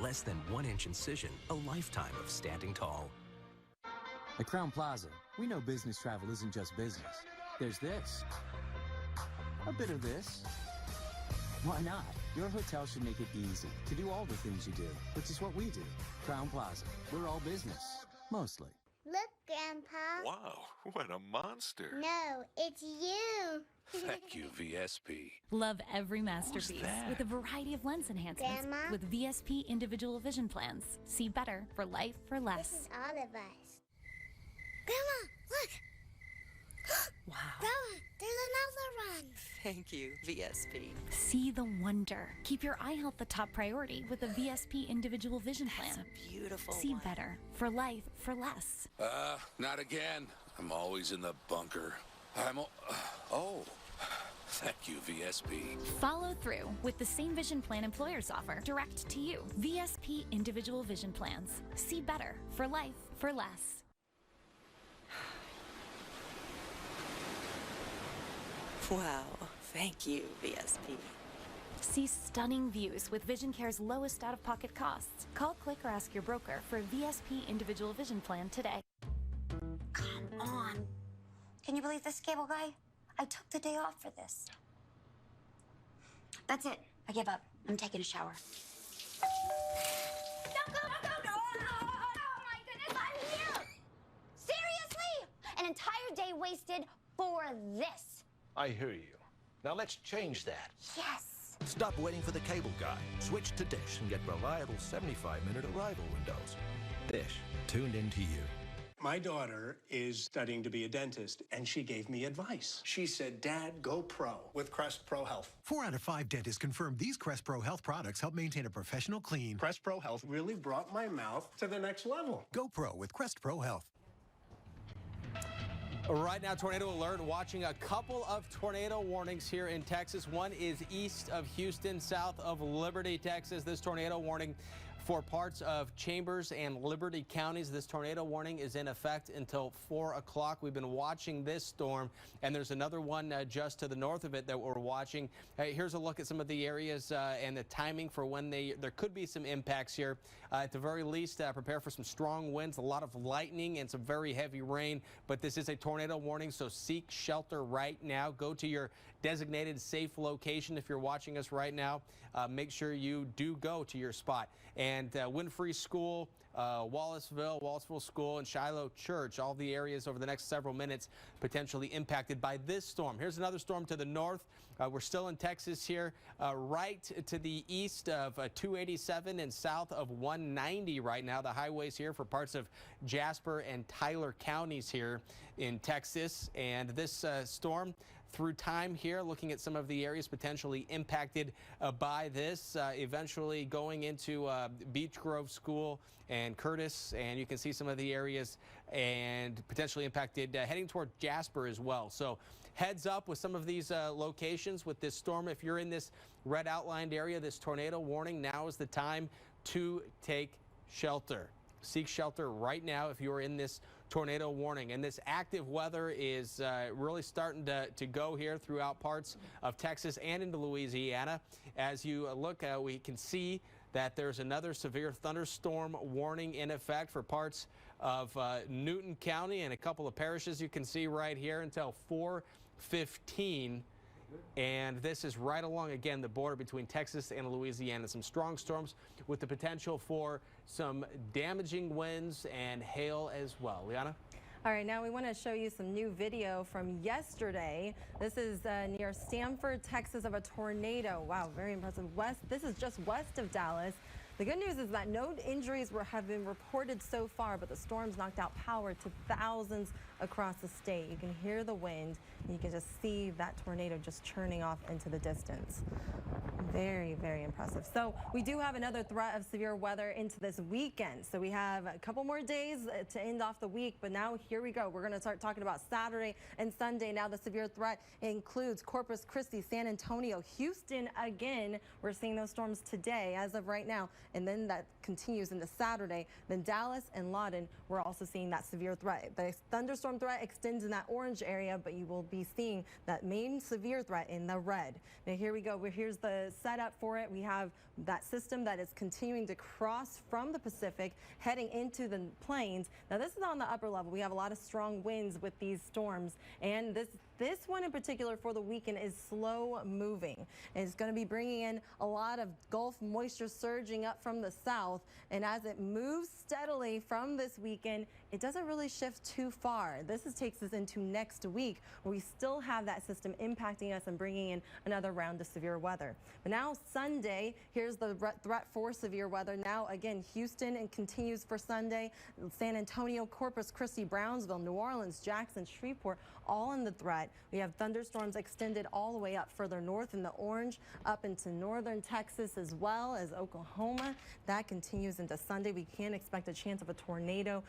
less than 1-inch incision, a lifetime of standing tall. At Crowne Plaza, we know business travel isn't just business. There's this. A bit of this. Why not? Your hotel should make it easy to do all the things you do, which is what we do. Crowne Plaza. We're all business. Mostly. Look, Grandpa. Wow, what a monster. No, it's you. Thank you, VSP. Love every masterpiece with a variety of lens enhancements. Grandma? With VSP individual vision plans. See better for life for less. This is all of us. Grandma, look. Wow. Grandma, there's another one. Thank you, VSP. See the wonder. Keep your eye health the top priority with a VSP individual vision plan. That's a beautiful See one. better for life for less. Not again. I'm always in the bunker. Oh, thank you, VSP. Follow through with the same vision plan employers offer direct to you. VSP individual vision plans. See better for life for less. Wow, thank you, VSP. See stunning views with Vision Care's lowest out-of-pocket costs. Call, click, or ask your broker for a VSP individual vision plan today. Come on. Can you believe this, cable guy? I took the day off for this. That's it. I give up. I'm taking a shower. No, go, no, no, no! Oh my goodness, I'm here! Seriously? An entire day wasted for this. I hear you. Now let's change that. Yes. Stop waiting for the cable guy. Switch to Dish and get reliable 75-minute arrival windows. Dish, tuned into you. My daughter is studying to be a dentist, and she gave me advice. She said, Dad, go pro with Crest Pro Health. 4 out of 5 dentists confirm these Crest Pro Health products help maintain a professional clean. Crest Pro Health really brought my mouth to the next level. Go pro with Crest Pro Health. Right now, tornado alert. Watching a couple of tornado warnings here in Texas. One is east of Houston, south of Liberty, Texas. This tornado warning for parts of Chambers and Liberty counties. This tornado warning is in effect until 4 o'clock. We've been watching this storm, and there's another one just to the north of it that we're watching. Here's a look at some of the areas and the timing for when there could be some impacts here. At the very least, prepare for some strong winds, a lot of lightning, and some very heavy rain. But this is a tornado warning, so seek shelter right now. Go to your designated safe location if you're watching us right now. Make sure you do go to your spot. And Winfrey School, Wallaceville School, and Shiloh Church, all the areas over the next several minutes potentially impacted by this storm. Here's another storm to the north. We're still in Texas here, right to the east of 287 and south of 190 right now. The highways here for parts of Jasper and Tyler counties here in Texas. And this storm through time here, looking at some of the areas potentially impacted by this, eventually going into Beech Grove School and Curtis, and you can see some of the areas and potentially impacted heading toward Jasper as well. So heads up with some of these locations with this storm. If you're in this red outlined area, this tornado warning, now is the time to take shelter. Seek shelter right now if you are in this tornado warning. And this active weather is really starting to go here throughout parts of Texas and into Louisiana. As you look, we can see that there's another severe thunderstorm warning in effect for parts of Newton County and a couple of parishes. You can see right here until 4:15. And this is right along, again, the border between Texas and Louisiana. Some strong storms with the potential for some damaging winds and hail as well. Liana? All right, now we want to show you some new video from yesterday. This is near Stanford, Texas, of a tornado. Wow, very impressive. This is just west of Dallas. The good news is that no injuries have been reported so far, but the storms knocked out power to thousands across the state. You can hear the wind, and you can just see that tornado just churning off into the distance. Very, very impressive. So we do have another threat of severe weather into this weekend. So we have a couple more days to end off the week, but now here we go. We're going to start talking about Saturday and Sunday. Now the severe threat includes Corpus Christi, San Antonio, Houston again. We're seeing those storms today as of right now. and then that continues into Saturday. Then Dallas and Lawton, we're also seeing that severe threat. The thunderstorm threat extends in that orange area, but you will be seeing that main severe threat in the red. Now here we go. Here's the setup for it. We have that system that is continuing to cross from the Pacific, heading into the plains. Now this is on the upper level. We have a lot of strong winds with these storms, and this one in particular for the weekend is slow moving. And it's going to be bringing in a lot of Gulf moisture surging up from the south. And as it moves steadily from this weekend, it doesn't really shift too far. This takes us into next week, where we still have that system impacting us and bringing in another round of severe weather. But now Sunday, here's the threat for severe weather. Now again, Houston and continues for Sunday. San Antonio, Corpus Christi, Brownsville, New Orleans, Jackson, Shreveport, all in the threat. We have thunderstorms extended all the way up further north in the orange, up into northern Texas as well as Oklahoma. That continues into Sunday. We can expect a chance of a tornado,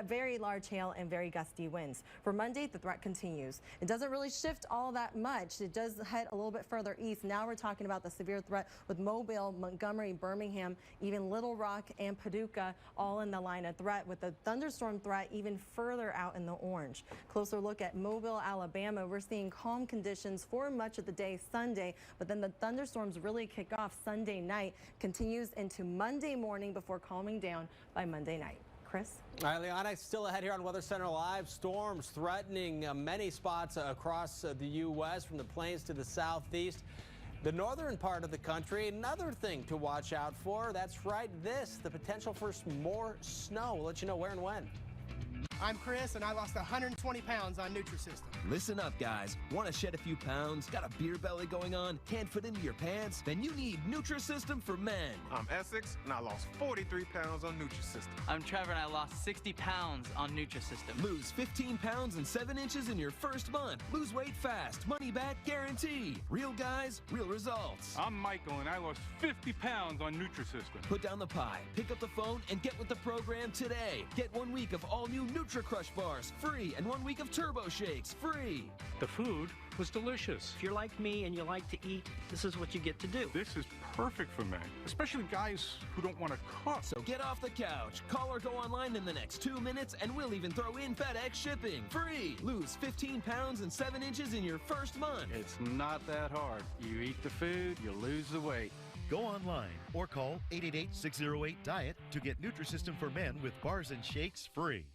very large hail and very gusty winds. For Monday, the threat continues. It doesn't really shift all that much. It does head a little bit further east. Now we're talking about the severe threat with Mobile, Montgomery, Birmingham, even Little Rock and Paducah, all in the line of threat, with the thunderstorm threat even further out in the orange. Closer look at Mobile, Alabama. We're seeing calm conditions for much of the day Sunday, but then the thunderstorms really kick off Sunday night, continues into Monday morning before calming down by Monday night. Chris? All right, Liana, still ahead here on Weather Center Live. Storms threatening many spots across the U.S. from the plains to the southeast. The northern part of the country, another thing to watch out for. That's right, the potential for more snow. We'll let you know where and when. I'm Chris, and I lost 120 pounds on Nutrisystem. Listen up, guys. Want to shed a few pounds? Got a beer belly going on? Can't fit into your pants? Then you need Nutrisystem for men. I'm Essex, and I lost 43 pounds on Nutrisystem. I'm Trevor, and I lost 60 pounds on Nutrisystem. Lose 15 pounds and 7 inches in your first month. Lose weight fast. Money back guarantee. Real guys, real results. I'm Michael, and I lost 50 pounds on Nutrisystem. Put down the pie, pick up the phone, and get with the program today. Get 1 week of all new Nutri-Crush bars free and 1 week of Turbo Shakes free. The food was delicious. If you're like me and you like to eat, this is what you get to do. This is perfect for men, especially guys who don't want to cook. So get off the couch, call or go online in the next 2 minutes, and we'll even throw in FedEx shipping. Free! Lose 15 pounds and 7 inches in your first month. It's not that hard. You eat the food, you lose the weight. Go online or call 888-608-DIET to get Nutrisystem for Men with bars and shakes free.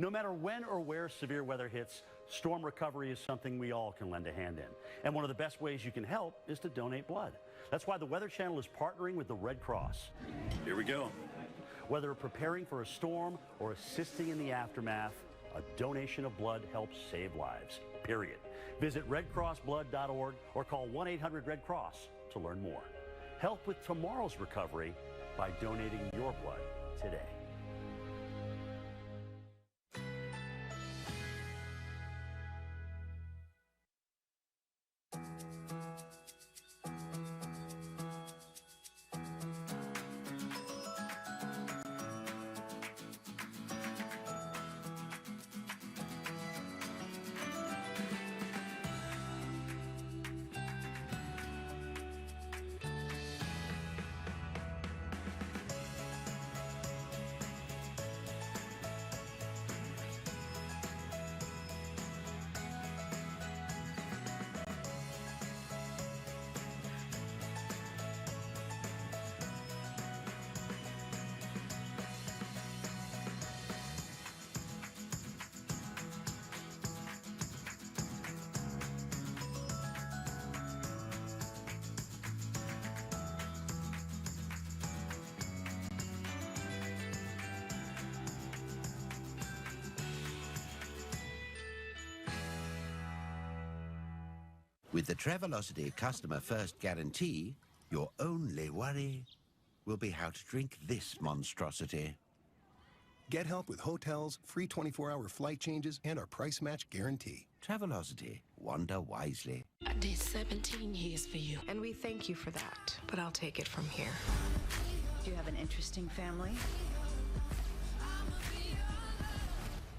No matter when or where severe weather hits, storm recovery is something we all can lend a hand in. And one of the best ways you can help is to donate blood. That's why the Weather Channel is partnering with the Red Cross. Here we go. Whether preparing for a storm or assisting in the aftermath, a donation of blood helps save lives, period. Visit redcrossblood.org or call 1-800-RED-CROSS to learn more. Help with tomorrow's recovery by donating your blood today. With the Travelocity Customer First Guarantee, your only worry will be how to drink this monstrosity. Get help with hotels, free 24-hour flight changes, and our price match guarantee. Travelocity. Wander wisely. I did 17 years for you, and we thank you for that, but I'll take it from here. Do you have an interesting family?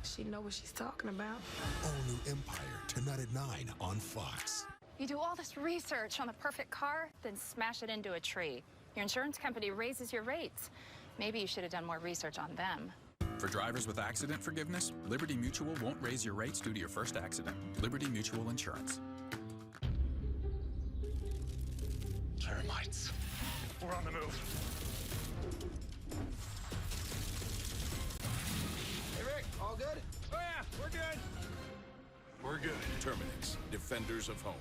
She know what she's talking about. All new Empire, tonight at 9 on Fox. You do all this research on the perfect car, then smash it into a tree. Your insurance company raises your rates. Maybe you should have done more research on them. For drivers with accident forgiveness, Liberty Mutual won't raise your rates due to your first accident. Liberty Mutual Insurance. Termites. We're on the move. Hey, Rick, all good? Oh, yeah, we're good. We're good. Terminix, defenders of home.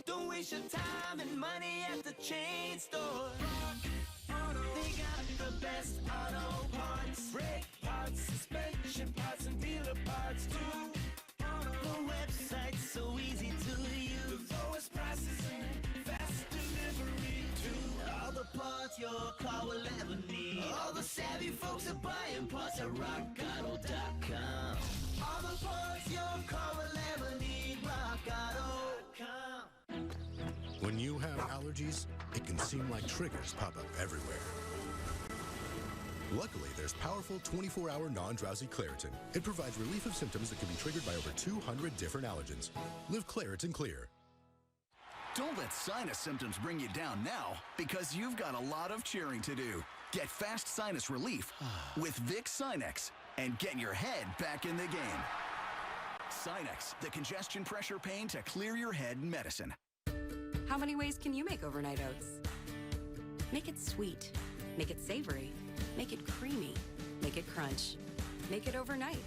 Don't waste your time and money at the chain store. They got the best auto parts, brake parts, suspension parts, and dealer parts too. The website's so easy to use. The lowest prices and fast delivery too. All the parts your car will ever need. All the savvy folks are buying parts at rockauto.com. All the parts your car will ever need. rockauto.com. When you have allergies, it can seem like triggers pop up everywhere. Luckily, there's powerful 24-hour non-drowsy Claritin. It provides relief of symptoms that can be triggered by over 200 different allergens. Live Claritin Clear. Don't let sinus symptoms bring you down now, because you've got a lot of cheering to do. Get fast sinus relief with Vicks Sinex and get your head back in the game. Sinex, the congestion pressure pain to clear your head medicine. How many ways can you make overnight oats? Make it sweet. Make it savory. Make it creamy. Make it crunch. Make it overnight.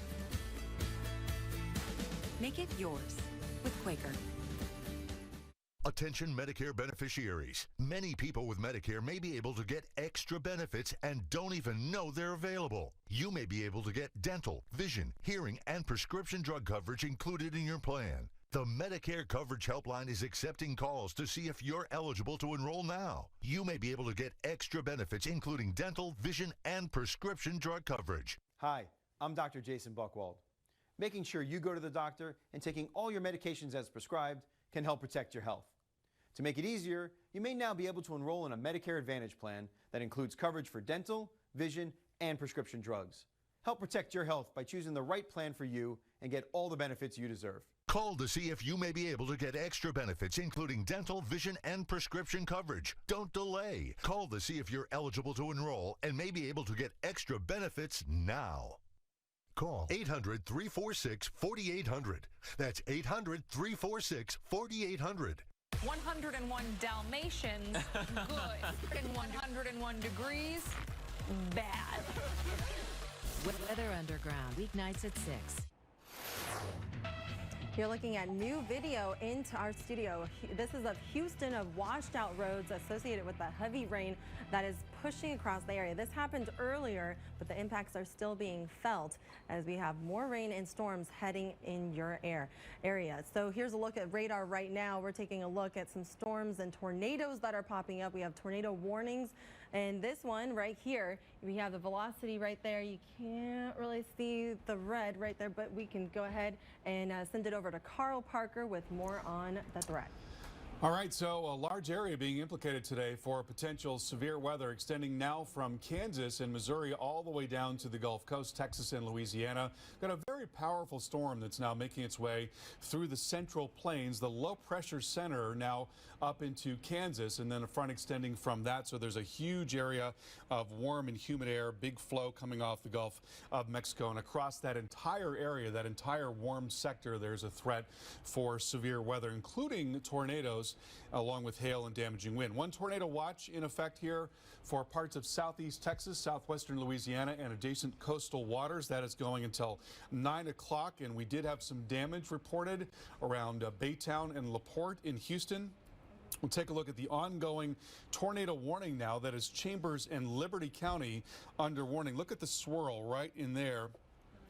Make it yours with Quaker. Attention Medicare beneficiaries. Many people with Medicare may be able to get extra benefits and don't even know they're available. You may be able to get dental, vision, hearing, and prescription drug coverage included in your plan. The Medicare Coverage Helpline is accepting calls to see if you're eligible to enroll now. You may be able to get extra benefits including dental, vision, and prescription drug coverage. Hi, I'm Dr. Jason Buchwald. Making sure you go to the doctor and taking all your medications as prescribed can help protect your health. To make it easier, you may now be able to enroll in a Medicare Advantage plan that includes coverage for dental, vision, and prescription drugs. Help protect your health by choosing the right plan for you and get all the benefits you deserve. Call to see if you may be able to get extra benefits, including dental, vision, and prescription coverage. Don't delay. Call to see if you're eligible to enroll and may be able to get extra benefits now. Call 800-346-4800. That's 800-346-4800. 101 Dalmatians, good. And 101 degrees, bad. Weather Underground, weeknights at 6. You're looking at new video into our studio. This is of Houston, of washed out roads associated with the heavy rain that is pushing across the area. This happened earlier, but the impacts are still being felt as we have more rain and storms heading in your area. So here's a look at radar right now. We're taking a look at some storms and tornadoes that are popping up. We have tornado warnings. And this one right here, we have the velocity right there. You can't really see the red right there, but we can go ahead and send it over to Carl Parker with more on the threat. All right, so a large area being implicated today for potential severe weather extending now from Kansas and Missouri all the way down to the Gulf Coast, Texas and Louisiana. Got a very powerful storm that's now making its way through the central plains. The low pressure center now up into Kansas and then a front extending from that. So there's a huge area of warm and humid air, big flow coming off the Gulf of Mexico, and across that entire area, that entire warm sector, there's a threat for severe weather, including tornadoes, along with hail and damaging wind. One tornado watch in effect here for parts of southeast Texas, southwestern Louisiana, and adjacent coastal waters. That is going until 9 o'clock, and we did have some damage reported around Baytown and LaPorte in Houston. We'll take a look at the ongoing tornado warning now that is Chambers and Liberty County under warning. Look at the swirl right in there.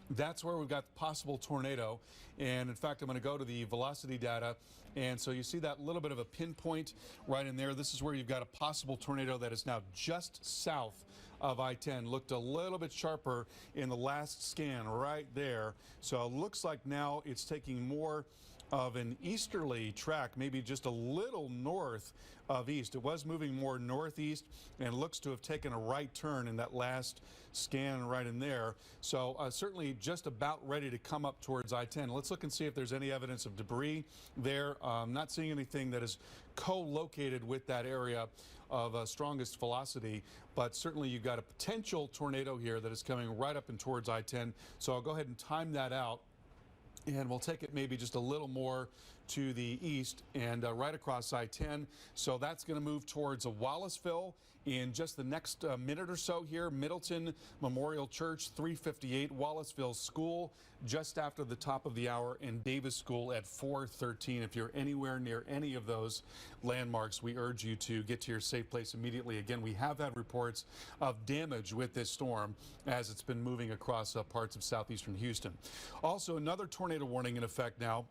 That's where we've got possible tornado. And in fact, I'm going to go to the velocity data. And so you see that little bit of a pinpoint right in there. This is where you've got a possible tornado that is now just south of I-10. Looked a little bit sharper in the last scan right there. So it looks like now it's taking more of an easterly track, maybe just a little north of east. It was moving more northeast and looks to have taken a right turn in that last scan right in there. So certainly just about ready to come up towards I-10. Let's look and see if there's any evidence of debris there. Not seeing anything that is co-located with that area of strongest velocity, but certainly you've got a potential tornado here that is coming right up and towards I-10. So I'll go ahead and time that out, and we'll take it maybe just a little more to the east and right across I-10. So that's going to move towards Wallaceville in just the next minute or so here. Middleton Memorial Church, 3:58. Wallaceville School just after the top of the hour, and Davis School at 4:13. If you're anywhere near any of those landmarks, we urge you to get to your safe place immediately. Again, we have had reports of damage with this storm as it's been moving across parts of southeastern Houston. Also, another tornado warning in effect now,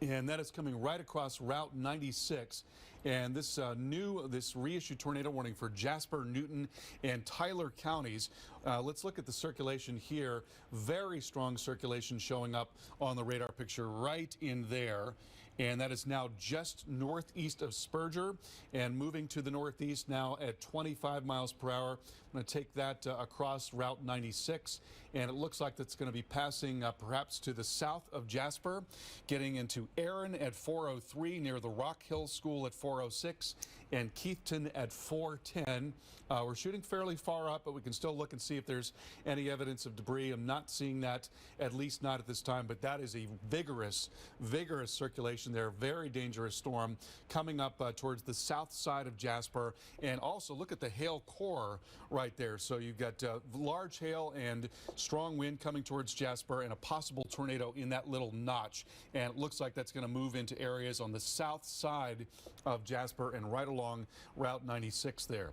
and that is coming right across Route 96. And this reissued tornado warning for Jasper, Newton, and Tyler counties. Let's look at the circulation here. Very strong circulation showing up on the radar picture right in there. And that is now just northeast of Spurger and moving to the northeast now at 25 miles per hour. I'm going to take that across Route 96, and it looks like that's going to be passing perhaps to the south of Jasper, getting into Aaron at 4:03, near the Rock Hill School at 4:06, and Keithton at 4:10. We're shooting fairly far up, but we can still look and see if there's any evidence of debris. I'm not seeing that, at least not at this time, but that is a vigorous circulation there. Very dangerous storm coming up towards the south side of Jasper. And also look at the hail core right there. So you've got large hail and strong wind coming towards Jasper, and a possible tornado in that little notch. And it looks like that's going to move into areas on the south side of Jasper and right along Route 96 there.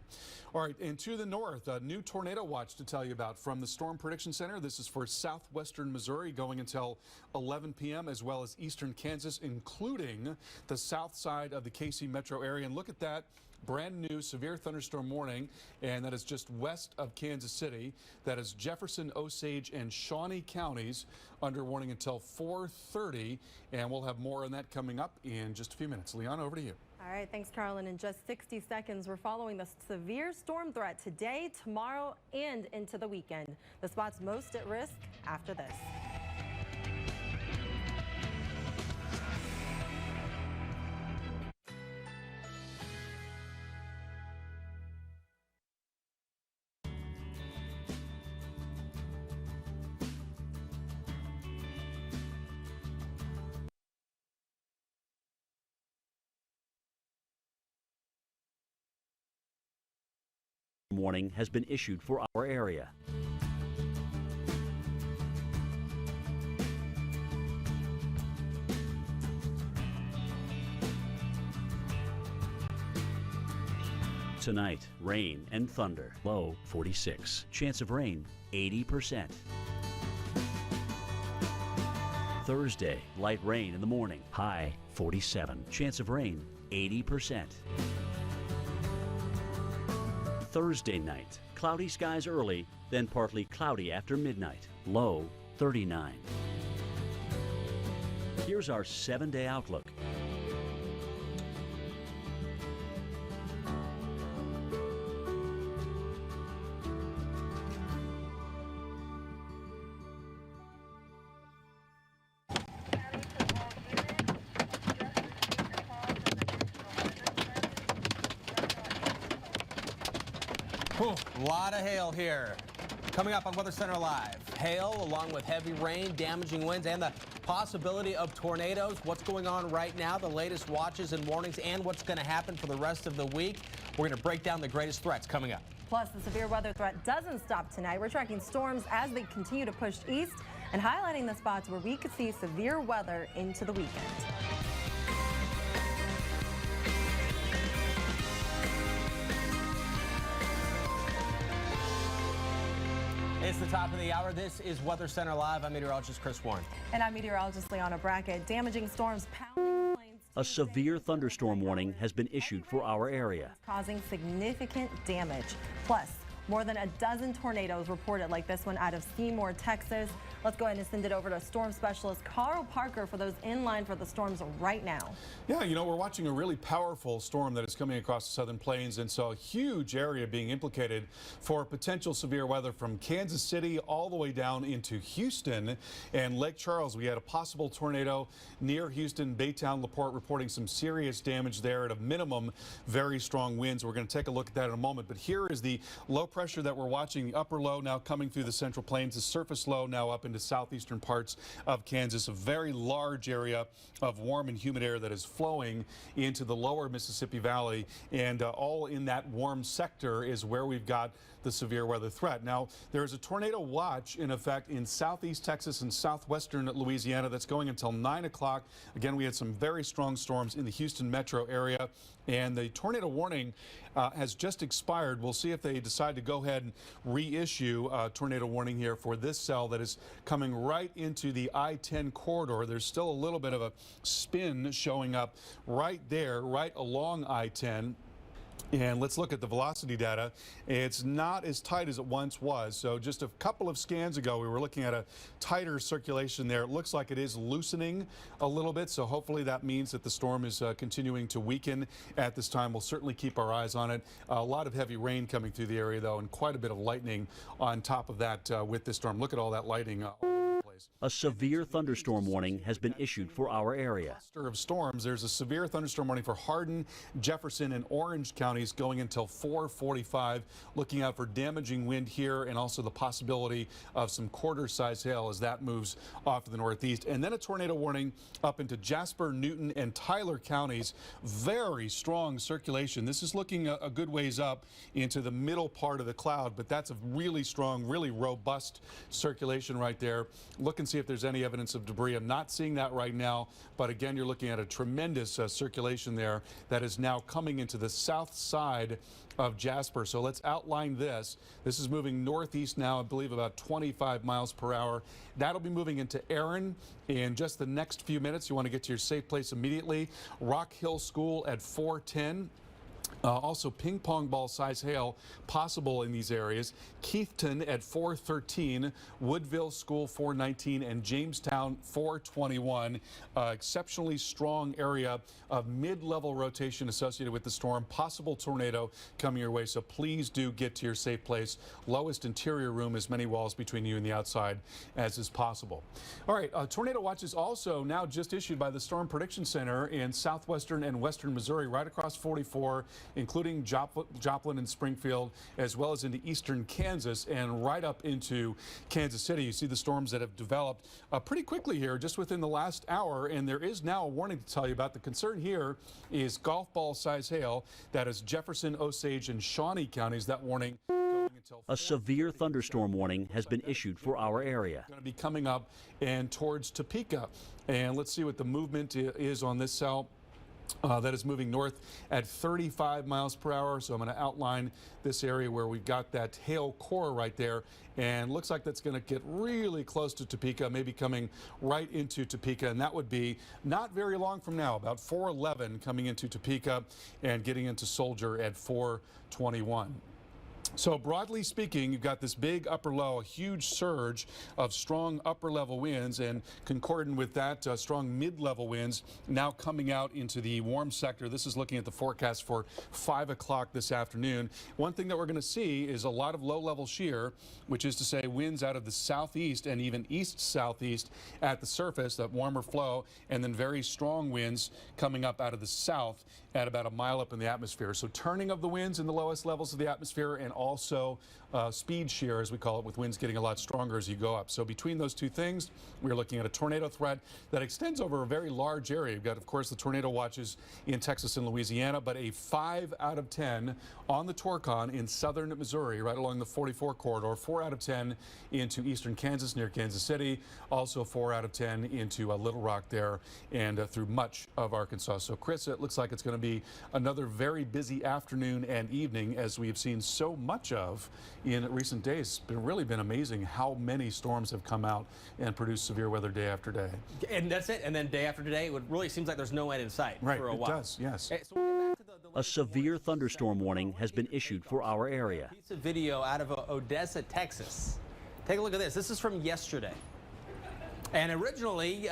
All right, and to the north, a new tornado watch to tell you about from the Storm Prediction Center. This is for southwestern Missouri going until 11 p.m. as well as eastern Kansas, including the south side of the KC metro area. And look at that. Brand new severe thunderstorm warning, and that is just west of Kansas City. That is Jefferson, Osage, and Shawnee counties under warning until 4:30, and we'll have more on that coming up in just a few minutes. Leon, over to you. All right, thanks, Carlin. In just 60 seconds, we're following the severe storm threat today, tomorrow, and into the weekend. The spots most at risk after this. Warning has been issued for our area. Tonight, rain and thunder. Low 46. Chance of rain 80%. Thursday, light rain in the morning. High 47. Chance of rain 80%. Thursday night, cloudy skies early, then partly cloudy after midnight. Low 39. Here's our 7-day outlook. A lot of hail here. Coming up on Weather Center Live, hail along with heavy rain, damaging winds, and the possibility of tornadoes. What's going on right now, the latest watches and warnings, and what's going to happen for the rest of the week. We're going to break down the greatest threats coming up. Plus, the severe weather threat doesn't stop tonight. We're tracking storms as they continue to push east and highlighting the spots where we could see severe weather into the weekend. It's the top of the hour. This is Weather Center Live. I'm meteorologist Chris Warren. And I'm meteorologist Leona Brackett. Damaging storms pounding plains. A severe thunderstorm warning has been issued for our area. Causing significant damage. Plus, More than a dozen tornadoes reported like this one out of Seymour, Texas. Let's go ahead and send it over to storm specialist Carl Parker for those in line for the storms right now. Yeah, you know, we're watching a really powerful storm that is coming across the southern plains, and so a huge area being implicated for potential severe weather from Kansas City all the way down into Houston and Lake Charles. We had a possible tornado near Houston, Baytown, LaPorte reporting some serious damage there. At a minimum, very strong winds. We're going to take a look at that in a moment. But here is the low pressure that we're watching. The upper low now coming through the central plains. The surface low now up into southeastern parts of Kansas. A very large area of warm and humid air that is flowing into the lower Mississippi Valley. And all in that warm sector is where we've got the severe weather threat. Now, there's a tornado watch in effect in southeast Texas and southwestern Louisiana that's going until 9 o'clock. Again, we had some very strong storms in the Houston metro area, and the tornado warning has just expired. We'll see if they decide to go ahead and reissue a tornado warning here for this cell that is coming right into the I-10 corridor. There's still a little bit of a spin showing up right there, right along I-10. And let's look at the velocity data. It's not as tight as it once was. So just a couple of scans ago, we were looking at a tighter circulation there. It looks like it is loosening a little bit. So hopefully that means that the storm is continuing to weaken at this time. We'll certainly keep our eyes on it. A lot of heavy rain coming through the area, though, and quite a bit of lightning on top of that with this storm. Look at all that lightning all over the place. A severe thunderstorm warning has been issued for our area. Of storms. There's a severe thunderstorm warning for Hardin, Jefferson, and Orange counties going until 4:45. Looking out for damaging wind here and also the possibility of some quarter-size hail as that moves off to the northeast. And then a tornado warning up into Jasper, Newton, and Tyler counties. Very strong circulation. This is looking a good ways up into the middle part of the cloud, but that's a really strong, really robust circulation right there. Look and see if there's any evidence of debris. I'm not seeing that right now, but again, you're looking at a tremendous circulation there that is now coming into the south side of Jasper. So let's outline this. This is moving northeast now, I believe about 25 miles per hour. That'll be moving into Aaron in just the next few minutes. You want to get to your safe place immediately. Rock Hill School at 4:10. Also ping pong ball size hail possible in these areas. Keithton at 4:13, Woodville School 4:19, and Jamestown 4:21. Exceptionally strong area of mid-level rotation associated with the storm. Possible tornado coming your way, so please do get to your safe place. Lowest interior room, as many walls between you and the outside as is possible. All right, tornado watch is also now just issued by the Storm Prediction Center in southwestern and western Missouri, right across 44, including Joplin and Springfield, as well as into eastern Kansas and right up into Kansas City. You see the storms that have developed pretty quickly here just within the last hour, and there is now a warning to tell you about. The concern here is golf ball size hail. That is Jefferson, Osage, and Shawnee counties. That warning going until a severe thunderstorm warning has been issued for our area. Going to be coming up and towards Topeka, and let's see what the movement is on this cell. That is moving north at 35 miles per hour. So I'm going to outline this area where we've got that hail core right there. And looks like that's going to get really close to Topeka, maybe coming right into Topeka. And that would be not very long from now, about 4:11 coming into Topeka and getting into Soldier at 4:21. So broadly speaking, you've got this big upper low, a huge surge of strong upper level winds, and concordant with that, strong mid-level winds now coming out into the warm sector. This is looking at the forecast for 5 o'clock this afternoon. One thing that we're going to see is a lot of low-level shear, which is to say winds out of the southeast and even east-southeast at the surface, that warmer flow, and then very strong winds coming up out of the south at about a mile up in the atmosphere. So turning of the winds in the lowest levels of the atmosphere, and also speed shear, as we call it, with winds getting a lot stronger as you go up. So between those two things, we're looking at a tornado threat that extends over a very large area. You've got, of course, the tornado watches in Texas and Louisiana, but a 5 out of 10 on the Torcon in southern Missouri, right along the 44 corridor, 4 out of 10 into eastern Kansas near Kansas City, also 4 out of 10 into Little Rock there and through much of Arkansas. So, Chris, it looks like it's going to be another very busy afternoon and evening, as we have seen so much of in recent days. It's really been amazing how many storms have come out and produced severe weather day after day. And that's it. And then day after day, it really seems like there's no end in sight for a while. It does, yes. So we'll get back to A severe thunderstorm warning has been issued for our area. piece of video out of Odessa, Texas. Take a look at this. This is from yesterday. And originally,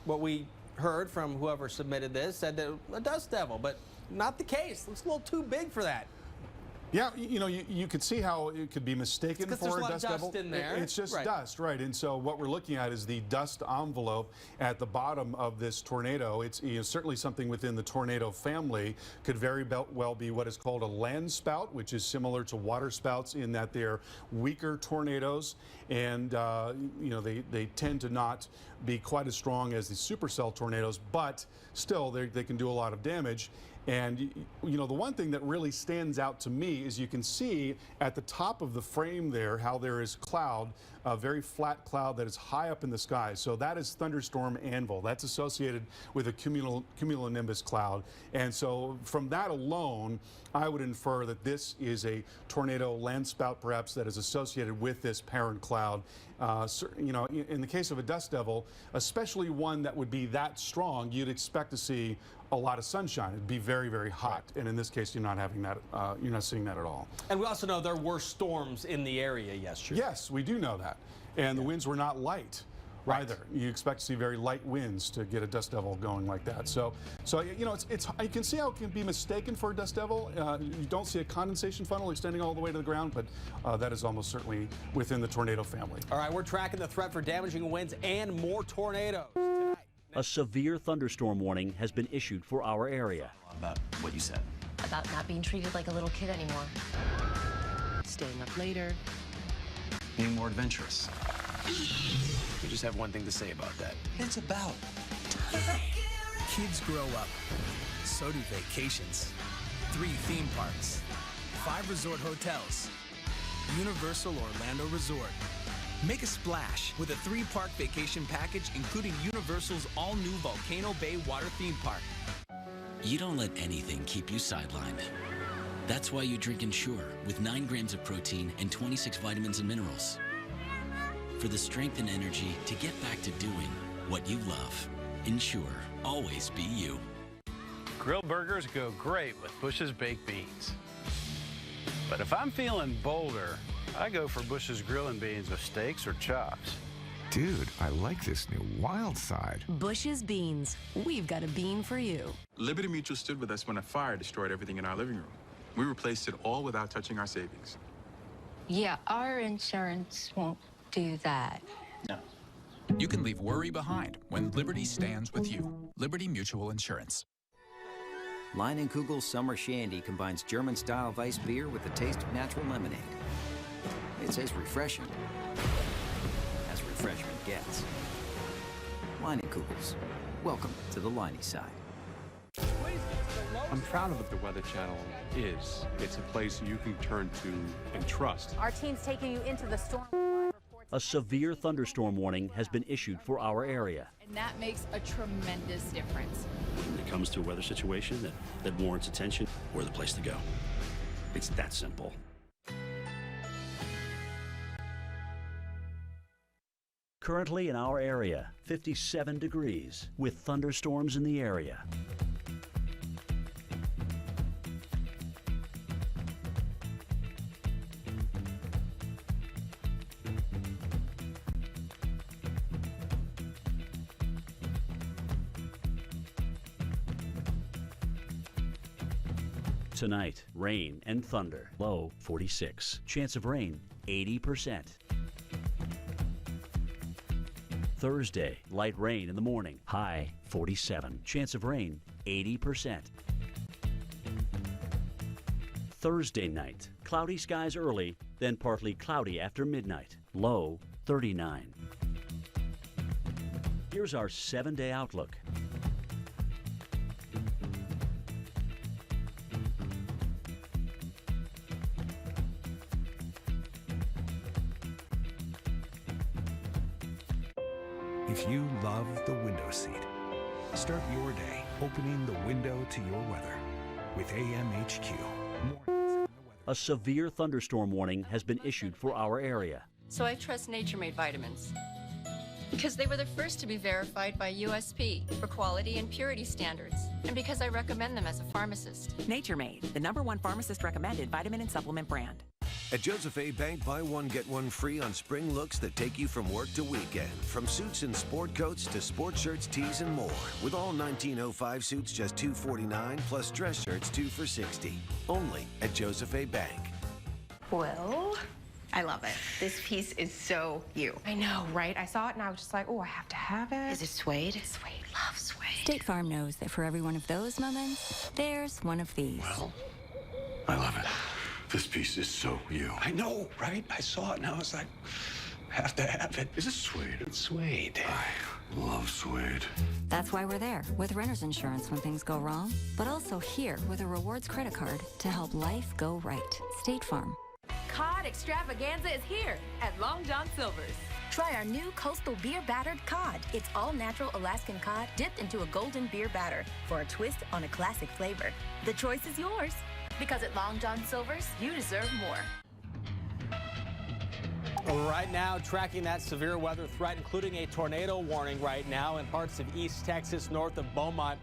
what we heard from whoever submitted this said that a dust devil, but not the case. Looks a little too big for that. Yeah, you know, you could see how it could be mistaken for a dust devil. In there. It's just dust, right? And so what we're looking at is the dust envelope at the bottom of this tornado. It's certainly something within the tornado family. Could very well be what is called a land spout, which is similar to water spouts in that they're weaker tornadoes, and they tend to not be quite as strong as the supercell tornadoes, but still they can do a lot of damage. And the one thing that really stands out to me is you can see at the top of the frame there how there is cloud, a very flat cloud that is high up in the sky. So that is thunderstorm anvil. That's associated with a cumulonimbus cloud. And so from that alone, I would infer that this is a tornado land spout perhaps that is associated with this parent cloud. In the case of a dust devil, especially one that would be that strong, you'd expect to see a lot of sunshine. It'd be very, very hot. And in this case, you're not having that. You're not seeing that at all. And we also know there were storms in the area yesterday. Yes, we do know that. And the winds were not light either. You expect to see very light winds to get a dust devil going like that. So you can see how it can be mistaken for a dust devil. You don't see a condensation funnel extending all the way to the ground, but that is almost certainly within the tornado family. All right, we're tracking the threat for damaging winds and more tornadoes tonight. A severe thunderstorm warning has been issued for our area. About what you said. About not being treated like a little kid anymore. Staying up later. Being more adventurous. We just have one thing to say about that. It's about time. Kids grow up. So do vacations. 3 theme parks. 5 resort hotels. Universal Orlando Resort. Make a splash with a 3-park vacation package, including Universal's all-new Volcano Bay water theme park. You don't let anything keep you sidelined. That's why you drink Ensure with 9 grams of protein and 26 vitamins and minerals. For the strength and energy to get back to doing what you love. Ensure, always be you. Grilled burgers go great with Bush's baked beans. But if I'm feeling bolder, I go for Bush's Grillin' Beans with steaks or chops. Dude, I like this new wild side. Bush's Beans. We've got a bean for you. Liberty Mutual stood with us when a fire destroyed everything in our living room. We replaced it all without touching our savings. Yeah, our insurance won't do that. No. You can leave worry behind when Liberty stands with you. Liberty Mutual Insurance. Leinenkugel's Summer Shandy combines German-style Weiss beer with the taste of natural lemonade. It's as refreshing as refreshment gets. Leinenkugel's. Welcome to the Liney side. I'm proud of what the Weather Channel is. It's a place you can turn to and trust. Our team's taking you into the storm. A severe thunderstorm warning has been issued for our area. And that makes a tremendous difference. When it comes to a weather situation that warrants attention, we're the place to go. It's that simple. Currently in our area, 57 degrees with thunderstorms in the area. Tonight, rain and thunder. Low 46. Chance of rain 80%. Thursday, light rain in the morning. High 47. Chance of rain 80%. Thursday night, cloudy skies early, then partly cloudy after midnight. Low 39. Here's our 7-day outlook. If you love the window seat, start your day opening the window to your weather with AMHQ. Mornings on the Weather A severe thunderstorm warning has been issued for our area. So I trust Nature Made vitamins because they were the first to be verified by USP for quality and purity standards, and because I recommend them as a pharmacist. Nature Made, the #1 pharmacist recommended vitamin and supplement brand. At Joseph A. Bank, buy one, get one free on spring looks that take you from work to weekend. From suits and sport coats to sport shirts, tees, and more. With all 1905 suits just $249, plus dress shirts 2 for $60. Only at Joseph A. Bank. Well, I love it. This piece is so you. I know, right? I saw it and I was just like, oh, I have to have it. Is it suede? Suede. Love suede. State Farm knows that for every one of those moments, there's one of these. Well, I love it. This piece is so you. I know, right? I saw it and I was like, have to have it. Is it suede? It's suede. I love suede. That's why we're there with renter's insurance when things go wrong, but also here with a rewards credit card to help life go right. State Farm. Cod extravaganza is here at Long John Silver's. Try our new Coastal Beer Battered Cod. It's all-natural Alaskan cod dipped into a golden beer batter for a twist on a classic flavor. The choice is yours. Because at Long John Silver's, you deserve more. Right now, tracking that severe weather threat, including a tornado warning right now in parts of East Texas, north of Beaumont.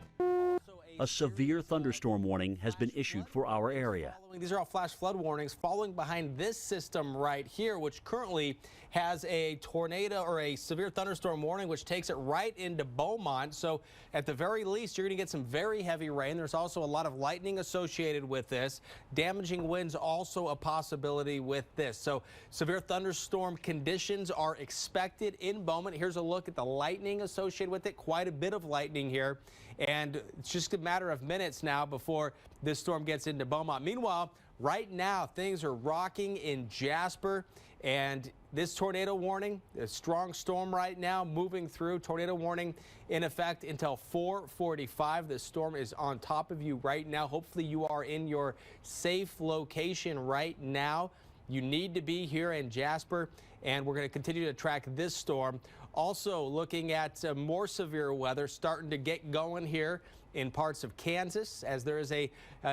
A severe thunderstorm warning has been issued for our area. These are all flash flood warnings following behind this system right here, which currently has a tornado or a severe thunderstorm warning, which takes it right into Beaumont. So at the very least, you're going to get some very heavy rain. There's also a lot of lightning associated with this. Damaging winds also a possibility with this. So severe thunderstorm conditions are expected in Beaumont. Here's a look at the lightning associated with it. Quite a bit of lightning here. And it's just a matter of minutes now before this storm gets into Beaumont. Meanwhile, right now, things are rocking in Jasper. And this tornado warning, a strong storm right now moving through. Tornado warning in effect until 4:45. The storm is on top of you right now. Hopefully you are in your safe location right now. You need to be here in Jasper, and we're going to continue to track this storm. Also looking at more severe weather starting to get going here in parts of Kansas, as there is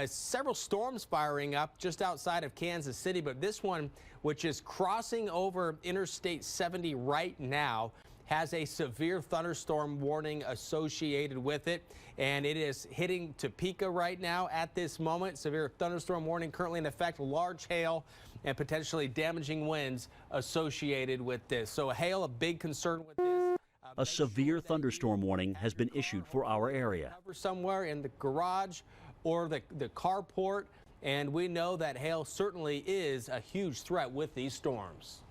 several storms firing up just outside of Kansas City. But this one, which is crossing over Interstate 70 right now, has a severe thunderstorm warning associated with it, and it is hitting Topeka right now at this moment. Severe thunderstorm warning currently in effect. Large hail and potentially damaging winds associated with this. So hail, a big concern with this. A severe thunderstorm warning has been issued for our area. Somewhere in the garage or the carport, and we know that hail certainly is a huge threat with these storms.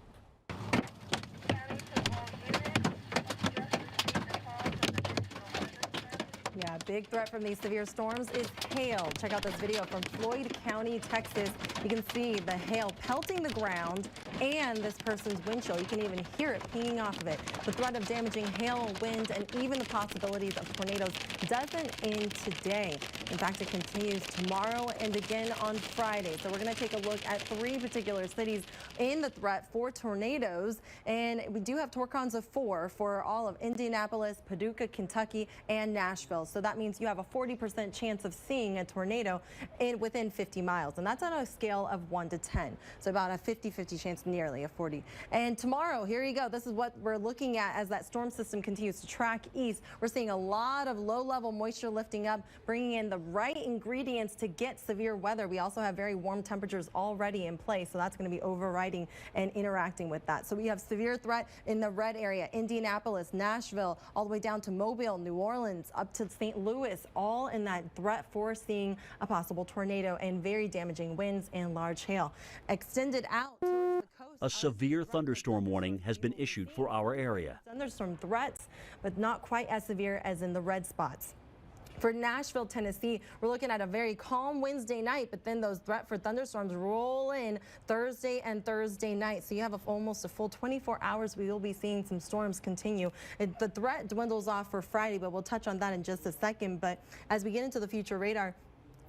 Yeah, big threat from these severe storms is hail. Check out this video from Floyd County, Texas. You can see the hail pelting the ground and this person's windshield. You can even hear it pinging off of it. The threat of damaging hail, wind, and even the possibilities of tornadoes doesn't end today. In fact, it continues tomorrow and again on Friday. So we're going to take a look at 3 particular cities in the threat for tornadoes. And we do have torcons of 4 for all of Indianapolis, Paducah, Kentucky, and Nashville. So that means you have a 40% chance of seeing a tornado within 50 miles. And that's on a scale of 1 to 10. So about a 50-50 chance, nearly a 40. And tomorrow, here you go. This is what we're looking at as that storm system continues to track east. We're seeing a lot of low-level moisture lifting up, bringing in the right ingredients to get severe weather. We also have very warm temperatures already in place. So that's going to be overriding and interacting with that. So we have severe threat in the red area, Indianapolis, Nashville, all the way down to Mobile, New Orleans, up to St. Louis, all in that threat for seeing a possible tornado and very damaging winds and large hail. Extended out towards the coast. A severe thunderstorm warning has been issued for our area. Thunderstorm threats, but not quite as severe as in the red spots. For Nashville, Tennessee, we're looking at a very calm Wednesday night, but then those threat for thunderstorms roll in Thursday and Thursday night. So you have almost a full 24 hours. We will be seeing some storms continue. The threat dwindles off for Friday, but we'll touch on that in just a second. But as we get into the future radar,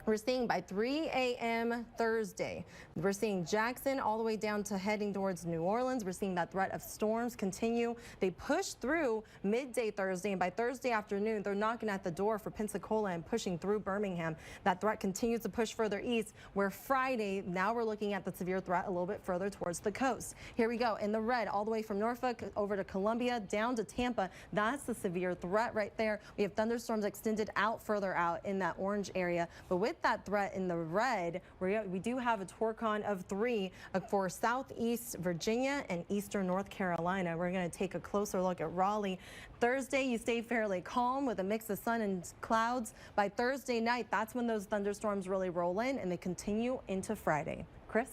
We're seeing by 3 a.m. Thursday. We're seeing Jackson all the way down to heading towards New Orleans. We're seeing that threat of storms continue. They push through midday Thursday, and by Thursday afternoon, they're knocking at the door for Pensacola and pushing through Birmingham. That threat continues to push further east, where Friday, now we're looking at the severe threat a little bit further towards the coast. Here we go in the red, all the way from Norfolk over to Columbia, down to Tampa. That's the severe threat right there. We have thunderstorms extended out further out in that orange area, but with that threat in the red, we do have a Torcon of 3 for southeast Virginia and eastern North Carolina. We're going to take a closer look at Raleigh. Thursday, you stay fairly calm with a mix of sun and clouds. By Thursday night, that's when those thunderstorms really roll in, and they continue into Friday. Chris?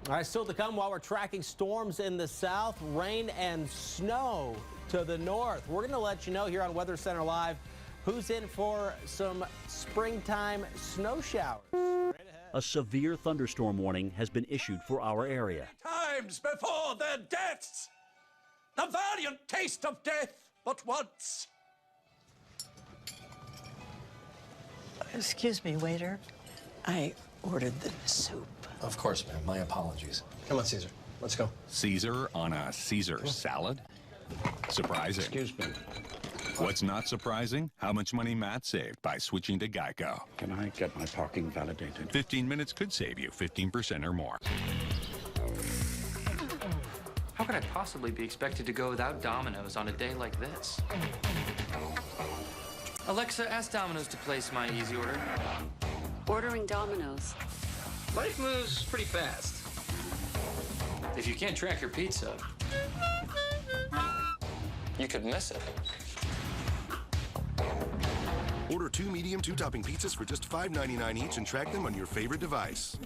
All right, still to come while we're tracking storms in the south, rain and snow to the north. We're going to let you know here on Weather Center Live who's in for some springtime snow showers. A severe thunderstorm warning has been issued for our area. Times before their deaths, the valiant taste of death but once. Excuse me, waiter. I ordered the soup. Of course, ma'am. My apologies. Come on, Caesar. Let's go. Caesar on a Caesar salad? Surprising. Excuse me. What's not surprising? How much money Matt saved by switching to Geico. Can I get my parking validated? 15 minutes could save you 15% or more. How could I possibly be expected to go without Domino's on a day like this? Alexa, ask Domino's to place my easy order. Ordering Domino's. Life moves pretty fast. If you can't track your pizza, you could miss it. Order 2 medium 2-topping pizzas for just $5.99 each and track them on your favorite device.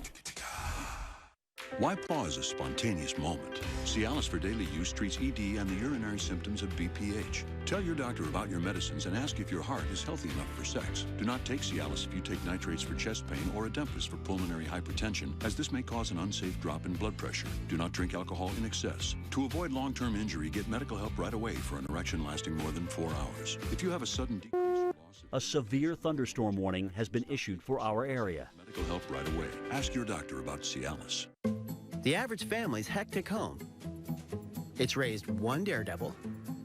Why pause a spontaneous moment? Cialis for daily use treats ED and the urinary symptoms of BPH. Tell your doctor about your medicines and ask if your heart is healthy enough for sex. Do not take Cialis if you take nitrates for chest pain or Adempas for pulmonary hypertension, as this may cause an unsafe drop in blood pressure. Do not drink alcohol in excess. To avoid long-term injury, get medical help right away for an erection lasting more than 4 hours. If you have a sudden decrease or loss of... A severe thunderstorm warning has been issued for our area. Medical help right away. Ask your doctor about Cialis. The average family's hectic home. It's raised 1 daredevil,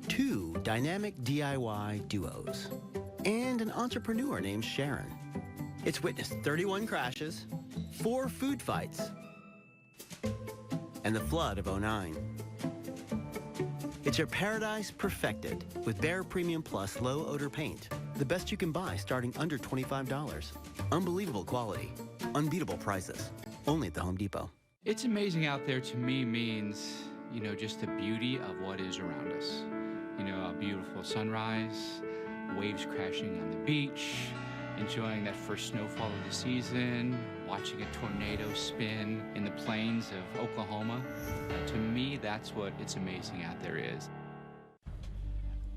2 dynamic DIY duos, and an entrepreneur named Sharon. It's witnessed 31 crashes, 4 food fights, and the flood of '09. It's your paradise perfected with Behr Premium Plus low odor paint. The best you can buy starting under $25. Unbelievable quality, unbeatable prices. Only at the Home Depot. It's amazing out there to me means, just the beauty of what is around us. A beautiful sunrise, waves crashing on the beach, enjoying that first snowfall of the season, watching a tornado spin in the plains of Oklahoma. To me, that's what it's amazing out there is.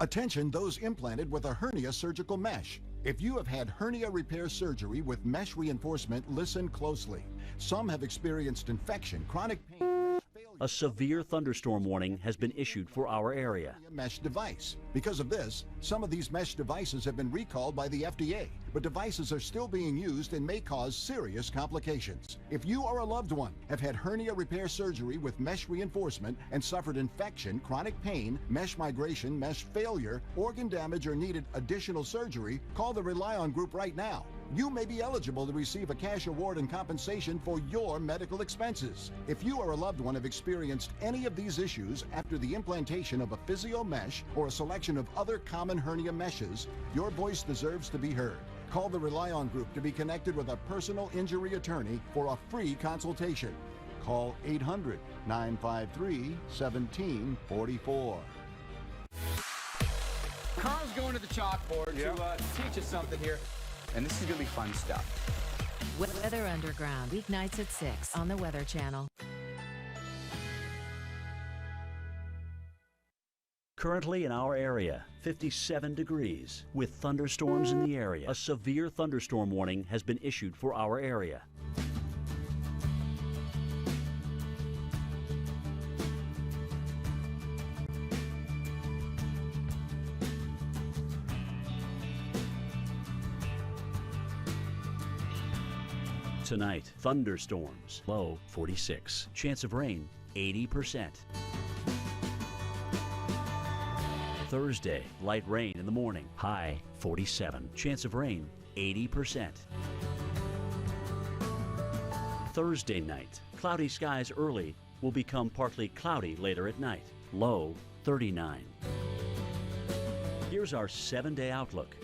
Attention those implanted with a hernia surgical mesh. If you have had hernia repair surgery with mesh reinforcement, listen closely. Some have experienced infection, chronic pain, A severe thunderstorm warning has been issued for our area. mesh device. Because of this, some of these mesh devices have been recalled by the FDA, but devices are still being used and may cause serious complications. If you or a loved one have had hernia repair surgery with mesh reinforcement and suffered infection, chronic pain, mesh migration, mesh failure, organ damage, or needed additional surgery, call the Rely On Group right now. You may be eligible to receive a cash award and compensation for your medical expenses. If you or a loved one have experienced any of these issues after the implantation of a physio mesh or a selection of other common hernia meshes, your voice deserves to be heard. Call the Rely On Group to be connected with a personal injury attorney for a free consultation. Call 800-953-1744. Carl's going to the chalkboard to teach us something here. And this is going to be fun stuff. Weather Underground, weeknights at 6 on the Weather Channel. Currently in our area, 57 degrees, with thunderstorms in the area. A severe thunderstorm warning has been issued for our area. Tonight, thunderstorms, low 46. Chance of rain, 80%. Thursday, light rain in the morning, high 47. Chance of rain, 80%. Thursday night, cloudy skies early will become partly cloudy later at night, low 39. Here's our 7-day outlook.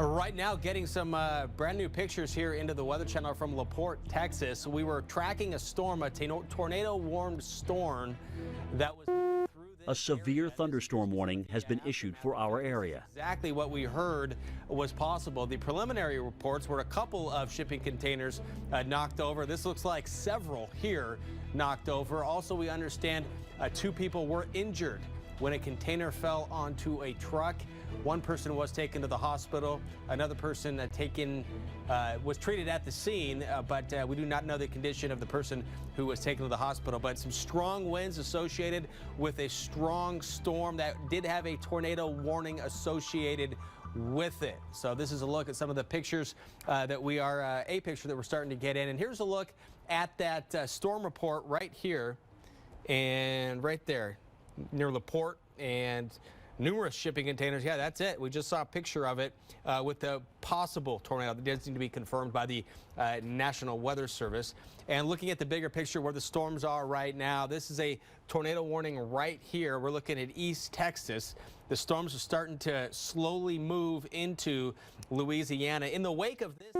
Right now, getting some brand new pictures here into the Weather Channel from LaPorte, Texas. We were tracking a storm, a tornado-warned storm that was moving through this A severe thunderstorm warning has been issued for our area. Exactly what we heard was possible. The preliminary reports were a couple of shipping containers knocked over. This looks like several here knocked over. Also, we understand 2 people were injured when a container fell onto a truck. One person was taken to the hospital. Another person was treated at the scene, but we do not know the condition of the person who was taken to the hospital. But some strong winds associated with a strong storm that did have a tornado warning associated with it. So this is a look at some of the pictures that we are, a picture that we're starting to get in. And here's a look at that storm report right here and right there near LaPorte, and numerous shipping containers. Yeah, that's it. We just saw a picture of it with the possible tornado that does need to be confirmed by the National Weather Service. And looking at the bigger picture where the storms are right now, this is a tornado warning right here. We're looking at East Texas. The storms are starting to slowly move into Louisiana. In the wake of this,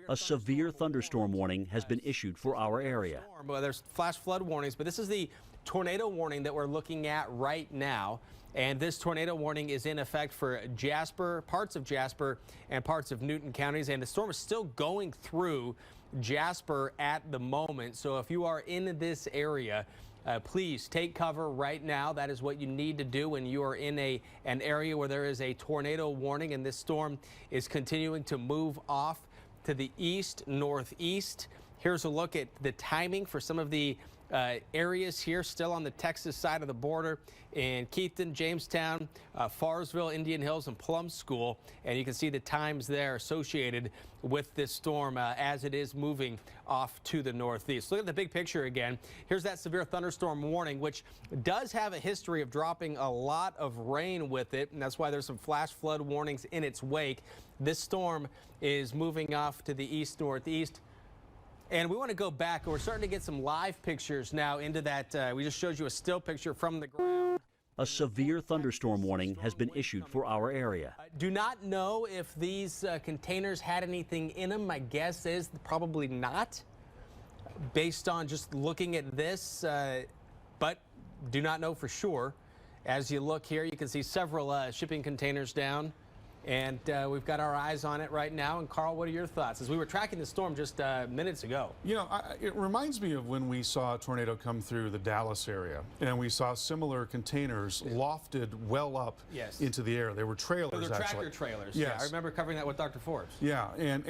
a severe thunderstorm warning has been issued for our area. Well, there's flash flood warnings, but this is the tornado warning that we're looking at right now. And this tornado warning is in effect for Jasper, parts of Jasper, and parts of Newton counties. And the storm is still going through Jasper at the moment. So if you are in this area, please take cover right now. That is what you need to do when you are in an area where there is a tornado warning. And this storm is continuing to move off to the east, northeast. Here's a look at the timing for some of the areas here still on the Texas side of the border in Keithton, Jamestown, Farsville, Indian Hills, and Plum School. And you can see the times there associated with this storm as it is moving off to the northeast. Look at the big picture again. Here's that severe thunderstorm warning, which does have a history of dropping a lot of rain with it. And that's why there's some flash flood warnings in its wake. This storm is moving off to the east, northeast. And we want to go back, and we're starting to get some live pictures now into that. We just showed you a still picture from the ground. A severe thunderstorm warning has been issued for our area. Do not know if these containers had anything in them. My guess is probably not, based on just looking at this, but do not know for sure. As you look here, you can see several shipping containers down. And we've got our eyes on it right now. And Carl, what are your thoughts? As we were tracking the storm just minutes ago. You know, it reminds me of when we saw a tornado come through the Dallas area, and we saw similar containers lofted well up into the air. They were trailers, they're actually. Tractor trailers. Yes. Yeah, I remember covering that with Dr. Forbes. Yeah, and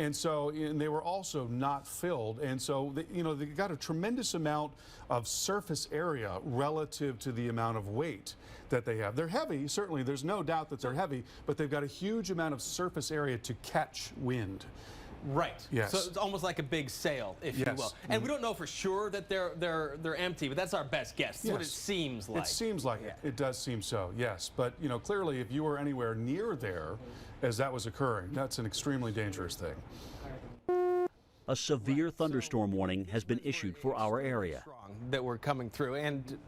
they were also not filled, and so they got a tremendous amount of surface area relative to the amount of weight that they have. They're heavy, certainly. There's no doubt that they're heavy, but they've got a huge amount of surface area to catch wind. Right. Yes. So it's almost like a big sail, if you will. And we don't know for sure that they're empty, but that's our best guess. That's what it seems like. It seems like it. It does seem so, yes. But clearly, if you were anywhere near there as that was occurring, that's an extremely dangerous thing. A severe thunderstorm warning has been issued for our area. That we're coming through, and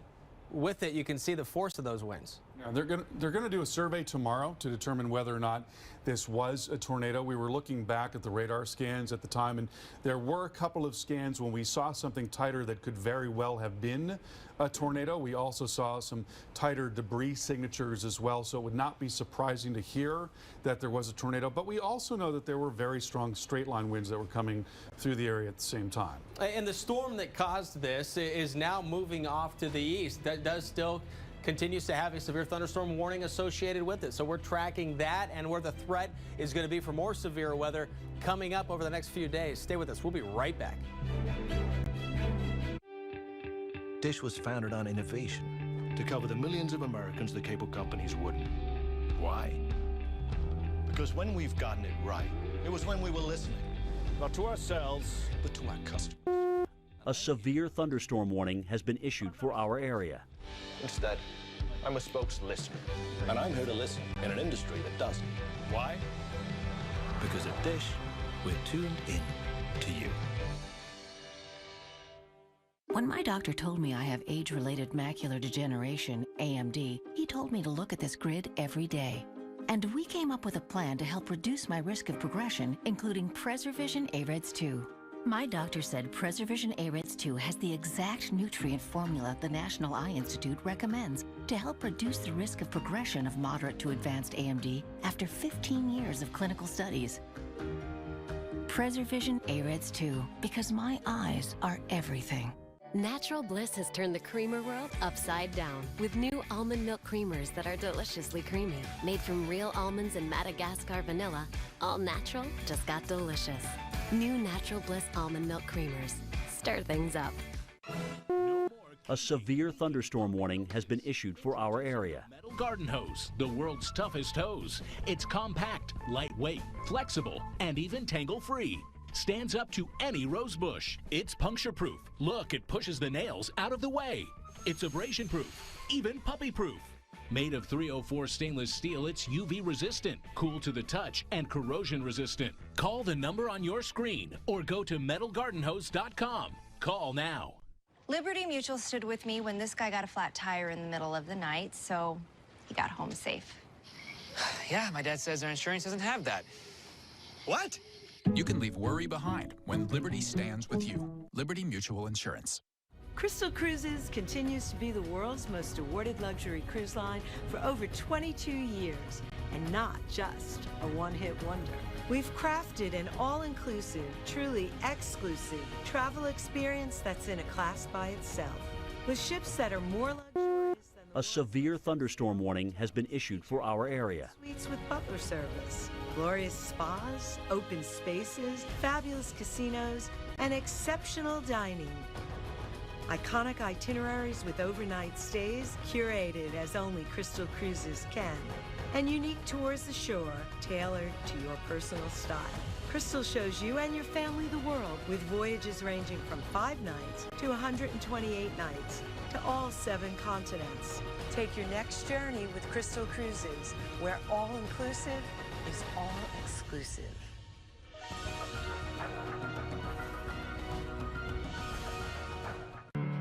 with it, you can see the force of those winds. Yeah, they're going to do a survey tomorrow to determine whether or not this was a tornado. We were looking back at the radar scans at the time, and there were a couple of scans when we saw something tighter that could very well have been a tornado. We also saw some tighter debris signatures as well, so it would not be surprising to hear that there was a tornado. But we also know that there were very strong straight line winds that were coming through the area at the same time. And the storm that caused this is now moving off to the east. That does still continues to have a severe thunderstorm warning associated with it. So we're tracking that and where the threat is going to be for more severe weather coming up over the next few days. Stay with us. We'll be right back. Dish was founded on innovation to cover the millions of Americans the cable companies wouldn't. Why? Because when we've gotten it right, it was when we were listening. Not to ourselves, but to our customers. A severe thunderstorm warning has been issued for our area. Instead, I'm a spokes-listener, and I'm here to listen in an industry that doesn't. Why? Because at Dish, we're tuned in to you. When my doctor told me I have age-related macular degeneration, AMD, he told me to look at this grid every day. And we came up with a plan to help reduce my risk of progression, including PreserVision AREDS 2. My doctor said PreserVision AREDS 2 has the exact nutrient formula the National Eye Institute recommends to help reduce the risk of progression of moderate to advanced AMD after 15 years of clinical studies. PreserVision AREDS 2, because my eyes are everything. Natural Bliss has turned the creamer world upside down with new almond milk creamers that are deliciously creamy. Made from real almonds and Madagascar vanilla, all natural, just got delicious. New Natural Bliss almond milk creamers. Stir things up. A severe thunderstorm warning has been issued for our area. Metal garden hose, the world's toughest hose. It's compact, lightweight, flexible, and even tangle-free. Stands up to any rose bush. It's puncture-proof. Look, it pushes the nails out of the way. It's abrasion-proof, even puppy-proof. Made of 304 stainless steel, it's UV-resistant, cool to the touch, and corrosion-resistant. Call the number on your screen or go to metalgardenhose.com. Call now. Liberty Mutual stood with me when this guy got a flat tire in the middle of the night, so he got home safe. Yeah, my dad says our insurance doesn't have that. What? You can leave worry behind when Liberty stands with you. Liberty Mutual Insurance. Crystal Cruises continues to be the world's most awarded luxury cruise line for over 22 years, and not just a one-hit wonder. We've crafted an all-inclusive, truly exclusive travel experience that's in a class by itself, with ships that are more luxurious than A severe thunderstorm warning has been issued for our area. suites with butler service, glorious spas, open spaces, fabulous casinos, and exceptional dining. Iconic itineraries with overnight stays curated as only Crystal Cruises can, and unique tours ashore tailored to your personal style. Crystal shows you and your family the world with voyages ranging from 5 nights to 128 nights to all 7 continents. Take your next journey with Crystal Cruises, where all-inclusive is all-exclusive.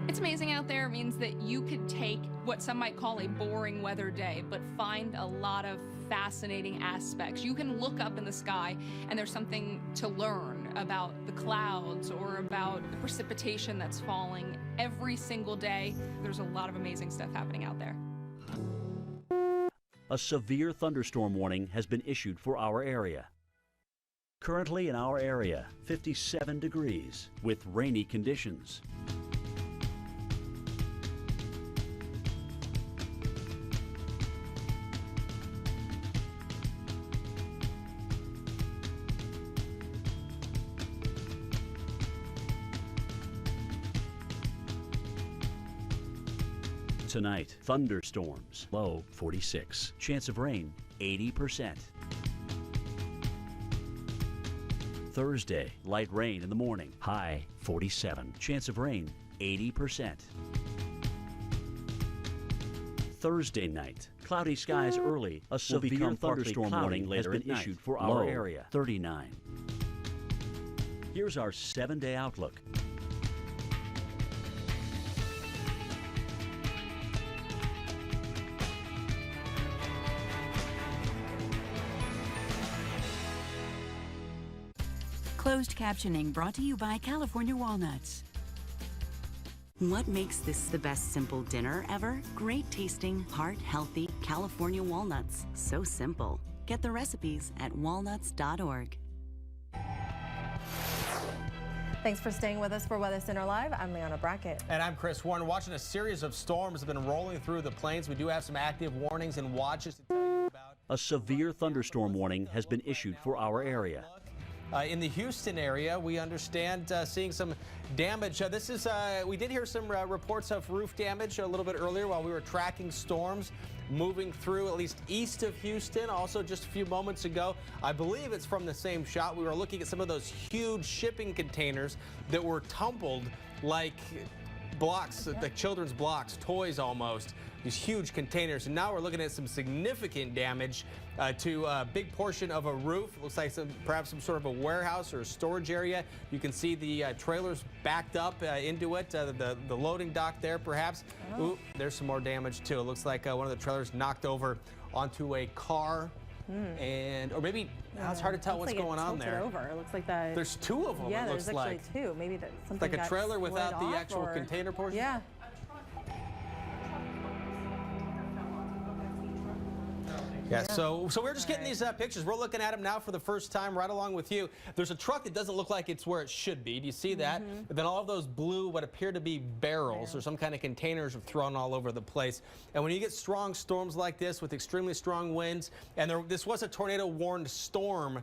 It's amazing out there means that you could take what some might call a boring weather day, but find a lot of fascinating aspects. You can look up in the sky and there's something to learn about the clouds or about the precipitation that's falling every single day. There's a lot of amazing stuff happening out there. A severe thunderstorm warning has been issued for our area. Currently in our area, 57 degrees with rainy conditions. Tonight, thunderstorms, low 46. Chance of rain, 80%. Thursday, light rain in the morning, high 47. Chance of rain, 80%. Thursday night, cloudy skies early. A severe thunderstorm warning has been issued for our area, 39. Here's our 7-day outlook. Closed captioning brought to you by California Walnuts. What makes this the best simple dinner ever? Great tasting, heart-healthy California walnuts. So simple. Get the recipes at walnuts.org. Thanks for staying with us for Weather Center Live. I'm Leona Brackett. And I'm Chris Warren. Watching a series of storms have been rolling through the plains. We do have some active warnings and watches to tell you about. A severe thunderstorm warning has been issued for our area. in the Houston area. We understand seeing some damage. This is we did hear some reports of roof damage a little bit earlier while we were tracking storms moving through at least east of Houston. Also just a few moments ago, I believe it's from the same shot, we were looking at some of those huge shipping containers that were tumbled like blocks, like children's blocks, toys almost, these huge containers. And now we're looking at some significant damage to a big portion of a roof. Looks like perhaps some sort of a warehouse or a storage area. You can see the trailers backed up into it, the loading dock there perhaps. Oh. Ooh, there's some more damage too. It looks like one of the trailers knocked over onto a car. And or maybe it's hard to tell what's going on there. Over. It looks like that. There's two of them. Yeah, it looks there's actually two. Maybe that something like a trailer without the actual container portion. Yeah. Yeah, so we're just getting these pictures. We're looking at them now for the first time, right along with you. There's a truck that doesn't look like it's where it should be. Do you see that? But then all of those blue, what appear to be barrels or some kind of containers are thrown all over the place. And when you get strong storms like this with extremely strong winds, and this was a tornado-warned storm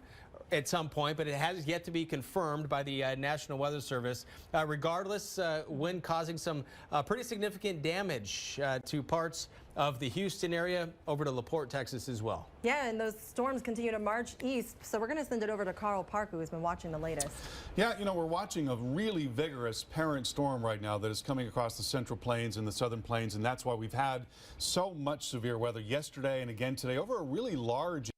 at some point, but it has yet to be confirmed by the National Weather Service. Regardless, wind causing some pretty significant damage to parts of the Houston area over to LaPorte, Texas as well. Yeah, and those storms continue to march east, so we're going to send it over to Carl Park, who has been watching the latest. Yeah, you know, we're watching a really vigorous parent storm right now that is coming across the Central Plains and the Southern Plains, and that's why we've had so much severe weather yesterday and again today over a really large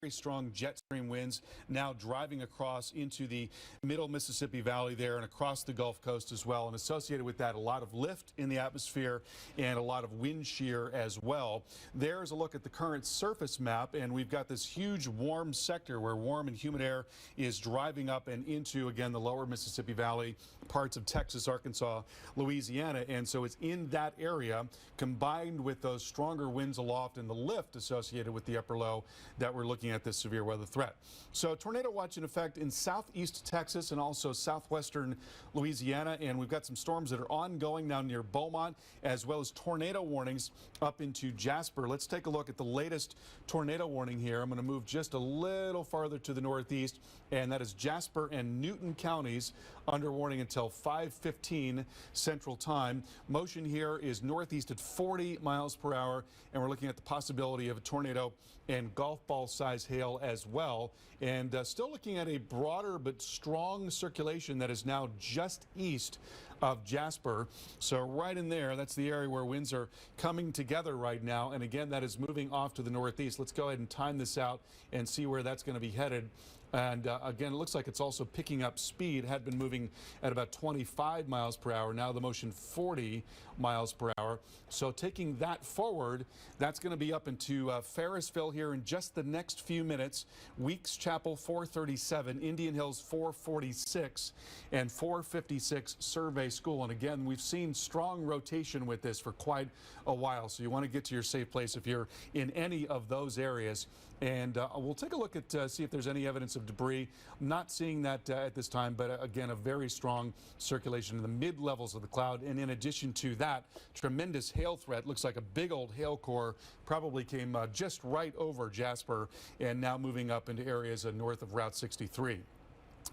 strong jet stream winds now driving across into the middle Mississippi Valley there and across the Gulf Coast as well. And associated with that, a lot of lift in the atmosphere and a lot of wind shear as well. There's a look at the current surface map, and we've got this huge warm sector where warm and humid air is driving up and into, again, the lower Mississippi Valley, parts of Texas, Arkansas, Louisiana. And so it's in that area combined with those stronger winds aloft and the lift associated with the upper low that we're looking at this severe weather threat. So tornado watch in effect in southeast Texas and also southwestern Louisiana, and we've got some storms that are ongoing now near Beaumont, as well as tornado warnings up into Jasper. Let's take a look at the latest tornado warning here. I'm going to move just a little farther to the northeast, and that is Jasper and Newton counties under warning until 5:15 Central Time. Motion here is northeast at 40 miles per hour, and we're looking at the possibility of a tornado and golf ball size hail as well. And still looking at a broader but strong circulation that is now just east of Jasper. So right in there, that's the area where winds are coming together right now. And again, that is moving off to the northeast. Let's go ahead and time this out and see where that's going to be headed. And again, it looks like it's also picking up speed. It had been moving at about 25 miles per hour. Now the motion 40 miles per hour. So taking that forward, that's going to be up into Ferrisville here in just the next few minutes. Weeks Chapel 437, Indian Hills 446, and 456 Survey School. And again, we've seen strong rotation with this for quite a while. So you want to get to your safe place if you're in any of those areas. And we'll take a look at see if there's any evidence of debris. I'm not seeing that at this time, but again, a very strong circulation in the mid levels of the cloud. And in addition to that, tremendous hail threat. Looks like a big old hail core probably came just right over Jasper and now moving up into areas north of Route 63.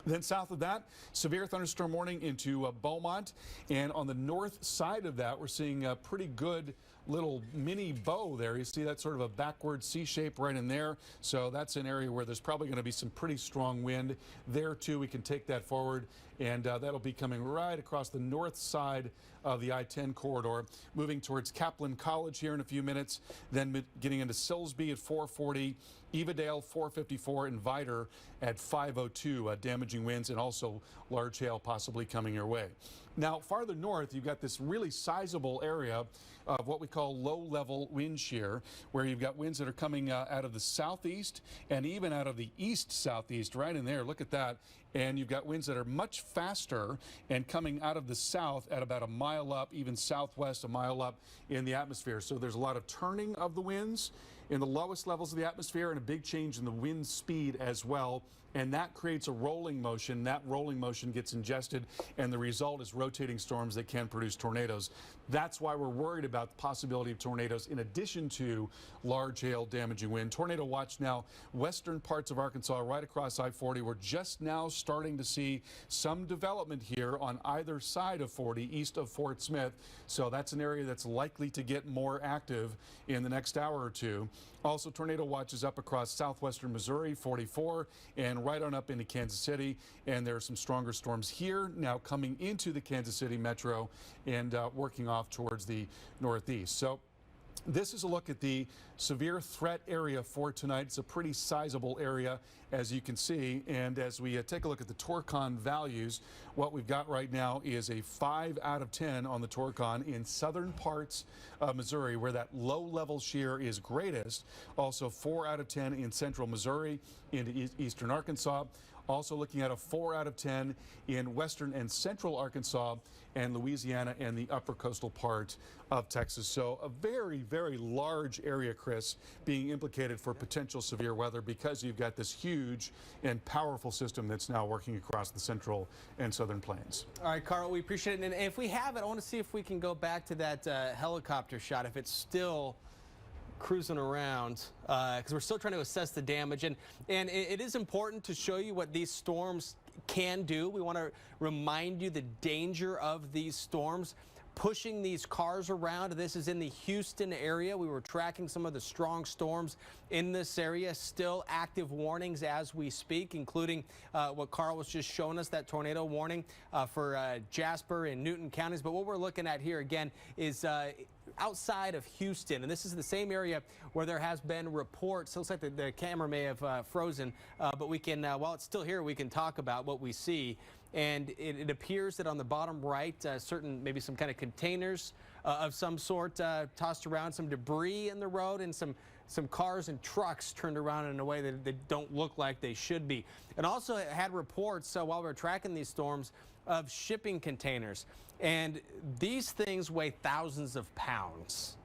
Then south of that, severe thunderstorm warning into Beaumont. And on the north side of that, we're seeing a pretty good little mini bow there. You see that sort of a backward C shape right in there. So that's an area where there's probably going to be some pretty strong wind there too. We can take that forward, and that'll be coming right across the north side of the I-10 corridor, moving towards Kaplan College here in a few minutes, then getting into Silsbee at 440, Evadale 454, and Vidor at 502, damaging winds and also large hail possibly coming your way. Now, farther north, you've got this really sizable area of what we call low-level wind shear, where you've got winds that are coming out of the southeast and even out of the east-southeast, right in there. Look at that. And you've got winds that are much faster and coming out of the south at about a mile up, even southwest, a mile up in the atmosphere. So there's a lot of turning of the winds in the lowest levels of the atmosphere and a big change in the wind speed as well and that creates a rolling motion. That rolling motion gets ingested, and the result is rotating storms that can produce tornadoes. That's why we're worried about the possibility of tornadoes in addition to large hail, damaging wind. Tornado watch now, western parts of Arkansas, right across I-40. We're just now starting to see some development here on either side of 40, east of Fort Smith. So that's an area that's likely to get more active in the next hour or two. Also, tornado watch is up across southwestern Missouri, 44, and right on up into Kansas City. And there are some stronger storms here now coming into the Kansas City metro and working off towards the northeast. So this is a look at the severe threat area for tonight. It's a pretty sizable area, as you can see. And as we take a look at the Torcon values, what we've got right now is a 5 out of 10 on the Torcon in southern parts of Missouri, where that low-level shear is greatest. Also 4 out of 10 in central Missouri into eastern Arkansas. Also looking at a 4 out of 10 in western and central Arkansas and Louisiana and the upper coastal part of Texas. So a very, very large area, Chris, being implicated for potential severe weather because you've got this huge and powerful system that's now working across the central and southern plains. All right, Carl, we appreciate it. And if we have it, I want to see if we can go back to that helicopter shot, if it's still cruising around, because we're still trying to assess the damage. And it is important to show you what these storms can do. We want to remind you the danger of these storms. Pushing these cars around. This is in the Houston area. We were tracking some of the strong storms in this area. Still active warnings as we speak, including what Carl was just showing us, that tornado warning for Jasper and Newton counties. But what we're looking at here again is outside of Houston, and this is the same area where there has been reports. Looks like the camera may have frozen, but we can, while it's still here, we can talk about what we see. And it appears that on the bottom right, maybe some kind of containers of some sort tossed around, some debris in the road, and some cars and trucks turned around in a way that they don't look like they should be. And also it had reports while we were tracking these storms of shipping containers. And these things weigh thousands of pounds.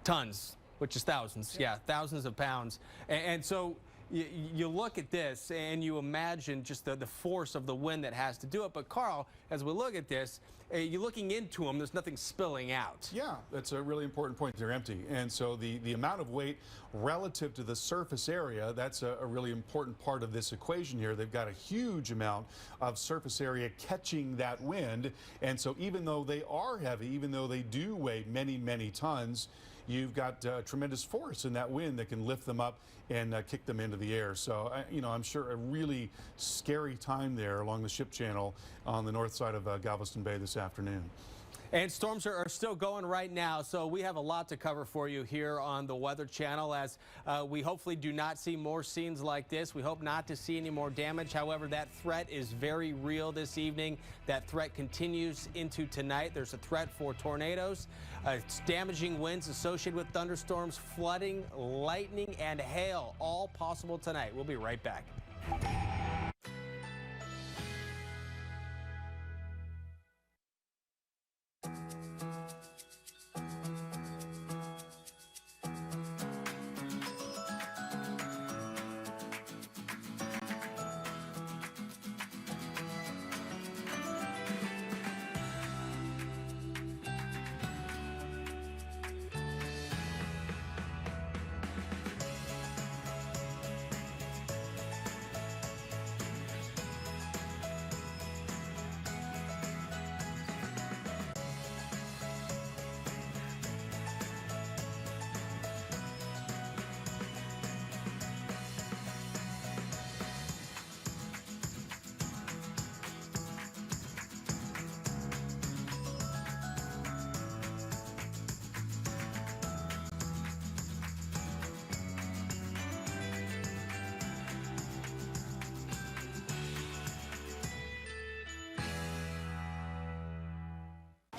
Tons, which is thousands. Yeah, thousands of pounds. And so you look at this and you imagine just the force of the wind that has to do it. But Carl, as we look at this, you're looking into them, there's nothing spilling out. Yeah, that's a really important point. They're empty. And so the amount of weight relative to the surface area, that's a really important part of this equation here. They've got a huge amount of surface area catching that wind. And so even though they are heavy, even though they do weigh many, many tons, you've got tremendous force in that wind that can lift them up and kick them into the air. So, I'm sure a really scary time there along the ship channel on the north side of Galveston Bay this afternoon. And storms are still going right now, so we have a lot to cover for you here on the Weather Channel as we hopefully do not see more scenes like this. We hope not to see any more damage. However, that threat is very real this evening. That threat continues into tonight. There's a threat for tornadoes, damaging winds associated with thunderstorms, flooding, lightning, and hail, all possible tonight. We'll be right back.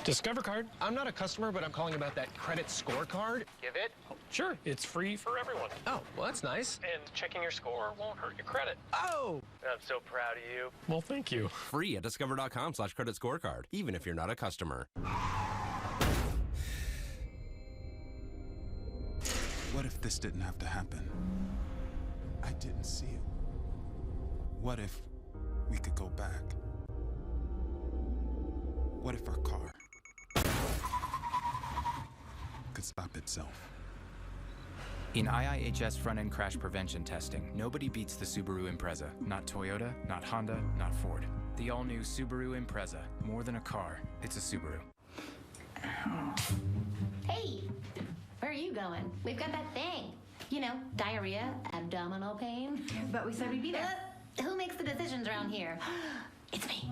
Discover card? I'm not a customer, but I'm calling about that credit scorecard. Give it? Sure, it's free for everyone. Oh, well, that's nice. And checking your score won't hurt your credit. Oh! I'm so proud of you. Well, thank you. Free at discover.com/credit scorecard, even if you're not a customer. What if this didn't have to happen? I didn't see it. What if we could go back? What if our car could stop itself? In IIHS front-end crash prevention testing, nobody beats the Subaru Impreza. Not Toyota, not Honda, not Ford. The all-new Subaru Impreza. More than a car, it's a Subaru. Hey, where are you going? We've got that thing. You know, diarrhea, abdominal pain. But we said we'd be there. Who makes the decisions around here? It's me.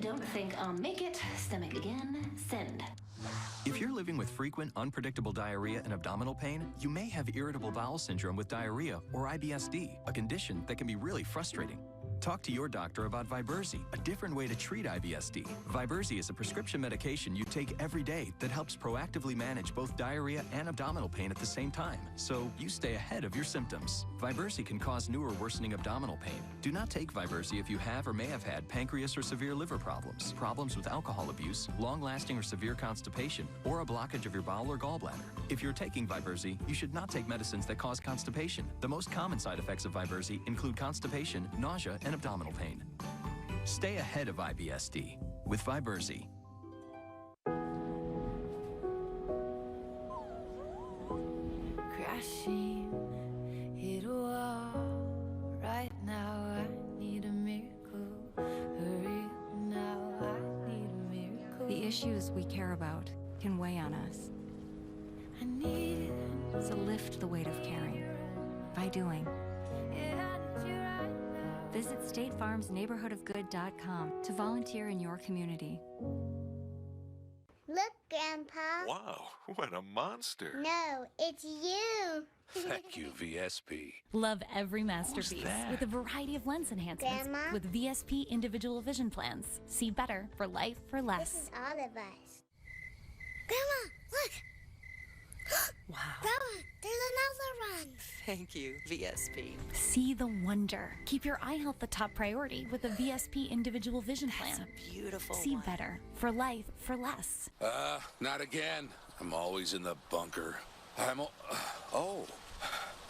Don't think I'll make it. Stomach again. Send. If you're living with frequent, unpredictable diarrhea and abdominal pain, you may have irritable bowel syndrome with diarrhea or IBS-D, a condition that can be really frustrating. Talk to your doctor about Viberzi, a different way to treat IBS-D. Viberzi is a prescription medication you take every day that helps proactively manage both diarrhea and abdominal pain at the same time, so you stay ahead of your symptoms. Viberzi can cause new or worsening abdominal pain. Do not take Viberzi if you have or may have had pancreas or severe liver problems, problems with alcohol abuse, long-lasting or severe constipation, or a blockage of your bowel or gallbladder. If you're taking Viberzi, you should not take medicines that cause constipation. The most common side effects of Viberzi include constipation, nausea, and abdominal pain. Stay ahead of IBS-D with Viberzi. Crashing, hit a wall. Right now I need a miracle. Hurry now, I need a miracle. The issues we care about can weigh on us. I need it. So lift the weight of caring by doing. Visit StateFarmsNeighborhoodofGood.com to volunteer in your community. Look, Grandpa. Wow, what a monster. No, it's you. Thank you, VSP. Love every masterpiece with a variety of lens enhancements Grandma? with VSP individual vision plans. See better for life for less. This is all of us. Grandma, look. Wow. Grandma, there's another one. Thank you, VSP. See the wonder. Keep your eye health the top priority with a VSP individual vision plan. That's a beautiful See one. better for life for less. Not again. I'm always in the bunker. Oh,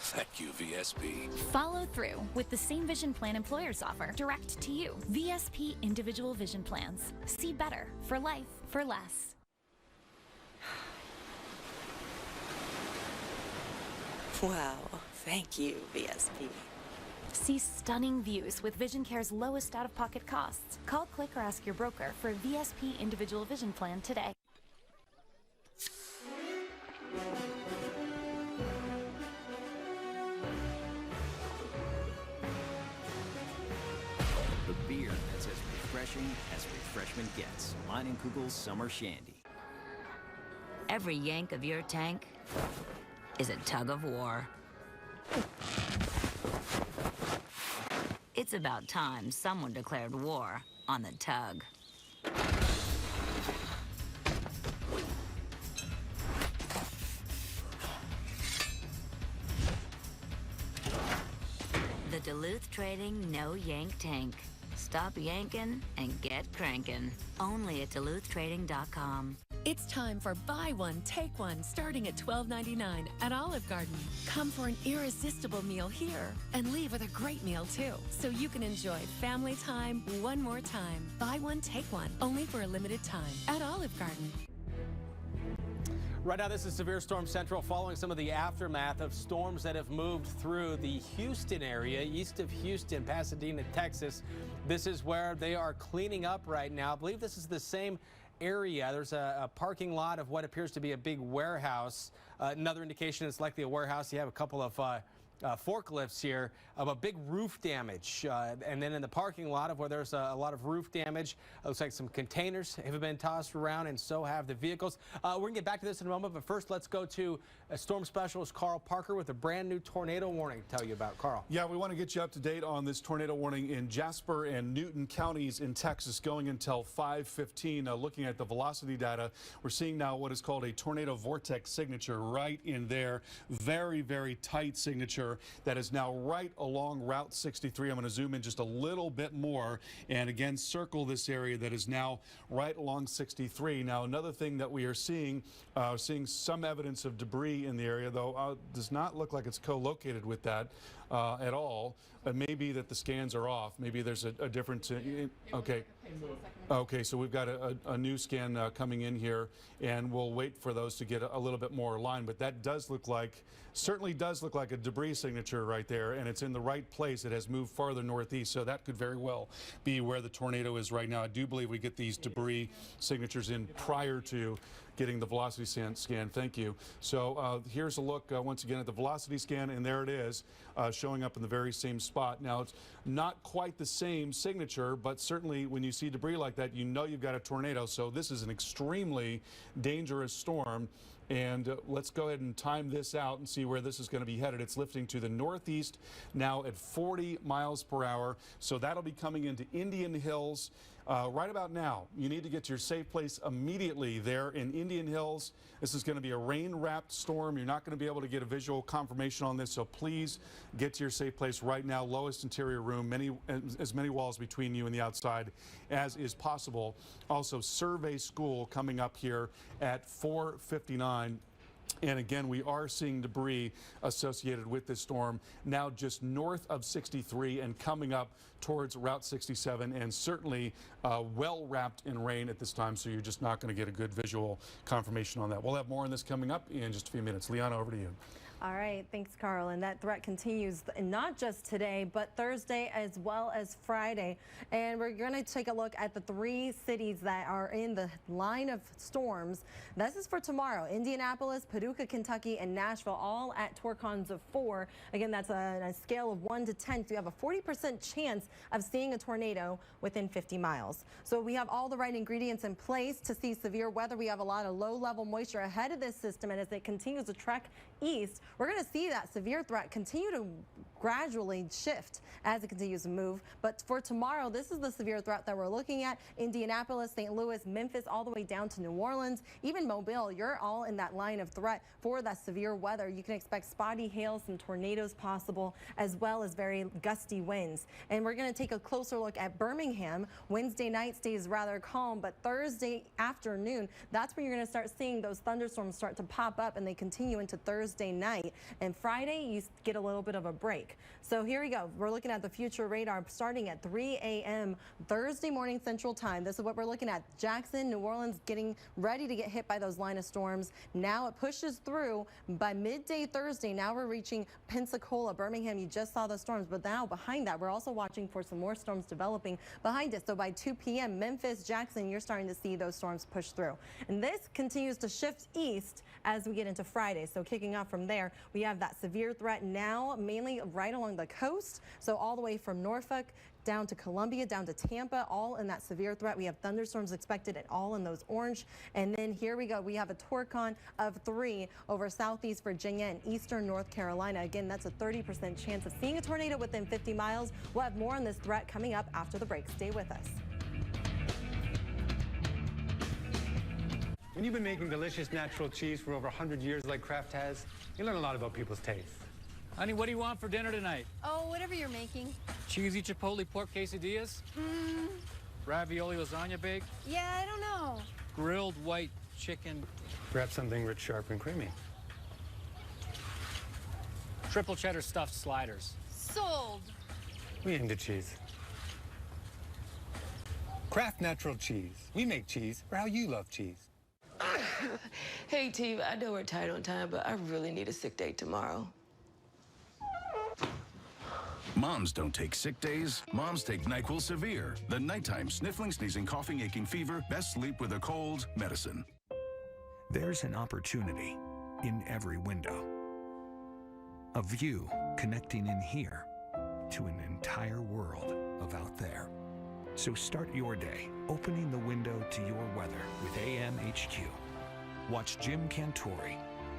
thank you, VSP. Follow through with the same vision plan employers offer direct to you. VSP individual vision plans. See better for life for less. Wow, thank you, VSP. See stunning views with Vision Care's lowest out-of-pocket costs. Call, click, or ask your broker for a VSP individual vision plan today. The beer that's as refreshing as refreshment gets. Leinenkugel's Summer Shandy. Every yank of your tank is a tug of war. It's about time someone declared war on the tug. The Duluth Trading No Yank Tank. Stop yanking and get cranking. Only at DuluthTrading.com. It's time for buy one, take one, starting at $12.99 at Olive Garden. Come for an irresistible meal here and leave with a great meal too, so you can enjoy family time one more time. Buy one, take one, only for a limited time at Olive Garden. Right now, this is Severe Storm Central following some of the aftermath of storms that have moved through the Houston area, east of Houston, Pasadena, Texas. This is where they are cleaning up right now. I believe this is the same area. There's a parking lot of what appears to be a big warehouse. Another indication it's likely a warehouse. You have a couple of forklifts here of a big roof damage. And then in the parking lot of where there's a lot of roof damage, it looks like some containers have been tossed around, and so have the vehicles. We're going to get back to this in a moment, but first let's go to storm specialist Carl Parker with a brand new tornado warning to tell you about. Carl. Yeah, we want to get you up to date on this tornado warning in Jasper and Newton counties in Texas going until 5:15. Looking at the velocity data, we're seeing now what is called a tornado vortex signature right in there. Very, very tight signature that is now right along Route 63. I'm going to zoom in just a little bit more and again circle this area that is now right along 63. Now another thing that we are seeing some evidence of debris in the area, though does not look like it's co-located with that. at all. It may be that the scans are off. Maybe there's a difference. Okay, so we've got a new scan coming in here, and we'll wait for those to get a little bit more aligned. But that does look like, certainly does look like a debris signature right there, and it's in the right place. It has moved farther northeast, so that could very well be where the tornado is right now. I do believe we get these debris signatures in prior to getting the velocity scan. Thank you. So here's a look once again at the velocity scan, and there it is, showing up in the very same spot. Now, it's not quite the same signature, but certainly when you see debris like that, you know you've got a tornado. So this is an extremely dangerous storm. And let's go ahead and time this out and see where this is going to be headed. It's lifting to the northeast now at 40 miles per hour. So that'll be coming into Indian Hills right about now. You need to get to your safe place immediately there in Indian Hills. This is going to be a rain-wrapped storm. You're not going to be able to get a visual confirmation on this, so please get to your safe place right now. Lowest interior room, as many walls between you and the outside as is possible. Also, Survey School coming up here at 4:59. And again, we are seeing debris associated with this storm now just north of 63 and coming up towards Route 67, and certainly well wrapped in rain at this time, so you're just not going to get a good visual confirmation on that. We'll have more on this coming up in just a few minutes. Liana, over to you. All right, thanks, Carl. And that threat continues not just today, but Thursday as well as Friday. And we're going to take a look at the 3 cities that are in the line of storms. This is for tomorrow. Indianapolis, Paducah, Kentucky, and Nashville, all at torcons of 4. Again, that's a scale of 1 to 10. So you have a 40% chance of seeing a tornado within 50 miles. So we have all the right ingredients in place to see severe weather. We have a lot of low-level moisture ahead of this system, and as it continues to trek east, we're going to see that severe threat continue to gradually shift as it continues to move. But for tomorrow, this is the severe threat that we're looking at. Indianapolis, St. Louis, Memphis, all the way down to New Orleans, even Mobile. You're all in that line of threat for that severe weather. You can expect spotty hail, some tornadoes possible, as well as very gusty winds. And we're going to take a closer look at Birmingham. Wednesday night stays rather calm, but Thursday afternoon, that's when you're going to start seeing those thunderstorms start to pop up, and they continue into Thursday night. And Friday, you get a little bit of a break. So here we go. We're looking at the future radar starting at 3 a.m. Thursday morning Central Time. This is what we're looking at. Jackson, New Orleans getting ready to get hit by those line of storms. Now it pushes through by midday Thursday. Now we're reaching Pensacola, Birmingham. You just saw the storms, but now behind that, we're also watching for some more storms developing behind it. So by 2 p.m., Memphis, Jackson, you're starting to see those storms push through. And this continues to shift east as we get into Friday. So kicking off from there, we have that severe threat now mainly right along the coast. So all the way from Norfolk down to Columbia, down to Tampa, all in that severe threat. We have thunderstorms expected at all in those orange. And then here we go. We have a torcon of 3 over southeast Virginia and eastern North Carolina. Again, that's a 30% chance of seeing a tornado within 50 miles. We'll have more on this threat coming up after the break. Stay with us. When you've been making delicious natural cheese for over 100 years like Kraft has, you learn a lot about people's taste. Honey, what do you want for dinner tonight? Oh, whatever you're making. Cheesy chipotle pork quesadillas? Ravioli lasagna baked? Yeah, I don't know. Grilled white chicken? Perhaps something rich, sharp, and creamy. Triple cheddar stuffed sliders. Sold. We into cheese. Kraft Natural Cheese. We make cheese for how you love cheese. Hey, T, I know we're tight on time, but I really need a sick day tomorrow. Moms don't take sick days. Moms take NyQuil Severe, the nighttime sniffling, sneezing, coughing, aching, fever, best sleep with a cold medicine. There's an opportunity in every window. A view connecting in here to an entire world of out there. So start your day opening the window to your weather with AMHQ. Watch Jim Cantori,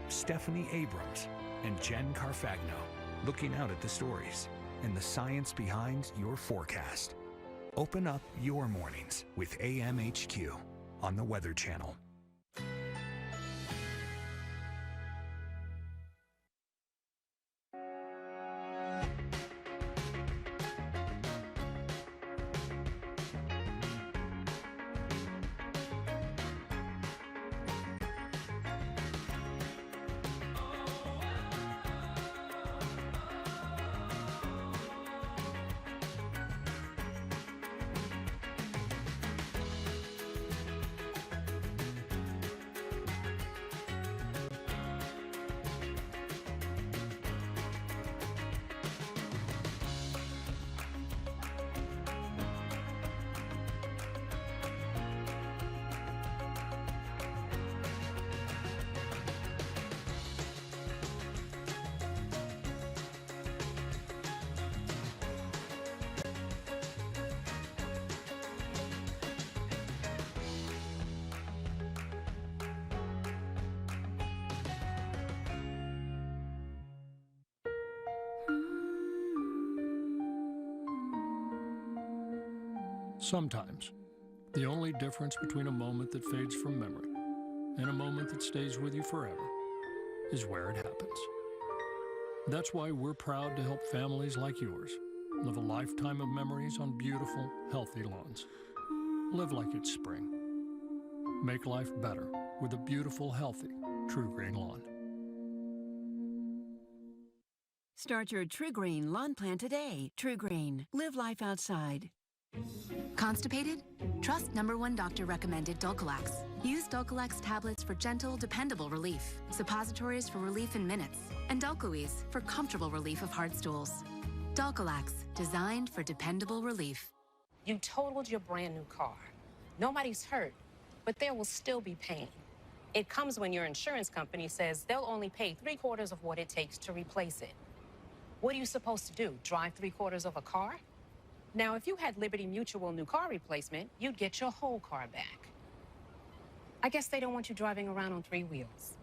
Stephanie Abrams, and Jen Carfagno looking out at the stories and the science behind your forecast. Open up your mornings with AMHQ on the Weather Channel. Sometimes, the only difference between a moment that fades from memory and a moment that stays with you forever is where it happens. That's why we're proud to help families like yours live a lifetime of memories on beautiful, healthy lawns. Live like it's spring. Make life better with a beautiful, healthy, True Green lawn. Start your True Green lawn plan today. True Green. Live life outside. Constipated? Trust #1 doctor recommended Dulcolax. Use Dulcolax tablets for gentle, dependable relief, suppositories for relief in minutes, and Dulcoes for comfortable relief of hard stools. Dulcolax, designed for dependable relief. You totaled your brand new car. Nobody's hurt, but there will still be pain. It comes when your insurance company says they'll only pay 3/4 of what it takes to replace it. What are you supposed to do, drive 3/4 of a car? Now, if you had Liberty Mutual new car replacement, you'd get your whole car back. I guess they don't want you driving around on 3 wheels.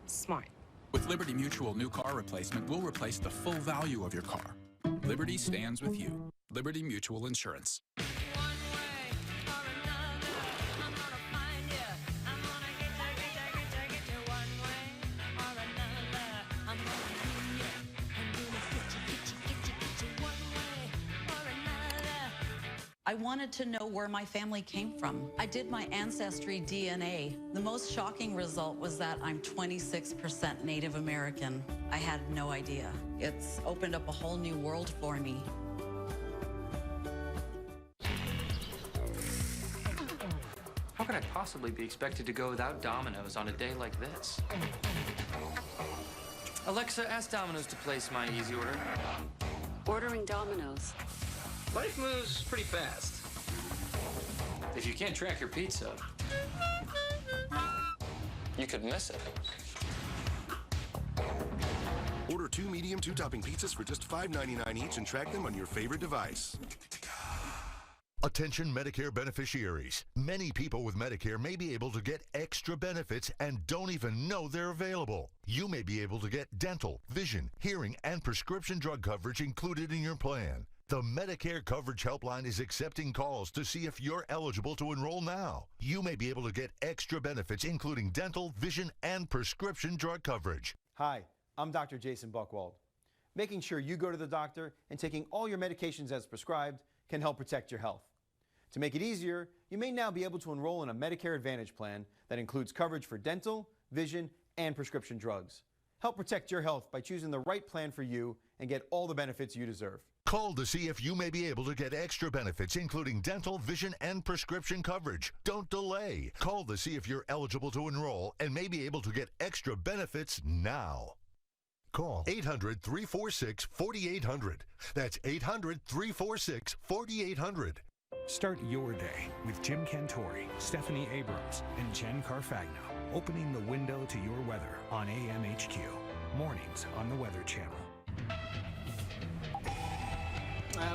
Smart. With Liberty Mutual new car replacement, we'll replace the full value of your car. Liberty stands with you. Liberty Mutual Insurance. I wanted to know where my family came from. I did my ancestry DNA. The most shocking result was that I'm 26% Native American. I had no idea. It's opened up a whole new world for me. How could I possibly be expected to go without Domino's on a day like this? Alexa, ask Domino's to place my easy order. Ordering Domino's. Life moves pretty fast. If you can't track your pizza, you could miss it. Order 2 medium 2-topping pizzas for just $5.99 each and track them on your favorite device. Attention Medicare beneficiaries. Many people with Medicare may be able to get extra benefits and don't even know they're available. You may be able to get dental, vision, hearing, and prescription drug coverage included in your plan. The Medicare Coverage Helpline is accepting calls to see if you're eligible to enroll now. You may be able to get extra benefits including dental, vision, and prescription drug coverage. Hi, I'm Dr. Jason Buchwald. Making sure you go to the doctor and taking all your medications as prescribed can help protect your health. To make it easier, you may now be able to enroll in a Medicare Advantage plan that includes coverage for dental, vision, and prescription drugs. Help protect your health by choosing the right plan for you and get all the benefits you deserve. Call to see if you may be able to get extra benefits, including dental, vision, and prescription coverage. Don't delay. Call to see if you're eligible to enroll and may be able to get extra benefits now. Call 800-346-4800. That's 800-346-4800. Start your day with Jim Cantori, Stephanie Abrams, and Jen Carfagno, opening the window to your weather on AMHQ. Mornings on the Weather Channel.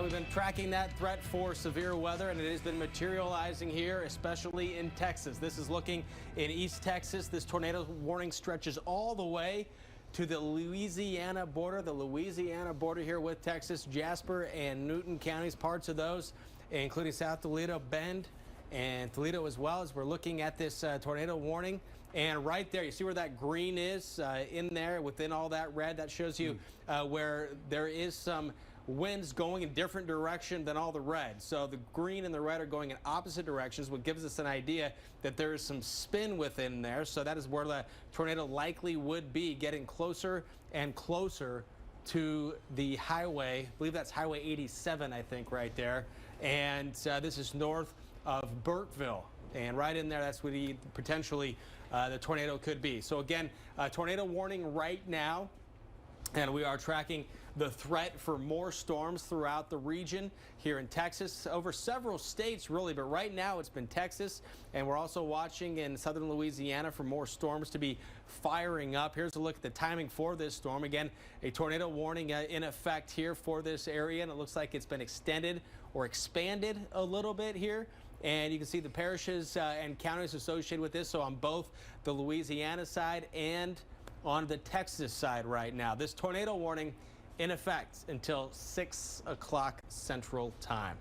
We've been tracking that threat for severe weather, and it has been materializing here, especially in Texas. This is looking in East Texas. This tornado warning stretches all the way to the Louisiana border. The Louisiana border here with Texas, Jasper and Newton counties, parts of those, including South Toledo, Bend, and Toledo as well, as we're looking at this tornado warning. And right there, you see where that green is in there within all that red? That shows you where there is some winds going in different direction than all the red. So the green and the red are going in opposite directions, what gives us an idea that there is some spin within there. So that is where the tornado likely would be, getting closer and closer to the highway. I believe that's Highway 87, I think, right there. And this is north of Burkeville. And right in there, that's where potentially the tornado could be. So again, tornado warning right now. And we are tracking the threat for more storms throughout the region here in Texas, over several states really, but right now it's been Texas, and we're also watching in southern Louisiana for more storms to be firing up. Here's a look at the timing for this storm. Again, a tornado warning in effect here for this area, and it looks like it's been extended or expanded a little bit here. And you can see the parishes and counties associated with this, so on both the Louisiana side and on the Texas side right now. This tornado warning in effect until 6 o'clock Central Time.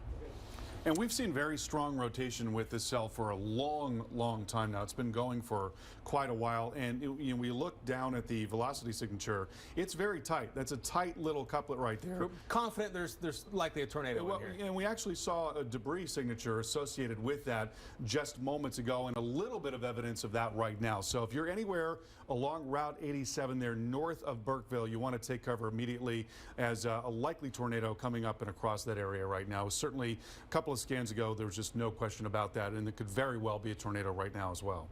And we've seen very strong rotation with this cell for a long time now. It's been going for quite a while. And we look down at the velocity signature. It's very tight. That's a tight little couplet right there. We're confident there's likely a tornado in here. And we actually saw a debris signature associated with that just moments ago, and a little bit of evidence of that right now. So if you're anywhere along Route 87 there north of Burkeville, you want to take cover immediately, as a likely tornado coming up and across that area right now. Certainly a couple of scans ago, there was just no question about that, and it could very well be a tornado right now as well.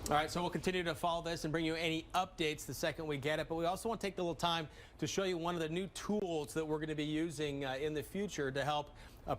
All right, so we'll continue to follow this and bring you any updates the second we get it, but we also want to take a little time to show you one of the new tools that we're going to be using in the future to help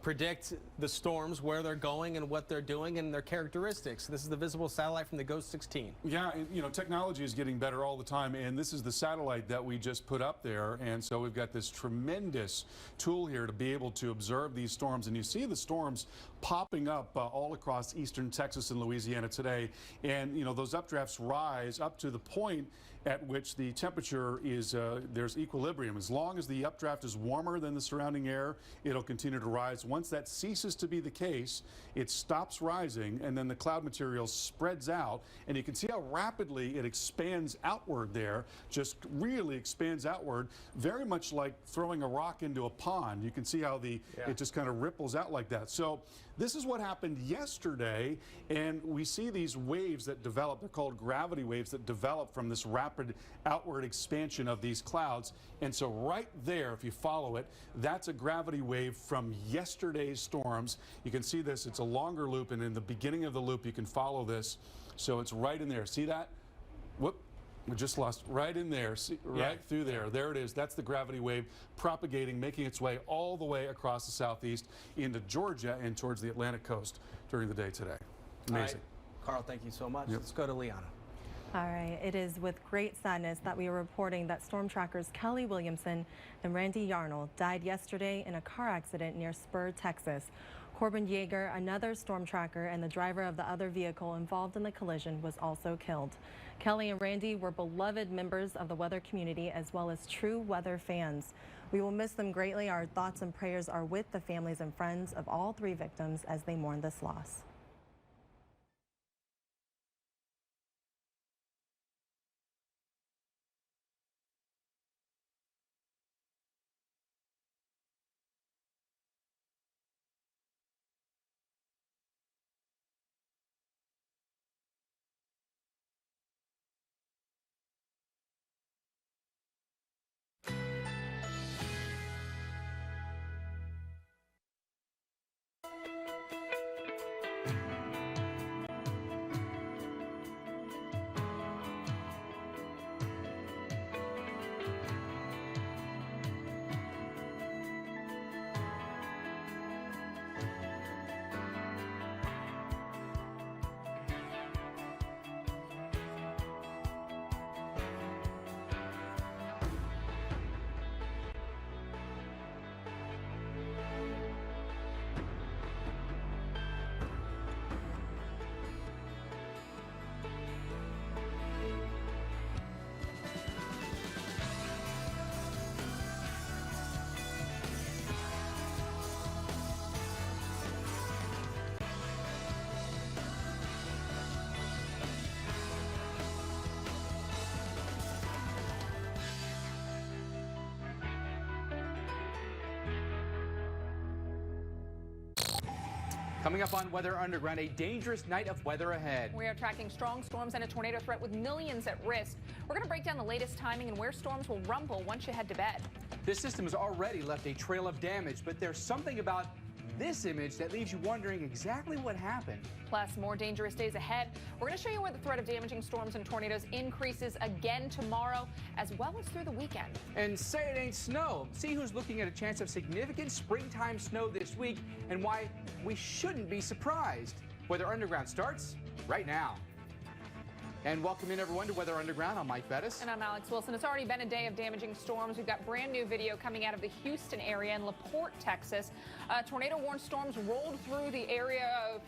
predict the storms, where they're going and what they're doing and their characteristics. This is the visible satellite from the Ghost 16. Yeah, and, technology is getting better all the time, and this is the satellite that we just put up there, and so we've got this tremendous tool here to be able to observe these storms, and you see the storms popping up all across eastern Texas and Louisiana today, and those updrafts rise up to the point at which the temperature is, there's equilibrium. As long as the updraft is warmer than the surrounding air, it'll continue to rise. Once that ceases to be the case, it stops rising, and then the cloud material spreads out, and you can see how rapidly it expands outward there, just really expands outward, very much like throwing a rock into a pond. You can see how it just kind of ripples out like that. So this is what happened yesterday, and we see these waves that develop. They're called gravity waves that develop from this rapid outward expansion of these clouds. And so right there, if you follow it, that's a gravity wave from yesterday's storms. You can see this. It's a longer loop, and in the beginning of the loop, you can follow this. So it's right in there. See that? Whoop. We just lost right in there, see, right through there. There it is. That's the gravity wave propagating, making its way all the way across the southeast into Georgia and towards the Atlantic coast during the day today. Amazing. Right. Carl, thank you so much. Yep. Let's go to Liana. All right, it is with great sadness that we are reporting that storm trackers Kelly Williamson and Randy Yarnell died yesterday in a car accident near Spur, Texas. Corbin Yeager, another storm tracker and the driver of the other vehicle involved in the collision, was also killed. Kelly and Randy were beloved members of the weather community as well as true weather fans. We will miss them greatly. Our thoughts and prayers are with the families and friends of all three victims as they mourn this loss. Coming up on Weather Underground, a dangerous night of weather ahead. We are tracking strong storms and a tornado threat with millions at risk. We're going to break down the latest timing and where storms will rumble once you head to bed. This system has already left a trail of damage, but there's something about this image that leaves you wondering exactly what happened. Plus, more dangerous days ahead. We're going to show you where the threat of damaging storms and tornadoes increases again tomorrow, as well as through the weekend. And say it ain't snow. See who's looking at a chance of significant springtime snow this week and why we shouldn't be surprised. Weather Underground starts right now. And welcome in, everyone, to Weather Underground. I'm Mike Bettis. And I'm Alex Wilson. It's already been a day of damaging storms. We've got brand new video coming out of the Houston area and LaPorte, Texas. Tornado-warned storms rolled through the area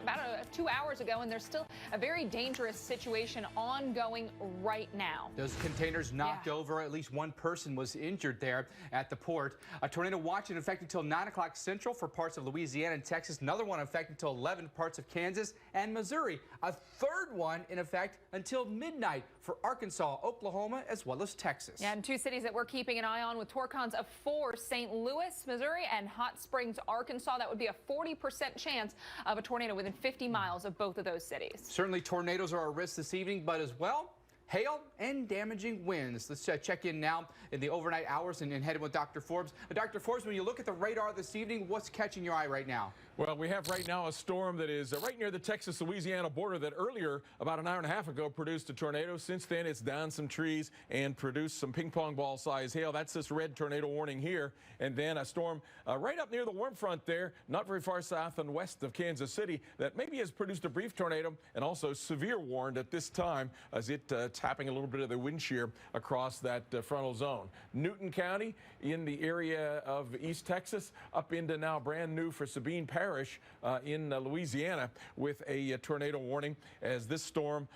about 2 hours ago, and there's still a very dangerous situation ongoing right now. Those containers knocked over. At least one person was injured there at the port. A tornado watch in effect until 9 o'clock Central for parts of Louisiana and Texas. Another one in effect until 11 parts of Kansas and Missouri. A third one in effect until midnight for Arkansas, Oklahoma, as well as Texas. Yeah, and two cities that we're keeping an eye on with torcons of 4, St. Louis, Missouri, and Hot Springs, Arkansas. That would be a 40% chance of a tornado within 50 miles of both of those cities. Certainly tornadoes are a risk this evening, but as well, hail and damaging winds. Let's check in now in the overnight hours and head in with Dr. Forbes. Dr. Forbes, when you look at the radar this evening, what's catching your eye right now? Well, we have right now a storm that is right near the Texas-Louisiana border that earlier, about an hour and a half ago, produced a tornado. Since then, it's downed some trees and produced some ping-pong ball size hail. That's this red tornado warning here. And then a storm right up near the warm front there, not very far south and west of Kansas City, that maybe has produced a brief tornado and also severe warned at this time as it tapping a little bit of the wind shear across that frontal zone. Newton County in the area of East Texas up into now brand new for Sabine Parish in Louisiana with a tornado warning as this storm,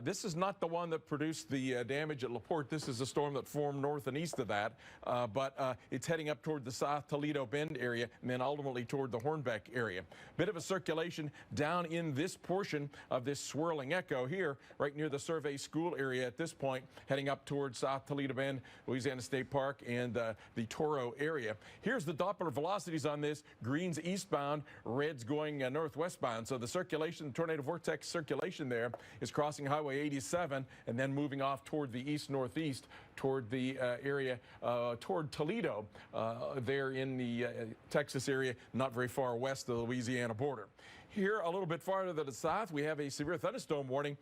this is not the one that produced the damage at LaPorte. This is a storm that formed north and east of that, but it's heading up toward the South Toledo Bend area and then ultimately toward the Hornbeck area. Bit of a circulation down in this portion of this swirling echo here, right near the Survey School area at this point, heading up towards South Toledo Bend, Louisiana State Park, and the Toro area. Here's the Doppler velocities on this. Greens eastbound, reds going northwestbound. So the circulation, tornado vortex circulation there is crossing Highway 87 and then moving off toward the east-northeast toward the area toward Toledo there in the Texas area, not very far west of the Louisiana border. Here, a little bit farther to the south, we have a severe thunderstorm warning.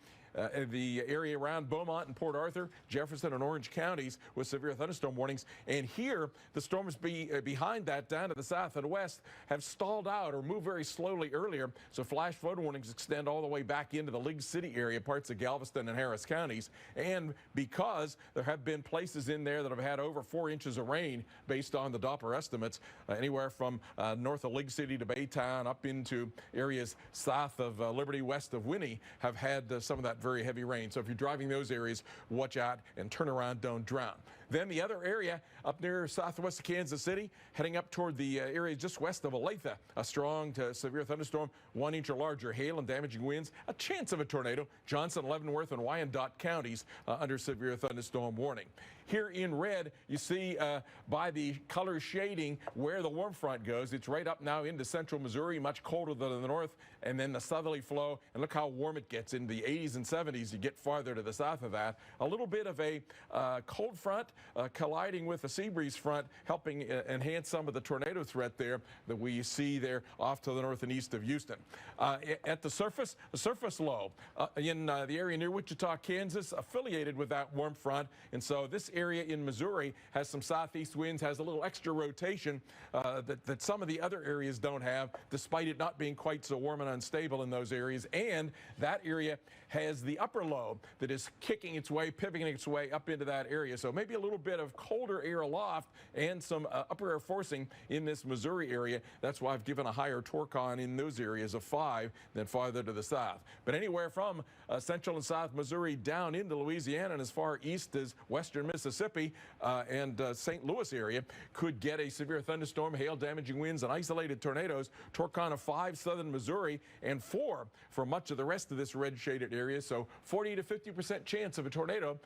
The area around Beaumont and Port Arthur, Jefferson and Orange counties with severe thunderstorm warnings. And here, the storms behind that down to the south and west have stalled out or moved very slowly earlier. So flash flood warnings extend all the way back into the League City area, parts of Galveston and Harris counties. And because there have been places in there that have had over 4 inches of rain based on the Doppler estimates, anywhere from north of League City to Baytown up into areas south of Liberty, west of Winnie, have had some of that very heavy rain. So if you're driving those areas, watch out and turn around, don't drown. Then the other area up near southwest of Kansas City, heading up toward the area just west of Olathe, a strong to severe thunderstorm, 1 inch or larger hail and damaging winds, a chance of a tornado. Johnson, Leavenworth, and Wyandotte counties under severe thunderstorm warning. Here in red, you see by the color shading where the warm front goes. It's right up now into central Missouri, much colder than the north, and then the southerly flow. And look how warm it gets in the 80s and 70s. You get farther to the south of that. A little bit of a cold front colliding with a sea breeze front, helping enhance some of the tornado threat there that we see there off to the north and east of Houston. At the surface, a surface low in the area near Wichita, Kansas, affiliated with that warm front. And so this area in Missouri has some southeast winds, has a little extra rotation that some of the other areas don't have, despite it not being quite so warm and unstable in those areas. And that area has the upper low that is kicking its way, pivoting its way up into that area. So maybe a little bit of colder air aloft and some upper air forcing in this Missouri area. That's why I've given a higher torcon in those areas of 5 than farther to the south. But anywhere from central and south Missouri down into Louisiana and as far east as western Mississippi and St. Louis area could get a severe thunderstorm, hail, damaging winds, and isolated tornadoes. Torcon of 5 southern Missouri and 4 for much of the rest of this red shaded area. So 40 to 50% chance of a tornado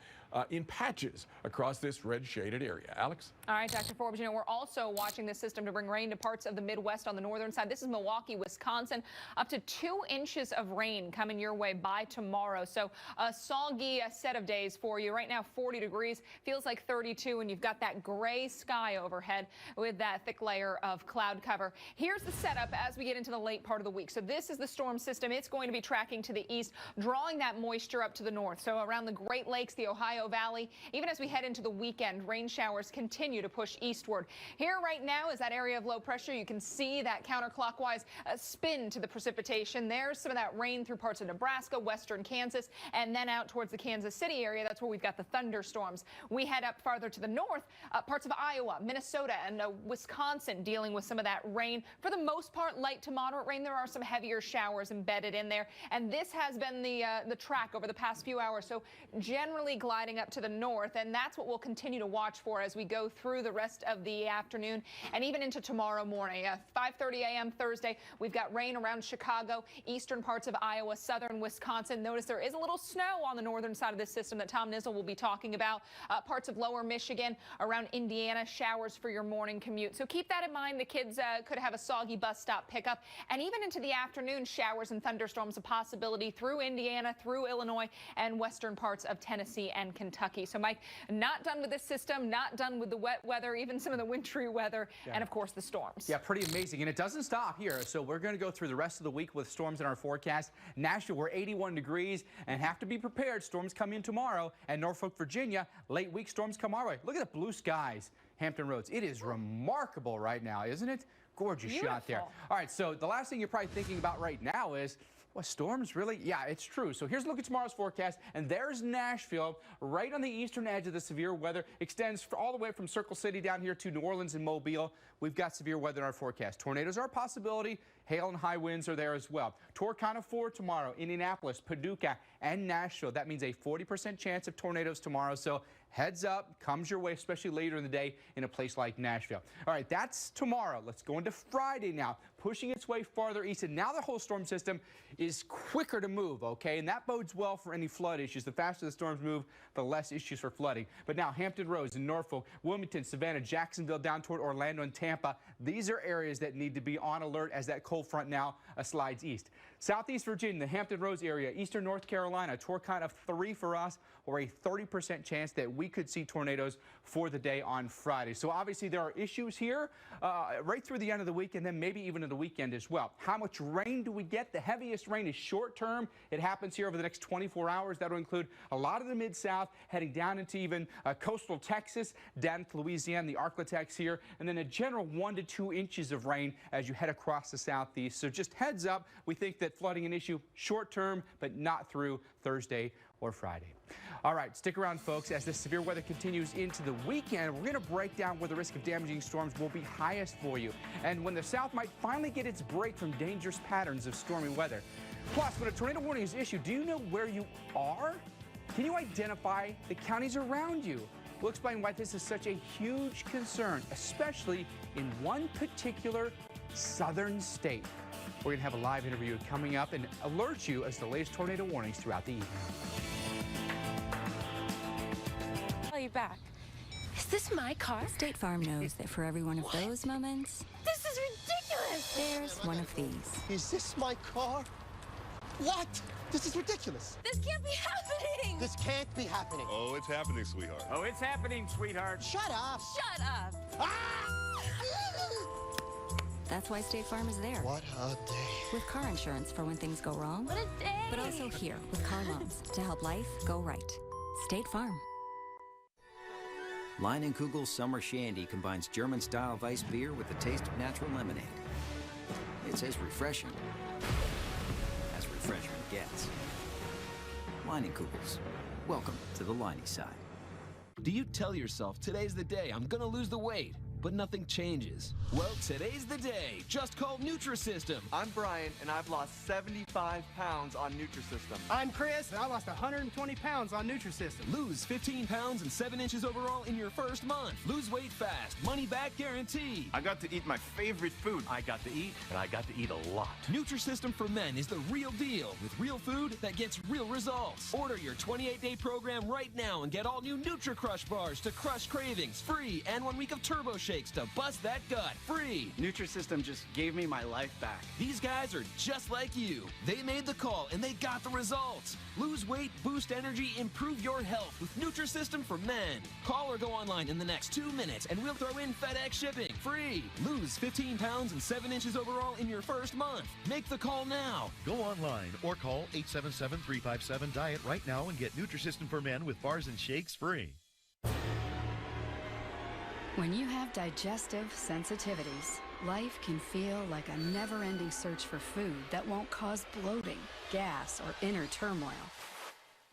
in patches across this red shaded area. Alex? All right, Dr. Forbes, you know, we're also watching this system to bring rain to parts of the Midwest on the northern side. This is Milwaukee, Wisconsin. Up to 2 inches of rain coming your way by tomorrow. So a soggy set of days for you. Right now, 40 degrees. Feels like 32, and you've got that gray sky overhead with that thick layer of cloud cover. Here's the setup as we get into the late part of the week. So this is the storm system. It's going to be tracking to the east, drawing that moisture up to the north. So around the Great Lakes, the Ohio Valley, even as we head into the weekend. Rain showers continue to push eastward. Here right now is that area of low pressure. You can see that counterclockwise spin to the precipitation. There's some of that rain through parts of Nebraska, western Kansas, and then out towards the Kansas City area. That's where we've got the thunderstorms. We head up farther to the north, parts of Iowa, Minnesota, and Wisconsin dealing with some of that rain. For the most part, light to moderate rain. There are some heavier showers embedded in there, and this has been the track over the past few hours. So generally gliding up to the north, and that's what we'll continue to watch for as we go through the rest of the afternoon and even into tomorrow morning. 5:30 a.m. Thursday, we've got rain around Chicago, eastern parts of Iowa, southern Wisconsin. Notice there is a little snow on the northern side of this system that Tom Nizzle will be talking about. Parts of lower Michigan, around Indiana, showers for your morning commute. So keep that in mind. The kids could have a soggy bus stop pickup, and even into the afternoon, showers and thunderstorms a possibility through Indiana, through Illinois, and western parts of Tennessee and Kentucky. So, Mike, not done with this system, not done with the wet weather, even some of the wintry weather, and of course the storms. Yeah, pretty amazing. And it doesn't stop here. So we're going to go through the rest of the week with storms in our forecast. Nashville, we're 81 degrees and have to be prepared. Storms come in tomorrow. And Norfolk, Virginia, late week storms come our way. Look at the blue skies, Hampton Roads. It is remarkable right now, isn't it? Gorgeous shot there. All right, so the last thing you're probably thinking about right now is, well, storms, really? Yeah, it's true. So here's a look at tomorrow's forecast, and there's Nashville, right on the eastern edge of the severe weather. Extends all the way from Circle City down here to New Orleans and Mobile. We've got severe weather in our forecast. Tornadoes are a possibility. Hail and high winds are there as well. Torcana 4 tomorrow, Indianapolis, Paducah, and Nashville. That means a 40% chance of tornadoes tomorrow. So heads up, comes your way, especially later in the day in a place like Nashville. All right, that's tomorrow. Let's go into Friday now, pushing its way farther east. And now the whole storm system is quicker to move, okay? And that bodes well for any flood issues. The faster the storms move, the less issues for flooding. But now Hampton Roads in Norfolk, Wilmington, Savannah, Jacksonville, down toward Orlando and Tampa. These are areas that need to be on alert as that cold front now slides east. Southeast Virginia, the Hampton Roads area, eastern North Carolina, Torcana of 3 for us, or a 30% chance that we could see tornadoes for the day on Friday. So obviously there are issues here right through the end of the week and then maybe even in the weekend as well. How much rain do we get? The heaviest rain is short term. It happens here over the next 24 hours. That will include a lot of the Mid-South, heading down into even coastal Texas, down to Louisiana, the Arklatex here, and then a general 1 to 2 inches of rain as you head across the southeast. So just heads up, we think that flooding an issue short term, but not through Thursday or Friday. All right, stick around, folks, as this severe weather continues into the weekend. We're going to break down where the risk of damaging storms will be highest for you, and when the South might finally get its break from dangerous patterns of stormy weather. Plus, when a tornado warning is issued, do you know where you are? Can you identify the counties around you? We'll explain why this is such a huge concern, especially in one particular southern state. We're going to have a live interview coming up and alert you as to the latest tornado warnings throughout the evening. Call you back. Is this my car? State Farm knows that for every one of those moments, This is ridiculous! there's one of these. Is this my car? What? This is ridiculous. This can't be happening! This can't be happening. Oh, it's happening, sweetheart. Oh, it's happening, sweetheart. Shut up. Shut up! That's why State Farm is there. What a day. With car insurance for when things go wrong. What a day! But also here with car loans to help life go right. State Farm. Leinenkugel's Summer Shandy combines German-style Weiss beer with the taste of natural lemonade. It's as refreshing as refreshment gets. Leinenkugel's. Welcome to the Leinie side. Do you tell yourself, today's the day, I'm gonna lose the weight, but nothing changes? Well, today's the day. Just call Nutrisystem. I'm Brian, and I've lost 75 pounds on Nutrisystem. I'm Chris, and I lost 120 pounds on Nutrisystem. Lose 15 pounds and 7 inches overall in your first month. Lose weight fast. Money back guarantee. I got to eat my favorite food. I got to eat, and I got to eat a lot. Nutrisystem for Men is the real deal with real food that gets real results. Order your 28-day program right now and get all new Nutri-Crush bars to crush cravings free and 1 week of Turbo Shakes to bust that gut free. Nutrisystem just gave me my life back. These guys are just like you. They made the call and they got the results. Lose weight, boost energy, improve your health with Nutrisystem for Men. Call or go online in the next 2 minutes and we'll throw in FedEx shipping free. Lose 15 pounds and 7 inches overall in your first month. Make the call now. Go online or call 877-357-DIET right now and get Nutrisystem for Men with bars and shakes free. When you have digestive sensitivities, life can feel like a never-ending search for food that won't cause bloating, gas, or inner turmoil.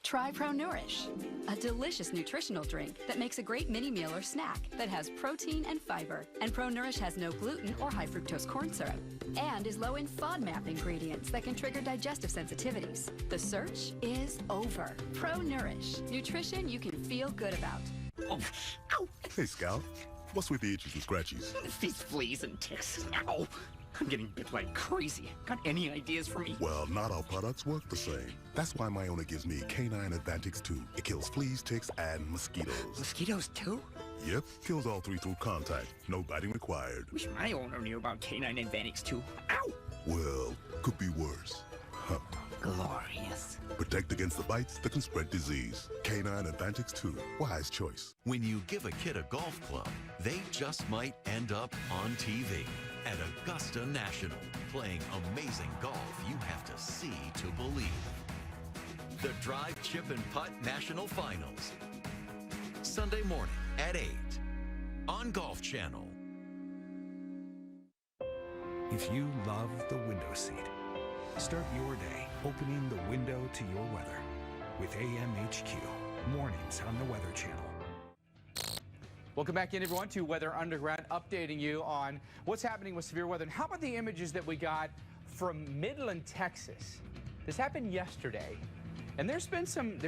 Try ProNourish, a delicious nutritional drink that makes a great mini meal or snack that has protein and fiber. And ProNourish has no gluten or high fructose corn syrup and is low in FODMAP ingredients that can trigger digestive sensitivities. The search is over. ProNourish, nutrition you can feel good about. Oh, ow. Hey, Scout. What's with the itches and scratchies? These fleas and ticks. Ow. I'm getting bit like crazy. Got any ideas for me? Well, not all products work the same. That's why my owner gives me Canine Advantix 2. It kills fleas, ticks, and mosquitoes. Mosquitoes too? Yep, kills all 3 through contact. No biting required. Wish my owner knew about Canine Advantix 2. Ow! Well, could be worse. Huh. Glorious. Protect against the bites that can spread disease. Canine Advantix 2. Wise choice. When you give a kid a golf club, they just might end up on TV. At Augusta National, playing amazing golf you have to see to believe. The Drive, Chip, and Putt National Finals. Sunday morning at 8 on Golf Channel. If you love the window seat, start your day opening the window to your weather with AMHQ, mornings on the Weather Channel. Welcome back in, everyone, to Weather Underground, updating you on what's happening with severe weather. And how about the images that we got from Midland, Texas? This happened yesterday. And there's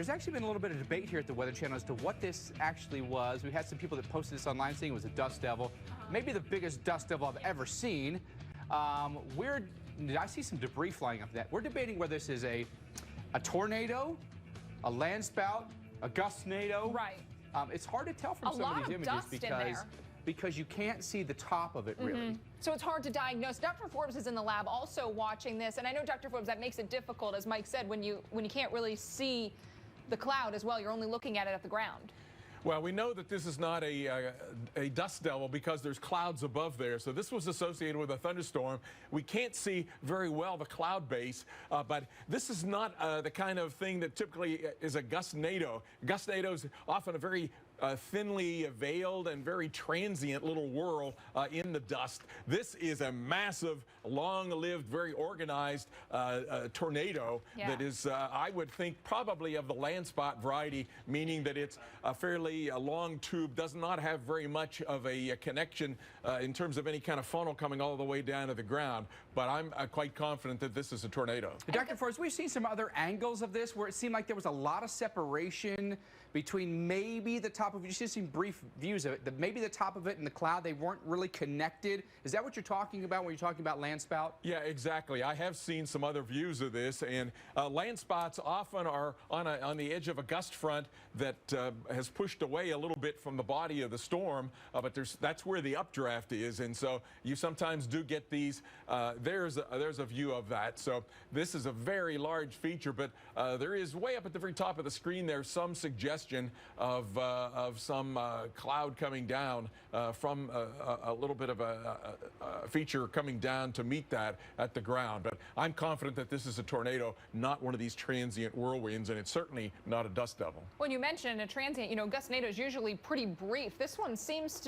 actually been a little bit of debate here at the Weather Channel as to what this actually was. We had some people that posted this online saying it was a dust devil. Maybe the biggest dust devil I've ever seen. I see some debris flying up that. We're debating whether this is a tornado, a land spout, a gustnado. Right. It's hard to tell from some of these images because you can't see the top of it really. So it's hard to diagnose. Dr. Forbes is in the lab also watching this, and I know, Dr. Forbes, that makes it difficult, as Mike said, when you can't really see the cloud as well. You're only looking at it at the ground. Well, we know that this is not a dust devil because there's clouds above there. So this was associated with a thunderstorm. We can't see very well the cloud base, but this is not the kind of thing that typically is a gustnado. Gustnado is often a very thinly veiled and very transient little whirl in the dust. This is a massive, long-lived, very organized tornado that is, I would think, probably of the land spot variety, meaning that it's a fairly long tube, does not have very much of a connection in terms of any kind of funnel coming all the way down to the ground. But I'm quite confident that this is a tornado. Dr. Forrest, we've seen some other angles of this where it seemed like there was a lot of separation between maybe the top of it. You just seen brief views of it. Maybe the top of it and the cloud, they weren't really connected. Is that what you're talking about when you're talking about land spout? Yeah, exactly. I have seen some other views of this, and land spots often are on the edge of a gust front that has pushed away a little bit from the body of the storm, but that's where the updraft is, and so you sometimes do get these. There's a view of that. So this is a very large feature, but there is way up at the very top of the screen there some suggestion of some cloud coming down from a little bit of a feature coming down to meet that at the ground. But I'm confident that this is a tornado, not one of these transient whirlwinds, and it's certainly not a dust devil. When you mention a transient, you know, gustnado is usually pretty brief. This one seems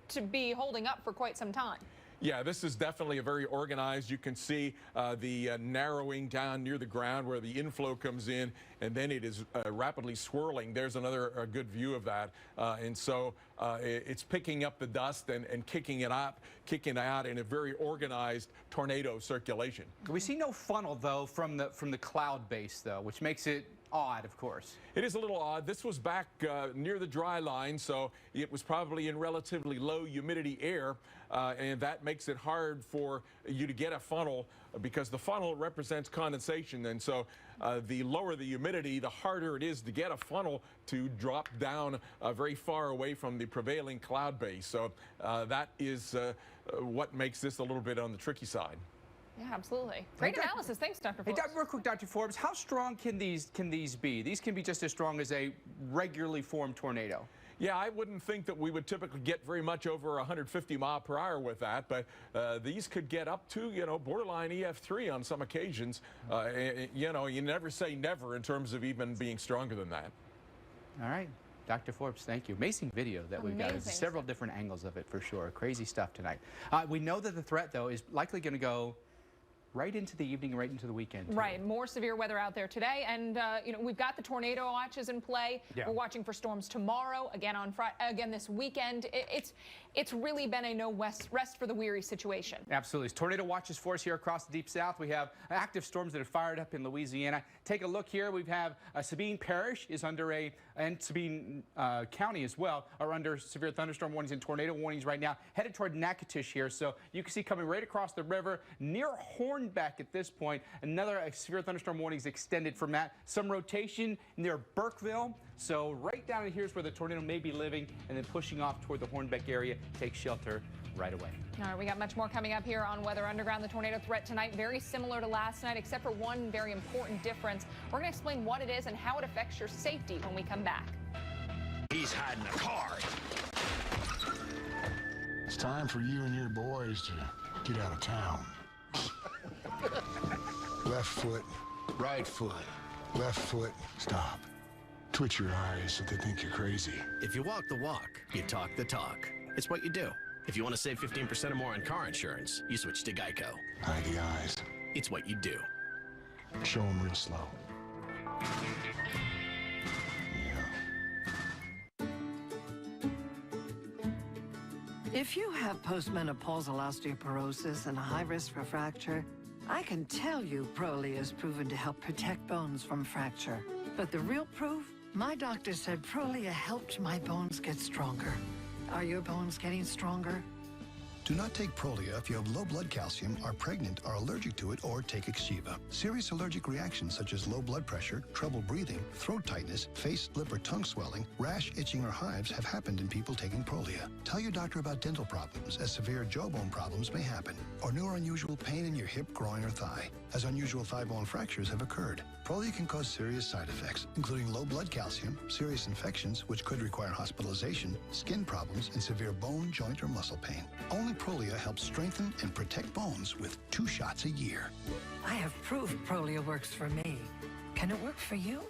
to be holding up for quite some time. Yeah, this is definitely a very organized. You can see the narrowing down near the ground where the inflow comes in, and then it is rapidly swirling. There's another good view of that. And so it's picking up the dust and kicking it out in a very organized tornado circulation. We see no funnel, though, from the cloud base, though, which makes it odd, of course. It is a little odd. This was back near the dry line, so it was probably in relatively low humidity air, and that makes it hard for you to get a funnel because the funnel represents condensation, and so the lower the humidity, the harder it is to get a funnel to drop down very far away from the prevailing cloud base. So that is what makes this a little bit on the tricky side. Yeah, absolutely. Great analysis. Thanks, Dr. Forbes. Hey, real quick, Dr. Forbes, how strong can these be? These can be just as strong as a regularly formed tornado. Yeah, I wouldn't think that we would typically get very much over 150 mph with that, but these could get up to, you know, borderline EF3 on some occasions. You know, you never say never in terms of even being stronger than that. All right. Dr. Forbes, thank you. Amazing video that we've got. There's Amazing several different angles of it for sure. Crazy stuff tonight. We know that the threat, though, is likely going to go right into the evening, right into the weekend. Too. Right, more severe weather out there today, and you know, we've got the tornado watches in play. Yeah. We're watching for storms tomorrow, again on Friday, again this weekend. It's really been a no rest for the weary situation. Absolutely. Tornado watches for us here across the Deep South. We have active storms that have fired up in Louisiana. Take a look here. We have Sabine Parish is under and Sabine County as well are under severe thunderstorm warnings and tornado warnings right now, headed toward Natchitoches here. So you can see coming right across the river near Hornbeck at this point. Another severe thunderstorm warning is extended from that. Some rotation near Burkeville. So right down in here's where the tornado may be living, and then pushing off toward the Hornbeck area. Take shelter right away. All right, we got much more coming up here on Weather Underground. The tornado threat tonight, very similar to last night, except for one very important difference. We're going to explain what it is and how it affects your safety when we come back. He's hiding a car. It's time for you and your boys to get out of town. Left foot, right foot, left foot, stop. Twitch your eyes so they think you're crazy. If you walk the walk, you talk the talk. It's what you do. If you want to save 15% or more on car insurance, you switch to Geico. Hide the eyes. It's what you do. Show them real slow. If you have postmenopausal osteoporosis and a high risk for fracture, I can tell you Prolia is proven to help protect bones from fracture. But the real proof? My doctor said Prolia helped my bones get stronger. Are your bones getting stronger? Do not take Prolia if you have low blood calcium, are pregnant, are allergic to it, or take Exchiva. Serious allergic reactions such as low blood pressure, trouble breathing, throat tightness, face, lip, or tongue swelling, rash, itching, or hives have happened in people taking Prolia. Tell your doctor about dental problems, as severe jawbone problems may happen, or new or unusual pain in your hip, groin, or thigh, as unusual thigh bone fractures have occurred. Prolia can cause serious side effects, including low blood calcium, serious infections, which could require hospitalization, skin problems, and severe bone, joint, or muscle pain. Only Prolia helps strengthen and protect bones with 2 shots a year. I have proof Prolia works for me. Can it work for you?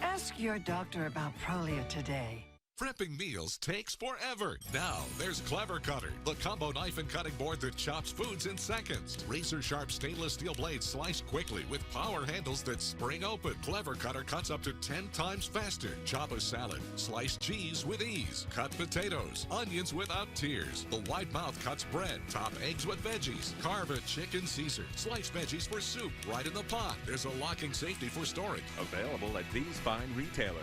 Ask your doctor about Prolia today. Prepping meals takes forever. Now, there's Clever Cutter, the combo knife and cutting board that chops foods in seconds. Razor-sharp stainless steel blades slice quickly with power handles that spring open. Clever Cutter cuts up to 10 times faster. Chop a salad, slice cheese with ease, cut potatoes, onions without tears. The wide mouth cuts bread, top eggs with veggies, carve a chicken Caesar, slice veggies for soup right in the pot. There's a locking safety for storage. Available at these fine retailers.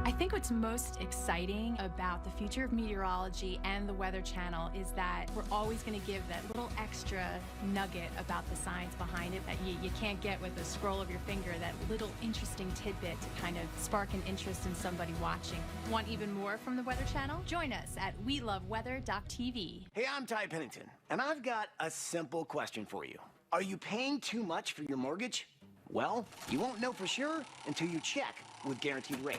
I think what's most exciting about the future of meteorology and the Weather Channel is that we're always going to give that little extra nugget about the science behind it that you can't get with a scroll of your finger, that little interesting tidbit to kind of spark an interest in somebody watching. Want even more from the Weather Channel? Join us at weloveweather.tv. Hey, I'm Ty Pennington, and I've got a simple question for you. Are you paying too much for your mortgage? Well, you won't know for sure until you check with Guaranteed Rate.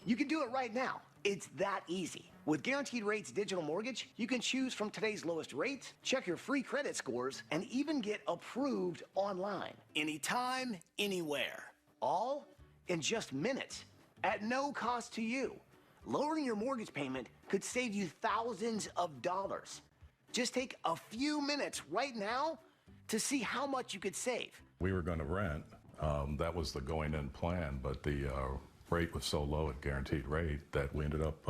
You can do it right now. It's that easy. With Guaranteed Rate's digital mortgage, you can choose from today's lowest rate, check your free credit scores, and even get approved online. Anytime, anywhere. All in just minutes, at no cost to you. Lowering your mortgage payment could save you thousands of dollars. Just take a few minutes right now to see how much you could save. We were going to rent. That was the going-in plan, but the rate was so low at Guaranteed Rate that we ended up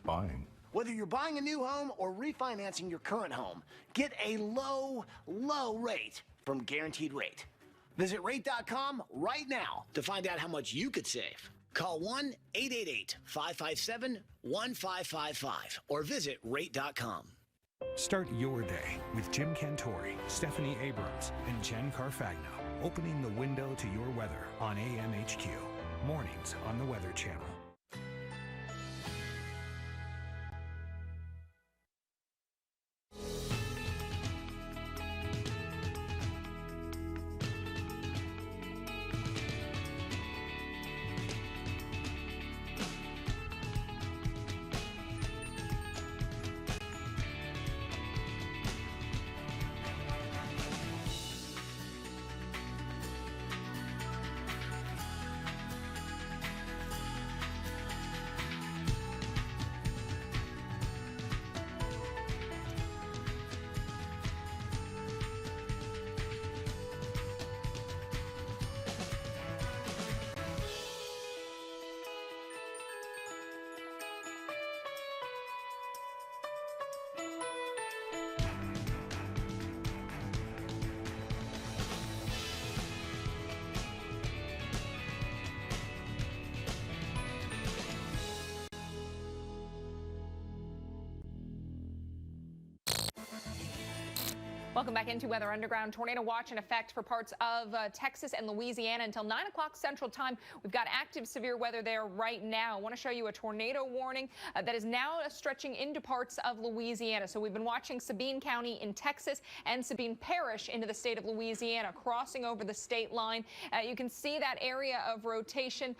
buying. Whether you're buying a new home or refinancing your current home, get a low, low rate from Guaranteed Rate. Visit rate.com right now to find out how much you could save. Call 1-888-557-1555 or visit rate.com. Start your day with Jim Cantori, Stephanie Abrams, and Jen Carfagno, opening the window to your weather on AMHQ. Mornings on the Weather Channel. Welcome back into Weather Underground. Tornado watch in effect for parts of Texas and Louisiana until 9 o'clock Central Time. We've got active severe weather there right now. I want to show you a tornado warning that is now stretching into parts of Louisiana. So we've been watching Sabine County in Texas and Sabine Parish into the state of Louisiana, crossing over the state line. You can see that area of rotation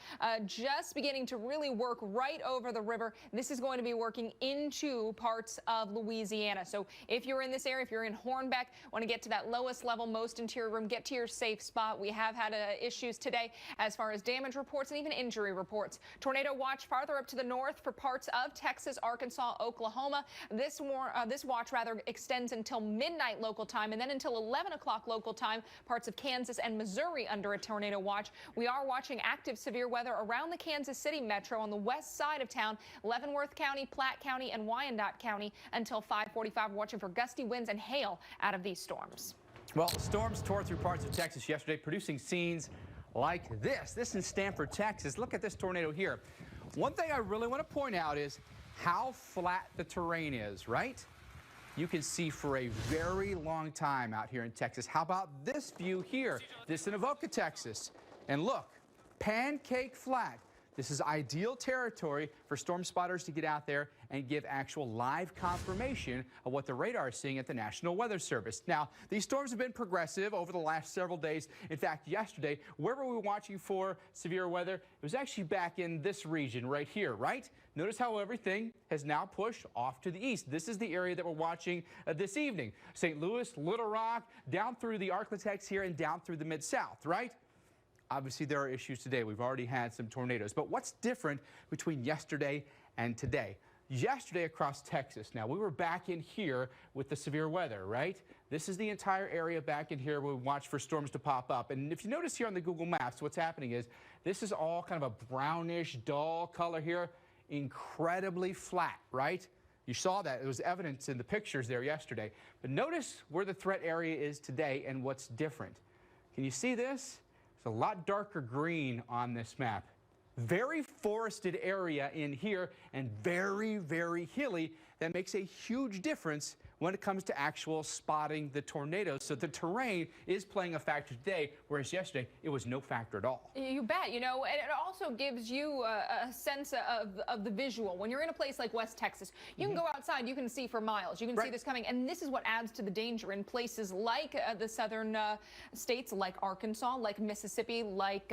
just beginning to really work right over the river. This is going to be working into parts of Louisiana. So if you're in this area, if you're in Hornbeck, want to get to that lowest level, most interior room, get to your safe spot. We have had issues today as far as damage reports and even injury reports. Tornado watch farther up to the north for parts of Texas, Arkansas, Oklahoma. This watch rather extends until midnight local time and then until 11 o'clock local time. Parts of Kansas and Missouri under a tornado watch. We are watching active severe weather around the Kansas City metro on the west side of town, Leavenworth County, Platte County, and Wyandotte County until 5:45. We're watching for gusty winds and hail out of these storms. Well, storms tore through parts of Texas yesterday, producing scenes like this. This in Stanford, Texas. Look at this tornado here. One thing I really want to point out is how flat the terrain is, right? You can see for a very long time out here in Texas. How about this view here? This in Avoca, Texas. And look, pancake flat. This is ideal territory for storm spotters to get out there and give actual live confirmation of what the radar is seeing at the National Weather Service. Now, these storms have been progressive over the last several days. In fact, yesterday, where were we watching for severe weather? It was actually back in this region right here, right? Notice how everything has now pushed off to the east. This is the area that we're watching this evening. St. Louis, Little Rock, down through the Arklatex here and down through the Mid-South, right? Obviously, there are issues today. We've already had some tornadoes. But what's different between yesterday and today? Yesterday across Texas, now we were back in here with the severe weather, right? This is the entire area back in here where we watch for storms to pop up. And if you notice here on the Google Maps, what's happening is this is all kind of a brownish, dull color here, incredibly flat, right? You saw that. It was evidence in the pictures there yesterday. But notice where the threat area is today and what's different. Can you see this? It's a lot darker green on this map. Very forested area in here and very, very hilly. That makes a huge difference when it comes to actual spotting the tornadoes. So the terrain is playing a factor today, whereas yesterday it was no factor at all. You bet. You know, and it also gives you a sense of the visual. When you're in a place like West Texas, you can go outside, you can see for miles. You can see this coming, and this is what adds to the danger in places like the southern states, like Arkansas, like Mississippi, like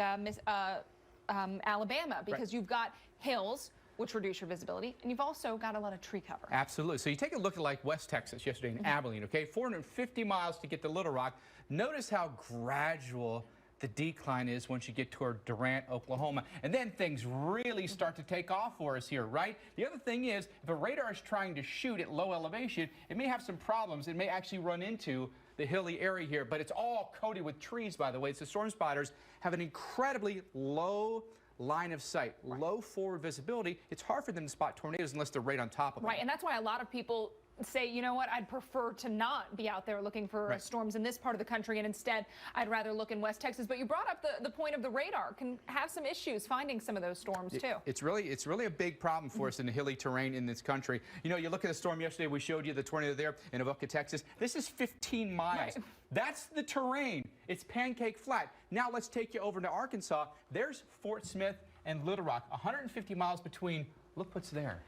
Alabama, because you've got hills, which reduce your visibility, and you've also got a lot of tree cover. Absolutely. So you take a look at like West Texas yesterday in Abilene, okay? 450 miles to get to Little Rock. Notice how gradual the decline is once you get toward Durant, Oklahoma. And then things really start to take off for us here, right? The other thing is, if a radar is trying to shoot at low elevation, it may have some problems. It may actually run into the hilly area here, but it's all coated with trees, by the way. So storm spotters have an incredibly low line of sight, low forward visibility. It's hard for them to spot tornadoes unless they're right on top of them. Right, and that's why a lot of people say, you know what, I'd prefer to not be out there looking for storms in this part of the country, and instead I'd rather look in West Texas. But you brought up the point of the radar can have some issues finding some of those storms too. It's really a big problem for us in the hilly terrain in this country. You know, you look at the storm yesterday, we showed you the tornado there in Avoca, Texas. This is 15 miles. Right. That's the terrain. It's pancake flat. Now let's take you over to Arkansas. There's Fort Smith and Little Rock, 150 miles between. Look what's there.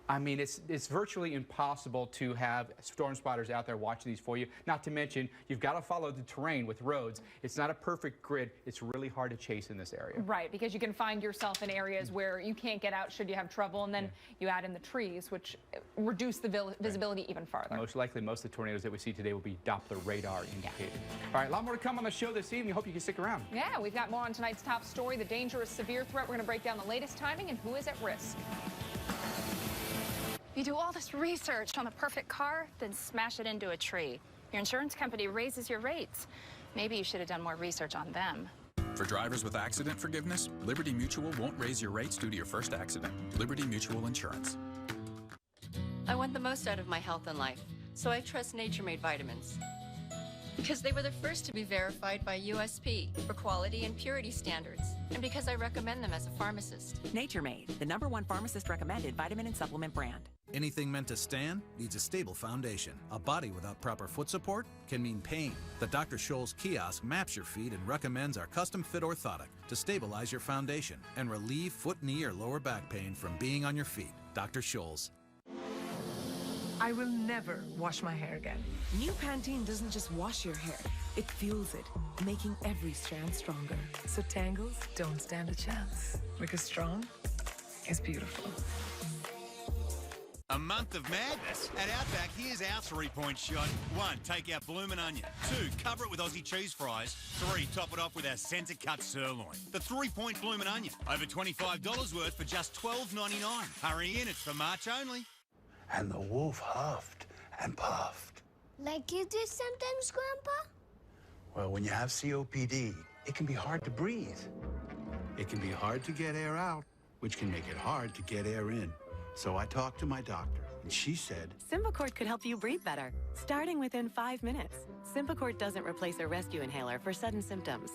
I mean, it's virtually impossible to have storm spotters out there watching these for you. Not to mention, you've got to follow the terrain with roads. It's not a perfect grid. It's really hard to chase in this area. Right, because you can find yourself in areas where you can't get out should you have trouble, and then you add in the trees, which reduce the visibility even farther. Most likely, most of the tornadoes that we see today will be Doppler radar indicated. All right, a lot more to come on the show this evening. Hope you can stick around. Yeah, we've got more on tonight's top story, the dangerous severe threat. We're going to break down the latest timing and who is at risk. You do all this research on the perfect car, then smash it into a tree. Your insurance company raises your rates. Maybe you should have done more research on them. For drivers with accident forgiveness, Liberty Mutual won't raise your rates due to your first accident. Liberty Mutual Insurance. I want the most out of my health and life, so I trust nature-made vitamins. Because they were the first to be verified by USP for quality and purity standards. And because I recommend them as a pharmacist. Nature Made, the #1 pharmacist-recommended vitamin and supplement brand. Anything meant to stand needs a stable foundation. A body without proper foot support can mean pain. The Dr. Scholl's kiosk maps your feet and recommends our custom-fit orthotic to stabilize your foundation and relieve foot, knee, or lower back pain from being on your feet. Dr. Scholl's. I will never wash my hair again. New Pantene doesn't just wash your hair, it fuels it, making every strand stronger. So tangles don't stand a chance, because strong is beautiful. A month of madness. At Outback, here's our 3-point shot. 1, take out bloomin' onion. 2, cover it with Aussie cheese fries. 3, top it off with our centre-cut sirloin. The 3-point bloomin' onion. Over $25 worth for just $12.99. Hurry in, it's for March only. And the wolf huffed and puffed. Like you do sometimes, Grandpa? Well, when you have COPD, it can be hard to breathe. It can be hard to get air out, which can make it hard to get air in. So I talked to my doctor, and she said, Symbicort could help you breathe better, starting within 5 minutes. Symbicort doesn't replace a rescue inhaler for sudden symptoms.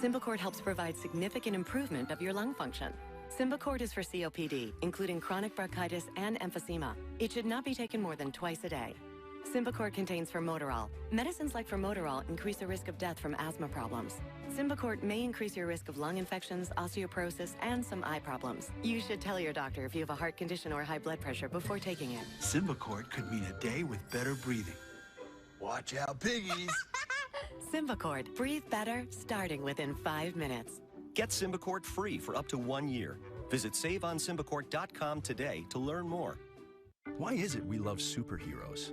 Symbicort helps provide significant improvement of your lung function. Symbicort is for COPD, including chronic bronchitis and emphysema. It should not be taken more than twice a day. Symbicort contains formoterol. Medicines like formoterol increase the risk of death from asthma problems. Symbicort may increase your risk of lung infections, osteoporosis, and some eye problems. You should tell your doctor if you have a heart condition or high blood pressure before taking it. Symbicort could mean a day with better breathing. Watch out, piggies! Symbicort. Breathe better, starting within 5 minutes. Get Symbicort free for up to 1 year. Visit SaveOnSymbicort.com today to learn more. Why is it we love superheroes?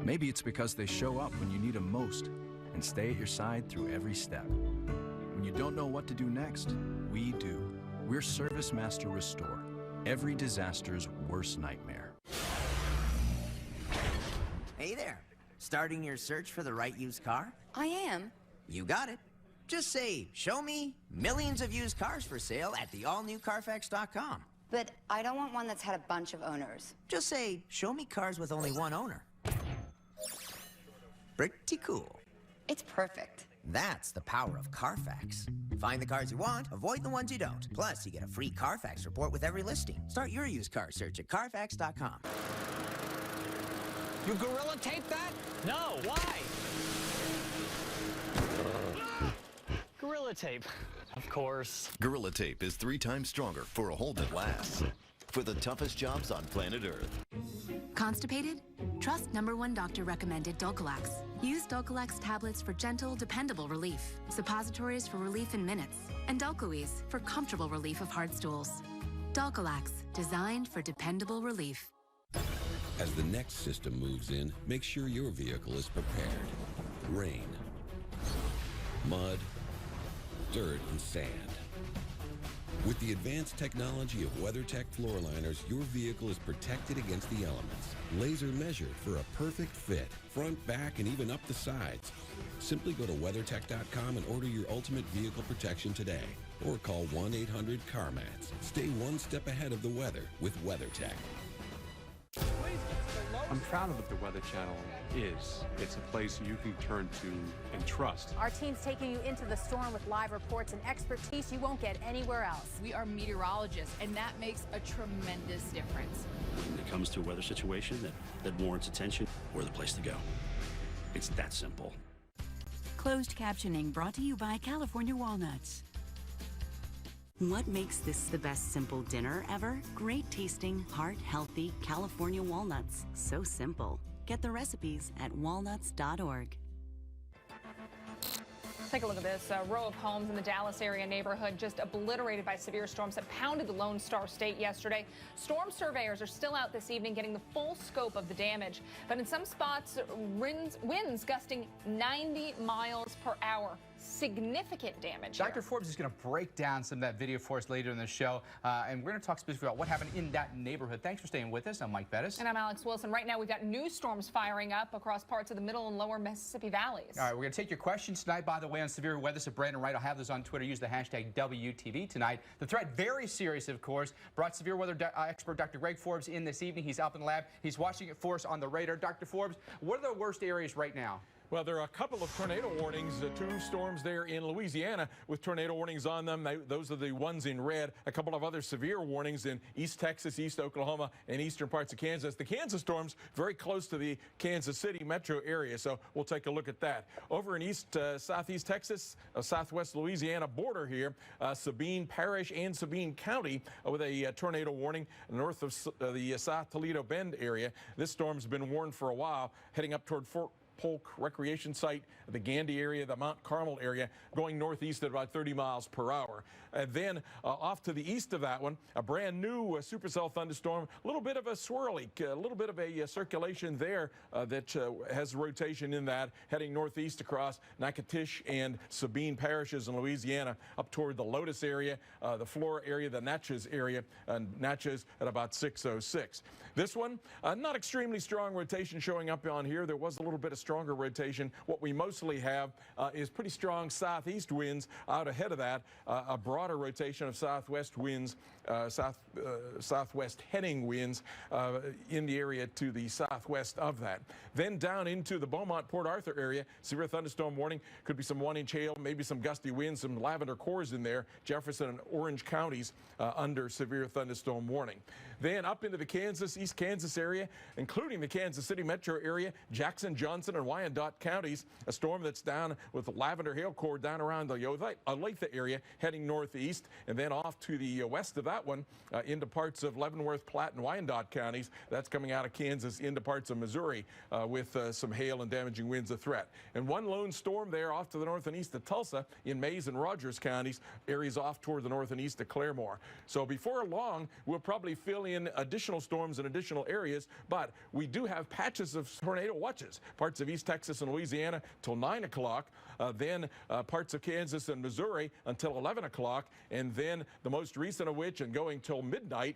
Maybe it's because they show up when you need them most and stay at your side through every step. When you don't know what to do next, we do. We're Service Master Restore, every disaster's worst nightmare. Hey there. Starting your search for the right used car? I am. You got it. Just say, show me millions of used cars for sale at the allnewcarfax.com. But I don't want one that's had a bunch of owners. Just say, show me cars with only one owner. Pretty cool. It's perfect. That's the power of Carfax. Find the cars you want, avoid the ones you don't. Plus, you get a free Carfax report with every listing. Start your used car search at Carfax.com. You gorilla tape that? No, why? Gorilla tape, of course. Gorilla Tape is 3 times stronger for a hold that lasts. For the toughest jobs on planet Earth. Constipated? Trust #1 doctor recommended Dulcolax. Use Dulcolax tablets for gentle, dependable relief. Suppositories for relief in minutes. And Dulcoes for comfortable relief of hard stools. Dulcolax, designed for dependable relief. As the next system moves in, make sure your vehicle is prepared. Rain, mud, dirt, and sand. With the advanced technology of WeatherTech floor liners, your vehicle is protected against the elements. Laser measured for a perfect fit, front, back, and even up the sides. Simply go to WeatherTech.com and order your ultimate vehicle protection today. Or call 1-800-CarMats. Stay one step ahead of the weather with WeatherTech. I'm proud of what the Weather Channel is. It's a place you can turn to and trust. Our team's taking you into the storm with live reports and expertise you won't get anywhere else. We are meteorologists, and that makes a tremendous difference. When it comes to a weather situation that warrants attention, we're the place to go. It's that simple. Closed captioning brought to you by California Walnuts. What makes this the best simple dinner ever? Great tasting, heart-healthy California walnuts. So simple. Get the recipes at walnuts.org. Take a look at this. A row of homes in the Dallas area neighborhood just obliterated by severe storms that pounded the Lone Star State yesterday. Storm surveyors are still out this evening getting the full scope of the damage. But in some spots, winds gusting 90 miles per hour. Significant damage. Dr. Forbes is going to break down some of that video for us later in the show, and we're going to talk specifically about what happened in that neighborhood. Thanks for staying with us. I'm Mike Bettis. And I'm Alex Wilson. Right now, we've got new storms firing up across parts of the middle and lower Mississippi valleys. All right, we're going to take your questions tonight, by the way, on severe weather. So Brandon Wright, I'll have those on Twitter. Use the hashtag WTV tonight. The threat, very serious, of course. Brought severe weather expert Dr. Greg Forbes in this evening. He's up in the lab. He's watching it for us on the radar. Dr. Forbes, what are the worst areas right now? Well, there are a couple of tornado warnings, 2 storms there in Louisiana with tornado warnings on them. Those are the ones in red. A couple of other severe warnings in East Texas, East Oklahoma, and eastern parts of Kansas. The Kansas storms very close to the Kansas City metro area, so we'll take a look at that. Over in southeast Texas, southwest Louisiana border here, Sabine Parish and Sabine County with a tornado warning north of the South Toledo Bend area. This storm's been warned for a while, heading up toward Fort Polk Recreation Site, the Gandy area, the Mount Carmel area, going northeast at about 30 miles per hour. And then off to the east of that one, a brand new supercell thunderstorm, a little bit of a swirly, a little bit of a circulation there that has rotation in that, heading northeast across Natchitoches and Sabine parishes in Louisiana, up toward the Lotus area, the Flora area, the Natchez area, Natchez at about 606. This one, not extremely strong rotation showing up on here. There was a little bit of stronger rotation. What we mostly have is pretty strong southeast winds out ahead of that, a broader rotation of southwest winds, southwest heading winds in the area to the southwest of that. Then down into the Beaumont-Port Arthur area, severe thunderstorm warning. Could be some 1-inch hail, maybe some gusty winds, some lavender cores in there. Jefferson and Orange counties under severe thunderstorm warning. Then up into the Kansas, East Kansas area, including the Kansas City metro area, Jackson, Johnson, and Wyandotte counties. A storm that's down with lavender hail core down around the Olathe area, heading northeast, and then off to the west of that one into parts of Leavenworth, Platte, and Wyandotte counties. That's coming out of Kansas into parts of Missouri with some hail and damaging winds a threat. And one lone storm there off to the north and east of Tulsa in Mayes and Rogers counties, areas off toward the north and east of Claremore. So before long, we'll probably fill in additional storms in additional areas, but we do have patches of tornado watches, parts of East Texas and Louisiana till 9 o'clock, then parts of Kansas and Missouri until 11 o'clock, and then the most recent of which, and going till midnight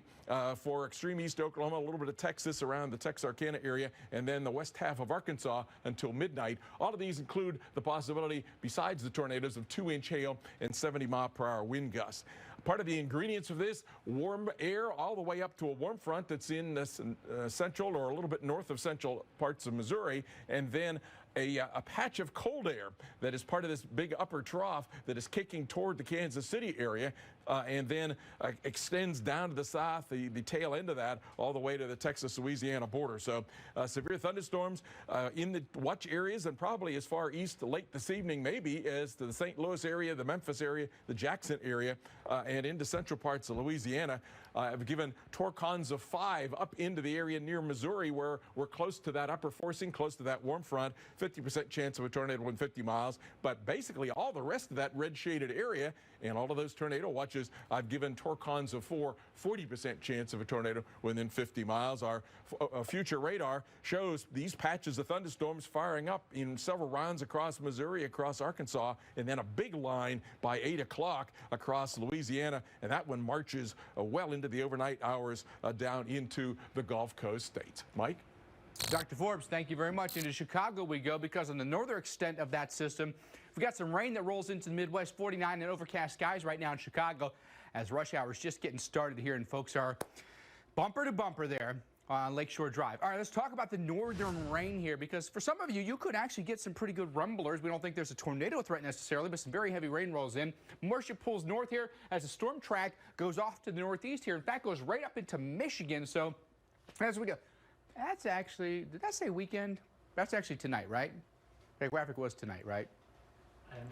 for extreme East Oklahoma, a little bit of Texas around the Texarkana area, and then the west half of Arkansas until midnight. All of these include the possibility, besides the tornadoes, of 2-inch hail and 70-mile-per-hour wind gusts. Part of the ingredients of this, warm air all the way up to a warm front that's in central or a little bit north of central parts of Missouri, and then a patch of cold air that is part of this big upper trough that is kicking toward the Kansas City area and then extends down to the south, the tail end of that, all the way to the Texas-Louisiana border. So severe thunderstorms in the watch areas and probably as far east late this evening maybe as to the St. Louis area, the Memphis area, the Jackson area, and into central parts of Louisiana. Have given torcons of 5 up into the area near Missouri where we're close to that upper forcing, close to that warm front, 50% chance of a tornado within 50 miles. But basically all the rest of that red shaded area and all of those tornado watches, I've given torcons of 4, 40% chance of a tornado within 50 miles. Our future radar shows these patches of thunderstorms firing up in several rounds across Missouri, across Arkansas, and then a big line by 8 o'clock across Louisiana, and that one marches well into the overnight hours down into the Gulf Coast states. Mike? Dr. Forbes, thank you very much. Into Chicago we go, because on the northern extent of that system, we've got some rain that rolls into the Midwest, 49 and overcast skies right now in Chicago as rush hour is just getting started here, and folks are bumper to bumper there on Lakeshore Drive. All right, let's talk about the northern rain here, because for some of you, you could actually get some pretty good rumblers. We don't think there's a tornado threat necessarily, but some very heavy rain rolls in. Marcia pulls north here as the storm track goes off to the northeast here. In fact, goes right up into Michigan. So as we go, that's actually, did that say weekend? That's actually tonight, right? The graphic was tonight, right?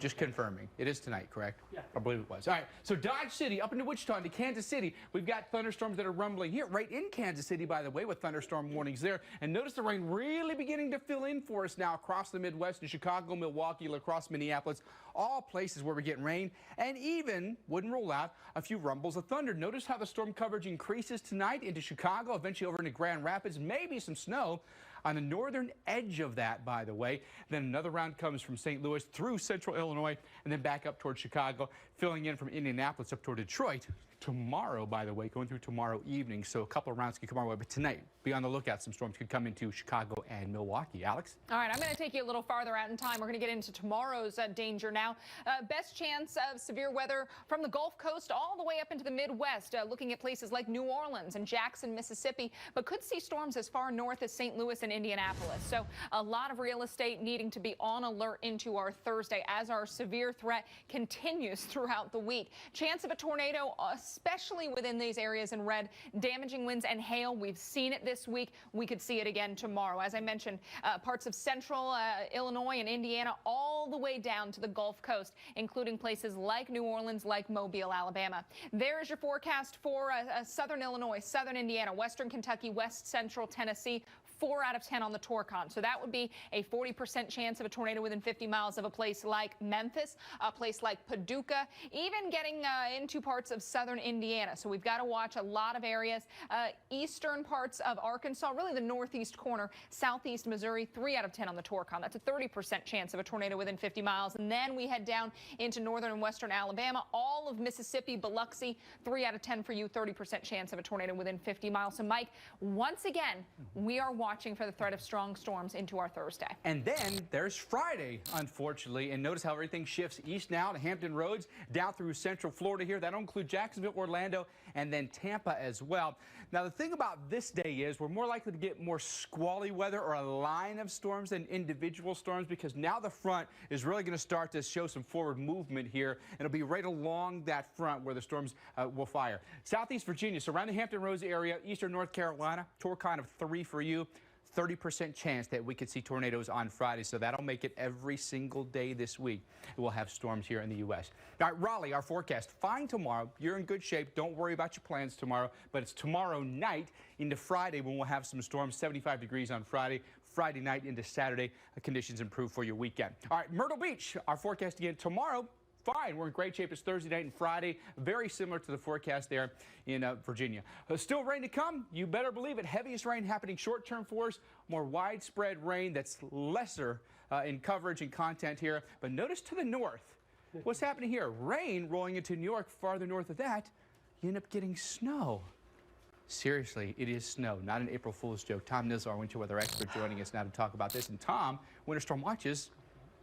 Just confirming. It is tonight, correct? Yeah. I believe it was. All right. So Dodge City, up into Wichita, into Kansas City. We've got thunderstorms that are rumbling here, right in Kansas City, by the way, with thunderstorm warnings there. And notice the rain really beginning to fill in for us now across the Midwest, in Chicago, Milwaukee, La Crosse, Minneapolis, all places where we're getting rain, and even, wouldn't rule out, a few rumbles of thunder. Notice how the storm coverage increases tonight into Chicago, eventually over into Grand Rapids, maybe some snow on the northern edge of that, by the way. Then another round comes from St. Louis through central Illinois and then back up toward Chicago, filling in from Indianapolis up toward Detroit. Tomorrow, by the way, going through tomorrow evening. So a couple of rounds could come our way, but tonight, be on the lookout. Some storms could come into Chicago and Milwaukee. Alex? All right, I'm going to take you a little farther out in time. We're going to get into tomorrow's danger now. Best chance of severe weather from the Gulf Coast all the way up into the Midwest, looking at places like New Orleans and Jackson, Mississippi, but could see storms as far north as St. Louis and Indianapolis. So a lot of real estate needing to be on alert into our Thursday as our severe threat continues throughout the week. Chance of a tornado, especially within these areas in red, damaging winds and hail. We've seen it this week. We could see it again tomorrow. As I mentioned, parts of central Illinois and Indiana all the way down to the Gulf Coast, including places like New Orleans, like Mobile, Alabama. There is your forecast for southern Illinois, southern Indiana, western Kentucky, west central Tennessee. 4 out of 10 on the Torcon. So that would be a 40% chance of a tornado within 50 miles of a place like Memphis, a place like Paducah, even getting into parts of southern Indiana. So we've got to watch a lot of areas. Eastern parts of Arkansas, really the northeast corner, southeast Missouri, 3 out of 10 on the Torcon. That's a 30% chance of a tornado within 50 miles. And then we head down into northern and western Alabama, all of Mississippi, Biloxi, 3 out of 10 for you, 30% chance of a tornado within 50 miles. So Mike, once again, we are watching for the threat of strong storms into our Thursday. And then there's Friday, unfortunately. And notice how everything shifts east now to Hampton Roads, down through central Florida here. That'll include Jacksonville, Orlando, and then Tampa as well. Now, the thing about this day is we're more likely to get more squally weather or a line of storms than individual storms, because now the front is really going to start to show some forward movement here. And it'll be right along that front where the storms will fire. Southeast Virginia, so around the Hampton Roads area, eastern North Carolina, Torcon of 3 for you. 30% chance that we could see tornadoes on Friday, so that'll make it every single day this week. We'll have storms here in the U.S. All right, Raleigh, our forecast. Fine tomorrow. You're in good shape. Don't worry about your plans tomorrow, but it's tomorrow night into Friday when we'll have some storms, 75 degrees on Friday. Friday night into Saturday, conditions improve for your weekend. All right, Myrtle Beach, our forecast again tomorrow. Fine, we're in great shape. It's Thursday night and Friday, very similar to the forecast there in Virginia. Still rain to come, you better believe it. Heaviest rain happening short-term for us, more widespread rain that's lesser in coverage and content here. But notice to the north, what's happening here? Rain rolling into New York. Farther north of that, you end up getting snow. Seriously, it is snow, not an April Fool's joke. Tom Nizzle, our winter weather expert, joining us now to talk about this. And Tom, winter storm watches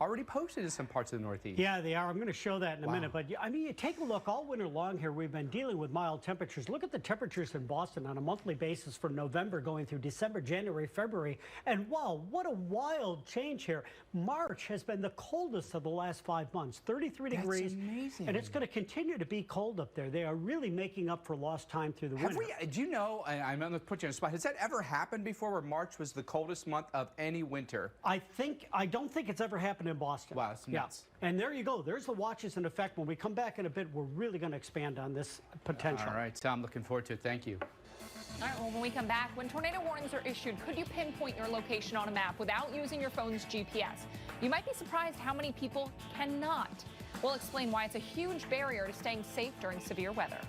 already posted in some parts of the Northeast. Yeah, they are. I'm going to show that in a minute. But, I mean, you take a look. All winter long here, we've been dealing with mild temperatures. Look at the temperatures in Boston on a monthly basis for November going through December, January, February. And, wow, what a wild change here. March has been the coldest of the last 5 months, 33 degrees. That's amazing. And it's going to continue to be cold up there. They are really making up for lost time through the winter. Do you know, and I'm going to put you on the spot, has that ever happened before where March was the coldest month of any winter? I don't think it's ever happened in Boston. Wow, it's nuts. Yeah. And there you go. There's the watches in effect. When we come back in a bit, we're really going to expand on this potential. All right, Tom, looking forward to it. Thank you. All right, well, when we come back, when tornado warnings are issued, could you pinpoint your location on a map without using your phone's GPS? You might be surprised how many people cannot. We'll explain why it's a huge barrier to staying safe during severe weather.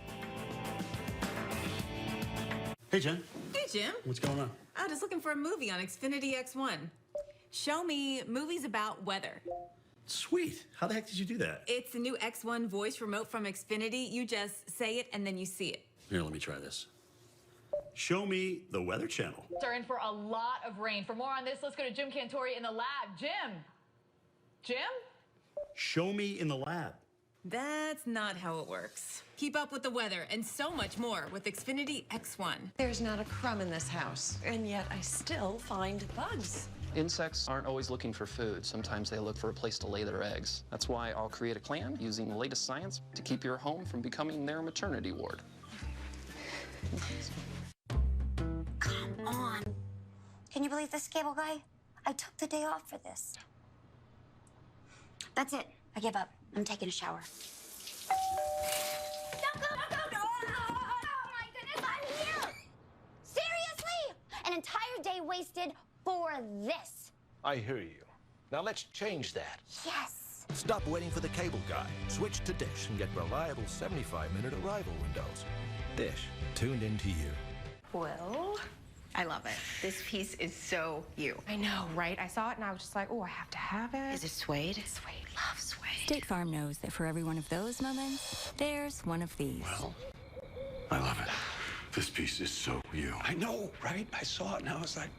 Hey, Jen. Hey, Jim. What's going on? I'm just looking for a movie on Xfinity X1. Show me movies about weather. Sweet. How the heck did you do that? It's a new X1 voice remote from Xfinity. You just say it and then you see it. Here, let me try this. Show me the Weather Channel. Are in for a lot of rain. For more on this, let's go to Jim Cantori in the lab. Jim? Show me in the lab. That's not how it works. Keep up with the weather and so much more with Xfinity X1. There's not a crumb in this house, and yet I still find bugs. Insects aren't always looking for food. Sometimes they look for a place to lay their eggs. That's why I'll create a plan using the latest science to keep your home from becoming their maternity ward. Come on. Can you believe this, cable guy? I took the day off for this. That's it. I give up. I'm taking a shower. Don't go! Oh my goodness, I'm here! Seriously? An entire day wasted for this. I hear you. Now let's change that. Yes. Stop waiting for the cable guy. Switch to Dish and get reliable 75-minute arrival windows. Dish, tuned into you. Well, I love it. This piece is so you. I know, right? I saw it and I was just like, oh, I have to have it. Is it suede? Suede. Love suede. State Farm knows that for every one of those moments, there's one of these. Well, I love it. This piece is so you. I know, right? I saw it and I was like,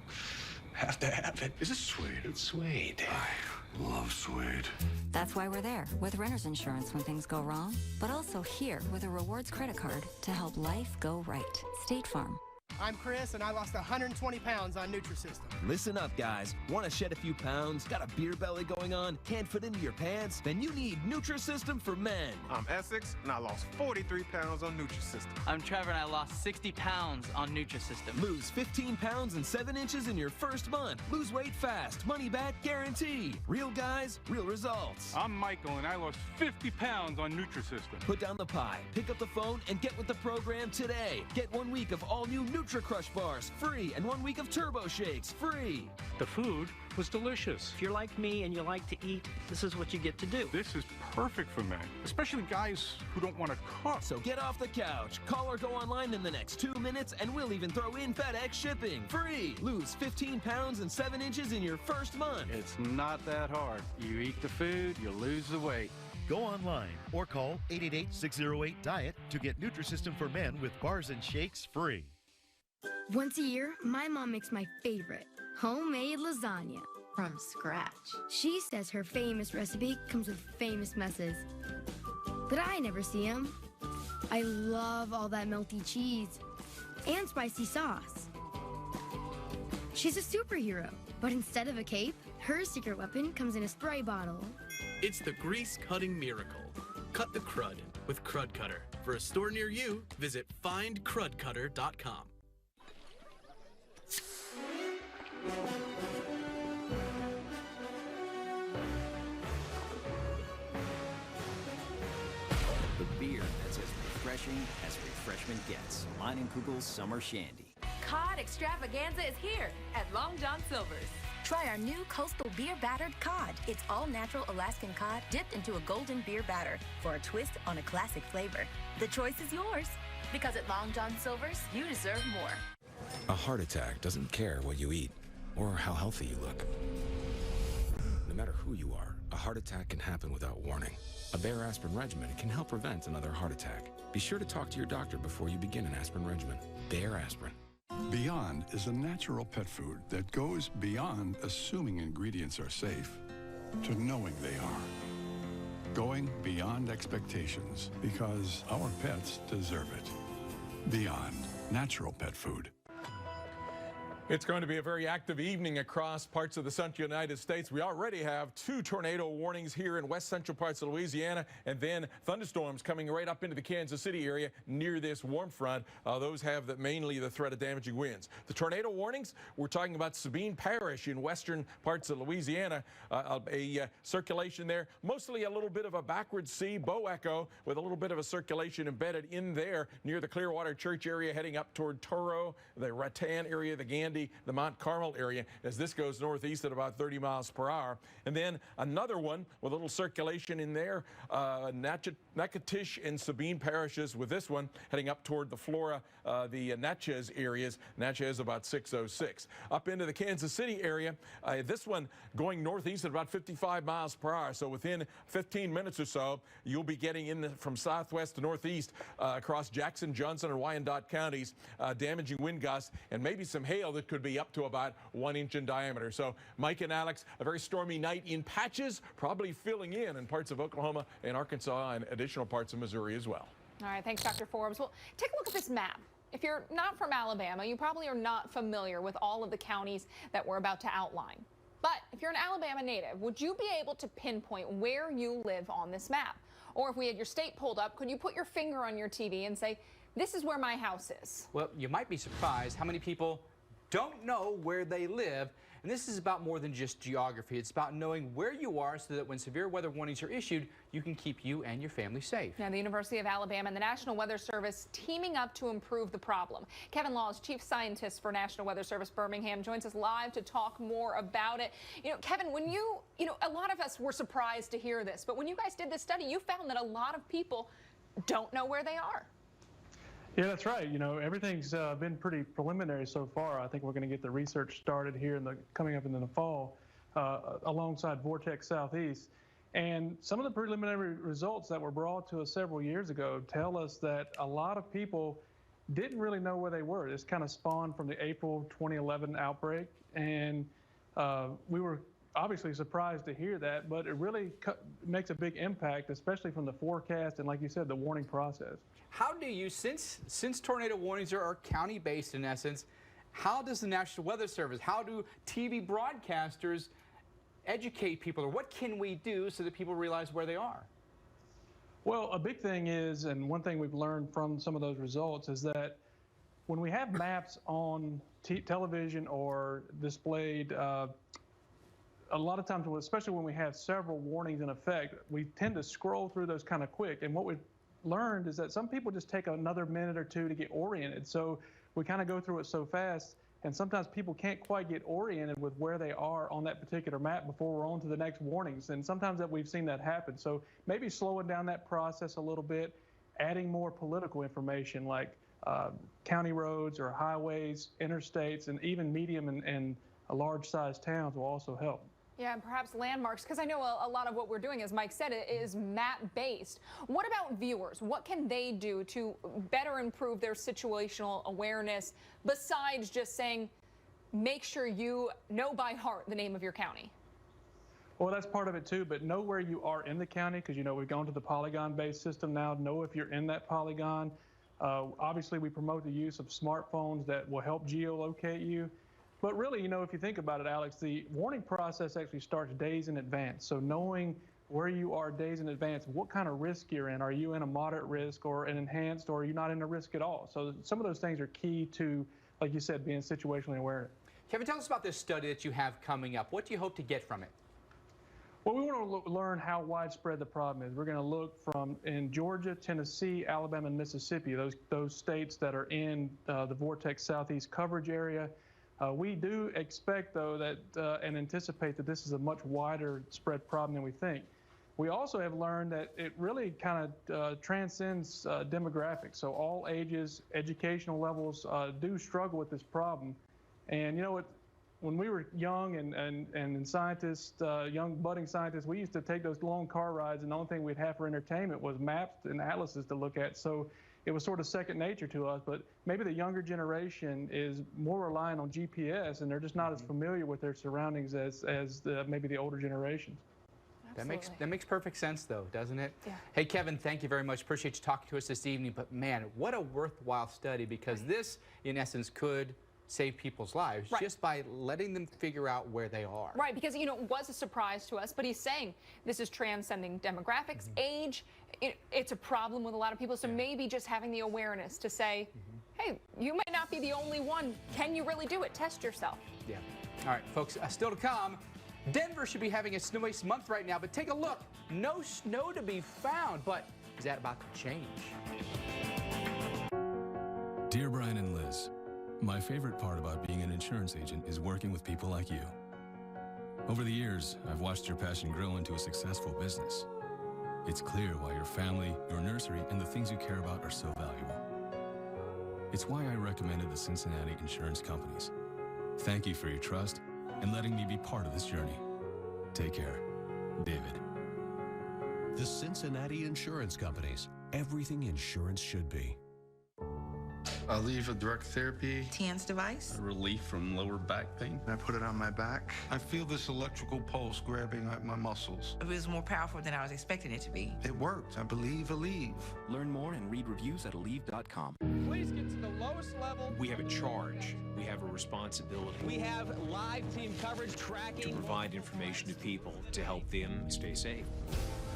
have to have it. Is it suede? It's suede. I love suede. That's why we're there with renter's insurance when things go wrong, but also here with a rewards credit card to help life go right. State Farm. I'm Chris, and I lost 120 pounds on Nutrisystem. Listen up, guys. Want to shed a few pounds? Got a beer belly going on? Can't fit into your pants? Then you need Nutrisystem for men. I'm Essex, and I lost 43 pounds on Nutrisystem. I'm Trevor, and I lost 60 pounds on Nutrisystem. Lose 15 pounds and 7 inches in your first month. Lose weight fast. Money back guarantee. Real guys, real results. I'm Michael, and I lost 50 pounds on Nutrisystem. Put down the pie, pick up the phone, and get with the program today. Get 1 week of all new Nutri-Crush bars free and 1 week of Turbo Shakes free. The food was delicious. If you're like me and you like to eat, this is what you get to do. This is perfect for men, especially guys who don't want to cook. So get off the couch, call or go online in the next 2 minutes, and we'll even throw in FedEx shipping. Free! Lose 15 pounds and 7 inches in your first month. It's not that hard. You eat the food, you lose the weight. Go online or call 888-608-DIET to get Nutrisystem for Men with bars and shakes free. Once a year, my mom makes my favorite, homemade lasagna. From scratch. She says her famous recipe comes with famous messes. But I never see them. I love all that melty cheese and spicy sauce. She's a superhero, but instead of a cape, her secret weapon comes in a spray bottle. It's the grease cutting miracle. Cut the crud with Crud Cutter. For a store near you, visit findcrudcutter.com. The beer that's as refreshing as refreshment gets. Kugel's Summer Shandy. Cod Extravaganza is here at Long John Silver's. Try our new coastal beer battered cod. It's all natural Alaskan cod dipped into a golden beer batter for a twist on a classic flavor. The choice is yours. Because at Long John Silver's, you deserve more. A heart attack doesn't care what you eat or how healthy you look. No matter who you are, a heart attack can happen without warning. A Bayer aspirin regimen can help prevent another heart attack. Be sure to talk to your doctor before you begin an aspirin regimen. Bayer aspirin. Beyond is a natural pet food that goes beyond assuming ingredients are safe to knowing they are. Going beyond expectations because our pets deserve it. Beyond, natural pet food. It's going to be a very active evening across parts of the central United States. We already have 2 tornado warnings here in west central parts of Louisiana, and then thunderstorms coming right up into the Kansas City area near this warm front. Those have mainly the threat of damaging winds. The tornado warnings, we're talking about Sabine Parish in western parts of Louisiana. A circulation there, mostly a little bit of a backward sea, bow echo, with a little bit of a circulation embedded in there near the Clearwater Church area heading up toward Toro, the Rattan area, the Gandy, the Mount Carmel area, as this goes northeast at about 30 miles per hour. And then another one with a little circulation in there, Natchitoches and Sabine parishes, with this one heading up toward the Flora, the Natchez areas. Natchez about 606. Up into the Kansas City area, this one going northeast at about 55 miles per hour. So within 15 minutes or so, you'll be getting in from southwest to northeast across Jackson, Johnson, and Wyandotte counties, damaging wind gusts and maybe some hail that could be up to about 1 inch in diameter. So Mike and Alex, a very stormy night in patches, probably filling in parts of Oklahoma and Arkansas and additional parts of Missouri as well. All right, thanks, Dr. Forbes. Well, take a look at this map. If you're not from Alabama, you probably are not familiar with all of the counties that we're about to outline. But if you're an Alabama native, would you be able to pinpoint where you live on this map? Or if we had your state pulled up, could you put your finger on your TV and say, this is where my house is? Well, you might be surprised how many people don't know where they live. And this is about more than just geography. It's about knowing where you are so that when severe weather warnings are issued, you can keep you and your family safe. Now, the University of Alabama and the National Weather Service teaming up to improve the problem. Kevin Laws, Chief Scientist for National Weather Service Birmingham, joins us live to talk more about it. Kevin, when a lot of us were surprised to hear this, but when you guys did this study, you found that a lot of people don't know where they are. Yeah, that's right. Everything's been pretty preliminary so far. I think we're going to get the research started here coming up in the fall alongside Vortex Southeast. And some of the preliminary results that were brought to us several years ago tell us that a lot of people didn't really know where they were. This kind of spawned from the April 2011 outbreak. And we were obviously surprised to hear that, but it really makes a big impact, especially from the forecast and, like you said, the warning process. How do you, since tornado warnings are county-based in essence, how does the National Weather Service, how do TV broadcasters educate people, or what can we do so that people realize where they are? Well, a big thing is, and one thing we've learned from some of those results, is that when we have maps on television or displayed, a lot of times, especially when we have several warnings in effect, we tend to scroll through those kind of quick. And what we've learned is that some people just take another minute or two to get oriented. So we kind of go through it so fast, and sometimes people can't quite get oriented with where they are on that particular map before we're on to the next warnings. And sometimes that we've seen that happen. So maybe slowing down that process a little bit, adding more political information like county roads or highways, interstates, and even medium and large-sized towns will also help. Yeah, and perhaps landmarks, because I know a lot of what we're doing, as Mike said, is map-based. What about viewers? What can they do to better improve their situational awareness besides just saying, make sure you know by heart the name of your county? Well, that's part of it too, but know where you are in the county, because, you know, we've gone to the polygon-based system now. Know if you're in that polygon. Obviously, we promote the use of smartphones that will help geolocate you. But really, you know, if you think about it, Alex, the warning process actually starts days in advance. So knowing where you are days in advance, what kind of risk you're in. Are you in a moderate risk or an enhanced, or are you not in a risk at all? So some of those things are key to, like you said, being situationally aware. Kevin, tell us about this study that you have coming up. What do you hope to get from it? Well, we want to learn how widespread the problem is. We're going to look from in Georgia, Tennessee, Alabama, and Mississippi, those states that are in the Vortex Southeast coverage area. We do expect, though, that and anticipate that this is a much wider spread problem than we think. We also have learned that it really kind of transcends demographics. So all ages, educational levels do struggle with this problem. And you know what? When we were young and scientists, young budding scientists, we used to take those long car rides, and the only thing we'd have for entertainment was maps and atlases to look at. So it was sort of second nature to us, but maybe the younger generation is more reliant on GPS, and they're just not as familiar with their surroundings as maybe the older generations. That makes perfect sense, though, doesn't it? Yeah. Hey, Kevin, thank you very much. Appreciate you talking to us this evening. But man, what a worthwhile study, because this, in essence, could save people's lives just by letting them figure out where they are. Right, because, you know, it was a surprise to us, but he's saying this is transcending demographics, age. It's a problem with a lot of people, so maybe just having the awareness to say, hey, you might not be the only one. Can you really do it? Test yourself. Yeah. All right, folks, still to come. Denver should be having a snowiest month right now, but take a look. No snow to be found, but is that about to change? Dear Brian and Liz, my favorite part about being an insurance agent is working with people like you. Over the years, I've watched your passion grow into a successful business. It's clear why your family, your nursery, and the things you care about are so valuable. It's why I recommended the Cincinnati Insurance Companies. Thank you for your trust and letting me be part of this journey. Take care. David. The Cincinnati Insurance Companies. Everything insurance should be. I leave a direct therapy. TANS device. A relief from lower back pain. I put it on my back. I feel this electrical pulse grabbing at my muscles. It was more powerful than I was expecting it to be. It worked. I believe Aleve. Learn more and read reviews at Aleve.com. Please get to the lowest level. We have a charge. We have a responsibility. We have live team coverage tracking. To provide information to people to help them stay safe.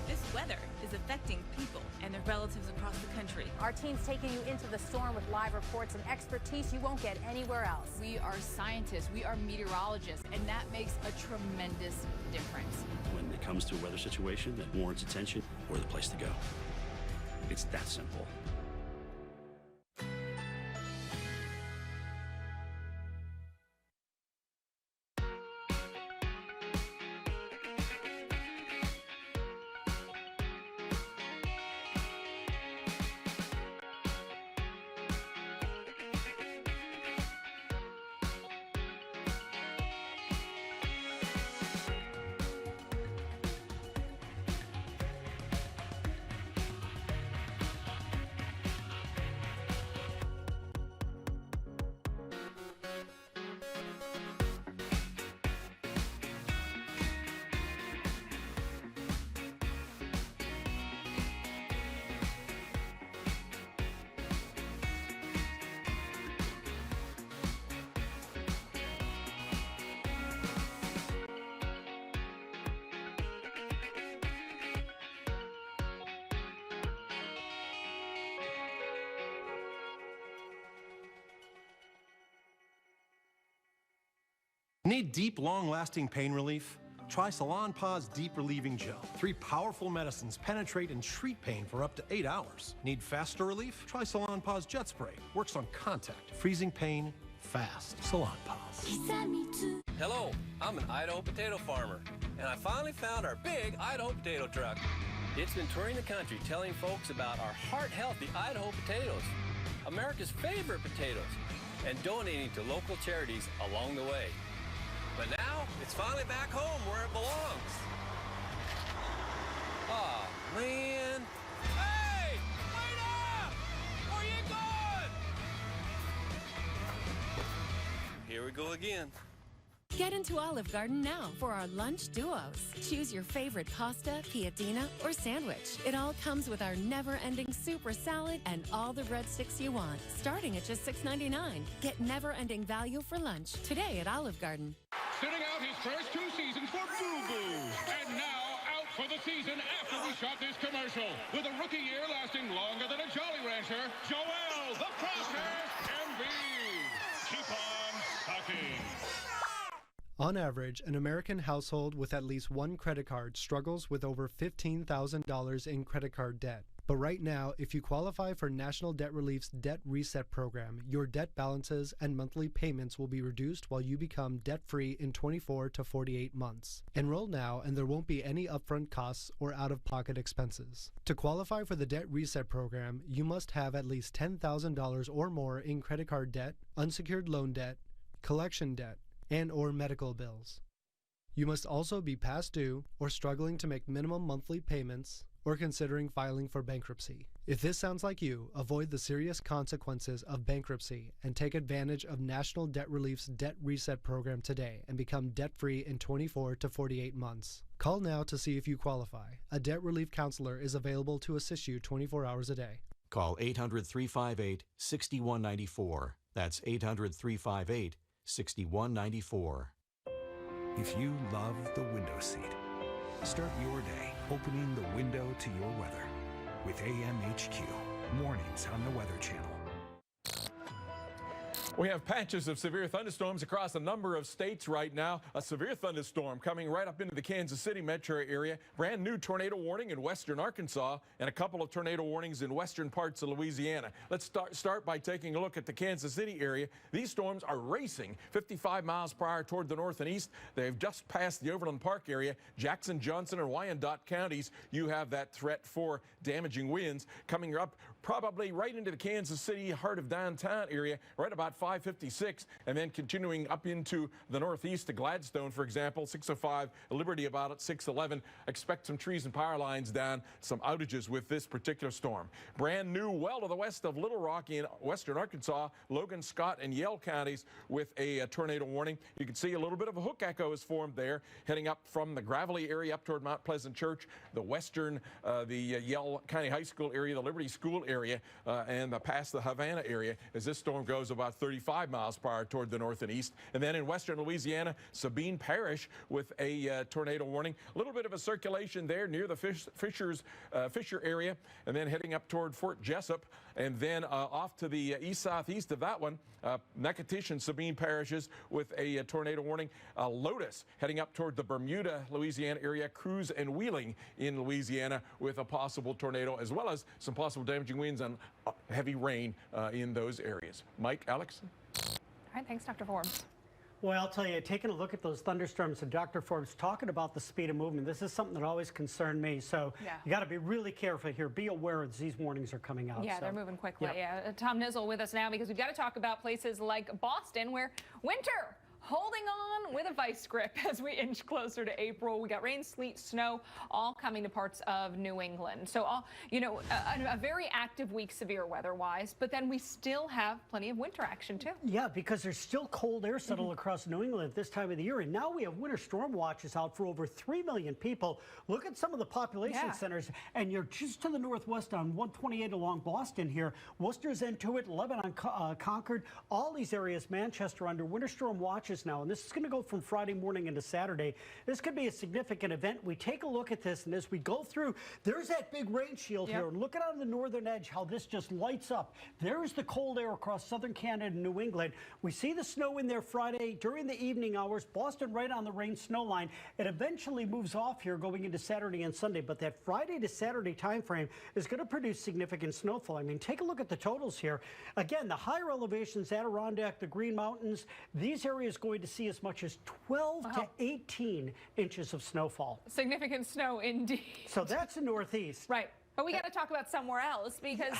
This weather is affecting people and their relatives across the country. Our team's taking you into the storm with live reports and expertise you won't get anywhere else. We are scientists, we are meteorologists, and that makes a tremendous difference. When it comes to a weather situation that warrants attention, we're the place to go. It's that simple. Need deep, long-lasting pain relief? Try Salon Pause Deep Relieving Gel. 3 powerful medicines penetrate and treat pain for up to 8 hours. Need faster relief? Try Salon Pause Jet Spray. Works on contact, freezing pain fast. Salon Pause. Hello, I'm an Idaho potato farmer, and I finally found our big Idaho potato truck. It's been touring the country telling folks about our heart-healthy Idaho potatoes, America's favorite potatoes, and donating to local charities along the way. But now, it's finally back home where it belongs. Aw, man. Hey! Wait up! Where you going? Here we go again. Get into Olive Garden now for our lunch duos. Choose your favorite pasta, piadina, or sandwich. It all comes with our never-ending super salad and all the breadsticks you want, starting at just $6.99. Get never-ending value for lunch today at Olive Garden. Sitting out his first 2 seasons for Boo Boo, and now out for the season after we shot this commercial. With a rookie year lasting longer than a Jolly Rancher, Joel, the Crosshairs, MB. Keep on sucking. On average, an American household with at least one credit card struggles with over $15,000 in credit card debt. But right now, if you qualify for National Debt Relief's Debt Reset program, your debt balances and monthly payments will be reduced while you become debt-free in 24 to 48 months. Enroll now and there won't be any upfront costs or out-of-pocket expenses. To qualify for the Debt Reset program, you must have at least $10,000 or more in credit card debt, unsecured loan debt, collection debt, and/or medical bills. You must also be past due or struggling to make minimum monthly payments or considering filing for bankruptcy. If this sounds like you, avoid the serious consequences of bankruptcy and take advantage of National Debt Relief's Debt Reset program today and become debt-free in 24 to 48 months. Call now to see if you qualify. A debt relief counselor is available to assist you 24 hours a day. Call 800-358-6194. That's 800-358-6194. If you love the window seat, start your day opening the window to your weather with AMHQ, mornings on the Weather Channel. We have patches of severe thunderstorms across a number of states right now. A severe thunderstorm coming right up into the Kansas City metro area. Brand new tornado warning in western Arkansas and a couple of tornado warnings in western parts of Louisiana. Let's start by taking a look at the Kansas City area. These storms are racing 55 miles per hour toward the north and east. They've just passed the Overland Park area. Jackson, Johnson, and Wyandotte counties, you have that threat for damaging winds coming up probably right into the Kansas City heart of downtown area right about 5:56, and then continuing up into the northeast to Gladstone, for example, 6:05, Liberty about at 6:11. Expect some trees and power lines down, some outages with this particular storm. Brand new well to the west of Little Rock in western Arkansas, Logan, Scott, and Yell counties with a tornado warning. You can see a little bit of a hook echo is formed there, heading up from the Gravelly area up toward Mount Pleasant Church, the western, the Yell County High School area, the Liberty School area, and past the Havana area as this storm goes about 35 miles per hour toward the north and east. And then in western Louisiana, Sabine Parish with a tornado warning. A little bit of a circulation there near the Fisher area, and then heading up toward Fort Jessup, and then off to the east-southeast of that one, Natchitoches and Sabine parishes with a tornado warning. Lotus heading up toward the Bermuda, Louisiana area, Cruz and Wheeling in Louisiana with a possible tornado, as well as some possible damaging winds and heavy rain in those areas. Mike, Alex? All right, thanks, Dr. Forbes. Well, I'll tell you, taking a look at those thunderstorms and Dr. Forbes talking about the speed of movement, this is something that always concerned me. So you got to be really careful here. Be aware as these warnings are coming out. Yeah, so. They're moving quickly. Yeah. Tom Nizzle with us now because we've got to talk about places like Boston where winter holding on with a vice grip as we inch closer to April. We got rain, sleet, snow, all coming to parts of New England. So, a very active week severe weather-wise, but then we still have plenty of winter action, too. Yeah, because there's still cold air settled across New England at this time of the year, and now we have winter storm watches out for over 3 million people. Look at some of the population centers, and you're just to the northwest on 128 along Boston here. Worcester's into it, Lebanon, Concord, all these areas, Manchester, under winter storm watches watches now, and this is going to go from Friday morning into Saturday. This could be a significant event. We take a look at this, and as we go through, there's that big rain shield here. And look at on the northern edge how this just lights up. There's the cold air across southern Canada and New England. We see the snow in there Friday during the evening hours. Boston right on the rain snow line. It eventually moves off here going into Saturday and Sunday, but that Friday to Saturday time frame is going to produce significant snowfall. I mean, take a look at the totals here. Again, the higher elevations, Adirondack, the Green Mountains, these areas going to see as much as 12 to 18 inches of snowfall. Significant snow indeed. So that's the Northeast. Right. But we got to talk about somewhere else because,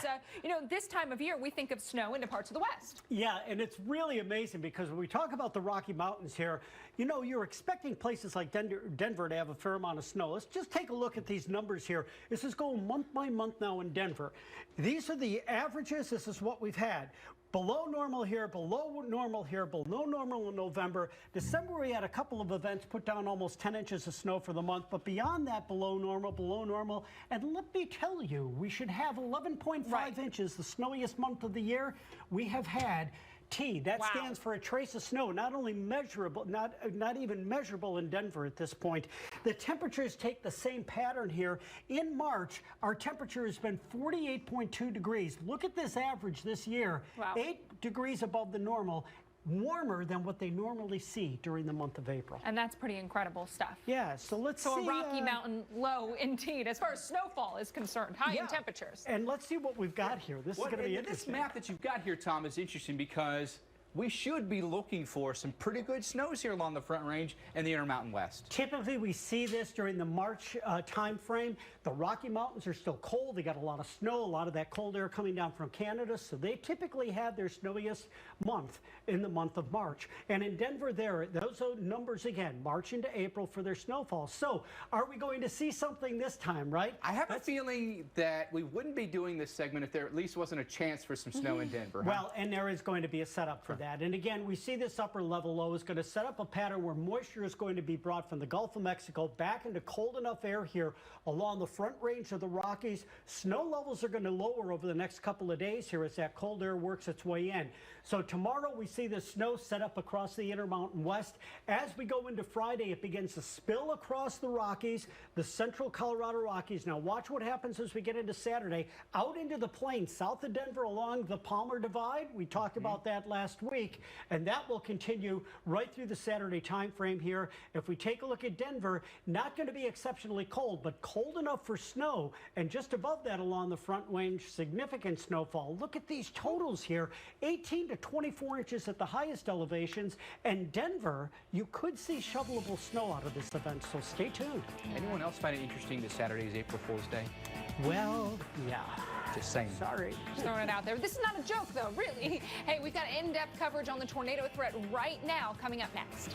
you know, this time of year we think of snow into parts of the West. Yeah, and it's really amazing because when we talk about the Rocky Mountains here, you know, you're expecting places like Denver to have a fair amount of snow. Let's just take a look at these numbers here. This is going month by month now in Denver. These are the averages. This is what we've had. Below normal here, below normal here, below normal in November. December, we had a couple of events put down almost 10 inches of snow for the month, but beyond that, below normal. And let me tell you, we should have 11.5 inches, the snowiest month of the year we have had. T, that stands for a trace of snow, not only measurable, not even measurable in Denver at this point. The temperatures take the same pattern here. In March, our temperature has been 48.2 degrees. Look at this average this year, 8 degrees above the normal. Warmer than what they normally see during the month of April. And that's pretty incredible stuff. Yeah, so let's see. So a Rocky Mountain low indeed, as far as snowfall is concerned, high in temperatures. And let's see what we've got here. This is going to be interesting. This map that you've got here, Tom, is interesting because we should be looking for some pretty good snows here along the Front Range and the Intermountain West. Typically, we see this during the March time frame. The Rocky Mountains are still cold. They got a lot of snow, a lot of that cold air coming down from Canada, so they typically have their snowiest month in the month of March. And in Denver, those are numbers again, March into April for their snowfall. So are we going to see something this time, right? I have a feeling that we wouldn't be doing this segment if there at least wasn't a chance for some snow in Denver. Well, and there is going to be a setup for that. And again, we see this upper level low is going to set up a pattern where moisture is going to be brought from the Gulf of Mexico back into cold enough air here along the Front Range of the Rockies. Snow levels are going to lower over the next couple of days here as that cold air works its way in. So tomorrow we see the snow set up across the Intermountain West. As we go into Friday, it begins to spill across the Rockies, the central Colorado Rockies. Now watch what happens as we get into Saturday, out into the plains south of Denver along the Palmer Divide. We talked about that last week, and that will continue right through the Saturday time frame here. If we take a look at Denver, not going to be exceptionally cold, but cold enough for snow, and just above that along the Front Range, significant snowfall. Look at these totals here, 18 to 24 inches at the highest elevations, and Denver, you could see shovelable snow out of this event, so stay tuned. Anyone else find it interesting that Saturday is April Fool's Day? Well, yeah. Just saying. Sorry. Just throwing it out there. This is not a joke, though, really. Hey, we've got in-depth coverage on the tornado threat right now coming up next.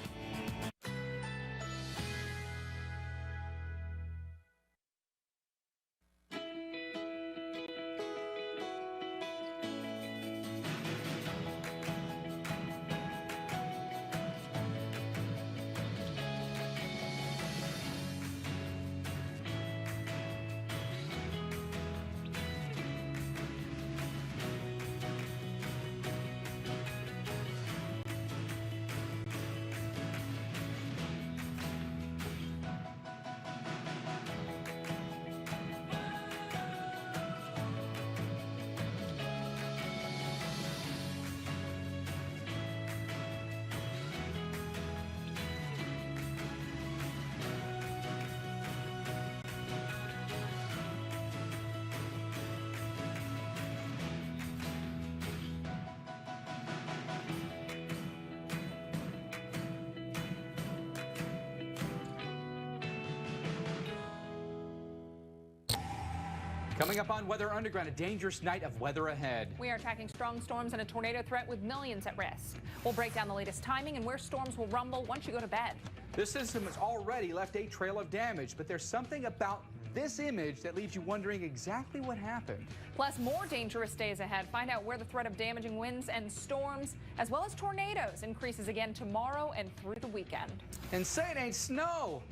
Coming up on Weather Underground, a dangerous night of weather ahead. We are tracking strong storms and a tornado threat with millions at risk. We'll break down the latest timing and where storms will rumble once you go to bed. This system has already left a trail of damage, but there's something about this image that leaves you wondering exactly what happened. Plus, more dangerous days ahead. Find out where the threat of damaging winds and storms, as well as tornadoes, increases again tomorrow and through the weekend. And say it ain't snow.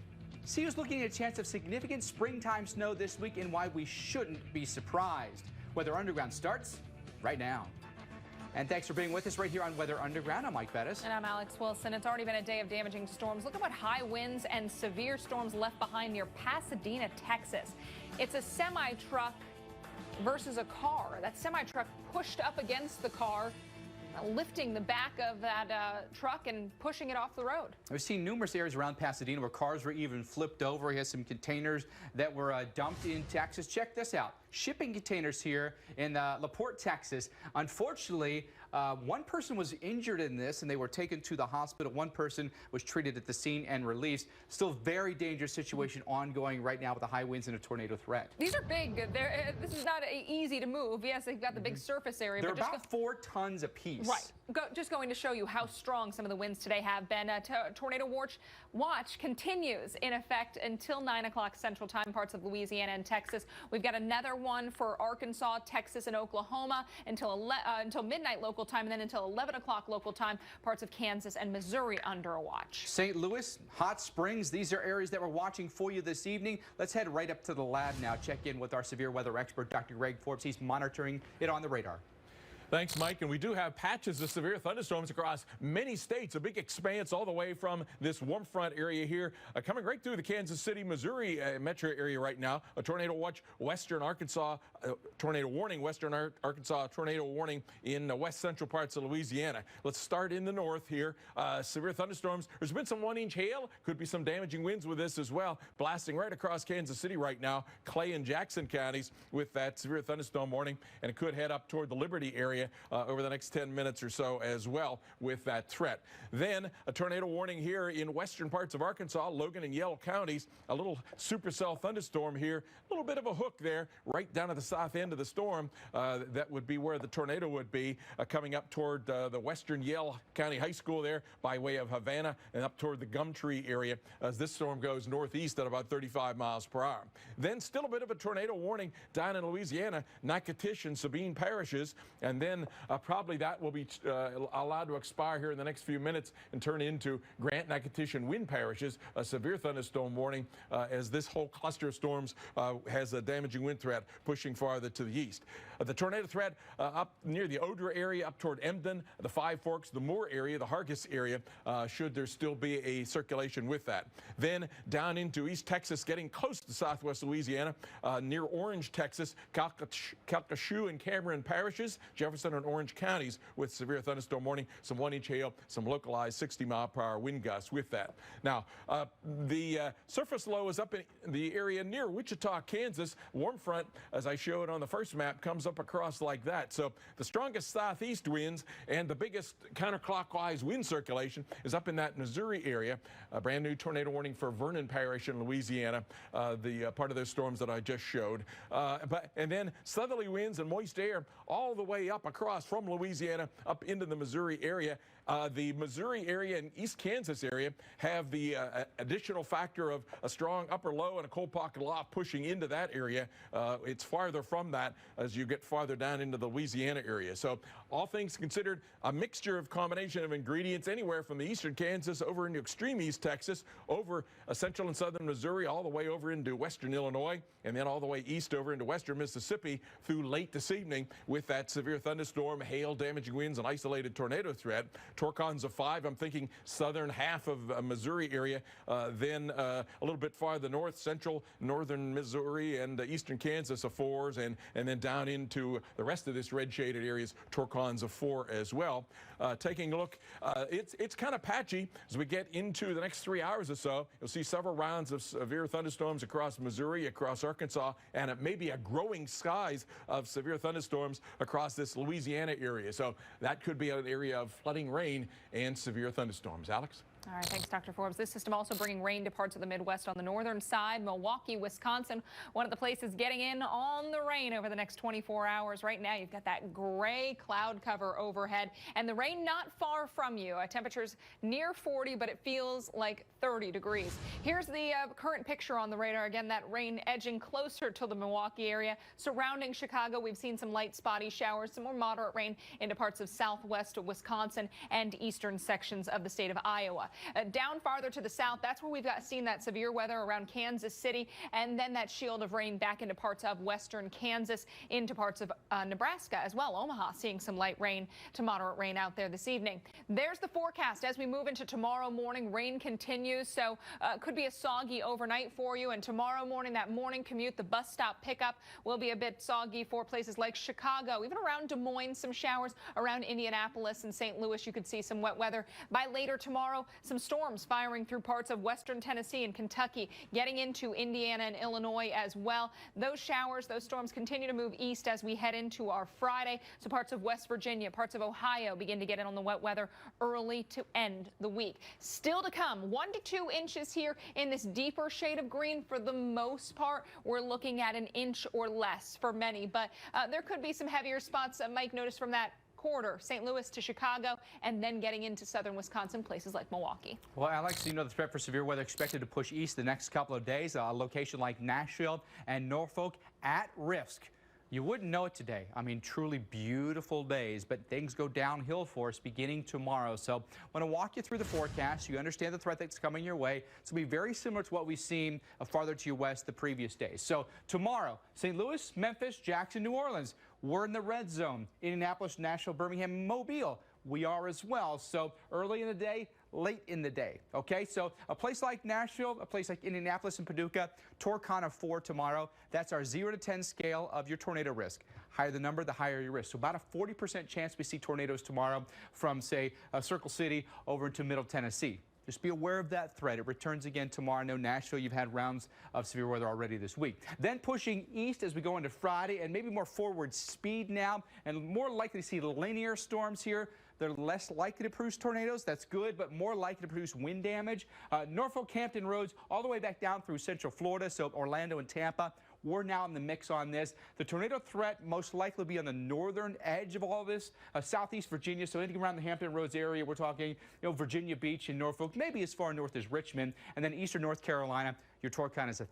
See who's looking at a chance of significant springtime snow this week and why we shouldn't be surprised. Weather Underground starts right now. And thanks for being with us right here on Weather Underground. I'm Mike Bettis. And I'm Alex Wilson. It's already been a day of damaging storms. Look at what high winds and severe storms left behind near Pasadena, Texas. It's a semi-truck versus a car. That semi-truck pushed up against the car, lifting the back of that truck and pushing it off the road. We've seen numerous areas around Pasadena where cars were even flipped over. He has some containers that were dumped in Texas. Check this out. Shipping containers here in LaPorte, Texas. Unfortunately, one person was injured in this and they were taken to the hospital. One person was treated at the scene and released. Still very dangerous situation ongoing right now with the high winds and a tornado threat. These are big. This is not easy to move. Yes, they've got the big surface area. They're but about 4 tons apiece. Right. Just going to show you how strong some of the winds today have been. Tornado watch continues in effect until 9 o'clock Central Time, parts of Louisiana and Texas. We've got another one for Arkansas, Texas, and Oklahoma until midnight local time, and then until 11 o'clock local time, parts of Kansas and Missouri under a watch. St. Louis, Hot Springs, these are areas that we're watching for you this evening. Let's head right up to the lab now. Check in with our severe weather expert, Dr. Greg Forbes. He's monitoring it on the radar. Thanks, Mike. And we do have patches of severe thunderstorms across many states, a big expanse all the way from this warm front area here, coming right through the Kansas City, Missouri metro area right now. A tornado watch, western Arkansas, tornado warning, western Arkansas, tornado warning in west central parts of Louisiana. Let's start in the north here. Severe thunderstorms. There's been some 1-inch hail. Could be some damaging winds with this as well, blasting right across Kansas City right now, Clay and Jackson counties with that severe thunderstorm warning, and it could head up toward the Liberty area over the next 10 minutes or so as well with that threat. Then a tornado warning here in western parts of Arkansas, Logan and Yell counties. A little supercell thunderstorm here, a little bit of a hook there right down at the south end of the storm. That would be where the tornado would be, coming up toward the western Yell County High School there by way of Havana and up toward the Gumtree area as this storm goes northeast at about 35 miles per hour. Then still a bit of a tornado warning down in Louisiana, Natchitoches and Sabine parishes, and then probably that will be allowed to expire here in the next few minutes and turn into Grant, Natchitoches, and Wynn parishes, a severe thunderstorm warning as this whole cluster of storms has a damaging wind threat pushing farther to the east. The tornado threat up near the Odra area, up toward Emden, the Five Forks, the Moore area, the Hargis area, should there still be a circulation with that. Then down into East Texas, getting close to southwest Louisiana, near Orange, Texas, Calcasieu and Cameron parishes, Jefferson and Orange counties with severe thunderstorm warning, some 1-inch hail, some localized 60-mile-per-hour wind gusts with that. Now, the surface low is up in the area near Wichita, Kansas. Warm front, as I showed on the first map, comes up across like that. So the strongest southeast winds and the biggest counterclockwise wind circulation is up in that Missouri area. A brand new tornado warning for Vernon Parish in Louisiana, the part of those storms that I just showed. And then southerly winds and moist air all the way up across from Louisiana up into the Missouri area. The Missouri area and East Kansas area have the additional factor of a strong upper low and a cold pocket loft pushing into that area. It's farther from that as you get farther down into the Louisiana area. So all things considered, a mixture of combination of ingredients anywhere from the eastern Kansas over into extreme East Texas, over central and southern Missouri, all the way over into western Illinois, and then all the way east over into western Mississippi through late this evening with that severe thunderstorm, hail, damaging winds, and isolated tornado threat. Torcons of 5, I'm thinking southern half of Missouri area, then a little bit farther north, central, northern Missouri, and eastern Kansas of 4s, and then down into the rest of this red shaded areas, Torcons of 4 as well. Taking a look, it's kind of patchy as we get into the next 3 hours or so. You'll see several rounds of severe thunderstorms across Missouri, across Arkansas, and it may be a growing skies of severe thunderstorms across this Louisiana area. So that could be an area of flooding rain and severe thunderstorms. Alex? All right, thanks, Dr. Forbes. This system also bringing rain to parts of the Midwest on the northern side. Milwaukee, Wisconsin, one of the places getting in on the rain over the next 24 hours. Right now, you've got that gray cloud cover overhead, and the rain not far from you. Temperatures near 40, but it feels like 30 degrees. Here's the current picture on the radar. Again, that rain edging closer to the Milwaukee area. Surrounding Chicago, we've seen some light spotty showers, some more moderate rain into parts of southwest of Wisconsin and eastern sections of the state of Iowa. Down farther to the south, that's where we've seen that severe weather around Kansas City, and then that shield of rain back into parts of western Kansas, into parts of Nebraska as well. Omaha seeing some light rain to moderate rain out there this evening. There's the forecast. As we move into tomorrow morning, rain continues, so could be a soggy overnight for you. And tomorrow morning, that morning commute, the bus stop pickup will be a bit soggy for places like Chicago, even around Des Moines, some showers around Indianapolis and St. Louis. You could see some wet weather. By later tomorrow, some storms firing through parts of western Tennessee and Kentucky, getting into Indiana and Illinois as well. Those showers, those storms continue to move east as we head into our Friday. So parts of West Virginia, parts of Ohio begin to get in on the wet weather early to end the week. Still to come, 1 to 2 inches here in this deeper shade of green. For the most part, we're looking at an inch or less for many, but there could be some heavier spots. Mike noticed from that corridor, St. Louis to Chicago, and then getting into southern Wisconsin, places like Milwaukee. Well, Alex, you know the threat for severe weather expected to push east the next couple of days. A location like Nashville and Norfolk at risk. You wouldn't know it today. I mean, truly beautiful days, but things go downhill for us beginning tomorrow. So I want to walk you through the forecast. You understand the threat that's coming your way. It's going to be very similar to what we've seen farther to your west the previous days. So tomorrow, St. Louis, Memphis, Jackson, New Orleans. We're in the red zone. Indianapolis, Nashville, Birmingham, Mobile. We are as well. So early in the day, late in the day. Okay, so a place like Nashville, a place like Indianapolis and Paducah, Torcana 4 tomorrow. That's our 0 to 10 scale of your tornado risk. Higher the number, the higher your risk. So about a 40% chance we see tornadoes tomorrow from, say, Circle City over into Middle Tennessee. Just be aware of that threat. It returns again tomorrow. I know Nashville, you've had rounds of severe weather already this week. Then pushing east as we go into Friday, and maybe more forward speed now, and more likely to see linear storms here. They're less likely to produce tornadoes. That's good, but more likely to produce wind damage. Norfolk, Hampton roads, all the way back down through central Florida, so Orlando and Tampa. We're now in the mix on this. The tornado threat most likely will be on the northern edge of all this, southeast Virginia. So anything around the Hampton Roads area, we're talking, Virginia Beach and Norfolk, maybe as far north as Richmond, and then eastern North Carolina. Your Torcana is a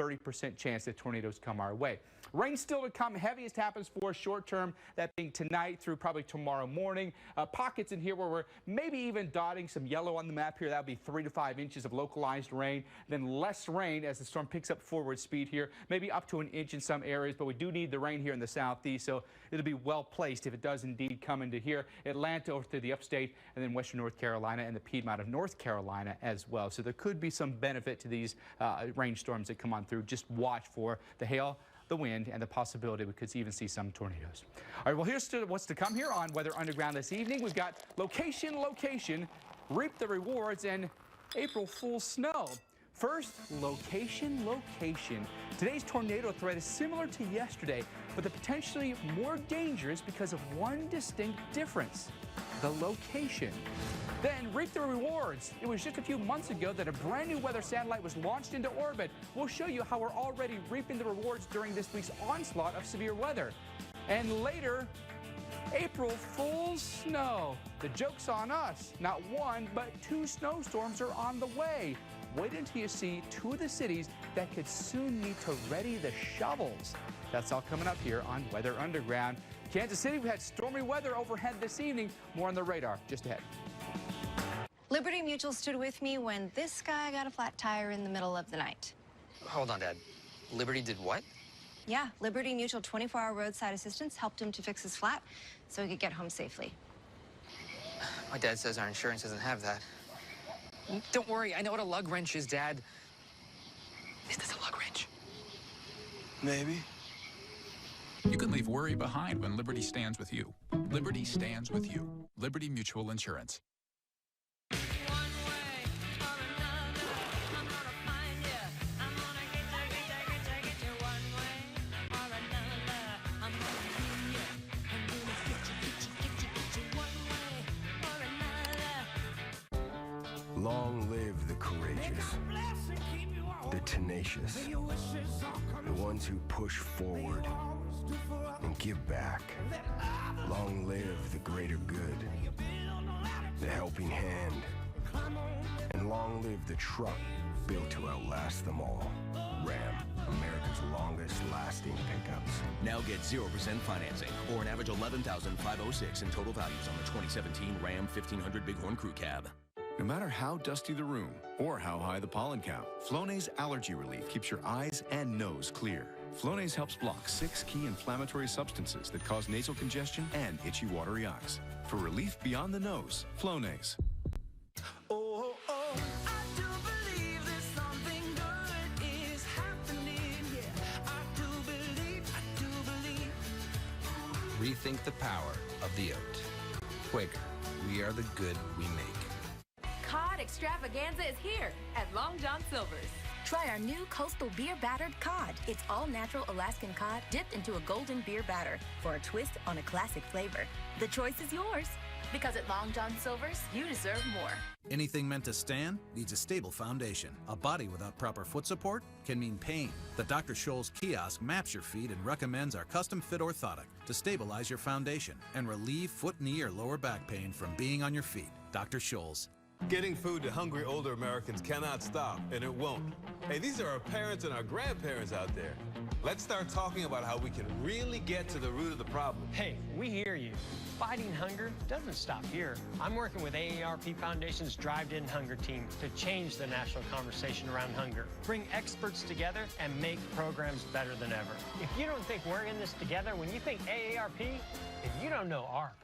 30% chance that tornadoes come our way. Rain still to come. Heaviest happens for short term, that being tonight through probably tomorrow morning. Pockets in here where we're maybe even dotting some yellow on the map here. That would be 3 to 5 inches of localized rain. Then less rain as the storm picks up forward speed here, maybe up to an inch in some areas. But we do need the rain here in the southeast, so it'll be well placed if it does indeed come into here. Atlanta over to the upstate, and then western North Carolina and the Piedmont of North Carolina as well. So there could be some benefit to these rainstorms that come on through. Just watch for the hail, the wind, and the possibility we could even see some tornadoes. All right, well, here's what's to come here on Weather Underground this evening. We've got location, reap the rewards, and April Fool's snow. First, location. Today's tornado threat is similar to yesterday, but they're potentially more dangerous because of one distinct difference: the location. Then reap the rewards. It was just a few months ago that a brand new weather satellite was launched into orbit. We'll show you how we're already reaping the rewards during this week's onslaught of severe weather. And later, April Fool's snow. The joke's on us. Not one, but 2 snowstorms are on the way. Wait until you see 2 of the cities that could soon need to ready the shovels. That's all coming up here on Weather Underground. Kansas City, we had stormy weather overhead this evening. More on the radar just ahead. Liberty Mutual stood with me when this guy got a flat tire in the middle of the night. Hold on, Dad. Liberty did what? Yeah, Liberty Mutual 24-hour roadside assistance helped him to fix his flat so he could get home safely. My dad says our insurance doesn't have that. Don't worry, I know what a lug wrench is, Dad. Is this a lug wrench? Maybe. You can leave worry behind when Liberty stands with you. Liberty stands with you. Liberty Mutual Insurance. Long live the courageous, the tenacious, the ones who push forward and give back. Long live the greater good, the helping hand, and long live the truck built to outlast them all. Ram, America's longest lasting pickups. Now get 0% financing or an average $11,506 in total values on the 2017 Ram 1500 Bighorn Crew Cab. No matter how dusty the room or how high the pollen count, Flonase Allergy Relief keeps your eyes and nose clear. Flonase helps block 6 key inflammatory substances that cause nasal congestion and itchy, watery eyes. For relief beyond the nose, Flonase. Oh, oh, I do believe that something good is happening. Yeah, I do believe. Rethink the power of the oat. Quaker, we are the good we make. Cod Extravaganza is here at Long John Silver's. Try our new Coastal Beer Battered Cod. It's all-natural Alaskan cod dipped into a golden beer batter for a twist on a classic flavor. The choice is yours. Because at Long John Silver's, you deserve more. Anything meant to stand needs a stable foundation. A body without proper foot support can mean pain. The Dr. Scholl's kiosk maps your feet and recommends our custom-fit orthotic to stabilize your foundation and relieve foot, knee, or lower back pain from being on your feet. Dr. Scholl's. Getting food to hungry older Americans cannot stop, and it won't. Hey, these are our parents and our grandparents out there. Let's start talking about how we can really get to the root of the problem. Hey, we hear you. Fighting hunger doesn't stop here. I'm working with AARP Foundation's Drive-In Hunger team to change the national conversation around hunger, bring experts together, and make programs better than ever. If you don't think we're in this together, when you think AARP, then you don't know ARP.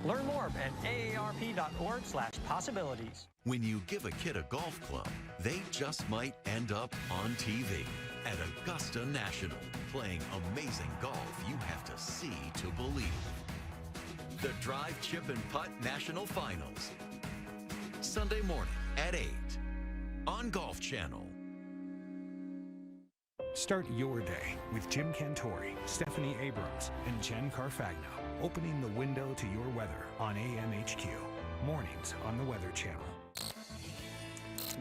Learn more at aarp.org/possibilities. When you give a kid a golf club, they just might end up on TV. At Augusta National, playing amazing golf you have to see to believe. The Drive, Chip, and Putt National Finals. Sunday morning at 8 on Golf Channel. Start your day with Jim Cantori, Stephanie Abrams, and Jen Carfagno, opening the window to your weather on AMHQ. Mornings on the Weather Channel.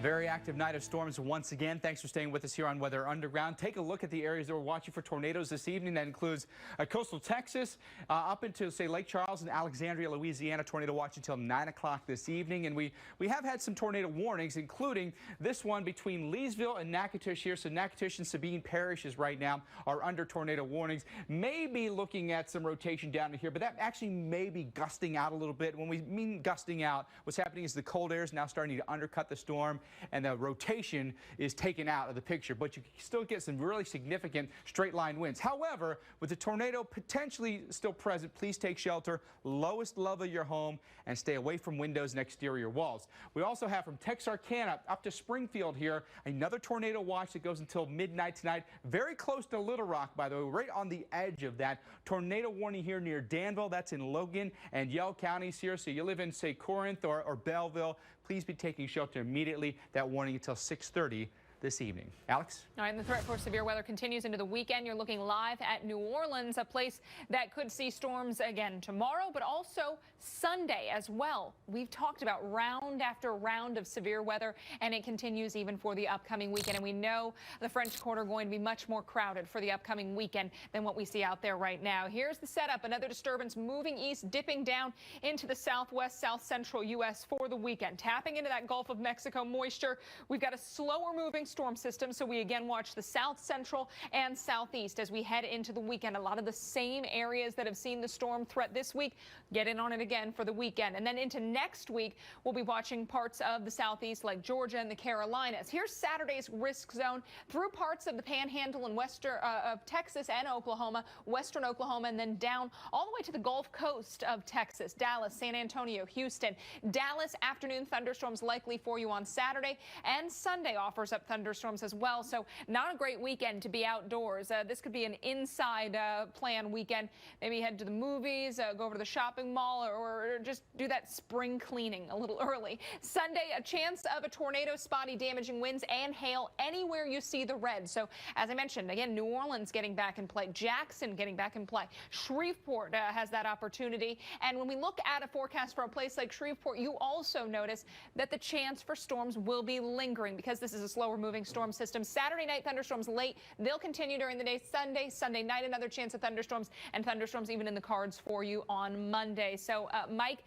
Very active night of storms once again. Thanks for staying with us here on Weather Underground. Take a look at the areas that we're watching for tornadoes this evening. That includes coastal Texas up into, say, Lake Charles and Alexandria, Louisiana. Tornado watch until 9 o'clock this evening. And we have had some tornado warnings, including this one between Leesville and Natchitoches here. So Natchitoches and Sabine parishes right now are under tornado warnings. Maybe looking at some rotation down to here, but that actually may be gusting out a little bit. When we mean gusting out, what's happening is the cold air is now starting to undercut the storm, and the rotation is taken out of the picture, but you still get some really significant straight line winds. However, with the tornado potentially still present, please take shelter, lowest level of your home, and stay away from windows and exterior walls. We also have from Texarkana up to Springfield here, another tornado watch that goes until midnight tonight, very close to Little Rock, by the way, right on the edge of that. Tornado warning here near Danville, that's in Logan and Yell counties here, so you live in, say, Corinth or Belleville, please be taking shelter immediately. That warning until 6:30 this evening. Alex? All right, and the threat for severe weather continues into the weekend. You're looking live at New Orleans, a place that could see storms again tomorrow, but also Sunday as well. We've talked about round after round of severe weather, and it continues even for the upcoming weekend. And we know the French Quarter going to be much more crowded for the upcoming weekend than what we see out there right now. Here's the setup. Another disturbance moving east, dipping down into the southwest, south central U.S. for the weekend. Tapping into that Gulf of Mexico moisture, we've got a slower moving storm system, so we again watch the south central and southeast as we head into the weekend. A lot of the same areas that have seen the storm threat this week get in on it again for the weekend. And then into next week, we'll be watching parts of the southeast like Georgia and the Carolinas. Here's Saturday's risk zone through parts of the panhandle and western of Texas and Oklahoma, western Oklahoma, and then down all the way to the Gulf Coast of Texas, Dallas, San Antonio, Houston. Dallas, afternoon thunderstorms likely for you on Saturday, and Sunday offers up thunderstorms as well. So not a great weekend to be outdoors. This could be an inside plan weekend. Maybe head to the movies, go over to the shopping mall, or just do that spring cleaning a little early. Sunday, a chance of a tornado, spotty damaging winds and hail anywhere you see the red. So as I mentioned, again, New Orleans getting back in play, Jackson getting back in play, Shreveport has that opportunity. And when we look at a forecast for a place like Shreveport, you also notice that the chance for storms will be lingering because this is a slower moving storm system. Saturday night thunderstorms late. They'll continue during the day. Sunday night, another chance of thunderstorms, and thunderstorms even in the cards for you on Monday. So, Mike,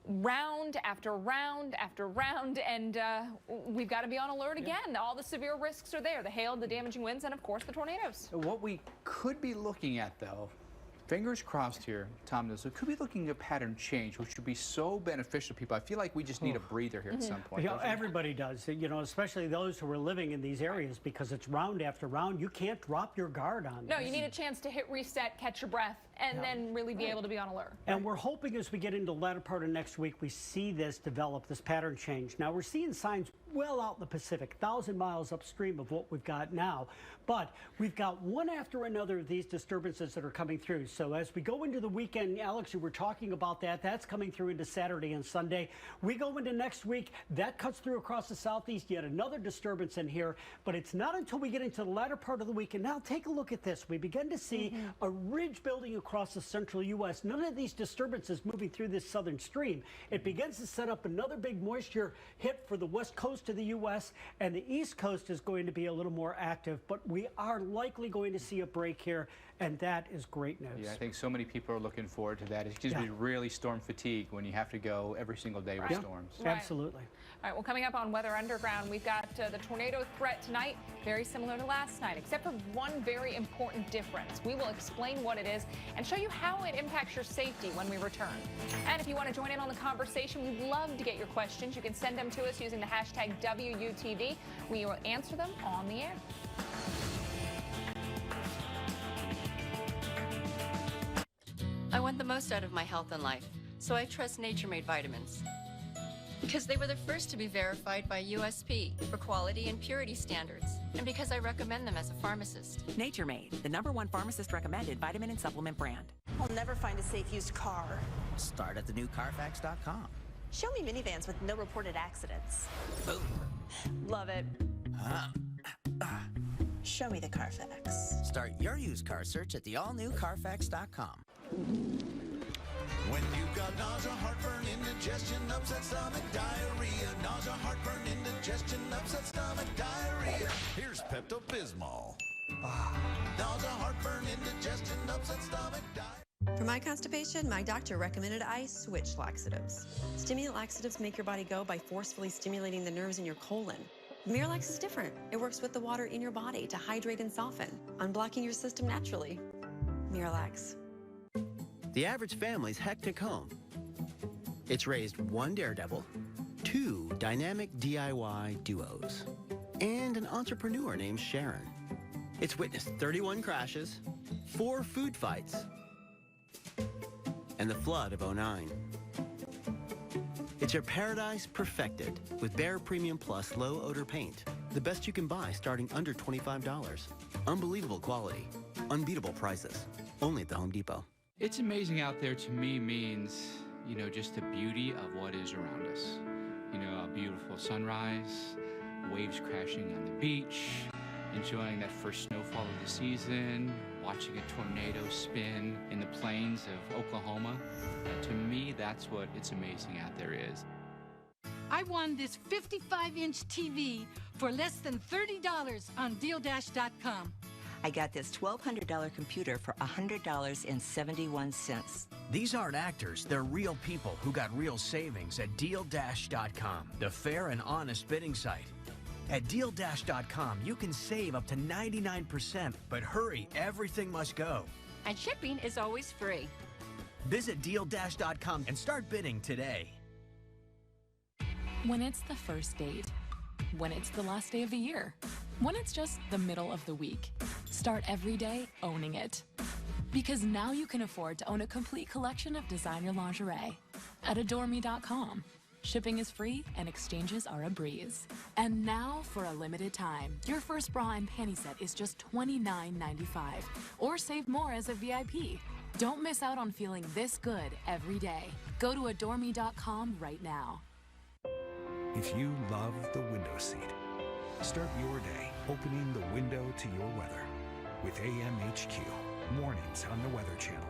round after round after round, and we've got to be on alert again. All the severe risks are there: the hail, the damaging winds, and of course the tornadoes. What we could be looking at, though, fingers crossed here, Tom knows, we could be looking at a pattern change, which would be so beneficial to people. I feel like we just need a breather here at some point. You know, everybody does, you know, especially those who are living in these areas, because it's round after round. You can't drop your guard on this. No, you need a chance to hit reset, catch your breath, and then really be able to be on alert. And we're hoping as we get into the latter part of next week, we see this develop, this pattern change. Now, we're seeing signs well out in the Pacific, 1,000 miles upstream of what we've got now. But we've got one after another of these disturbances that are coming through. So as we go into the weekend, Alex, you were talking about that. That's coming through into Saturday and Sunday. We go into next week. That cuts through across the southeast. Yet another disturbance in here. But it's not until we get into the latter part of the week. And now take a look at this. We begin to see a ridge building across the central U.S. None of these disturbances moving through this southern stream. It begins to set up another big moisture hit for the west coast of the U.S. and the east coast is going to be a little more active. But we are likely going to see a break here, and that is great news. Yeah, I think so many people are looking forward to that. It's just be really storm fatigue when you have to go every single day with storms. Absolutely. All right, well, coming up on Weather Underground, we've got the tornado threat tonight, very similar to last night, except for one very important difference. We will explain what it is and show you how it impacts your safety when we return. And if you want to join in on the conversation, we'd love to get your questions. You can send them to us using the hashtag WUTV. We will answer them on the air. I want the most out of my health and life, so I trust Nature-Made vitamins. Because they were the first to be verified by USP for quality and purity standards, and because I recommend them as a pharmacist. Nature-Made, the #1 pharmacist-recommended vitamin and supplement brand. I'll never find a safe used car. Start at thenewcarfax.com. Show me minivans with no reported accidents. Boom. Love it. Show me the Carfax. Start your used car search at theallnewcarfax.com. When you've got nausea, heartburn, indigestion, upset stomach, diarrhea. Nausea, heartburn, indigestion, upset stomach, diarrhea. Here's Pepto-Bismol. Nausea, heartburn, indigestion, upset stomach, diarrhea. For my constipation, my doctor recommended I switch laxatives. Stimulant laxatives make your body go by forcefully stimulating the nerves in your colon. Miralax is different. It works with the water in your body to hydrate and soften, unblocking your system naturally. Miralax. The average family's hectic home. It's raised 1 daredevil, 2 dynamic DIY duos, and an entrepreneur named Sharon. It's witnessed 31 crashes, 4 food fights, and the flood of '09. It's your paradise perfected with Behr Premium Plus low odor paint. The best you can buy starting under $25. Unbelievable quality, unbeatable prices. Only at the Home Depot. It's amazing out there to me means, you know, just the beauty of what is around us. You know, a beautiful sunrise, waves crashing on the beach, enjoying that first snowfall of the season, watching a tornado spin in the plains of Oklahoma. To me, that's what it's amazing out there is. I won this 55-inch TV for less than $30 on DealDash.com. I got this $1,200 computer for $100.71. These aren't actors, they're real people who got real savings at DealDash.com, the fair and honest bidding site. At DealDash.com, you can save up to 99%, but hurry, everything must go. And shipping is always free. Visit DealDash.com and start bidding today. When it's the first date, when it's the last day of the year, when it's just the middle of the week, start every day owning it. Because now you can afford to own a complete collection of designer lingerie at adoreme.com. Shipping is free and exchanges are a breeze. And now, for a limited time, your first bra and panty set is just $29.95. Or save more as a VIP. Don't miss out on feeling this good every day. Go to adoreme.com right now. If you love the window seat, start your day opening the window to your weather with AMHQ, mornings on the Weather Channel.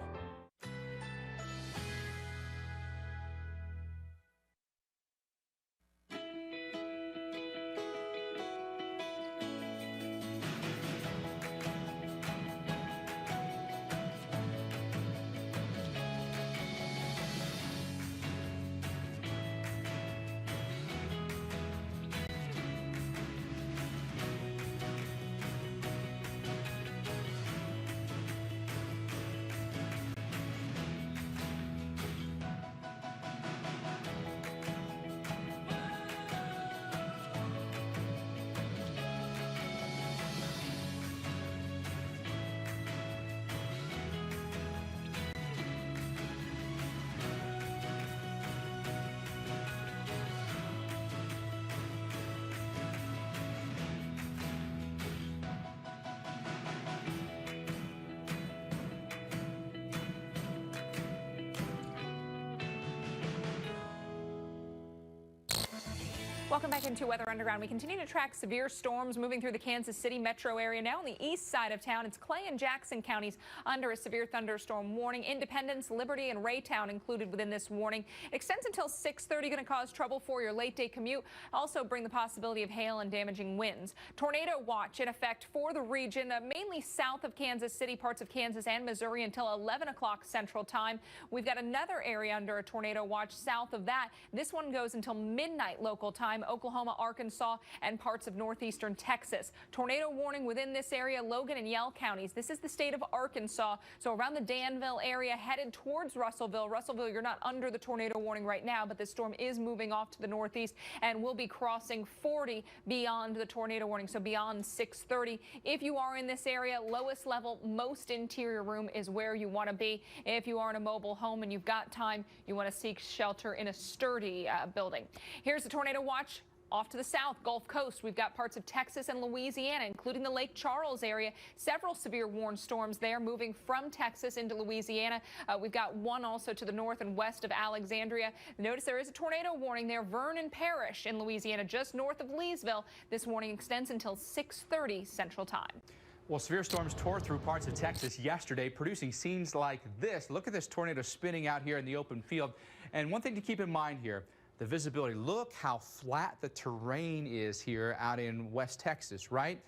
Welcome back into Weather Underground. We continue to track severe storms moving through the Kansas City metro area. Now on the east side of town, it's Clay and Jackson counties under a severe thunderstorm warning. Independence, Liberty, and Raytown included within this warning. It extends until 6:30, going to cause trouble for your late day commute. Also bring the possibility of hail and damaging winds. Tornado watch in effect for the region, mainly south of Kansas City, parts of Kansas and Missouri until 11 o'clock Central Time. We've got another area under a tornado watch south of that. This one goes until midnight local time. Oklahoma, Arkansas, and parts of northeastern Texas. Tornado warning within this area, Logan and Yell counties. This is the state of Arkansas. So around the Danville area, headed towards Russellville. Russellville, you're not under the tornado warning right now, but this storm is moving off to the northeast and will be crossing 40 beyond the tornado warning, so beyond 6:30. If you are in this area, lowest level, most interior room is where you want to be. If you are in a mobile home and you've got time, you want to seek shelter in a sturdy building. Here's the tornado watch. Off to the south, Gulf Coast, we've got parts of Texas and Louisiana, including the Lake Charles area. Several severe warned storms there moving from Texas into Louisiana. We've got one also to the north and west of Alexandria. Notice there is a tornado warning there. Vernon Parish in Louisiana, just north of Leesville. This warning extends until 6:30 Central Time. Well, severe storms tore through parts of Texas yesterday, producing scenes like this. Look at this tornado spinning out here in the open field. And one thing to keep in mind here, the visibility. Look how flat the terrain is here out in West Texas, right?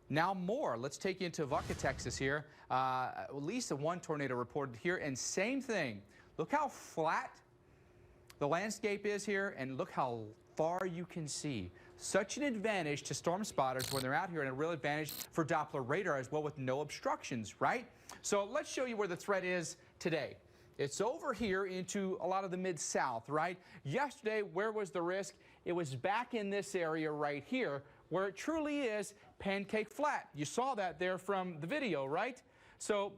Now more. Let's take you into Vaca, Texas here. At least one tornado reported here, and same thing. Look how flat the landscape is here, and look how far you can see. Such an advantage to storm spotters when they're out here, and a real advantage for Doppler radar as well with no obstructions, right? So let's show you where the threat is today. It's over here into a lot of the mid-south, right? Yesterday, where was the risk? It was back in this area right here, where it truly is pancake flat. You saw that there from the video, right? So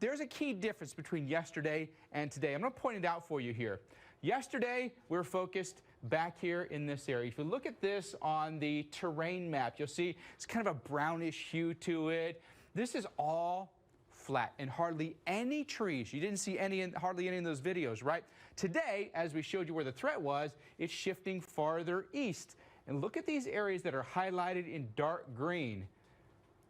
there's a key difference between yesterday and today. I'm going to point it out for you here. Yesterday, we were focused back here in this area. If you look at this on the terrain map, you'll see it's kind of a brownish hue to it. This is all flat and hardly any trees. You didn't see hardly any in those videos, right? Today, as we showed you where the threat was, it's shifting farther east. And look at these areas that are highlighted in dark green.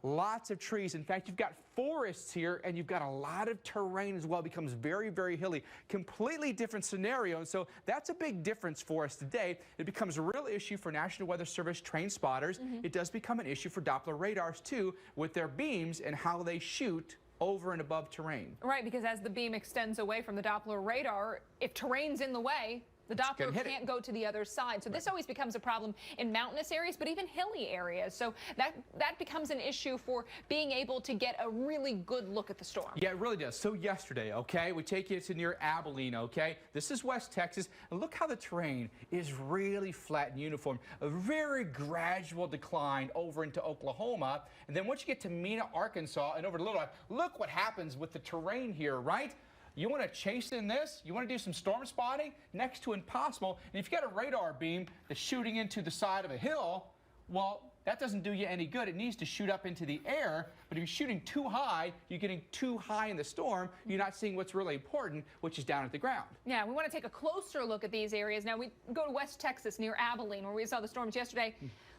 Lots of trees. In fact, you've got forests here, and you've got a lot of terrain as well. It becomes very, very hilly. Completely different scenario. And so that's a big difference for us today. It becomes a real issue for National Weather Service trained spotters. It does become an issue for Doppler radars, too, with their beams and how they shoot over and above terrain. Right, because as the beam extends away from the Doppler radar, if terrain's in the way, the Doppler can't go to the other side. So this always becomes a problem in mountainous areas, but even hilly areas. So that becomes an issue for being able to get a really good look at the storm. Yeah, it really does. So yesterday, okay, we take you to near Abilene, okay? This is West Texas, and look how the terrain is really flat and uniform. A very gradual decline over into Oklahoma. And then once you get to Mena, Arkansas, and over to Little Rock, look what happens with the terrain here, right? You want to chase in this? You want to do some storm spotting? Next to impossible. And if you got a radar beam that's shooting into the side of a hill, well, that doesn't do you any good. It needs to shoot up into the air. But if you're shooting too high, you're getting too high in the storm. You're not seeing what's really important, which is down at the ground. Yeah, we want to take a closer look at these areas. Now, we go to West Texas near Abilene, where we saw the storms yesterday.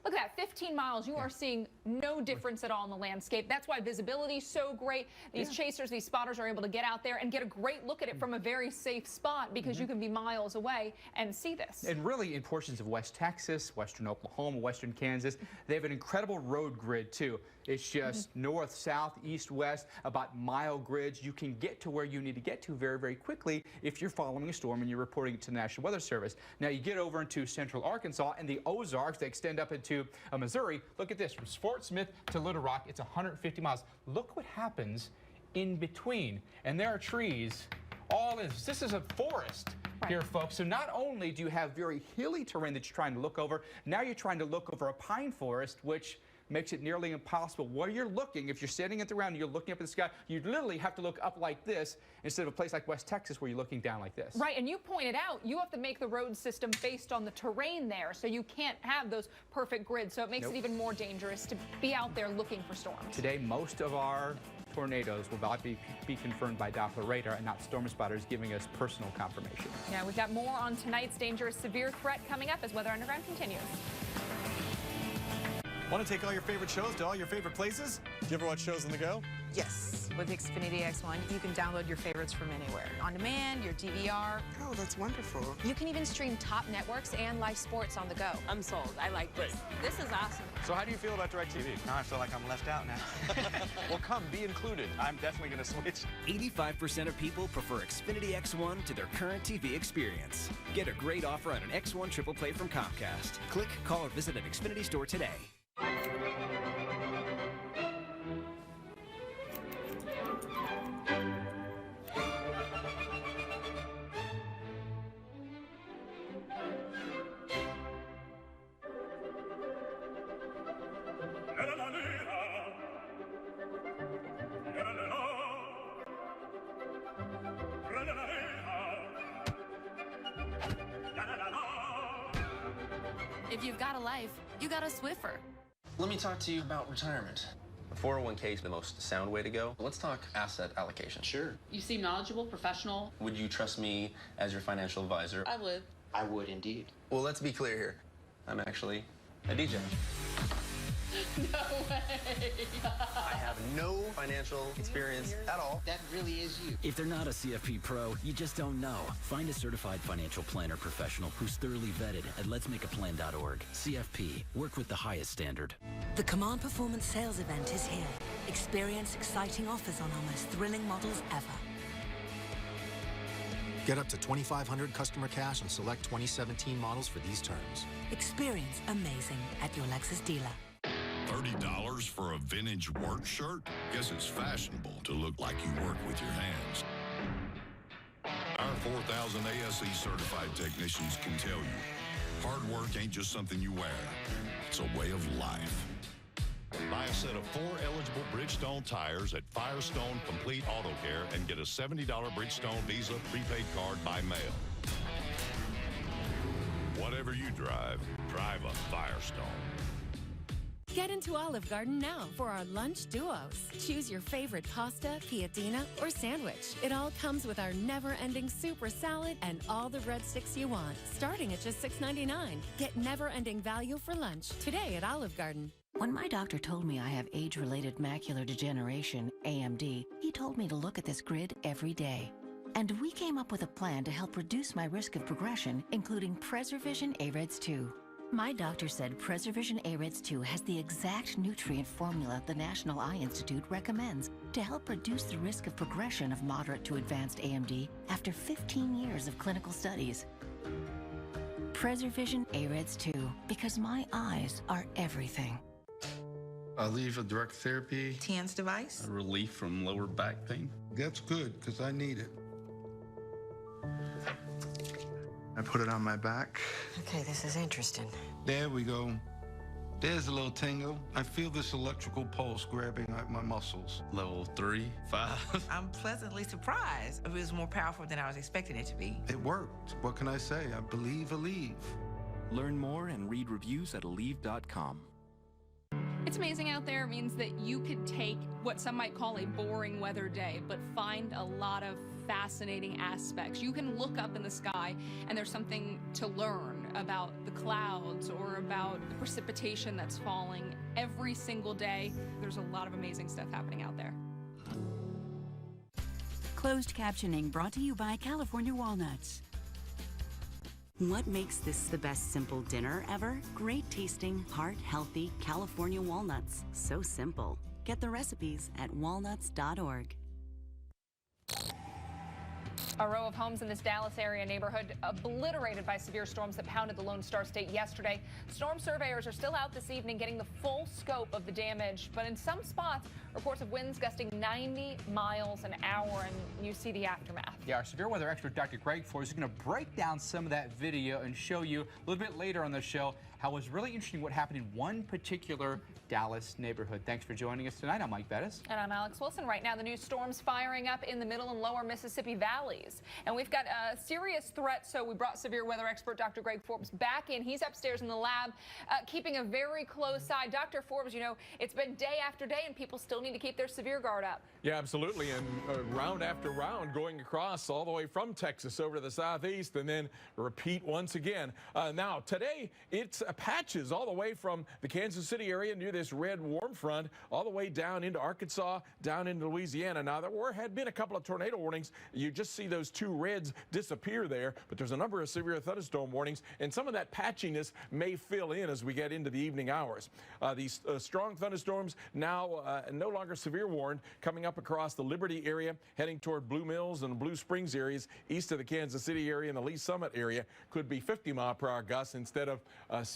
Look at that, 15 miles. You are seeing no difference at all in the landscape. That's why visibility is so great. These chasers, these spotters are able to get out there and get a great look at it from a very safe spot because you can be miles away and see this. And really in portions of West Texas, western Oklahoma, western Kansas, they have an incredible road grid too. It's just north, south, east, west, about mile grids. You can get to where you need to get to very, very quickly if you're following a storm and you're reporting it to the National Weather Service. Now you get over into central Arkansas and the Ozarks, they extend up into Missouri. Look at this, from Fort Smith to Little Rock, it's 150 miles. Look what happens in between. And there are trees all in. This is a forest. Here, folks. So not only do you have very hilly terrain that you're trying to look over, now you're trying to look over a pine forest, which makes it nearly impossible. Where you're looking, if you're standing at the ground and you're looking up at the sky, you literally have to look up like this instead of a place like West Texas where you're looking down like this. Right, and you pointed out you have to make the road system based on the terrain there, so you can't have those perfect grids, so it makes it even more dangerous to be out there looking for storms. Today, most of our tornadoes will not be confirmed by Doppler radar and not storm spotters giving us personal confirmation. Yeah, we've got more on tonight's dangerous severe threat coming up as Weather Underground continues. Want to take all your favorite shows to all your favorite places? Do you ever watch shows on the go? Yes. With the Xfinity X1, you can download your favorites from anywhere. On demand, your DVR. Oh, that's wonderful. You can even stream top networks and live sports on the go. I'm sold. I like this. This is awesome. So how do you feel about DirecTV? Now I feel like I'm left out now. Well, come, be included. I'm definitely going to switch. 85% of people prefer Xfinity X1 to their current TV experience. Get a great offer on an X1 triple play from Comcast. Click, call, or visit an Xfinity store today. If you've got a life, you got a Swiffer. Let me talk to you about retirement. 401k is the most sound way to go. Let's talk asset allocation. Sure. You seem knowledgeable, professional. Would you trust me as your financial advisor? I would. I would indeed. Well, let's be clear here. I'm actually a DJ. No way. I have no financial experience at all. That really is you. If they're not a CFP pro, you just don't know. Find a certified financial planner professional who's thoroughly vetted at letsmakeaplan.org. CFP, work with the highest standard. The Command Performance Sales event is here. Experience exciting offers on our most thrilling models ever. Get up to $2,500 customer cash on select 2017 models for these terms. Experience amazing at your Lexus dealer. $30 for a vintage work shirt? Guess it's fashionable to look like you work with your hands. Our 4,000 ASE certified technicians can tell you, hard work ain't just something you wear. It's a way of life. Buy a set of 4 eligible Bridgestone tires at Firestone Complete Auto Care and get a $70 Bridgestone Visa prepaid card by mail. Whatever you drive a Firestone. Get into Olive Garden now for our lunch duos. Choose your favorite pasta, piadina, or sandwich. It all comes with our never-ending super salad and all the breadsticks you want, starting at just $6.99. Get never-ending value for lunch today at Olive Garden. When my doctor told me I have age-related macular degeneration, AMD, he told me to look at this grid every day. And we came up with a plan to help reduce my risk of progression, including PreserVision AREDS 2. My doctor said PreserVision AREDS 2 has the exact nutrient formula the National Eye Institute recommends to help reduce the risk of progression of moderate to advanced AMD after 15 years of clinical studies. PreserVision AREDS 2, because my eyes are everything. I leave a direct therapy. TAN's device. A relief from lower back pain. That's good, because I need it. I put it on my back. Okay, this is interesting. There we go. There's a little tingle. I feel this electrical pulse grabbing at my muscles. Level 3, 5. I'm pleasantly surprised. It was more powerful than I was expecting it to be. It worked. What can I say? I believe Aleve. Learn more and read reviews at Aleve.com. It's amazing out there. It means that you could take what some might call a boring weather day, but find a lot of fascinating aspects. You can look up in the sky and there's something to learn about the clouds or about the precipitation that's falling every single day. There's a lot of amazing stuff happening out there. Closed captioning brought to you by California Walnuts. What makes this the best simple dinner ever? Great tasting, heart-healthy California walnuts. So simple. Get the recipes at walnuts.org. A row of homes in this Dallas area neighborhood obliterated by severe storms that pounded the Lone Star State yesterday. Storm surveyors are still out this evening getting the full scope of the damage, but in some spots, reports of winds gusting 90 miles an hour, and you see the aftermath. Yeah, our severe weather expert, Dr. Greg Forrest, is going to break down some of that video and show you a little bit later on the show how it was really interesting what happened in one particular Dallas neighborhood. Thanks for joining us tonight. I'm Mike Bettis. And I'm Alex Wilson. Right now, the new storms firing up in the middle and lower Mississippi valleys. And we've got a serious threat, so we brought severe weather expert Dr. Greg Forbes back in. He's upstairs in the lab, keeping a very close eye. Dr. Forbes, you know, it's been day after day, and people still need to keep their severe guard up. Yeah, absolutely. And round after round going across all the way from Texas over to the southeast, and then repeat once again. Now, today, it's patches all the way from the Kansas City area near this red warm front all the way down into Arkansas, down into Louisiana. Now, there had been a couple of tornado warnings. You just see those two reds disappear there, but there's a number of severe thunderstorm warnings, and some of that patchiness may fill in as we get into the evening hours. These strong thunderstorms now no longer severe warned, coming up across the Liberty area, heading toward Blue Mills and Blue Springs areas, east of the Kansas City area and the Lee Summit area. Could be 50-mile-per-hour gusts instead of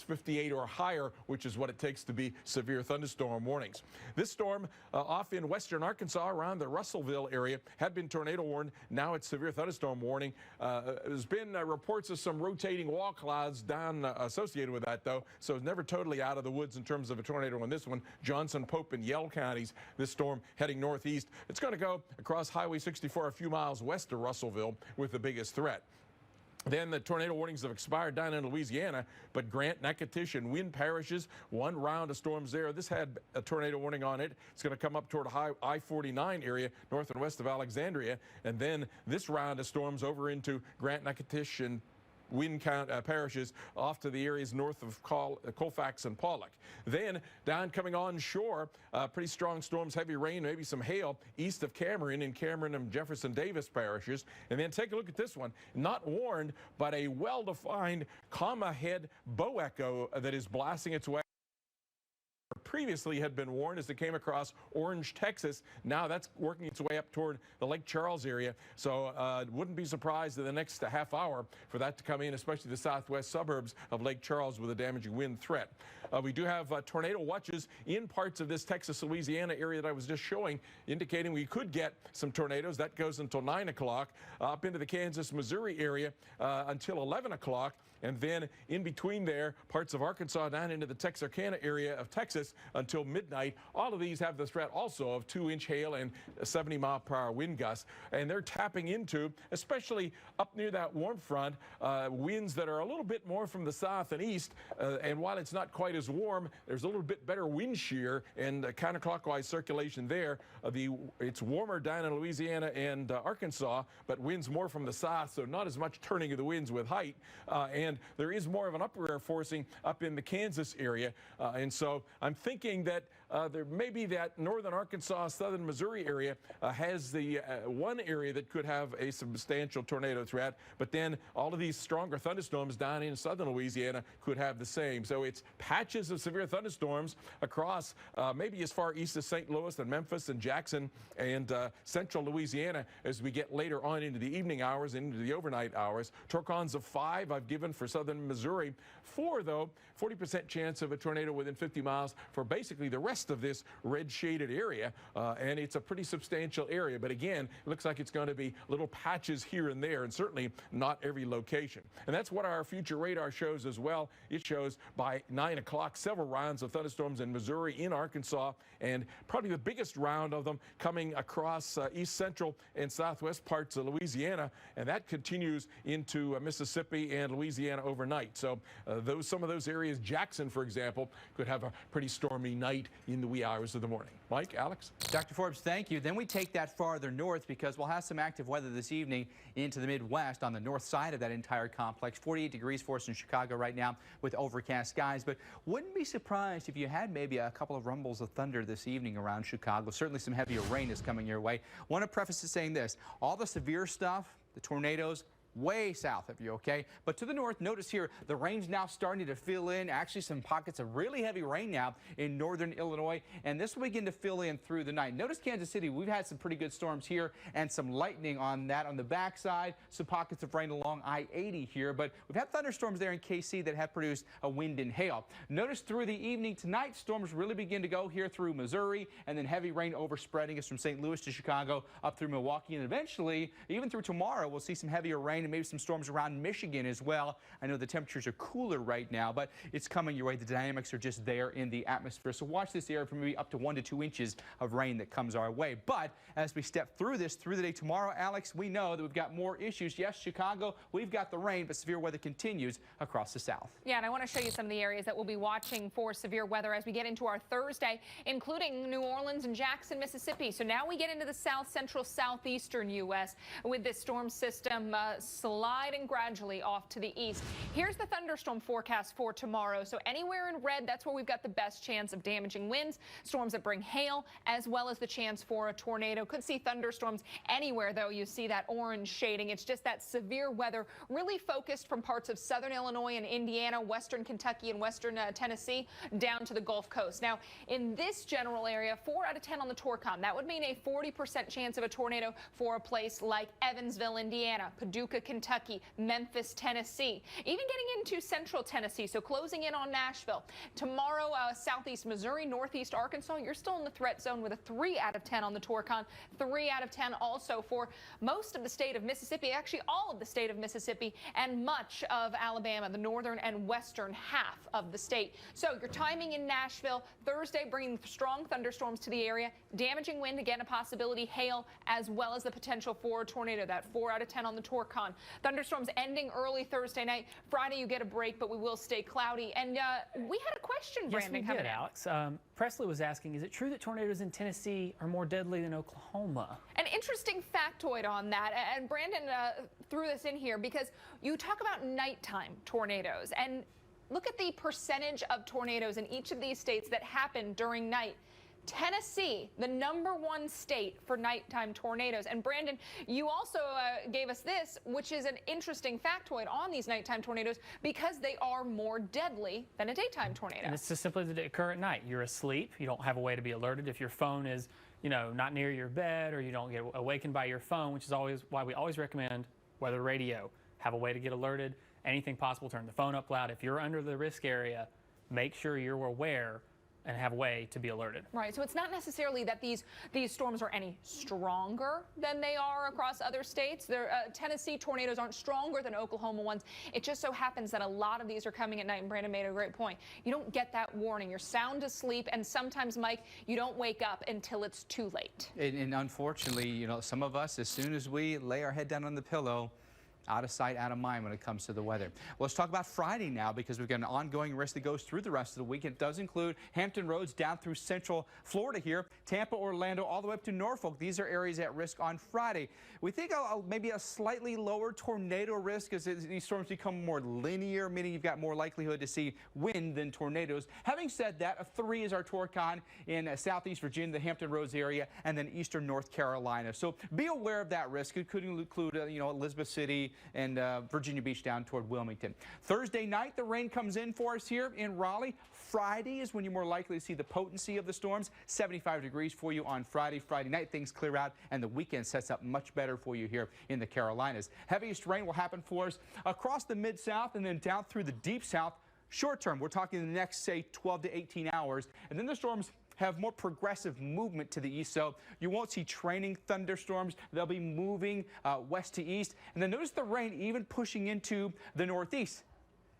58 or higher, which is what it takes to be severe thunderstorm warnings. This storm off in western Arkansas around the Russellville area had been tornado warned. Now it's severe thunderstorm warning. There's been reports of some rotating wall clouds down associated with that, though, so it's never totally out of the woods in terms of a tornado on this one. Johnson, Pope, and Yell counties, this storm heading northeast. It's going to go across Highway 64 a few miles west of Russellville with the biggest threat. Then the tornado warnings have expired down in Louisiana, but Grant, Natchitoches, and Wynn parishes, one round of storms there. This had a tornado warning on it. It's going to come up toward I-49 area, north and west of Alexandria. And then this round of storms over into Grant, Natchitoches, and Wynn parishes off to the areas north of Colfax and Pollock. Then down coming onshore, pretty strong storms, heavy rain, maybe some hail east of Cameron in Cameron and Jefferson Davis parishes. And then take a look at this one. Not warned, but a well-defined comma head bow echo that is blasting its way. Previously had been warned as it came across Orange, Texas. Now that's working its way up toward the Lake Charles area. So wouldn't be surprised in the next half hour for that to come in, especially the southwest suburbs of Lake Charles with a damaging wind threat. We do have tornado watches in parts of this Texas-Louisiana area that I was just showing, indicating we could get some tornadoes. That goes until 9 o'clock, up into the Kansas-Missouri area until 11 o'clock. And then in between there, parts of Arkansas down into the Texarkana area of Texas until midnight. All of these have the threat also of 2-inch hail and 70-mile-per-hour wind gusts. And they're tapping into, especially up near that warm front, winds that are a little bit more from the south and east. And while it's not quite as warm, there's a little bit better wind shear and counterclockwise circulation there. It's warmer down in Louisiana and Arkansas, but winds more from the south, so not as much turning of the winds with height. And there is more of an upper air forcing up in the Kansas area. And so I'm thinking that there may be that northern Arkansas, southern Missouri area has the one area that could have a substantial tornado threat, but then all of these stronger thunderstorms down in southern Louisiana could have the same. So it's patches of severe thunderstorms across maybe as far east as St. Louis and Memphis and Jackson and central Louisiana as we get later on into the evening hours and into the overnight hours. Torcons of 5 I've given for southern Missouri. 4, though, 40% chance of a tornado within 50 miles for basically the rest of this red shaded area. And it's a pretty substantial area. But again, it looks like it's going to be little patches here and there, and certainly not every location. And that's what our future radar shows as well. It shows by 9 o'clock several rounds of thunderstorms in Missouri, in Arkansas, and probably the biggest round of them coming across east central and southwest parts of Louisiana. And that continues into Mississippi and Louisiana overnight. So some of those areas, Jackson, for example, could have a pretty stormy night in the wee hours of the morning. Mike, Alex? Dr. Forbes, thank you. Then we take that farther north because we'll have some active weather this evening into the Midwest on the north side of that entire complex. 48 degrees for us in Chicago right now with overcast skies, but wouldn't be surprised if you had maybe a couple of rumbles of thunder this evening around Chicago. Certainly some heavier rain is coming your way. Want to preface it saying this, all the severe stuff, the tornadoes, way south of you, okay? But to the north, notice here, the rain's now starting to fill in. Actually, some pockets of really heavy rain now in northern Illinois, and this will begin to fill in through the night. Notice Kansas City, we've had some pretty good storms here and some lightning on that on the backside, some pockets of rain along I-80 here, but we've had thunderstorms there in KC that have produced a wind and hail. Notice through the evening tonight, storms really begin to go here through Missouri, and then heavy rain overspreading us from St. Louis to Chicago up through Milwaukee, and eventually, even through tomorrow, we'll see some heavier rain rain and maybe some storms around Michigan as well. I know the temperatures are cooler right now, but it's coming your way. The dynamics are just there in the atmosphere. So watch this area for maybe up to 1 to 2 inches of rain that comes our way. But as we step through this through the day tomorrow, Alex, we know that we've got more issues. Yes, Chicago, we've got the rain, but severe weather continues across the south. Yeah, and I want to show you some of the areas that we'll be watching for severe weather as we get into our Thursday, including New Orleans and Jackson, Mississippi. So now we get into the south central southeastern U.S. with this storm system sliding gradually off to the east. Here's the thunderstorm forecast for tomorrow. So anywhere in red, that's where we've got the best chance of damaging winds, storms that bring hail, as well as the chance for a tornado. Could see thunderstorms anywhere, though. You see that orange shading. It's just that severe weather really focused from parts of southern Illinois and Indiana, western Kentucky and western Tennessee down to the Gulf Coast. Now, in this general area, 4 out of 10 on the Torcom. That would mean a 40% chance of a tornado for a place like Evansville, Indiana, Paducah, Kentucky, Memphis, Tennessee, even getting into central Tennessee, so closing in on Nashville. Tomorrow, southeast Missouri, northeast Arkansas, you're still in the threat zone with a 3 out of 10 on the Torcom, 3 out of 10 also for most of the state of Mississippi, actually all of the state of Mississippi and much of Alabama, the northern and western half of the state. So your timing in Nashville, Thursday bringing strong thunderstorms to the area, damaging wind, again a possibility, hail, as well as the potential for a tornado, that 4 out of 10 on the Torcon. Thunderstorms ending early Thursday night. Friday you get a break, but we will stay cloudy. And we had a question, Brandon, yes, we did, Alex. Presley was asking, is it true that tornadoes in Tennessee are more deadly than Oklahoma? An interesting factoid on that, and Brandon threw this in here because you talk about nighttime tornadoes, and look at the percentage of tornadoes in each of these states that happen during night. Tennessee, the #1 state for nighttime tornadoes. And Brandon, you also gave us this, which is an interesting factoid on these nighttime tornadoes because they are more deadly than a daytime tornado. And it's just simply that they occur at night. You're asleep. You don't have a way to be alerted. If your phone is, not near your bed, or you don't get awakened by your phone, which is always why we always recommend weather radio. Have a way to get alerted. Anything possible, turn the phone up loud. If you're under the risk area, make sure you're aware and have a way to be alerted. Right, so it's not necessarily that these storms are any stronger than they are across other states. Tennessee tornadoes aren't stronger than Oklahoma ones. It just so happens that a lot of these are coming at night, and Brandon made a great point. You don't get that warning. You're sound asleep, and sometimes, Mike, you don't wake up until it's too late. And unfortunately, some of us, as soon as we lay our head down on the pillow, out of sight, out of mind when it comes to the weather. Well, let's talk about Friday now, because we've got an ongoing risk that goes through the rest of the week. It does include Hampton Roads down through central Florida here, Tampa, Orlando, all the way up to Norfolk. These are areas at risk on Friday. We think maybe a slightly lower tornado risk as these storms become more linear, meaning you've got more likelihood to see wind than tornadoes. Having said that, a 3 is our Torcon in southeast Virginia, the Hampton Roads area, and then eastern North Carolina. So be aware of that risk. It could include, Elizabeth City and Virginia Beach down toward Wilmington. Thursday night, the rain comes in for us here in Raleigh. Friday is when you're more likely to see the potency of the storms. 75 degrees for you on Friday. Friday night, things clear out, and the weekend sets up much better for you here in the Carolinas. Heaviest rain will happen for us across the Mid-South and then down through the Deep South. Short term, we're talking the next, say, 12 to 18 hours. And then the storms have more progressive movement to the east, so you won't see training thunderstorms. They'll be moving west to east. And then notice the rain even pushing into the northeast.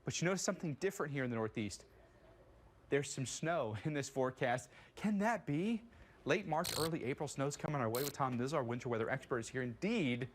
But you notice something different here in the northeast. There's some snow in this forecast. Can that be late March, early April snow's coming our way with Tom Nizzle, our winter weather expert, is here. Indeed,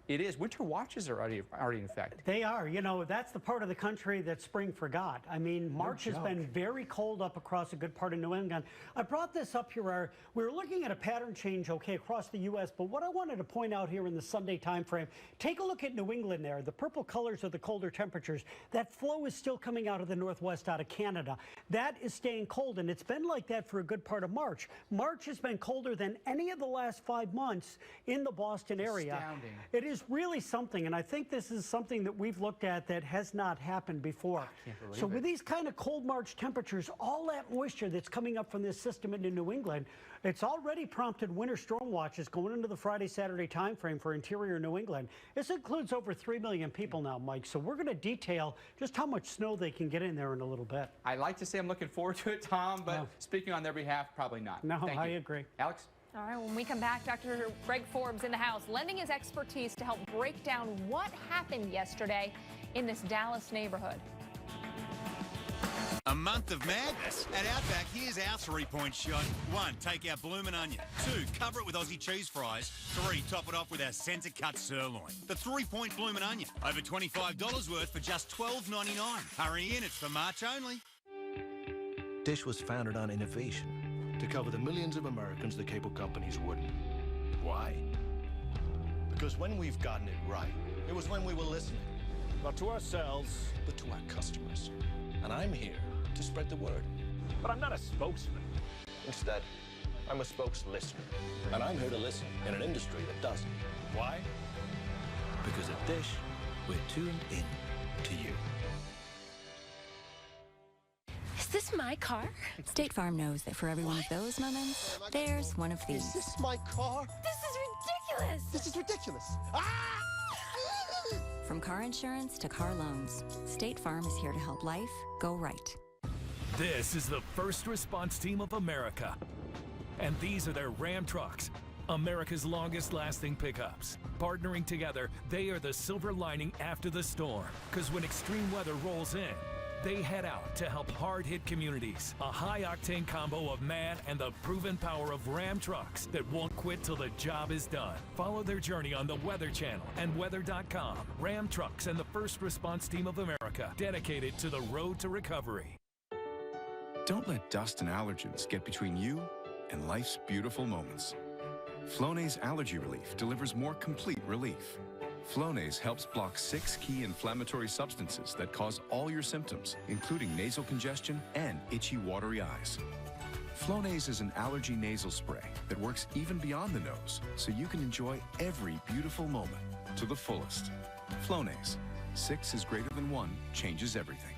it is. Winter watches are already in effect. They are. That's the part of the country that spring forgot. I mean, March has been very cold up across a good part of New England. I brought this up here. We were looking at a pattern change, across the U.S., but what I wanted to point out here in the Sunday time frame, take a look at New England there. The purple colors are the colder temperatures. That flow is still coming out of the northwest, out of Canada. That is staying cold, and it's been like that for a good part of March. March has been colder than any of the last 5 months in the Boston area. Astounding. It is really something, and I think this is something that we've looked at that has not happened before. I can't believe so it. with these kind of cold March temperatures, all that moisture that's coming up from this system into New England, it's already prompted winter storm watches going into the Friday, Saturday time frame for interior New England. This includes over 3 million people now, Mike, so we're going to detail just how much snow they can get in there in a little bit. I like to say I'm looking forward to it, Tom, but speaking on their behalf, probably not. No, Thank you. I agree. Alex? All right, when we come back, Dr. Greg Forbes in the house, lending his expertise to help break down what happened yesterday in this Dallas neighborhood. A month of madness. At Outback, here's our three-point shot. 1, take our bloomin' onion. 2, cover it with Aussie cheese fries. 3, top it off with our centre-cut sirloin. The three-point bloomin' onion. Over $25 worth for just $12.99. Hurry in, it's for March only. Dish was founded on innovation to cover the millions of Americans the cable companies wouldn't. Why? Because when we've gotten it right, it was when we were listening. Not to ourselves, but to our customers. And I'm here to spread the word. But I'm not a spokesman. Instead, I'm a spokes-listener. And I'm here to listen in an industry that doesn't. Why? Because at Dish, we're tuned in to you. Is this my car? State Farm knows that for every one of those moments, there's one of these. Is this my car? This is ridiculous! This is ridiculous. Ah! From car insurance to car loans, State Farm is here to help life go right. This is the First Response Team of America. And these are their Ram trucks, America's longest-lasting pickups. Partnering together, they are the silver lining after the storm. Because when extreme weather rolls in, they head out to help hard-hit communities. A high-octane combo of man and the proven power of Ram trucks that won't quit till the job is done. Follow their journey on the Weather Channel and weather.com. Ram trucks and the First Response Team of America, dedicated to the road to recovery. Don't let dust and allergens get between you and life's beautiful moments. Flonase Allergy Relief delivers more complete relief. Flonase helps block 6 key inflammatory substances that cause all your symptoms, including nasal congestion and itchy, watery eyes. Flonase is an allergy nasal spray that works even beyond the nose, so you can enjoy every beautiful moment to the fullest. Flonase. 6 is greater than 1, changes everything.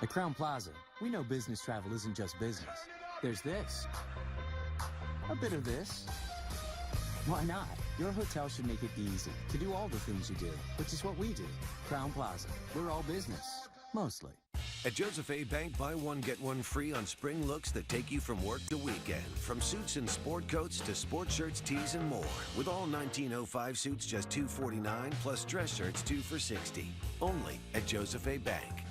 At Crown Plaza, we know business travel isn't just business. There's this. A bit of this. Why not? Your hotel should make it easy to do all the things you do, which is what we do. Crown Plaza. We're all business. Mostly. At Joseph A. Bank, buy one, get one free on spring looks that take you from work to weekend. From suits and sport coats to sport shirts, tees, and more. With all 1905 suits just $249, plus dress shirts 2 for $60. Only at Joseph A. Bank.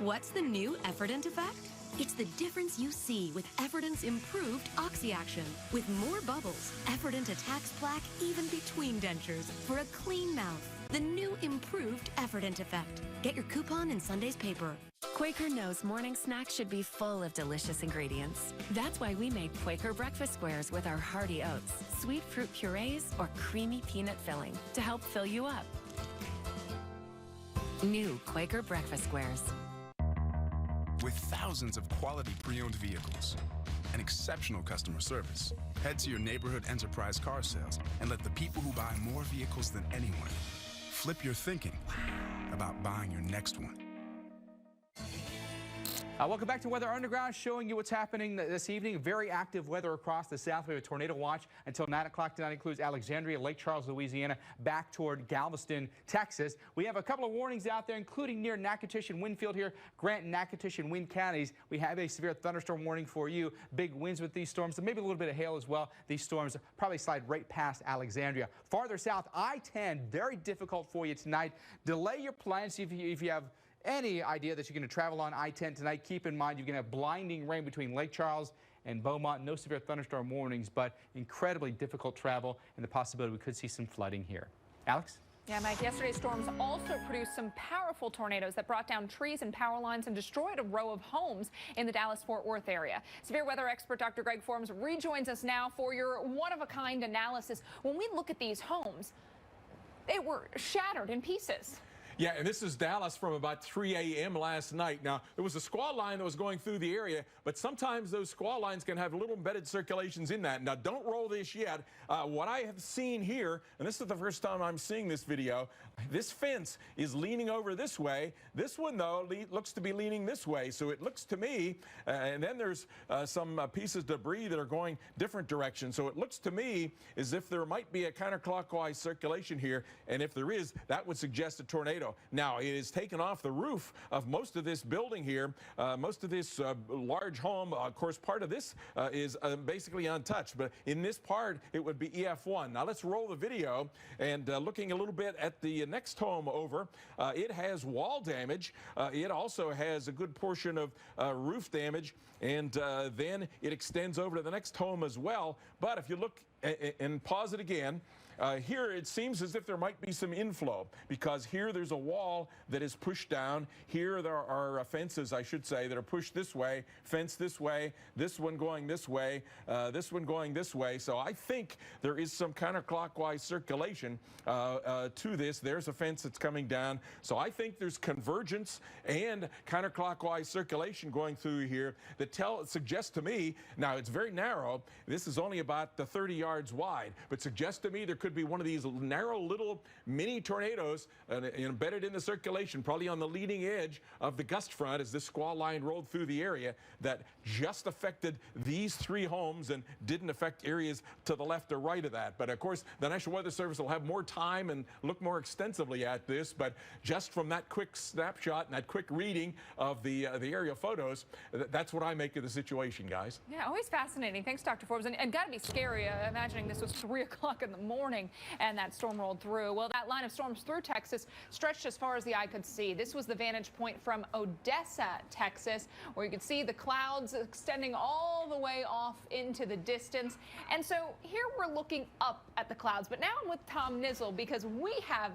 What's the new Effordent effect? It's the difference you see with Effordent's improved Oxy Action. With more bubbles, Effordent attacks plaque even between dentures for a clean mouth. The new improved Effordent effect. Get your coupon in Sunday's paper. Quaker knows morning snacks should be full of delicious ingredients. That's why we made Quaker breakfast squares with our hearty oats, sweet fruit purees, or creamy peanut filling to help fill you up. New Quaker breakfast squares. With thousands of quality pre-owned vehicles and exceptional customer service, head to your neighborhood Enterprise car sales and let the people who buy more vehicles than anyone flip your thinking about buying your next one. Welcome back to Weather Underground, showing you what's happening this evening. Very active weather across the south. We have a tornado watch until 9 o'clock tonight. Includes Alexandria, Lake Charles, Louisiana, back toward Galveston, Texas. We have a couple of warnings out there, including near Natchitoches and Winfield here, Grant and Natchitoches and Winn counties. We have a severe thunderstorm warning for you. Big winds with these storms, and maybe a little bit of hail as well. These storms probably slide right past Alexandria. Farther south, I-10, very difficult for you tonight. Delay your plans if you have any idea that you're going to travel on I-10 tonight. Keep in mind you're going to have blinding rain between Lake Charles and Beaumont. No severe thunderstorm warnings, but incredibly difficult travel and the possibility we could see some flooding here. Alex? Yeah, Mike, yesterday's storms also produced some powerful tornadoes that brought down trees and power lines and destroyed a row of homes in the Dallas-Fort Worth area. Severe weather expert Dr. Greg Forbes rejoins us now for your one-of-a-kind analysis. When we look at these homes, they were shattered in pieces. Yeah, and this is Dallas from about 3 a.m. last night. Now, there was a squall line that was going through the area, but sometimes those squall lines can have little embedded circulations in that. Now, don't roll this yet. What I have seen here, and this is the first time I'm seeing this video, this fence is leaning over this way. This one, though, looks to be leaning this way. So it looks to me, and then there's some pieces of debris that are going different directions. So it looks to me as if there might be a counterclockwise circulation here, and if there is, that would suggest a tornado. tornado. Now, it has taken off the roof of most of this building here, most of this large home. Of course, part of this is basically untouched, but in this part, it would be EF1. Now, let's roll the video, and looking a little bit at the next home over, it has wall damage. It also has a good portion of roof damage, and then it extends over to the next home as well. But if you look and pause it again, here it seems as if there might be some inflow, because here there's a wall that is pushed down. Here there are fences, I should say, that are pushed this way, fence this way, this one going this way, this one going this way. So I think there is some counterclockwise circulation to this. There's a fence that's coming down. So I think there's convergence and counterclockwise circulation going through here that suggests to me, now it's very narrow, this is only about 30 yards wide, but suggests to me there could be one of these narrow little mini tornadoes embedded in the circulation, probably on the leading edge of the gust front as this squall line rolled through the area, that just affected these 3 homes and didn't affect areas to the left or right of that. But of course, the National Weather Service will have more time and look more extensively at this, but just from that quick snapshot and that quick reading of the aerial photos, that's what I make of the situation, guys. Yeah, always fascinating. Thanks, Dr. Forbes. And got to be scary, imagining this was 3 o'clock in the morning and that storm rolled through. Well, that line of storms through Texas stretched as far as the eye could see. This was the vantage point from Odessa, Texas, where you could see the clouds extending all the way off into the distance. And so here we're looking up at the clouds, but now I'm with Tom Nizzle because we have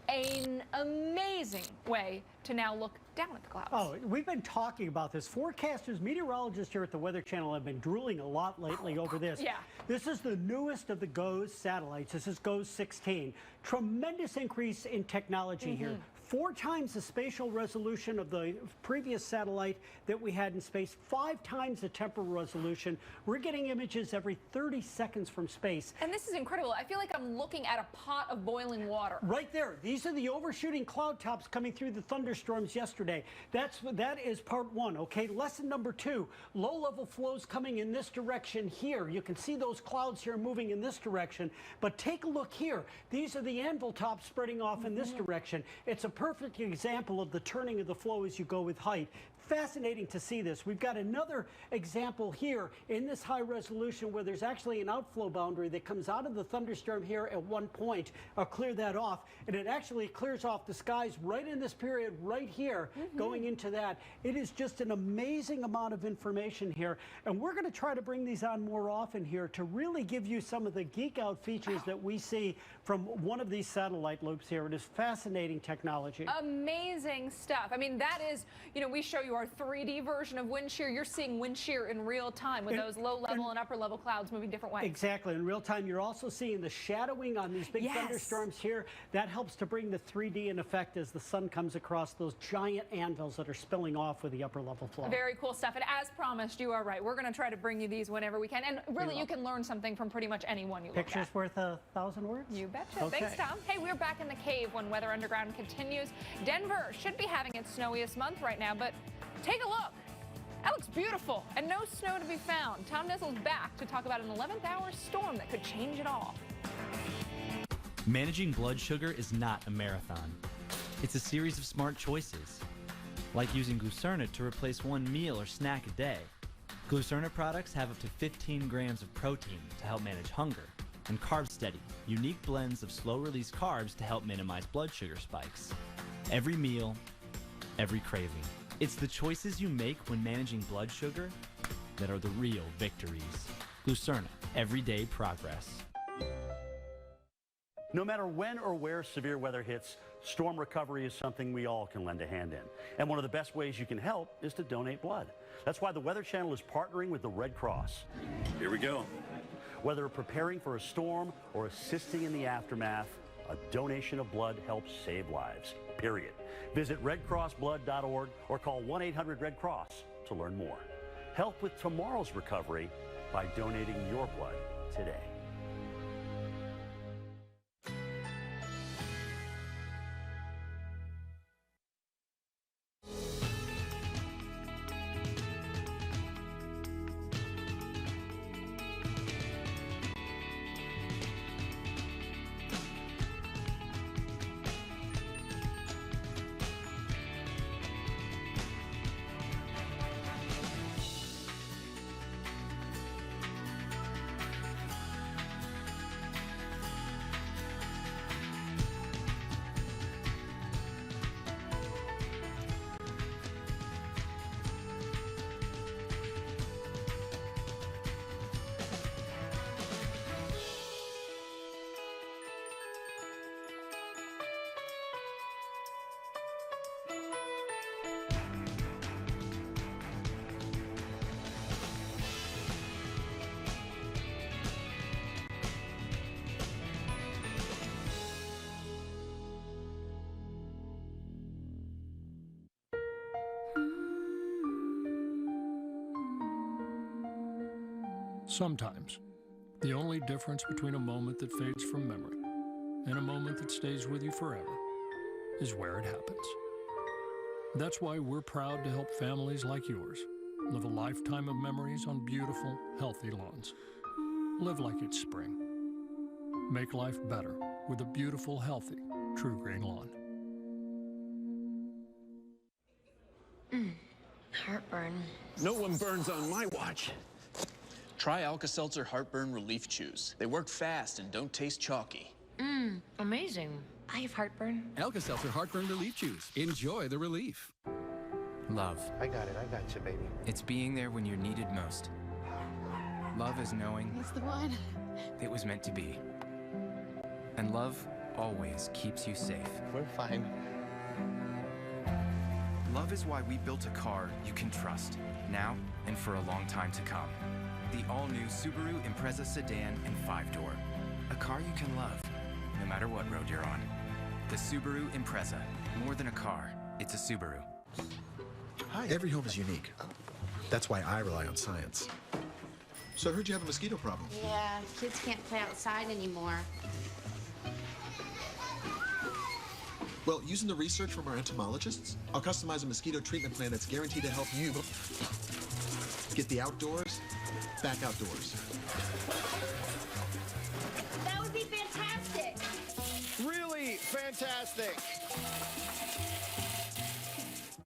an amazing way to now look down at the clouds. Oh, we've been talking about this. Forecasters, meteorologists here at the Weather Channel have been drooling a lot lately over this. Yeah. This is the newest of the GOES satellites. This is GOES 16. Tremendous increase in technology here. 4 times the spatial resolution of the previous satellite that we had in space, 5 times the temporal resolution. We're getting images every 30 seconds from space. And this is incredible. I feel like I'm looking at a pot of boiling water. Right there. These are the overshooting cloud tops coming through the thunderstorms yesterday. That is part 1, okay? Lesson number 2, low-level flows coming in this direction here. You can see those clouds here moving in this direction, but take a look here. These are the anvil tops spreading off in this direction. It's a perfect example of the turning of the flow as you go with height. Fascinating to see this. We've got another example here in this high resolution where there's actually an outflow boundary that comes out of the thunderstorm here at one point. I'll clear that off, and it actually clears off the skies right in this period right here going into that. It is just an amazing amount of information here, and we're going to try to bring these on more often here to really give you some of the geek out features that we see from one of these satellite loops here. It is fascinating technology. Amazing stuff. I mean, that is, we show you our 3D version of wind shear. You're seeing wind shear in real time with those low level and upper level clouds moving different ways. Exactly. In real time, you're also seeing the shadowing on these big thunderstorms here. That helps to bring the 3D in effect as the sun comes across those giant anvils that are spilling off with the upper level flow. Very cool stuff. And as promised, you are right. We're going to try to bring you these whenever we can. And really, you can learn something from pretty much anyone you look at. Pictures worth 1,000 words? You betcha. Okay. Thanks, Tom. Hey, we're back in the cave when Weather Underground continues. Denver should be having its snowiest month right now, but take a look. That looks beautiful, and no snow to be found. Tom Nizzle's back to talk about an 11th hour storm that could change it all. Managing blood sugar is not a marathon. It's a series of smart choices, like using Glucerna to replace one meal or snack a day. Glucerna products have up to 15 grams of protein to help manage hunger, and Carb Steady, unique blends of slow-release carbs to help minimize blood sugar spikes. Every meal, every craving. It's the choices you make when managing blood sugar that are the real victories. Glucerna, everyday progress. No matter when or where severe weather hits, storm recovery is something we all can lend a hand in. And one of the best ways you can help is to donate blood. That's why the Weather Channel is partnering with the Red Cross. Here we go. Whether preparing for a storm or assisting in the aftermath, a donation of blood helps save lives, period. Visit redcrossblood.org or call 1-800-RED-CROSS to learn more. Help with tomorrow's recovery by donating your blood today. Sometimes, the only difference between a moment that fades from memory and a moment that stays with you forever is where it happens. That's why we're proud to help families like yours live a lifetime of memories on beautiful, healthy lawns. Live like it's spring. Make life better with a beautiful, healthy, True Green lawn. Heartburn. No one burns on my watch. Try Alka-Seltzer Heartburn Relief Chews. They work fast and don't taste chalky. Amazing. I have heartburn. Alka-Seltzer Heartburn Relief Chews. Enjoy the relief. Love. I got you, baby. It's being there when you're needed most. Love is knowing It's the one. it was meant to be. And love always keeps you safe. We're fine. Love is why we built a car you can trust, now and for a long time to come. The all-new Subaru Impreza sedan and 5-door. A car you can love, no matter what road you're on. The Subaru Impreza. More than a car, it's a Subaru. Hi. Every home is unique. That's why I rely on science. So I heard you have a mosquito problem. Yeah, kids can't play outside anymore. Well, using the research from our entomologists, I'll customize a mosquito treatment plan that's guaranteed to help you get the outdoors back outdoors. That would be fantastic. Really fantastic.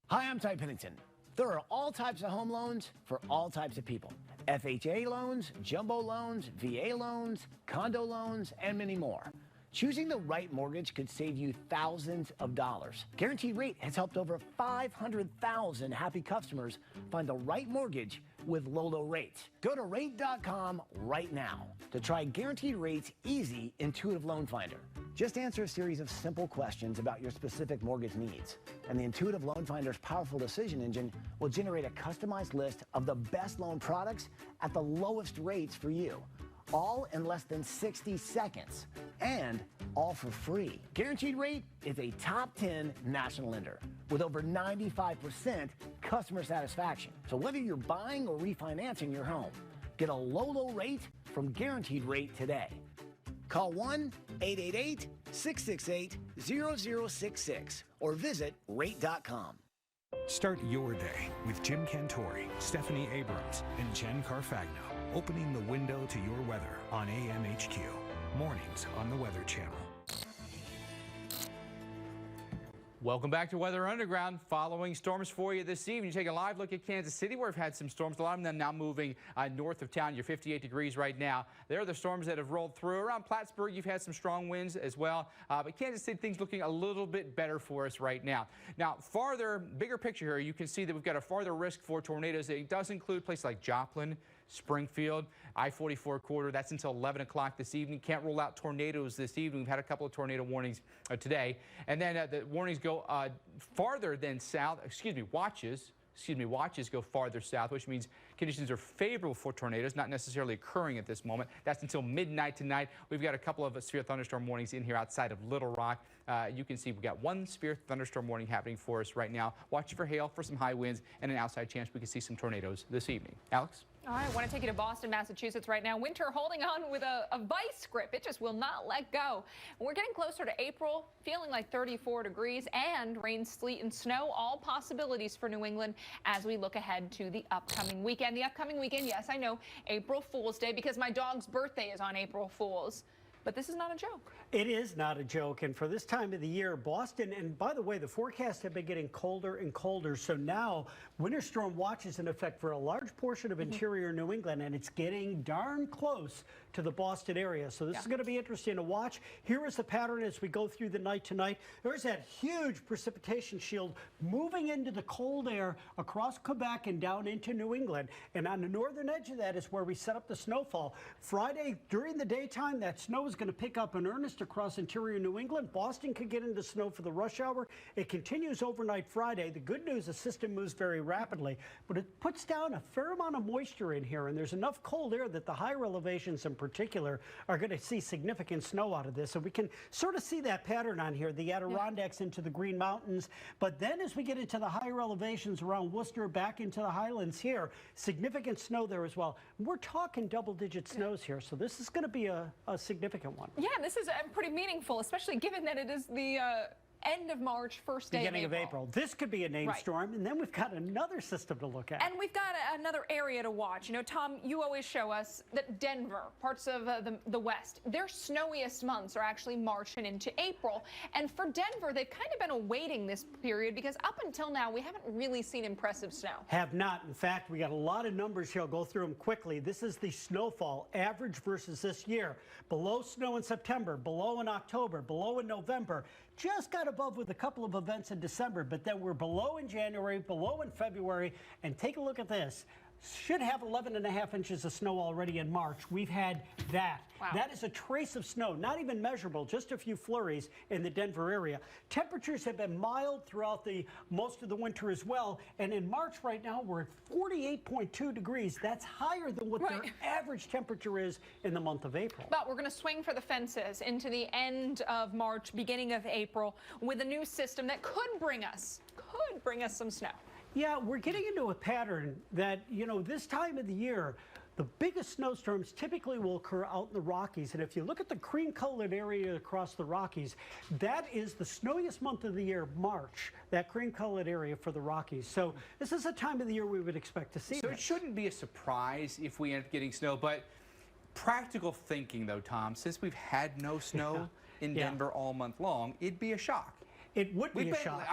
Hi, I'm Ty Pennington. There are all types of home loans for all types of people. FHA loans, jumbo loans, VA loans, condo loans, and many more. Choosing the right mortgage could save you thousands of dollars. Guaranteed Rate has helped over 500,000 happy customers find the right mortgage with low rates. Go to rate.com right now to try Guaranteed Rate's easy, intuitive loan finder. Just answer a series of simple questions about your specific mortgage needs, and the intuitive loan finder's powerful decision engine will generate a customized list of the best loan products at the lowest rates for you, all in less than 60 seconds, and all for free. Guaranteed Rate is a top 10 national lender with over 95% customer satisfaction. So whether you're buying or refinancing your home, get a low rate from Guaranteed Rate today. Call 1-888-668-0066 or visit rate.com. Start your day with Jim Cantori, Stephanie Abrams, and Jen Carfagno, opening the window to your weather on AMHQ. Mornings on the Weather Channel. Welcome back to Weather Underground. Following storms for you this evening. You take a live look at Kansas City, where we've had some storms. A lot of them now moving north of town. You're 58 degrees right now. There are the storms that have rolled through. Around Plattsburgh, you've had some strong winds as well. But Kansas City, things looking a little bit better for us right now. Now, farther, bigger picture here, you can see that we've got a farther risk for tornadoes. It does include places like Joplin, Springfield, I-44 corridor. That's until 11 o'clock this evening. Can't rule out tornadoes this evening. We've had a couple of tornado warnings today. And then the warnings go farther than south. Watches go farther south, which means conditions are favorable for tornadoes, not necessarily occurring at this moment. That's until midnight tonight. We've got a couple of severe thunderstorm warnings in here outside of Little Rock. You can see we've got one severe thunderstorm warning happening for us right now. Watch for hail, for some high winds, and an outside chance we can see some tornadoes this evening. Alex? All right, I want to take you to Boston, Massachusetts right now. Winter holding on with a vice grip. It just will not let go. We're getting closer to April, feeling like 34 degrees, and rain, sleet, and snow, all possibilities for New England as we look ahead to the upcoming weekend. The upcoming weekend, yes, I know, April Fool's Day, because my dog's birthday is on April Fool's. But this is not a joke. It is not a joke. And for this time of the year, Boston, and by the way, the forecasts have been getting colder and colder. So now winter storm watch is in effect for a large portion of interior New England, and it's getting darn close to the Boston area. So this is going to be interesting to watch. Here is the pattern as we go through the night tonight. There's that huge precipitation shield moving into the cold air across Quebec and down into New England. And on the northern edge of that is where we set up the snowfall. Friday, during the daytime, that snow is going to pick up in earnest across interior New England. Boston could get into snow for the rush hour. It continues overnight Friday. The good news, the system moves very rapidly, but it puts down a fair amount of moisture in here, and there's enough cold air that the higher elevations in particular are going to see significant snow out of this. And we can sort of see that pattern on here, the Adirondacks into the Green Mountains. But then as we get into the higher elevations around Worcester, back into the highlands here, significant snow there as well. We're talking double-digit snows here, so this is going to be a significant one. Yeah, this is pretty meaningful, especially given that it is the end of March, first day Beginning of April. This could be a named storm, and then we've got another system to look at. And we've got another area to watch. You know, Tom, you always show us that Denver, parts of the West, their snowiest months are actually March and into April. And for Denver, they've kind of been awaiting this period because up until now, we haven't really seen impressive snow. Have not. In fact, we got a lot of numbers here. I'll go through them quickly. This is the snowfall average versus this year. Below snow in September, below in October, below in November. Just got above with a couple of events in December, but then we're below in January, below in February. And take a look at this. Should have 11.5 inches of snow already in March. We've had that. Wow. That is a trace of snow, not even measurable, just a few flurries in the Denver area. Temperatures have been mild throughout most of the winter as well. And in March right now, we're at 48.2 degrees. That's higher than what their average temperature is in the month of April. But we're going to swing for the fences into the end of March, beginning of April, with a new system that could bring us some snow. Yeah, we're getting into a pattern that, you know, this time of the year, the biggest snowstorms typically will occur out in the Rockies. And if you look at the cream-colored area across the Rockies, that is the snowiest month of the year, March, that cream-colored area for the Rockies. So this is a time of the year we would expect to see. So it shouldn't be a surprise if we end up getting snow, but practical thinking, though, Tom, since we've had no snow in Denver all month long, it'd be a shock. It would be a shock.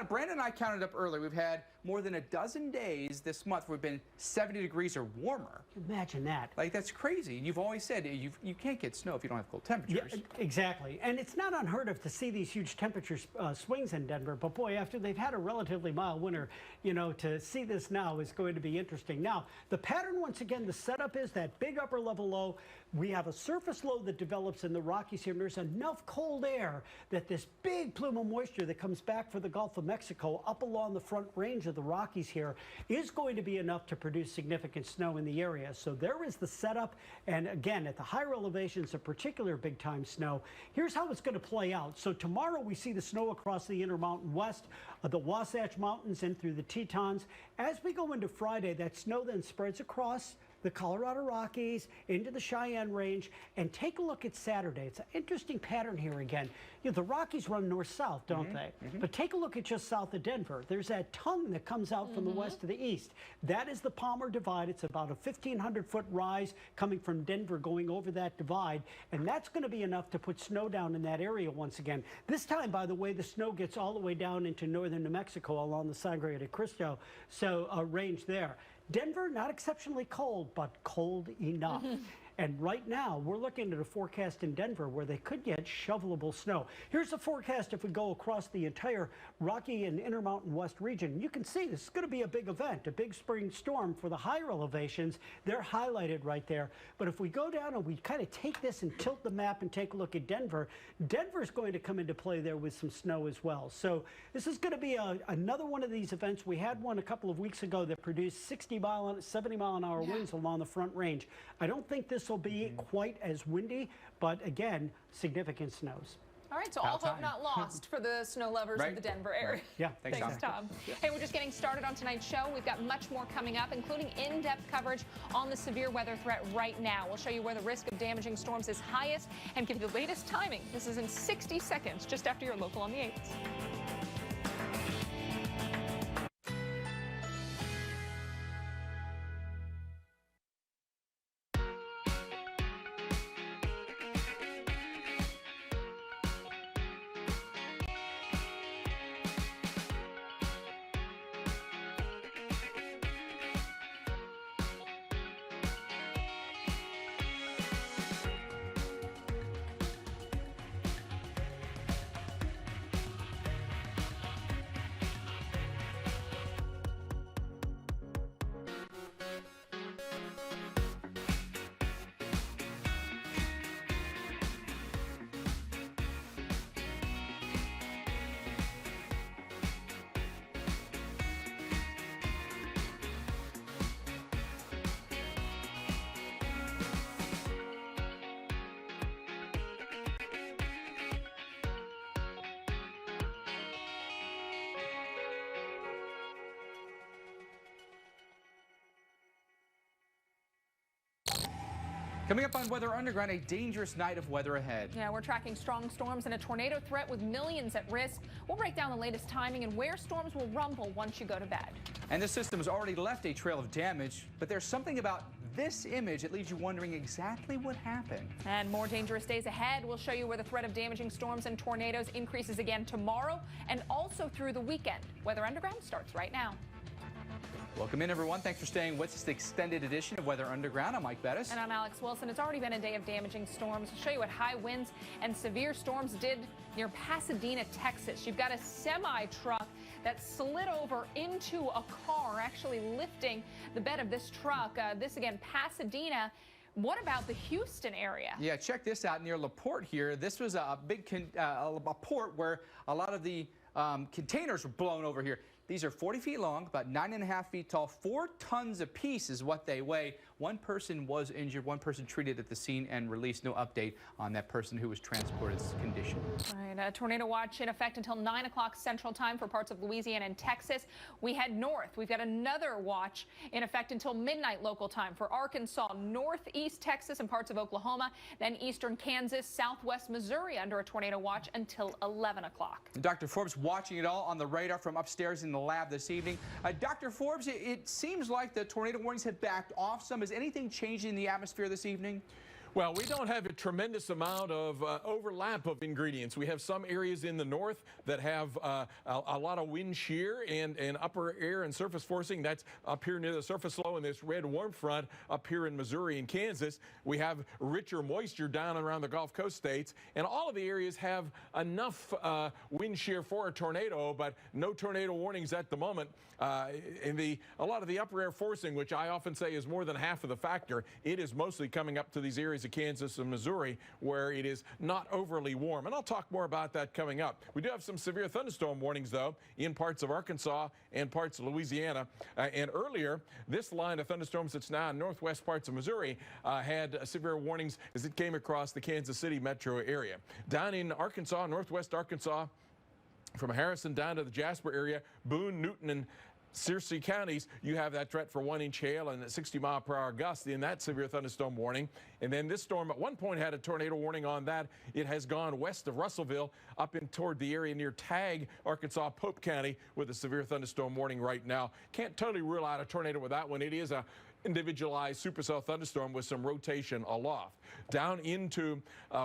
Brandon and I counted up earlier. We've had more than a dozen days this month where we've been 70 degrees or warmer. Imagine that. Like, that's crazy. You've always said you can't get snow if you don't have cold temperatures. Yeah, exactly. And it's not unheard of to see these huge temperature swings in Denver. But boy, after they've had a relatively mild winter, you know, to see this now is going to be interesting. Now, the pattern, once again, the setup is that big upper level low. We have a surface low that develops in the Rockies here, and there's enough cold air that this big plume of moisture that comes back for the Gulf of Mexico up along the front range of the Rockies here is going to be enough to produce significant snow in the area. So there is the setup, and again, at the higher elevations, a particular big time snow. Here's how it's going to play out. So tomorrow we see the snow across the Intermountain West, the Wasatch Mountains and through the Tetons. As we go into Friday, that snow then spreads across the Colorado Rockies, into the Cheyenne Range, and take a look at Saturday. It's an interesting pattern here again. You know, the Rockies run north-south, don't they? But take a look at just south of Denver. There's that tongue that comes out from the west to the east. That is the Palmer Divide. It's about a 1,500-foot rise coming from Denver going over that divide, and that's going to be enough to put snow down in that area once again. This time, by the way, the snow gets all the way down into northern New Mexico along the Sangre de Cristo range there. Denver, not exceptionally cold, but cold enough. And right now, we're looking at a forecast in Denver where they could get shovelable snow. Here's the forecast if we go across the entire Rocky and Intermountain West region. You can see this is going to be a big event, a big spring storm for the higher elevations. They're highlighted right there. But if we go down and we kind of take this and tilt the map and take a look at Denver, Denver's going to come into play there with some snow as well. So this is going to be another one of these events. We had one a couple of weeks ago that produced 70 mile an hour winds along the front range. I don't think this will be quite as windy, but again, significant snows. All right, so all hope not lost for the snow lovers of the Denver area. Yeah, thanks, Tom. Hey, we're just getting started on tonight's show. We've got much more coming up, including in-depth coverage on the severe weather threat right now. We'll show you where the risk of damaging storms is highest and give you the latest timing. This is in 60 seconds, just after your local on the 8th. Coming up on Weather Underground, a dangerous night of weather ahead. Yeah, we're tracking strong storms and a tornado threat with millions at risk. We'll break down the latest timing and where storms will rumble once you go to bed. And this system has already left a trail of damage, but there's something about this image that leaves you wondering exactly what happened. And more dangerous days ahead. We'll show you where the threat of damaging storms and tornadoes increases again tomorrow and also through the weekend. Weather Underground starts right now. Welcome in, everyone. Thanks for staying with us. The extended edition of Weather Underground. I'm Mike Bettis. And I'm Alex Wilson. It's already been a day of damaging storms. I'll show you what high winds and severe storms did near Pasadena, Texas. You've got a semi-truck that slid over into a car, actually lifting the bed of this truck. This again, Pasadena. What about the Houston area? Yeah, check this out near LaPorte here. This was a big a port where a lot of the containers were blown over here. These are 40 feet long, about 9.5 feet tall, 4 tons apiece is what they weigh. One person was injured, one person treated at the scene and released. No update on that person who was transported's condition. All right, a tornado watch in effect until 9 o'clock Central Time for parts of Louisiana and Texas. We head north. We've got another watch in effect until midnight local time for Arkansas, northeast Texas and parts of Oklahoma, then eastern Kansas, southwest Missouri under a tornado watch until 11 o'clock. Dr. Forbes watching it all on the radar from upstairs in the lab this evening. Dr. Forbes, it seems like the tornado warnings have backed off some. Has anything changed in the atmosphere this evening? Well, we don't have a tremendous amount of overlap of ingredients. We have some areas in the north that have a lot of wind shear and upper air and surface forcing. That's up here near the surface low in this red warm front up here in Missouri and Kansas. We have richer moisture down around the Gulf Coast states. And all of the areas have enough wind shear for a tornado, but no tornado warnings at the moment. A lot of the upper air forcing, which I often say is more than half of the factor, it is mostly coming up to these areas of Kansas and Missouri where it is not overly warm. And I'll talk more about that coming up. We do have some severe thunderstorm warnings, though, in parts of Arkansas and parts of Louisiana. And earlier, this line of thunderstorms that's now in northwest parts of Missouri had severe warnings as it came across the Kansas City metro area. Down in Arkansas, northwest Arkansas, from Harrison down to the Jasper area, Boone, Newton, and Searcy counties, you have that threat for 1-inch hail and 60-mile-per-hour gusts in that severe thunderstorm warning. And then this storm at one point had a tornado warning on that. It has gone west of Russellville up in toward the area near Tagg, Arkansas, Pope County with a severe thunderstorm warning right now. Can't totally rule out a tornado with that one. It is a individualized supercell thunderstorm with some rotation aloft. Down into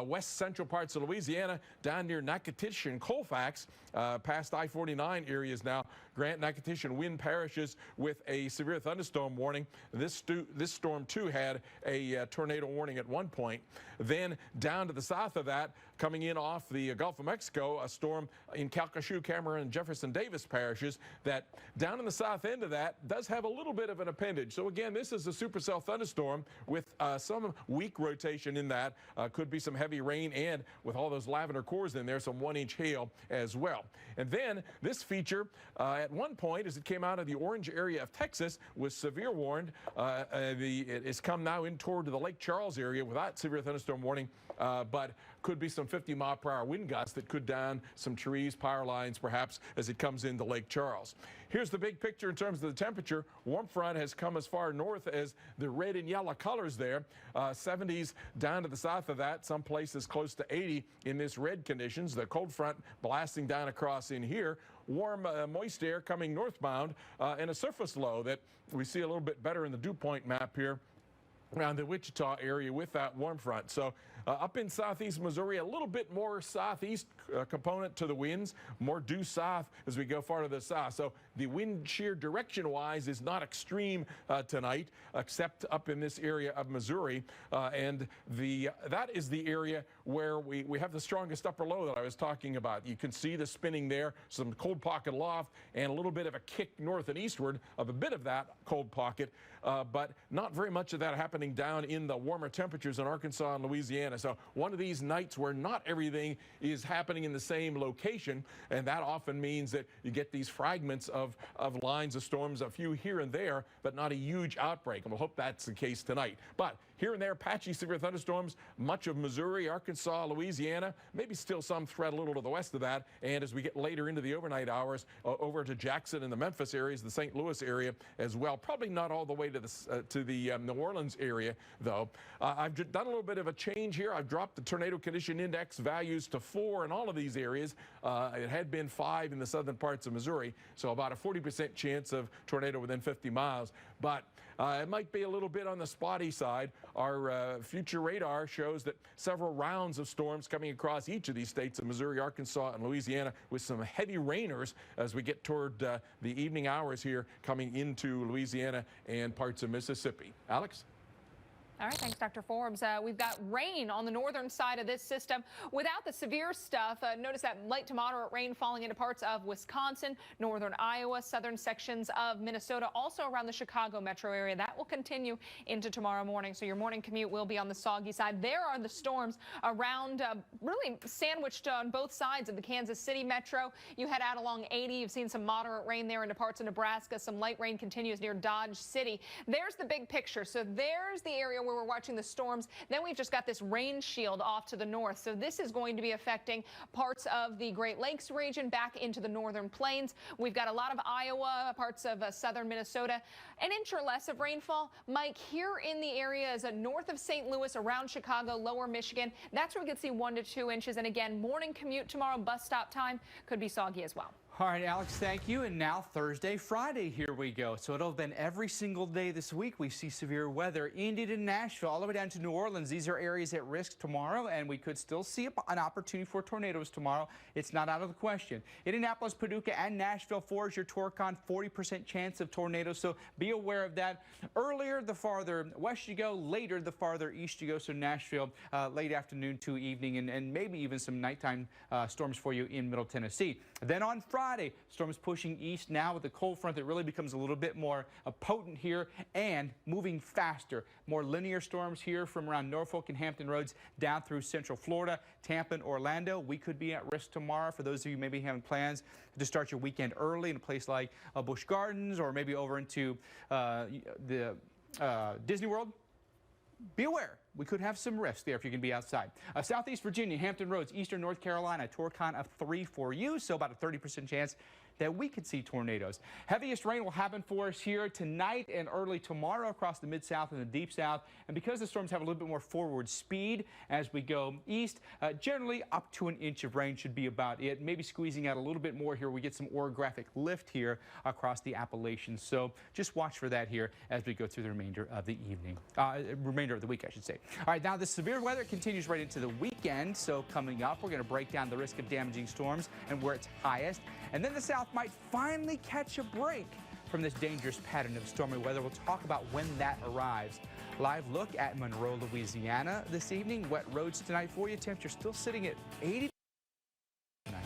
west central parts of Louisiana, down near Natchitoches and Colfax, past I-49 areas now. Grant, Natchitoches, and Wynn parishes with a severe thunderstorm warning. This storm, too, had a tornado warning at one point. Then down to the south of that, coming in off the Gulf of Mexico, a storm in Calcasieu, Cameron, and Jefferson Davis parishes that down in the south end of that does have a little bit of an appendage. So again, this is a supercell thunderstorm with some weak rotation in that. Could be some heavy rain and with all those lavender cores in there, some 1-inch hail as well. And then this feature at one point, as it came out of the orange area of Texas, was severe warned. It has come now in toward the Lake Charles area without severe thunderstorm warning, but could be some 50-mile-per-hour wind gusts that could down some trees, power lines, perhaps, as it comes into Lake Charles. Here's the big picture in terms of the temperature. Warm front has come as far north as the red and yellow colors there. 70s down to the south of that, some places close to 80 in this red conditions. The cold front blasting down across in here. Warm, moist air coming northbound and a surface low that we see a little bit better in the dew point map here around the Wichita area with that warm front. So up in southeast Missouri, a little bit more southeast component to the winds, more due south as we go far to the south. So the wind shear direction-wise is not extreme tonight, except up in this area of Missouri. And that is the area where we have the strongest upper low that I was talking about. You can see the spinning there, some cold pocket aloft, and a little bit of a kick north and eastward of a bit of that cold pocket, but not very much of that happening down in the warmer temperatures in Arkansas and Louisiana. So one of these nights where not everything is happening in the same location, and that often means that you get these fragments of lines of storms, a few here and there, but not a huge outbreak. And we'll hope that's the case tonight. But here and there, patchy severe thunderstorms, much of Missouri, Arkansas, Arkansas, Louisiana, maybe still some threat a little to the west of that. And as we get later into the overnight hours, over to Jackson and the Memphis areas, the St. Louis area as well. Probably not all the way to the New Orleans area, though. I've done a little bit of a change here. I've dropped the tornado condition index values to 4 in all of these areas. It had been 5 in the southern parts of Missouri, so about a 40% chance of tornado within 50 miles. But it might be a little bit on the spotty side. Our future radar shows that several rounds of storms coming across each of these states of Missouri, Arkansas, and Louisiana, with some heavy rainers as we get toward the evening hours here coming into Louisiana and parts of Mississippi. Alex? All right, thanks, Dr. Forbes. We've got rain on the northern side of this system without the severe stuff. Notice that light to moderate rain falling into parts of Wisconsin, northern Iowa, southern sections of Minnesota, also around the Chicago metro area. That will continue into tomorrow morning, so your morning commute will be on the soggy side. There are the storms around, really sandwiched on both sides of the Kansas City metro. You head out along 80, you've seen some moderate rain there into parts of Nebraska. Some light rain continues near Dodge City. There's the big picture. So there's the area where we're watching the storms. Then we've just got this rain shield off to the north. So this is going to be affecting parts of the Great Lakes region back into the northern plains. We've got a lot of Iowa, parts of southern Minnesota, an inch or less of rainfall. Mike, here in the areas north of St. Louis, around Chicago, lower Michigan, that's where we could see 1 to 2 inches. And again, morning commute tomorrow, bus stop time could be soggy as well. All right, Alex, thank you. And now Thursday, Friday, here we go. So it'll have been every single day this week we see severe weather. Indy to Nashville, all the way down to New Orleans. These are areas at risk tomorrow, and we could still see an opportunity for tornadoes tomorrow. It's not out of the question. Indianapolis, Paducah, and Nashville, 4 is your Torcon, 40% chance of tornadoes. So be aware of that. Earlier, the farther west you go. Later, the farther east you go. So Nashville, late afternoon to evening, and maybe even some nighttime storms for you in Middle Tennessee. Then on Friday, storms pushing east now with a cold front that really becomes a little bit more potent here and moving faster. More linear storms here from around Norfolk and Hampton Roads down through central Florida, Tampa, and Orlando. We could be at risk tomorrow for those of you maybe having plans to start your weekend early in a place like Busch Gardens or maybe over into the Disney World. Be aware, we could have some risk there if you can be outside. Southeast Virginia, Hampton Roads, eastern North Carolina, Torcon of 3 for you, so about a 30% chance that we could see tornadoes. Heaviest rain will happen for us here tonight and early tomorrow across the Mid-South and the Deep South. And because the storms have a little bit more forward speed as we go east, generally up to an inch of rain should be about it. Maybe squeezing out a little bit more here. We get some orographic lift here across the Appalachians. So just watch for that here as we go through the remainder of the evening, remainder of the week, I should say. All right, now the severe weather continues right into the weekend. So coming up, we're going to break down the risk of damaging storms and where it's highest. And then the South might finally catch a break from this dangerous pattern of stormy weather. We'll talk about when that arrives. Live look at Monroe, Louisiana this evening. Wet roads tonight for you. Temperature still sitting at 80 tonight.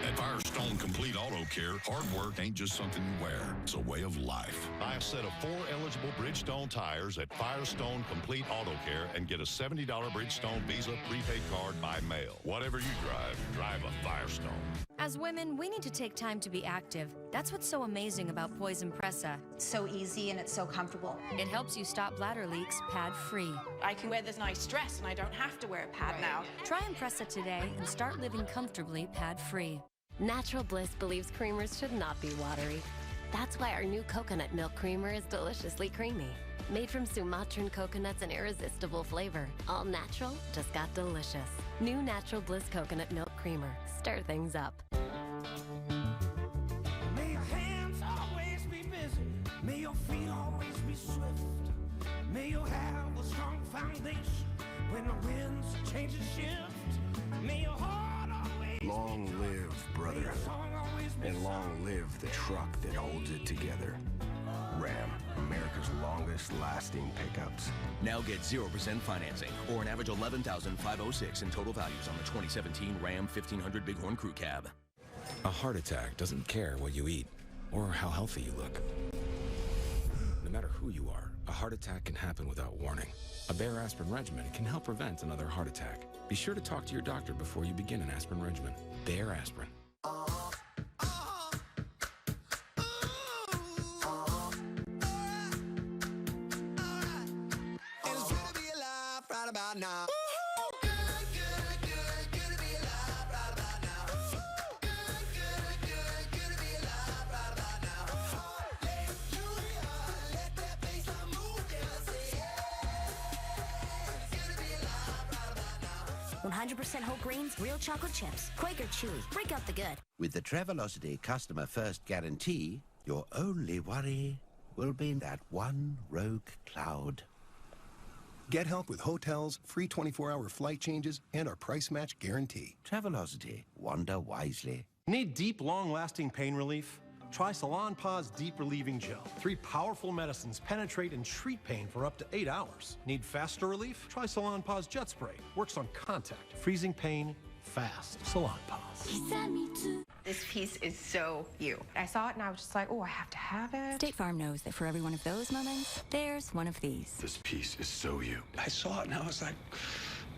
At Firestone Complete Auto Care, hard work ain't just something you wear. It's a way of life. Buy a set of 4 eligible Bridgestone tires at Firestone Complete Auto Care and get a $70 Bridgestone Visa prepaid card by mail. Whatever you drive, drive a Firestone. As women, we need to take time to be active. That's what's so amazing about Poise Impressa. It's so easy and it's so comfortable. It helps you stop bladder leaks pad-free. I can wear this nice dress and I don't have to wear a pad now. Try Impressa today and start living comfortably pad-free. Natural Bliss believes creamers should not be watery. That's why our new coconut milk creamer is deliciously creamy. Made from Sumatran coconuts and irresistible flavor. All natural, just got delicious. New Natural Bliss Coconut Milk Creamer. Stir things up. May your hands always be busy. May your feet always be swift. May you have a strong foundation when the winds change and shift. May your heart always Long live brotherhood, and long live the truck that holds it together. Ram, America's longest lasting pickups. Now get 0% financing or an average $11,506 in total values on the 2017 Ram 1500 Bighorn Crew Cab. A heart attack doesn't care what you eat or how healthy you look. No matter who you are, a heart attack can happen without warning. A Bayer aspirin regimen can help prevent another heart attack. Be sure to talk to your doctor before you begin an aspirin regimen. Bayer aspirin. about now. Whole grains, real chocolate chips, Quaker Chewy. Break out the good. With the Travelocity Customer First Guarantee, your only worry will be that one rogue cloud. Get help with hotels, free 24-hour flight changes, and our price match guarantee. Travelocity. Wander wisely. Need deep, long-lasting pain relief? Try Salonpas Deep Relieving Gel. 3 powerful medicines penetrate and treat pain for up to 8 hours. Need faster relief? Try Salonpas Jet Spray. Works on contact, freezing pain fast. Salonpas. This piece is so you. I saw it and I was just like, oh, I have to have it. State Farm knows that for every one of those moments, there's one of these. This piece is so you. I saw it and I was like,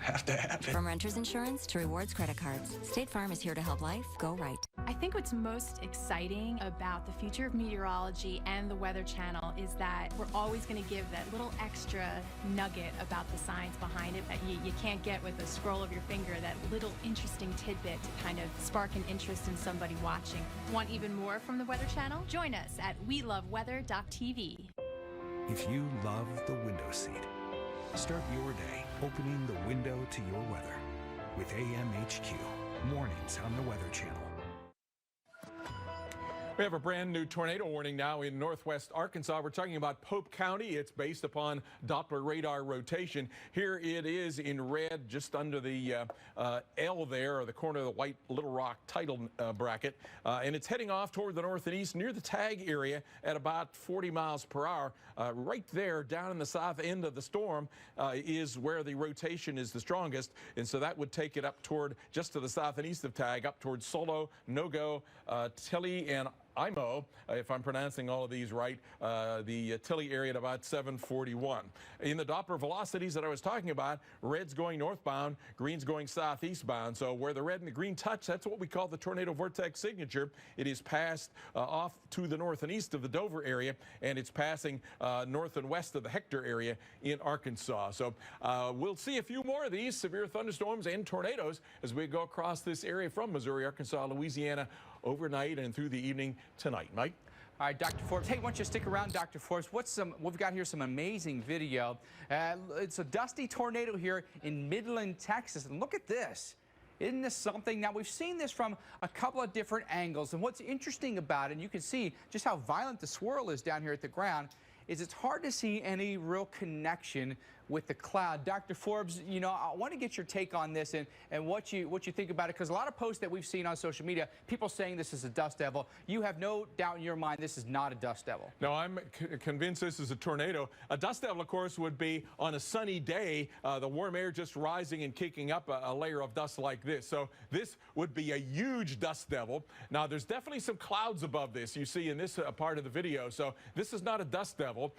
have to have it. From renter's insurance to rewards credit cards, State Farm is here to help life go right. I think what's most exciting about the future of meteorology and the Weather Channel is that we're always going to give that little extra nugget about the science behind it that you can't get with a scroll of your finger, that little interesting tidbit to kind of spark an interest in somebody watching. Want even more from the Weather Channel? Join us at weloveweather.tv. If you love the window seat, start your day opening the window to your weather with AMHQ. Mornings on the Weather Channel. We have a brand new tornado warning now in northwest Arkansas. We're talking about Pope County. It's based upon Doppler radar rotation. Here it is in red, just under the L there, or the corner of the white Little Rock tidal bracket. And it's heading off toward the north and east near the tag area at about 40 miles per hour. Right there, down in the south end of the storm, is where the rotation is the strongest. And so that would take it up toward, just to the south and east of tag, up towards Solo, Nogo, Tilly, and Imo, if I'm pronouncing all of these right, the Tilly area at about 741. In the Doppler velocities that I was talking about, red's going northbound, green's going southeastbound. So where the red and the green touch, that's what we call the tornado vortex signature. It is passed off to the north and east of the Dover area, and it's passing north and west of the Hector area in Arkansas. So we'll see a few more of these severe thunderstorms and tornadoes as we go across this area from Missouri, Arkansas, Louisiana, overnight and through the evening tonight. Mike? All right, Dr. Forbes. Hey, why don't you stick around, Dr. Forbes? We've got here some amazing video. It's a dusty tornado here in Midland, Texas. And look at this. Isn't this something? Now, we've seen this from a couple of different angles. And what's interesting about it, and you can see just how violent the swirl is down here at the ground, is it's hard to see any real connection with the cloud. Dr. Forbes, you know, I want to get your take on this and what you think about it, because a lot of posts that we've seen on social media, people saying this is a dust devil. You have no doubt in your mind this is not a dust devil. No, I'm convinced this is a tornado. A dust devil, of course, would be on a sunny day, the warm air just rising and kicking up a layer of dust like this. So this would be a huge dust devil. Now, there's definitely some clouds above this, you see in this part of the video. So this is not a dust devil.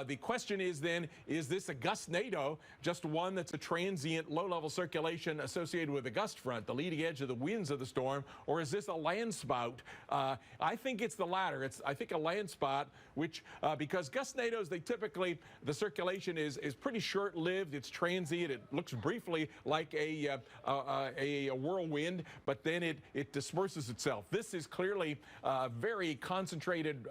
The question is then, is this a gustnado, just one that's a transient low-level circulation associated with a gust front, the leading edge of the winds of the storm, or is this a land spout? I think it's the latter. It's, I think, a land spot, which, because gustnados, they typically, the circulation is pretty short-lived. It's transient. It looks briefly like a whirlwind, but then it disperses itself. This is clearly a very concentrated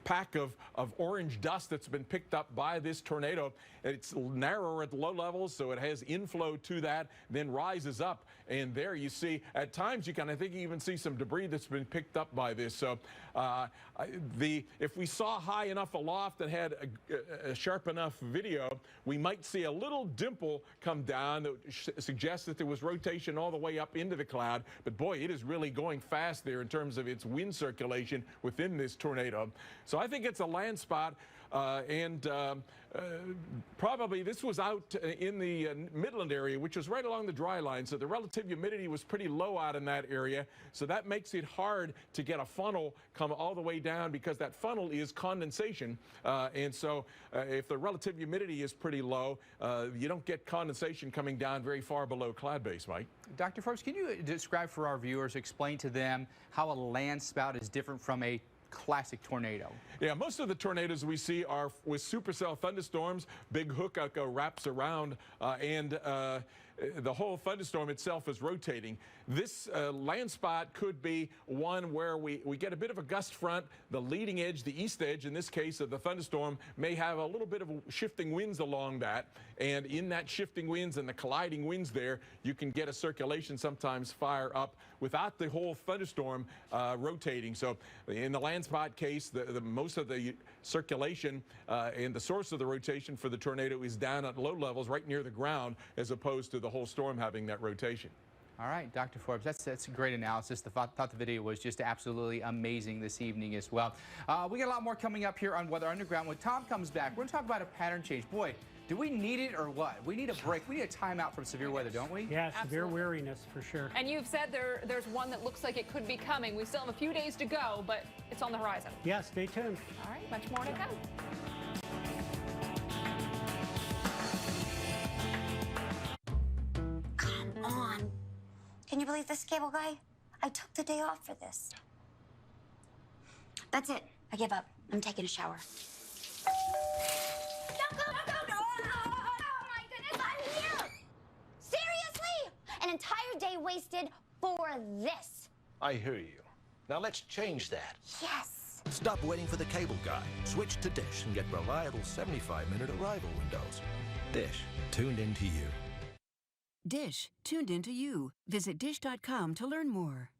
pack of orange dust that's been picked up by this tornado. It's narrower at the low levels, so it has inflow to that, then rises up. And there you see, at times you can, I think you even see some debris that's been picked up by this. So if we saw high enough aloft and had a sharp enough video, we might see a little dimple come down that suggests that there was rotation all the way up into the cloud. But boy, it is really going fast there in terms of its wind circulation within this tornado. So I think it's a land spot, and probably this was out in the Midland area, which was right along the dry line. So the relative humidity was pretty low out in that area. So that makes it hard to get a funnel come all the way down, because that funnel is condensation. And so if the relative humidity is pretty low, you don't get condensation coming down very far below cloud base, Mike. Dr. Forbes, can you describe for our viewers, explain to them how a land spout is different from a classic tornado. Yeah, most of the tornadoes we see are with supercell thunderstorms. Big hook wraps around and the whole thunderstorm itself is rotating. This land spot could be one where we get a bit of a gust front. The leading edge, the east edge, in this case of the thunderstorm, may have a little bit of shifting winds along that. And in that shifting winds and the colliding winds there, you can get a circulation sometimes fire up without the whole thunderstorm rotating. So in the land spot case, most of the circulation and the source of the rotation for the tornado is down at low levels right near the ground, as opposed to the whole storm having that rotation. All right, Dr. Forbes, that's a great analysis. Thought the video was just absolutely amazing this evening as well. We got a lot more coming up here on Weather Underground. When Tom comes back, we're going to talk about a pattern change. Boy, do we need it or what? We need a break. We need a timeout from severe weather, don't we? Yeah, severe weariness for sure. And you've said there's one that looks like it could be coming. We still have a few days to go, but it's on the horizon. Yeah, stay tuned. All right, much more to come. On. Can you believe this, cable guy? I took the day off for this. That's it. I give up. I'm taking a shower. Don't go! Oh my goodness, I'm here! Seriously? An entire day wasted for this. I hear you. Now let's change that. Yes. Stop waiting for the cable guy. Switch to Dish and get reliable 75-minute arrival windows. Dish, tuned into you. Dish, tuned into you. Visit dish.com to learn more.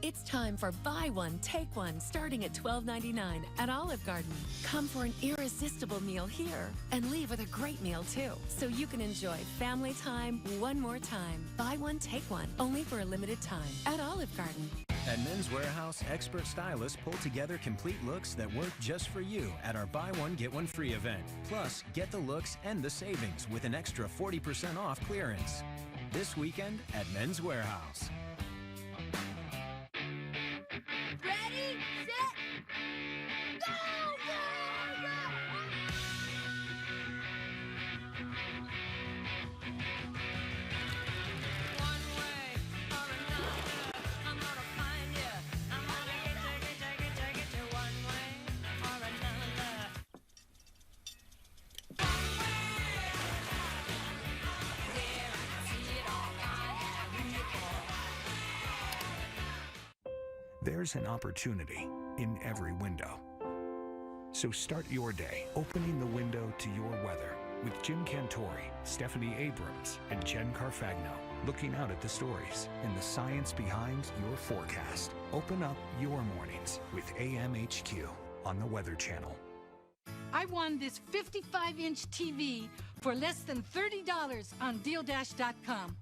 It's time for Buy One, Take One, starting at $12.99 at Olive Garden. Come for an irresistible meal here and leave with a great meal, too, so you can enjoy family time one more time. Buy one, take one, only for a limited time at Olive Garden. At Men's Warehouse, expert stylists pull together complete looks that work just for you at our Buy One, Get One Free event. Plus, get the looks and the savings with an extra 40% off clearance. This weekend at Men's Warehouse. Ready, set, go! There's an opportunity in every window. So start your day opening the window to your weather with Jim Cantori, Stephanie Abrams, and Jen Carfagno, looking out at the stories and the science behind your forecast. Open up your mornings with AMHQ on the Weather Channel. I won this 55-inch TV for less than $30 on DealDash.com.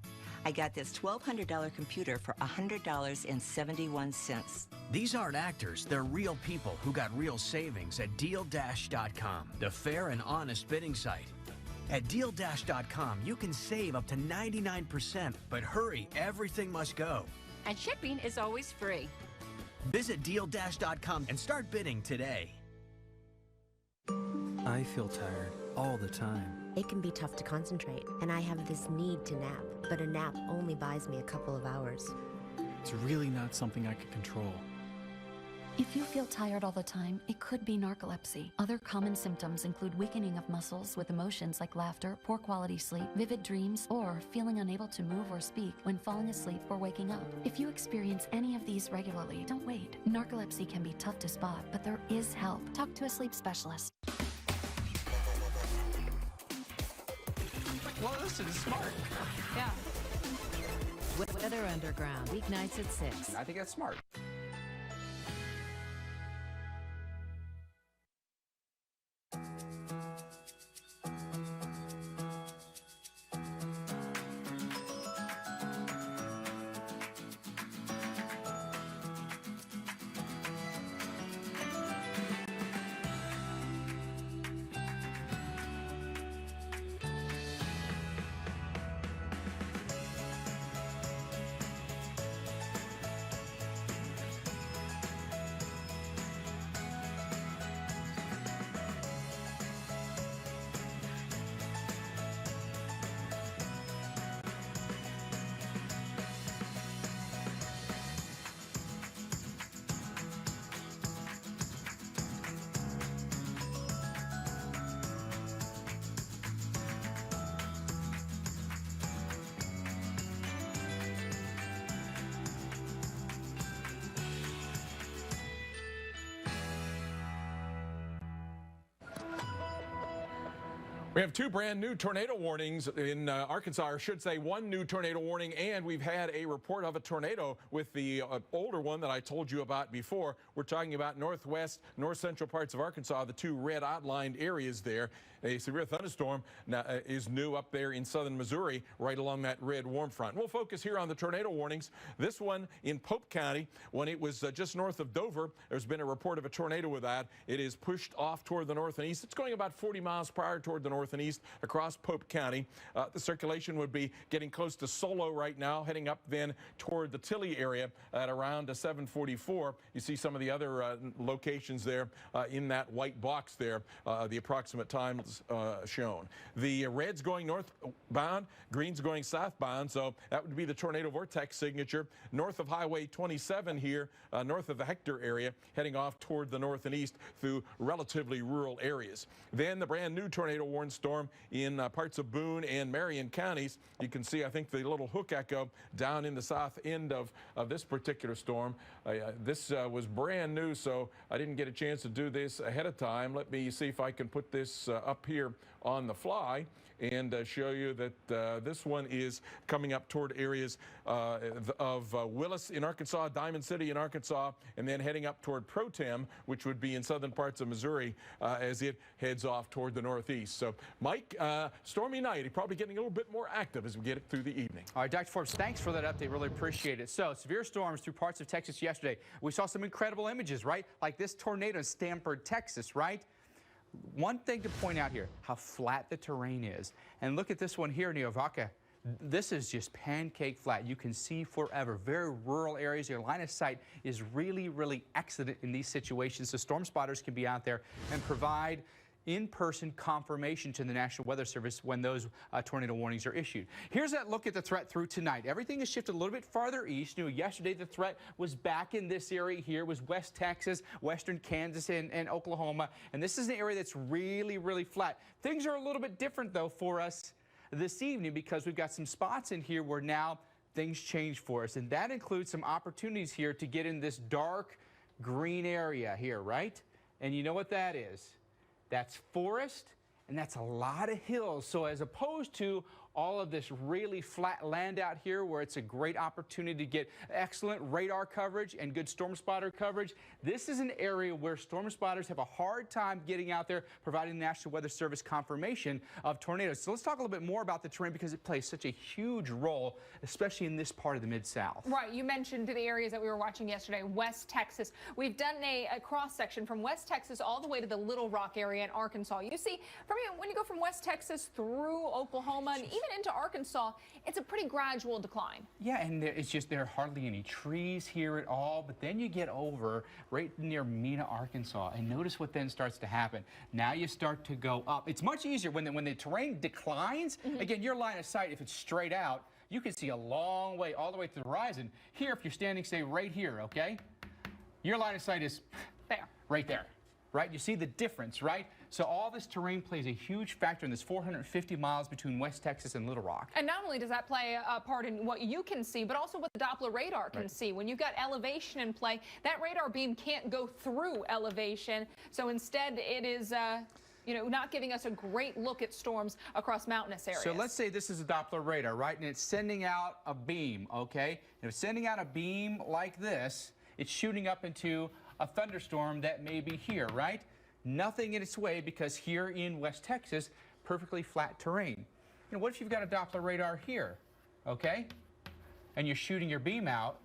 I got this $1,200 computer for $100.71. These aren't actors, they're real people who got real savings at DealDash.com, the fair and honest bidding site. At DealDash.com, you can save up to 99%, but hurry, everything must go. And shipping is always free. Visit DealDash.com and start bidding today. I feel tired all the time. It can be tough to concentrate, and I have this need to nap, but a nap only buys me a couple of hours. It's really not something I can control. If you feel tired all the time, it could be narcolepsy. Other common symptoms include weakening of muscles with emotions like laughter, poor quality sleep, vivid dreams, or feeling unable to move or speak when falling asleep or waking up. If you experience any of these regularly, don't wait. Narcolepsy can be tough to spot, but there is help. Talk to a sleep specialist. Well, listen, it's smart. Yeah. Weather Underground, weeknights at 6. I think that's smart. have two brand new tornado warnings in Arkansas, or I should say one new tornado warning, and we've had a report of a tornado with the older one that I told you about before. We're talking about northwest, north central parts of Arkansas, the two red outlined areas there. A severe thunderstorm is new up there in southern Missouri, right along that red warm front. We'll focus here on the tornado warnings. This one in Pope County, when it was just north of Dover, there's been a report of a tornado with that. It is pushed off toward the north and east. It's going about 40 miles per hour toward the north and east across Pope County. The circulation would be getting close to Solo right now, heading up then toward the Tilley area at around 744. You see some of the other locations there in that white box there, the approximate times shown. The red's going northbound, green's going southbound, so that would be the tornado vortex signature north of Highway 27 here, north of the Hector area, heading off toward the north and east through relatively rural areas. Then the brand new tornado warning storm in parts of Boone and Marion counties. You can see, I think, the little hook echo down in the south end of this particular storm. This was brand new, so I didn't get a chance to do this ahead of time. Let me see if I can put this up here on the fly and show you that this one is coming up toward areas of Willis in Arkansas, Diamond City in Arkansas, and then heading up toward Pro Tem, which would be in southern parts of Missouri as it heads off toward the northeast. So, Mike, stormy night. Probably getting a little bit more active as we get it through the evening. All right, Dr. Forbes, thanks for that update. Really appreciate it. So, severe storms through parts of Texas yesterday. We saw some incredible images, right? Like this tornado in Stanford, Texas, right? One thing to point out here, how flat the terrain is. And look at this one here near Vaca. This is just pancake flat. You can see forever. Very rural areas. Your line of sight is really, really excellent in these situations. So storm spotters can be out there and provide in-person confirmation to the National Weather Service when those tornado warnings are issued. Here's that look at the threat through tonight. Everything has shifted a little bit farther east. You know, yesterday the threat was back in this area here, was West Texas, western Kansas, and Oklahoma. And this is an area that's really, really flat. Things are a little bit different, though, for us this evening because we've got some spots in here where now things change for us. And that includes some opportunities here to get in this dark green area here, right? And you know what that is? That's forest, and that's a lot of hills. So as opposed to all of this really flat land out here where it's a great opportunity to get excellent radar coverage and good storm spotter coverage, this is an area where storm spotters have a hard time getting out there providing the National Weather Service confirmation of tornadoes. So let's talk a little bit more about the terrain because it plays such a huge role, especially in this part of the Mid-South. Right. You mentioned the areas that we were watching yesterday, West Texas. We've done a cross-section from West Texas all the way to the Little Rock area in Arkansas. You see, when you go from West Texas through Oklahoma and even into Arkansas, it's a pretty gradual decline. Yeah, and there are hardly any trees here at all, but then you get over right near Mena, Arkansas, and notice what then starts to happen. Now you start to go up. It's much easier when the terrain declines. Again, your line of sight, if it's straight out, you can see a long way, all the way to the horizon. Here, if you're standing, say, right here, okay, your line of sight is there, right there. Right? You see the difference, right? So all this terrain plays a huge factor in this 450 miles between West Texas and Little Rock. And not only does that play a part in what you can see, but also what the Doppler radar can see. When you've got elevation in play, that radar beam can't go through elevation. So instead, it is not giving us a great look at storms across mountainous areas. So let's say this is a Doppler radar, right? And it's sending out a beam, okay? If it's sending out a beam like this, it's shooting up into a thunderstorm that may be here, right? Nothing in its way because here in West Texas, perfectly flat terrain. You know, what if you've got a Doppler radar here, okay? And you're shooting your beam out,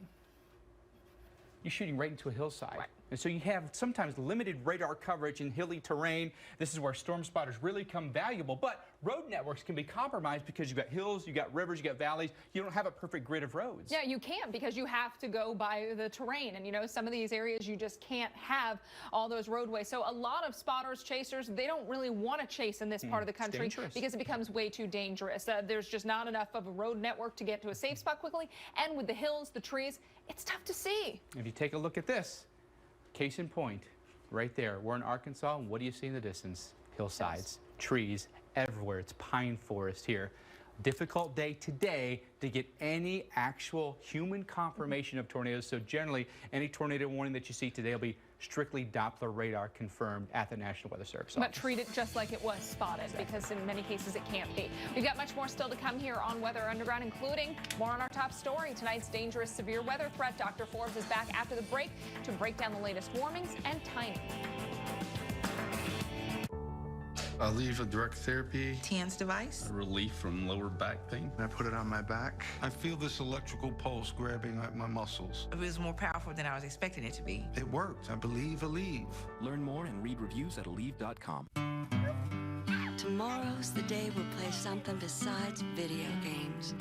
you're shooting right into a hillside. Right. And so you have sometimes limited radar coverage in hilly terrain. This is where storm spotters really become valuable. But road networks can be compromised because you've got hills, you've got rivers, you've got valleys. You don't have a perfect grid of roads. Yeah, you can't because you have to go by the terrain. And, you know, some of these areas you just can't have all those roadways. So a lot of spotters, chasers, they don't really want to chase in this part of the country because it becomes way too dangerous. There's just not enough of a road network to get to a safe spot quickly. And with the hills, the trees, it's tough to see. If you take a look at this, case in point, right there, we're in Arkansas, and what do you see in the distance? Hillsides, trees everywhere. It's pine forest here. Difficult day today to get any actual human confirmation of tornadoes. So generally, any tornado warning that you see today will be strictly Doppler radar confirmed at the National Weather Service But office. treat it just like it was spotted, because in many cases it can't be. We've got much more still to come here on Weather Underground, including more on our top story. Tonight's dangerous severe weather threat. Dr. Forbes is back after the break to break down the latest warnings and timing. Aleve direct therapy. TN's device. A relief from lower back pain. I put it on my back. I feel this electrical pulse grabbing at my muscles. It was more powerful than I was expecting it to be. It worked. I believe Aleve. Learn more and read reviews at Aleve.com. Tomorrow's the day we'll play something besides video games.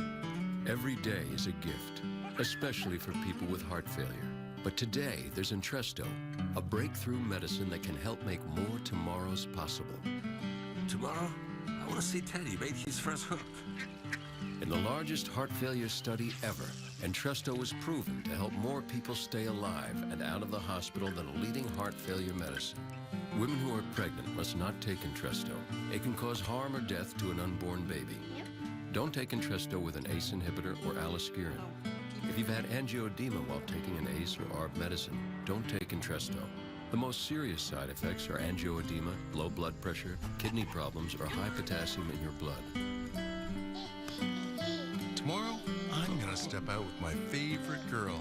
Every day is a gift, especially for people with heart failure. But today, there's Entresto, a breakthrough medicine that can help make more tomorrows possible. Tomorrow, I want to see Teddy make his first hook. In the largest heart failure study ever, Entresto was proven to help more people stay alive and out of the hospital than a leading heart failure medicine. Women who are pregnant must not take Entresto. It can cause harm or death to an unborn baby. Don't take Entresto with an ACE inhibitor or aliskiren. If you've had angioedema while taking an ACE or ARB medicine, don't take Entresto. The most serious side effects are angioedema, low blood pressure, kidney problems, or high potassium in your blood. Tomorrow, I'm gonna step out with my favorite girl.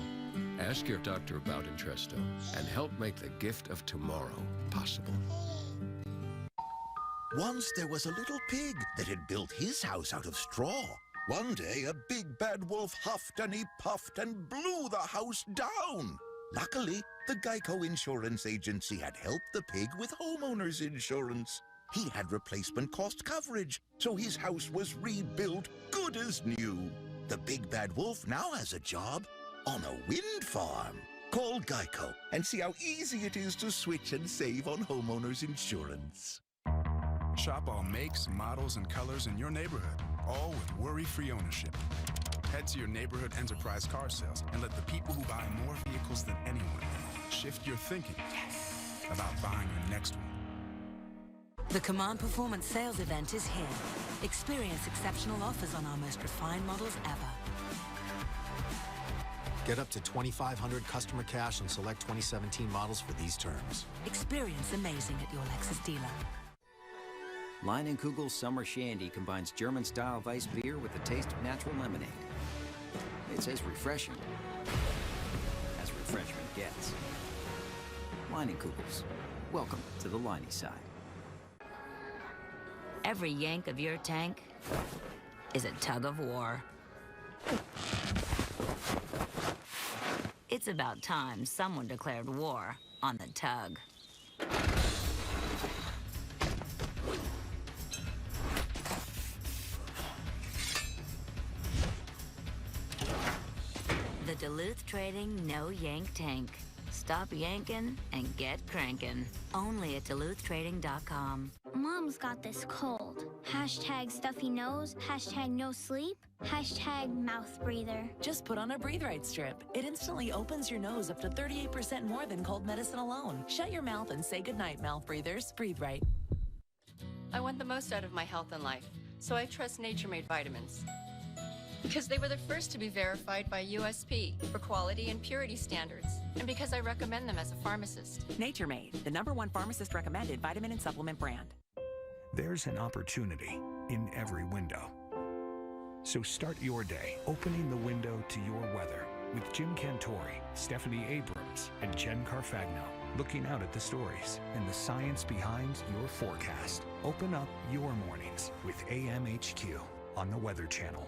Ask your doctor about Entresto and help make the gift of tomorrow possible. Once there was a little pig that had built his house out of straw. One day, a big bad wolf huffed and he puffed and blew the house down. Luckily, the Geico Insurance Agency had helped the pig with homeowner's insurance. He had replacement cost coverage, so his house was rebuilt good as new. The big bad wolf now has a job on a wind farm. Call Geico and see how easy it is to switch and save on homeowner's insurance. Shop all makes, models, and colors in your neighborhood, all with worry-free ownership. Head to your neighborhood enterprise car sales and let the people who buy more vehicles than anyone shift your thinking about buying your next one. The Command Performance Sales event is here. Experience exceptional offers on our most refined models ever. Get up to $2,500 customer cash on select 2017 models for these terms. Experience amazing at your Lexus dealer. Leinenkugel's Summer Shandy combines German-style Weiss beer with the taste of natural lemonade. It's as refreshing as refreshment gets. Leinenkugel's. Welcome to the Liney side. Every yank of your tank is a tug of war. It's about time someone declared war on the tug. The Duluth Trading No Yank Tank. Stop yanking and get cranking. Only at DuluthTrading.com. Mom's got this cold. Hashtag stuffy nose, hashtag no sleep, hashtag mouth breather. Just put on a Breathe Right strip. It instantly opens your nose up to 38% more than cold medicine alone. Shut your mouth and say goodnight, mouth breathers. Breathe Right. I want the most out of my health and life, so I trust Nature Made vitamins. Because they were the first to be verified by USP for quality and purity standards, and because I recommend them as a pharmacist. Nature Made, the #1 pharmacist-recommended vitamin and supplement brand. There's an opportunity in every window. So start your day opening the window to your weather with Jim Cantori, Stephanie Abrams, and Jen Carfagno. Looking out at the stories and the science behind your forecast. Open up your mornings with AMHQ on the Weather Channel.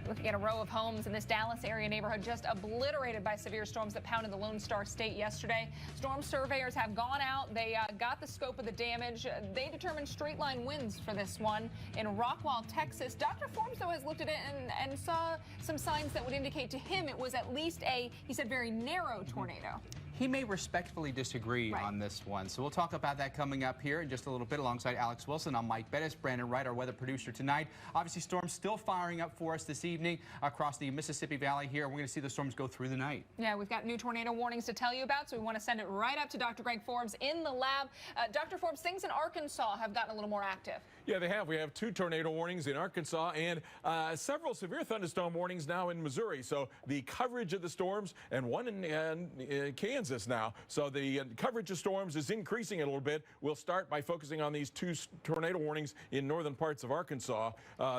Looking at a row of homes in this Dallas area neighborhood just obliterated by severe storms that pounded the Lone Star State yesterday. Storm surveyors have gone out. They got the scope of the damage. They determined straight line winds for this one in Rockwall, Texas. Dr. Forbes, though, has looked at it and saw some signs that would indicate to him it was at least a, he said, very narrow tornado. he may respectfully disagree on this one. So we'll talk about that coming up here in just a little bit alongside Alex Wilson. I'm Mike Bettis, Brandon Wright, our weather producer tonight. Obviously, storms still firing up for us this evening across the Mississippi Valley here. We're going to see the storms go through the night. Yeah, we've got new tornado warnings to tell you about, so we want to send it right up to Dr. Greg Forbes in the lab. Dr. Forbes, things in Arkansas have gotten a little more active. Yeah, they have. We have 2 tornado warnings in Arkansas and several severe thunderstorm warnings now in Missouri. So the coverage of the storms, and one in Kansas now. So the coverage of storms is increasing a little bit. We'll start by focusing on these 2 tornado warnings in northern parts of Arkansas,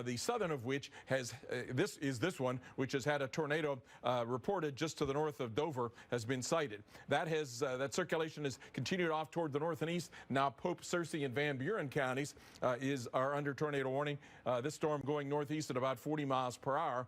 the southern of which has, this one, which has had a tornado reported just to the north of Dover, has been sighted. That that circulation has continued off toward the north and east. Now Pope, Searcy, and Van Buren counties are under tornado warning. This storm going northeast at about 40 miles per hour.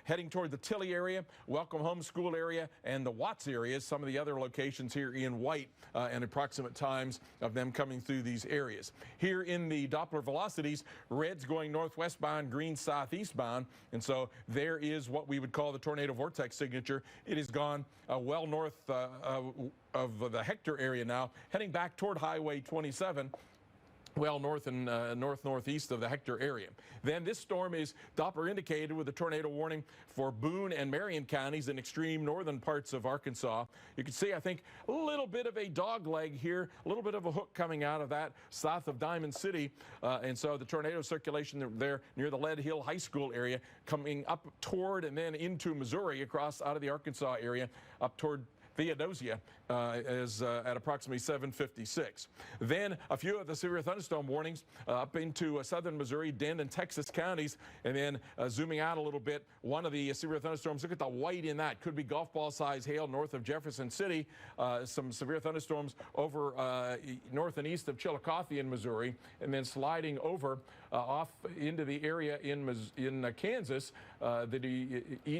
Heading toward the Tilley area, Welcome Home School area, and the Watts areas, some of the other locations here in white and approximate times of them coming through these areas. Here in the Doppler velocities, red's going northwestbound, green southeastbound, and so there is what we would call the tornado vortex signature. It has gone well north of the Hector area now, heading back toward Highway 27. Well north and northeast of the Hector area. Then this storm is Doppler indicated with a tornado warning for Boone and Marion counties in extreme northern parts of Arkansas. You can see, I think, a little bit of a dog leg here, a little bit of a hook coming out of that south of Diamond City. And so the tornado circulation there near the Lead Hill High School area coming up toward and then into Missouri across out of the Arkansas area up toward Theodosia is at approximately 7:56. Then a few of the severe thunderstorm warnings up into southern Missouri, Denton, Texas counties, and then zooming out a little bit, one of the severe thunderstorms, look at the white in that, could be golf ball size hail north of Jefferson City. Some severe thunderstorms over north and east of Chillicothe in Missouri, and then sliding over off into the area in Kansas,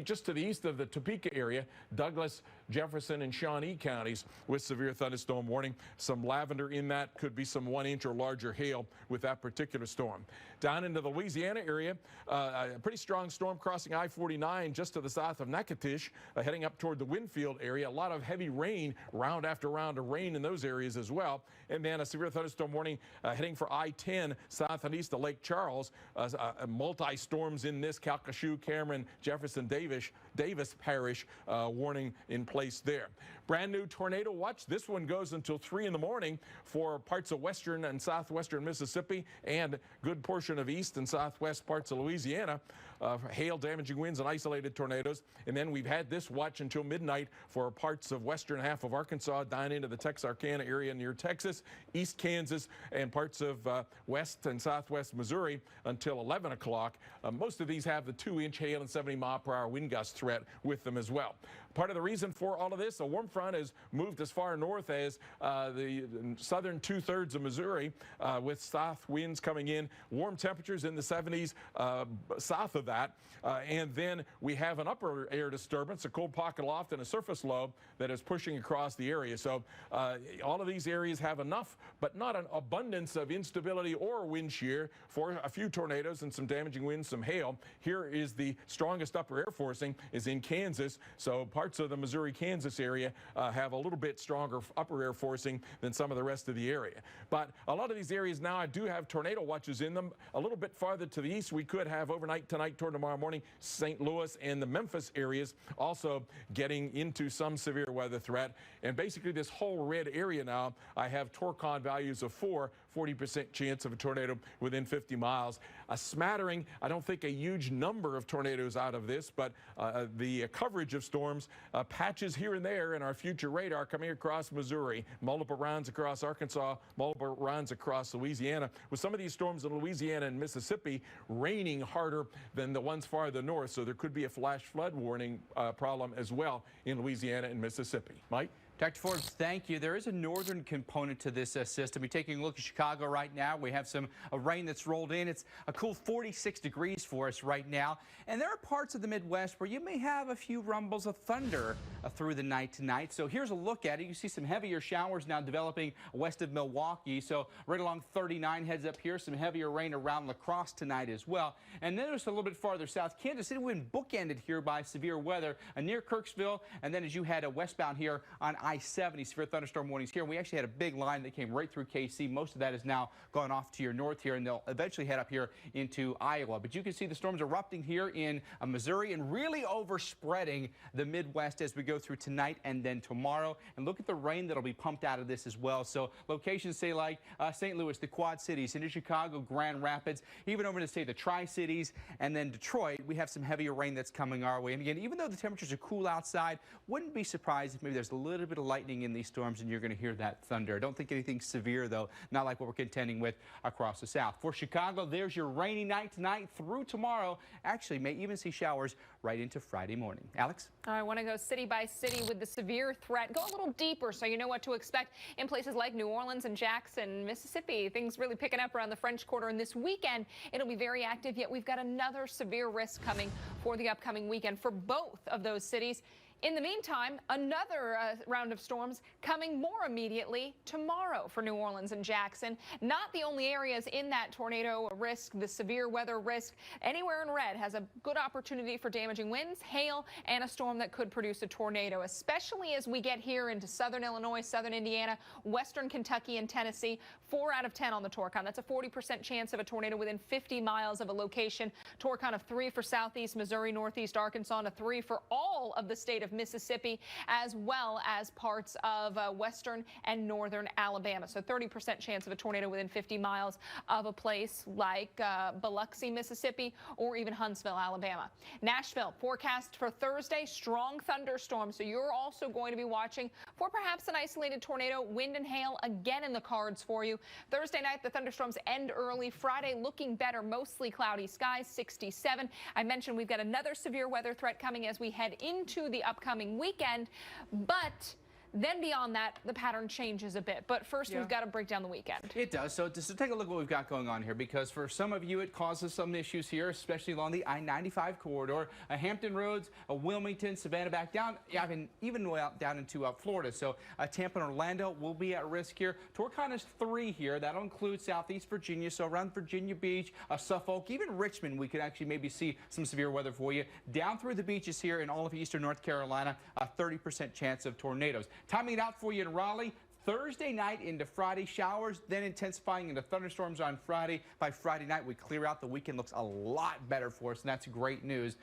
just to the east of the Topeka area, Douglas, Jefferson, and Shawnee counties with severe thunderstorm warning. Some lavender in that, could be some 1 inch or larger hail with that particular storm. Down into the Louisiana area, a pretty strong storm crossing I-49 just to the south of Natchitoches, heading up toward the Winfield area. A lot of heavy rain, round after round of rain in those areas as well. And then a severe thunderstorm warning heading for I-10 south and east of Lake Charles. Multi-storms in this Calcasieu, Cameron, Jefferson, Davis Parish warning in place there. Brand new tornado watch. This one goes until 3 in the morning for parts of western and southwestern Mississippi and good portion of east and southwest parts of Louisiana. Hail, damaging winds, and isolated tornadoes. And then we've had this watch until midnight for parts of western half of Arkansas down into the Texarkana area near Texas, east Kansas, and parts of west and southwest Missouri until 11 o'clock. Most of these have the 2-inch hail and 70-mile-per-hour wind gust threat with them as well. Part of the reason for all of this, a warm front has moved as far north as the southern 2/3 of Missouri with south winds coming in, warm temperatures in the 70s south of that. And then we have an upper air disturbance, a cold pocket aloft, and a surface low that is pushing across the area. So all of these areas have enough, but not an abundance of instability or wind shear for a few tornadoes and some damaging winds, some hail. Here is the strongest upper air forcing is in Kansas. So parts of the Missouri-Kansas area have a little bit stronger upper air forcing than some of the rest of the area. But a lot of these areas now do have tornado watches in them. A little bit farther to the east, we could have overnight tonight toward tomorrow morning, St. Louis and the Memphis areas also getting into some severe weather threat. And basically this whole red area now, I have Torcon values of 40% chance of a tornado within 50 miles. A smattering, I don't think a huge number of tornadoes out of this, but the coverage of storms, patches here and there in our future radar coming across Missouri, multiple rounds across Arkansas, multiple rounds across Louisiana, with some of these storms in Louisiana and Mississippi raining harder than the ones farther north, so there could be a flash flood warning problem as well in Louisiana and Mississippi. Mike? Dr. Forbes, thank you. There is a northern component to this system. You're taking a look at Chicago right now. We have some rain that's rolled in. It's a cool 46 degrees for us right now. And there are parts of the Midwest where you may have a few rumbles of thunder through the night tonight. So here's a look at it. You see some heavier showers now developing west of Milwaukee. So right along 39 heads up here, some heavier rain around La Crosse tonight as well. And then there's a little bit farther south. Kansas City, we've been bookended here by severe weather near Kirksville. And then as you head westbound here on I-70, severe thunderstorm warnings here. We actually had a big line that came right through KC. Most of that is now gone off to your north here, and they'll eventually head up here into Iowa. But you can see the storms erupting here in Missouri and really overspreading the Midwest as we go through tonight and then tomorrow. And look at the rain that'll be pumped out of this as well. So locations say like St. Louis, the Quad Cities, into Chicago, Grand Rapids, even over to say the Tri-Cities, and then Detroit, we have some heavier rain that's coming our way. And again, even though the temperatures are cool outside, wouldn't be surprised if maybe there's a little bit of lightning in these storms and you're going to hear that thunder. I don't think anything severe, though, not like what we're contending with across the south. For Chicago, there's your rainy night tonight through tomorrow. Actually, may even see showers right into Friday morning. Alex? I want to go city by city with the severe threat. Go a little deeper so you know what to expect in places like New Orleans and Jackson, Mississippi. Things really picking up around the French Quarter. And this weekend, it'll be very active, yet we've got another severe risk coming for the upcoming weekend for both of those cities. In the meantime, another round of storms coming more immediately tomorrow for New Orleans and Jackson. Not the only areas in that tornado risk, the severe weather risk. Anywhere in red has a good opportunity for damaging winds, hail, and a storm that could produce a tornado, especially as we get here into southern Illinois, southern Indiana, western Kentucky, and Tennessee. 4 out of 10 on the Torcon. That's a 40% chance of a tornado within 50 miles of a location. Torcon of 3 for southeast Missouri, northeast Arkansas, and a 3 for all of the state of Mississippi, as well as parts of western and northern Alabama. So 30% chance of a tornado within 50 miles of a place like Biloxi, Mississippi, or even Huntsville, Alabama. Nashville, forecast for Thursday, strong thunderstorms. So you're also going to be watching for perhaps an isolated tornado, wind and hail again in the cards for you. Thursday night, the thunderstorms end early. Friday, looking better, mostly cloudy skies, 67. I mentioned we've got another severe weather threat coming as we head into the upcoming weekend, but then beyond that, the pattern changes a bit. But first, we've got to break down the weekend. It does. So just to take a look at what we've got going on here, because for some of you, it causes some issues here, especially along the I-95 corridor, Hampton Roads, Wilmington, Savannah, back down, even down into Florida. So Tampa and Orlando will be at risk here. Torcon is 3 here. That'll include southeast Virginia, so around Virginia Beach, Suffolk, even Richmond. We could actually maybe see some severe weather for you. Down through the beaches here in all of eastern North Carolina, a 30% chance of tornadoes. Timing it out for you in Raleigh, Thursday night into Friday, showers, then intensifying into thunderstorms on Friday. By Friday night, we clear out. The weekend looks a lot better for us, and that's great news.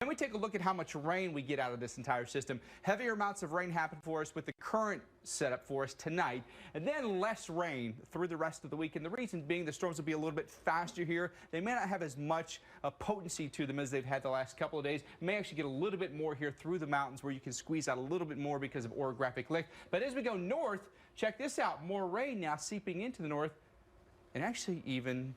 Then we take a look at how much rain we get out of this entire system. Heavier amounts of rain happen for us with the current setup for us tonight, and then less rain through the rest of the week. And the reason being the storms will be a little bit faster here. They may not have as much potency to them as they've had the last couple of days. May actually get a little bit more here through the mountains where you can squeeze out a little bit more because of orographic lift. But as we go north, check this out. More rain now seeping into the north, and actually even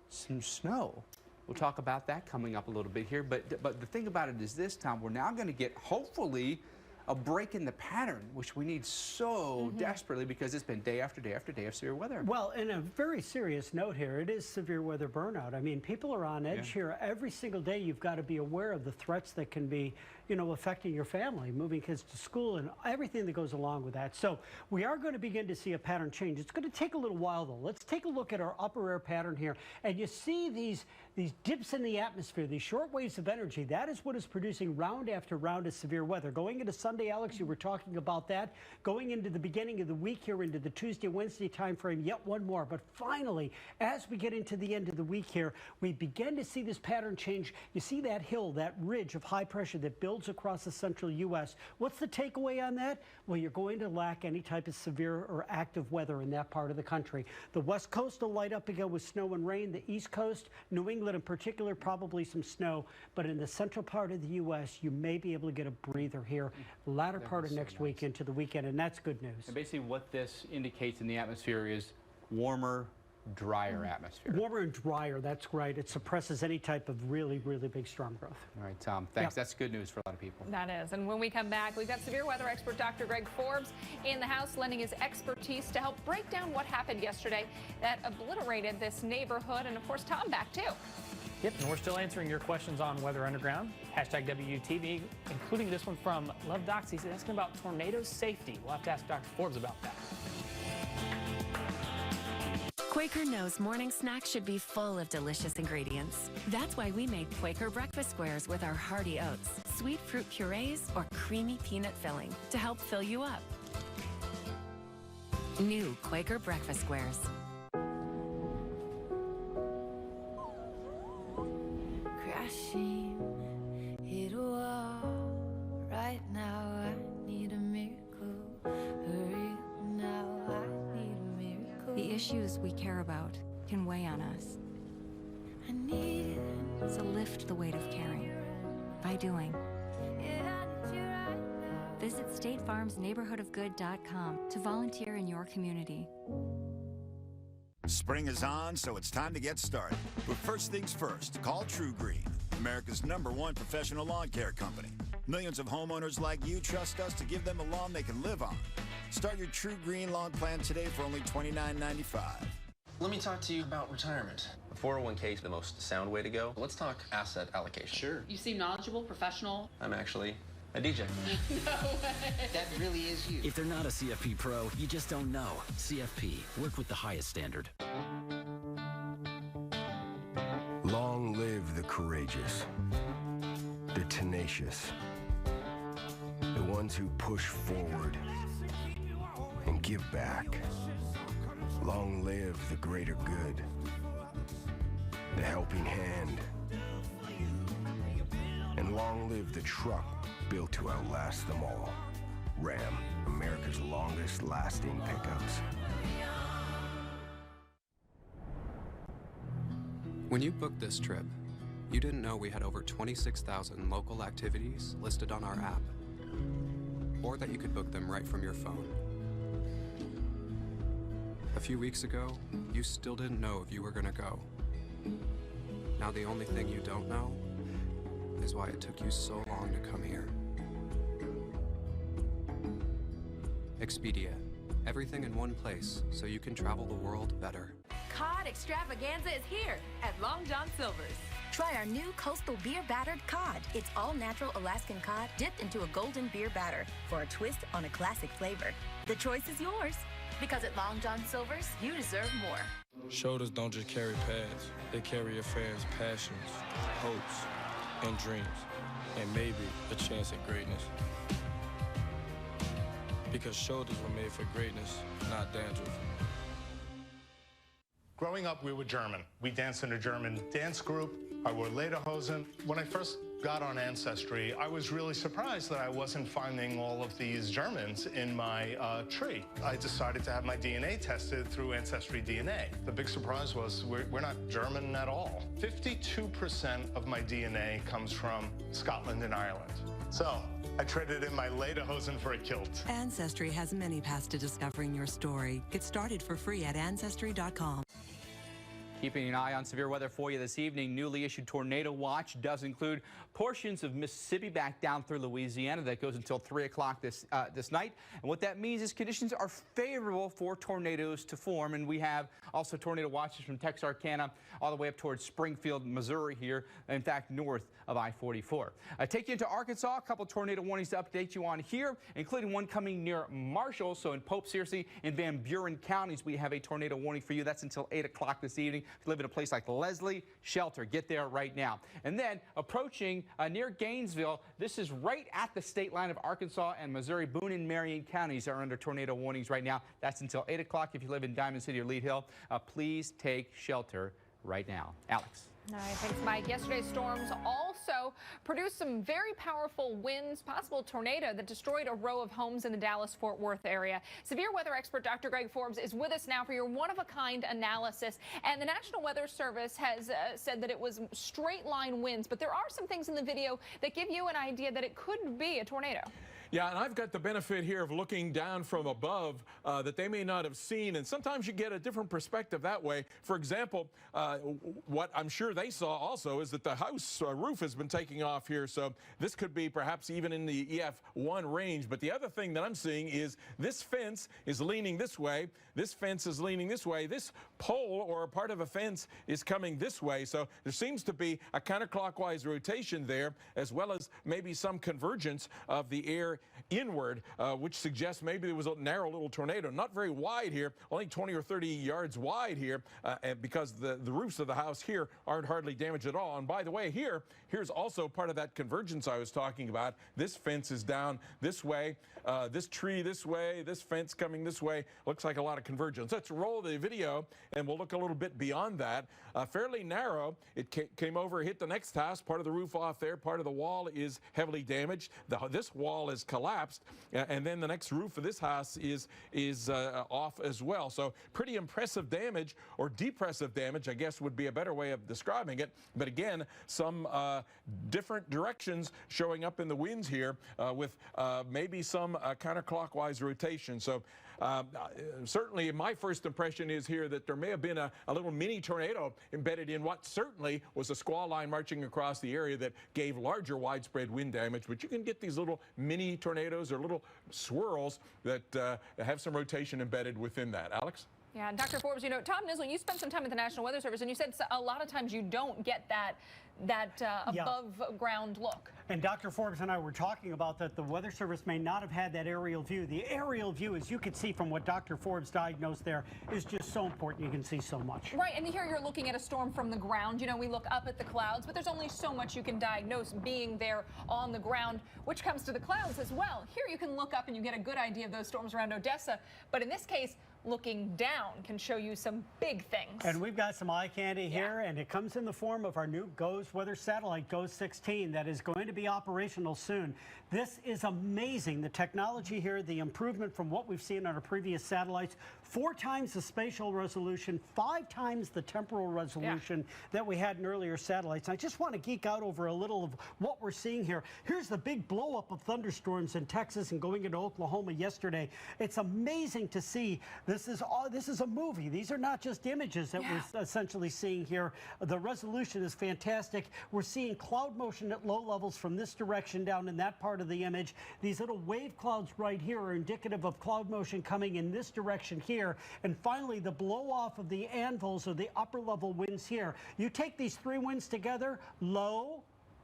some snow. We'll talk about that coming up a little bit here. But the thing about it is this time, we're now going to get, hopefully, a break in the pattern, which we need so desperately because it's been day after day after day of severe weather. Well, in a very serious note here, it is severe weather burnout. I mean, people are on edge here. Every single day you've got to be aware of the threats that can be, you know, affecting your family, moving kids to school and everything that goes along with that. So we are going to begin to see a pattern change. It's going to take a little while, though. Let's take a look at our upper air pattern here. And you see these dips in the atmosphere, these short waves of energy. That is what is producing round after round of severe weather. Going into Sunday, Alex, you were talking about that. Going into the beginning of the week here, into the Tuesday, Wednesday time frame, yet one more. But finally, as we get into the end of the week here, we begin to see this pattern change. You see that hill, that ridge of high pressure that builds across the central U.S. What's the takeaway on that? Well, you're going to lack any type of severe or active weather in that part of the country. The West Coast will light up again with snow and rain. The East Coast, New England in particular, probably some snow. But in the central part of the U.S., you may be able to get a breather here latter part of next week into the weekend, and that's good news. And basically what this indicates in the atmosphere is warmer, drier atmosphere. Warmer and drier, that's right. It suppresses any type of really, really big storm growth. All right, Tom, thanks. Yep. That's good news for a lot of people. That is. And when we come back, we've got severe weather expert Dr. Greg Forbes in the house, lending his expertise to help break down what happened yesterday that obliterated this neighborhood. And of course, Tom back too. Yep, and we're still answering your questions on Weather Underground. Hashtag WUTV, including this one from Love Docs. He's asking about tornado safety. We'll have to ask Dr. Forbes about that. Quaker knows morning snacks should be full of delicious ingredients. That's why we made Quaker breakfast squares with our hearty oats, sweet fruit purees, or creamy peanut filling to help fill you up. New Quaker breakfast squares. Crashing, hit a wall. Right now I need a miracle. Hurry now, I need a miracle. The issues we care about can weigh on us. I need it. So lift the weight of caring by doing. Visit StateFarmsNeighborhoodofGood.com to volunteer in your community. Spring is on, so it's time to get started. But first things first, call True Green, America's #1 professional lawn care company. Millions of homeowners like you trust us to give them a lawn they can live on. Start your True Green lawn plan today for only $29.95. Let me talk to you about retirement. A 401k is the most sound way to go. Let's talk asset allocation. Sure. You seem knowledgeable, professional. I'm actually a DJ. No way. That really is you. If they're not a CFP pro, you just don't know. CFP, work with the highest standard. Long live the courageous, the tenacious, the ones who push forward and give back. Long live the greater good, the helping hand, and long live the truck built to outlast them all. Ram, America's longest lasting pickups. When you booked this trip, you didn't know we had over 26,000 local activities listed on our app, or that you could book them right from your phone. A few weeks ago, you still didn't know if you were gonna go. Now the only thing you don't know is why it took you so long to come here. Expedia. Everything in one place so you can travel the world better. Cod extravaganza is here at Long John Silver's. Try our new coastal beer battered cod. It's all natural Alaskan cod dipped into a golden beer batter for a twist on a classic flavor. The choice is yours. Because at Long John Silver's, you deserve more. Shoulders don't just carry pads. They carry your fans' passions, hopes, and dreams, and maybe a chance at greatness. Because shoulders were made for greatness, not dandruff. Growing up, we were German. We danced in a German dance group. I wore lederhosen. When I first got on Ancestry, I was really surprised that I wasn't finding all of these Germans in my tree. I decided to have my DNA tested through Ancestry DNA. The big surprise was we're not German at all. 52% of my DNA comes from Scotland and Ireland. So I traded in my lederhosen for a kilt. Ancestry has many paths to discovering your story. Get started for free at Ancestry.com. Keeping an eye on severe weather for you this evening. Newly issued tornado watch does include portions of Mississippi back down through Louisiana. That goes until 3 o'clock this night. And what that means is conditions are favorable for tornadoes to form. And we have also tornado watches from Texarkana all the way up towards Springfield, Missouri here. In fact, north of I-44. Take you into Arkansas. A couple tornado warnings to update you on here, including one coming near Marshall. So in Pope, Searcy, and Van Buren counties, we have a tornado warning for you. That's until 8 o'clock this evening. If you live in a place like Leslie, shelter. Get there right now. And then approaching near Gainesville, this is right at the state line of Arkansas and Missouri. Boone and Marion counties are under tornado warnings right now. That's until 8 o'clock. If you live in Diamond City or Lead Hill, please take shelter right now. Alex. All right, thanks, Mike. Yesterday's storms also produced some very powerful winds, possible tornado that destroyed a row of homes in the Dallas-Fort Worth area. Severe weather expert Dr. Greg Forbes is with us now for your one-of-a-kind analysis. And the National Weather Service has said that it was straight-line winds, but there are some things in the video that give you an idea that it could be a tornado. Yeah, and I've got the benefit here of looking down from above that they may not have seen, and sometimes you get a different perspective that way. For example, what I'm sure they saw also is that the house roof has been taking off here, so this could be perhaps even in the EF1 range. But the other thing that I'm seeing is this fence is leaning this way, this fence is leaning this way, this pole or a part of a fence is coming this way, so there seems to be a counterclockwise rotation there, as well as maybe some convergence of the air inward, which suggests maybe there was a narrow little tornado, not very wide here, only 20 or 30 yards wide here, and because the roofs of the house here aren't hardly damaged at all. And by the way, here's also part of that convergence I was talking about. This fence is down this way, this tree this way, this fence coming this way. Looks like a lot of convergence. Let's roll the video and we'll look a little bit beyond that. Fairly narrow. It came over, hit the next house, part of the roof off there, part of the wall is heavily damaged. This wall is collapsed, and then the next roof of this house is off as well. So pretty impressive damage, or depressive damage, I guess would be a better way of describing it. But again, some different directions showing up in the winds here with maybe some counterclockwise rotation. So certainly my first impression is here that there may have been a little mini tornado embedded in what certainly was a squall line marching across the area that gave larger widespread wind damage. But you can get these little mini tornadoes or little swirls that have some rotation embedded within that. Alex? Yeah, and Dr. Forbes, you know, Tom Nizzle, you spent some time at the National Weather Service, and you said a lot of times you don't get that above ground look. And Dr. Forbes and I were talking about that the Weather Service may not have had that aerial view. The aerial view, as you can see from what Dr. Forbes diagnosed there, is just so important. You can see so much. Right, and here you're looking at a storm from the ground. You know, we look up at the clouds, but there's only so much you can diagnose being there on the ground, which comes to the clouds as well. Here you can look up and you get a good idea of those storms around Odessa, but in this case, looking down can show you some big things. And we've got some eye candy here, and it comes in the form of our new GOES weather satellite, GOES 16, that is going to be operational soon. This is amazing. The technology here, the improvement from what we've seen on our previous satellites, 4 times the spatial resolution, 5 times the temporal resolution that we had in earlier satellites. I just want to geek out over a little of what we're seeing here. Here's the big blow up of thunderstorms in Texas and going into Oklahoma yesterday. It's amazing to see. This is a movie. These are not just images that we're essentially seeing here. The resolution is fantastic. We're seeing cloud motion at low levels from this direction down in that part of the image. These little wave clouds right here are indicative of cloud motion coming in this direction here. And finally, the blow off of the anvils or the upper level winds here. You take these 3 winds together, low,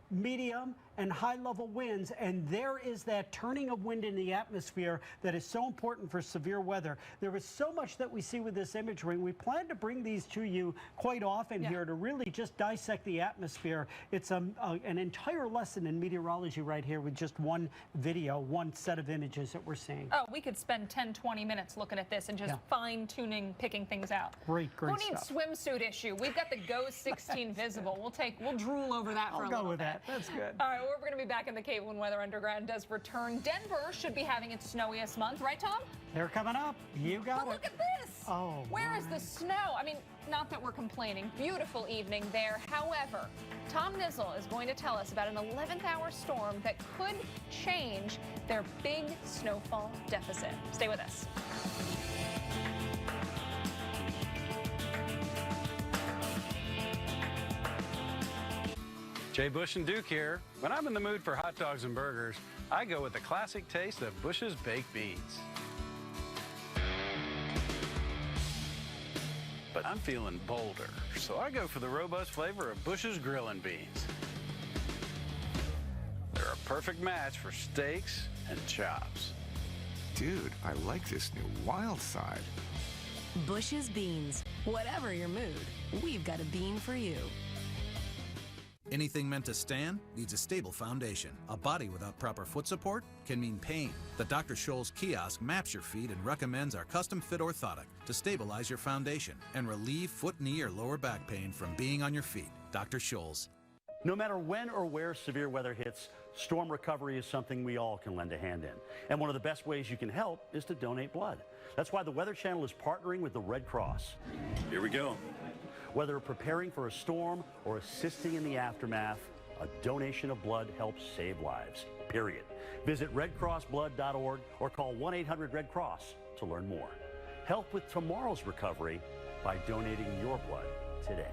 medium, and high-level winds, and there is that turning of wind in the atmosphere that is so important for severe weather. There is so much that we see with this imagery. We plan to bring these to you quite often here to really just dissect the atmosphere. It's an entire lesson in meteorology right here with just one video, one set of images that we're seeing. Oh, we could spend 10, 20 minutes looking at this and just fine-tuning, picking things out. Great Who needs swimsuit issue? We've got the GOES 16 visible. We'll drool over that for a little bit. I'll go with that. That's good. All right, we're going to be back in the cave when Weather Underground does return. Denver should be having its snowiest month, right, Tom? They're coming up. You got it. Look at this. Oh, where is the snow? I mean, not that we're complaining. Beautiful evening there. However, Tom Nizzle is going to tell us about an 11th hour storm that could change their big snowfall deficit. Stay with us. Jay Bush and Duke here. When I'm in the mood for hot dogs and burgers, I go with the classic taste of Bush's baked beans. But I'm feeling bolder, so I go for the robust flavor of Bush's grillin' beans. They're a perfect match for steaks and chops. Dude, I like this new wild side. Bush's beans. Whatever your mood, we've got a bean for you. Anything meant to stand needs a stable foundation. A body without proper foot support can mean pain. The Dr. Scholl's kiosk maps your feet and recommends our custom-fit orthotic to stabilize your foundation and relieve foot, knee, or lower back pain from being on your feet. Dr. Scholl's. No matter when or where severe weather hits, storm recovery is something we all can lend a hand in. And one of the best ways you can help is to donate blood. That's why the Weather Channel is partnering with the Red Cross. Here we go. Whether preparing for a storm or assisting in the aftermath, A donation of blood helps save lives, period. Visit redcrossblood.org or call 1-800-RED-CROSS to learn more. Help with tomorrow's recovery by donating your blood today.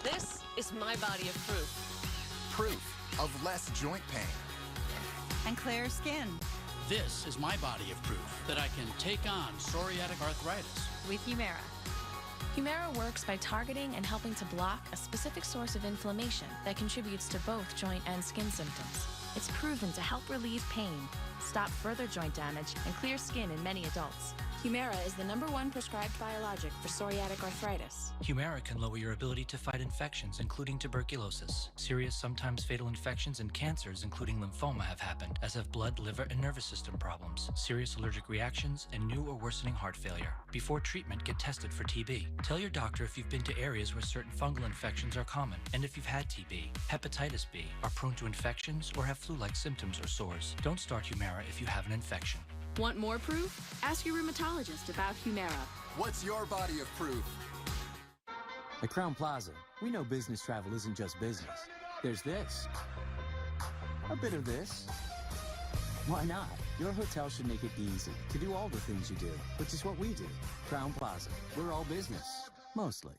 This is my body of proof. Proof of less joint pain. And clear skin. This is my body of proof that I can take on psoriatic arthritis. With Humira. Humira works by targeting and helping to block a specific source of inflammation that contributes to both joint and skin symptoms. It's proven to help relieve pain, stop further joint damage, and clear skin in many adults. Humira is the #1 prescribed biologic for psoriatic arthritis. Humira can lower your ability to fight infections, including tuberculosis. Serious, sometimes fatal infections and cancers, including lymphoma, have happened, as have blood, liver, and nervous system problems, serious allergic reactions, and new or worsening heart failure. Before treatment, get tested for TB. Tell your doctor if you've been to areas where certain fungal infections are common, and if you've had TB, hepatitis B, are prone to infections, or have flu-like symptoms or sores. Don't start Humira if you have an infection. Want more proof? Ask your rheumatologist about Humira. What's your body of proof? At Crown Plaza, we know business travel isn't just business. There's this. A bit of this. Why not? Your hotel should make it easy to do all the things you do, which is what we do. Crown Plaza. We're all business. Mostly.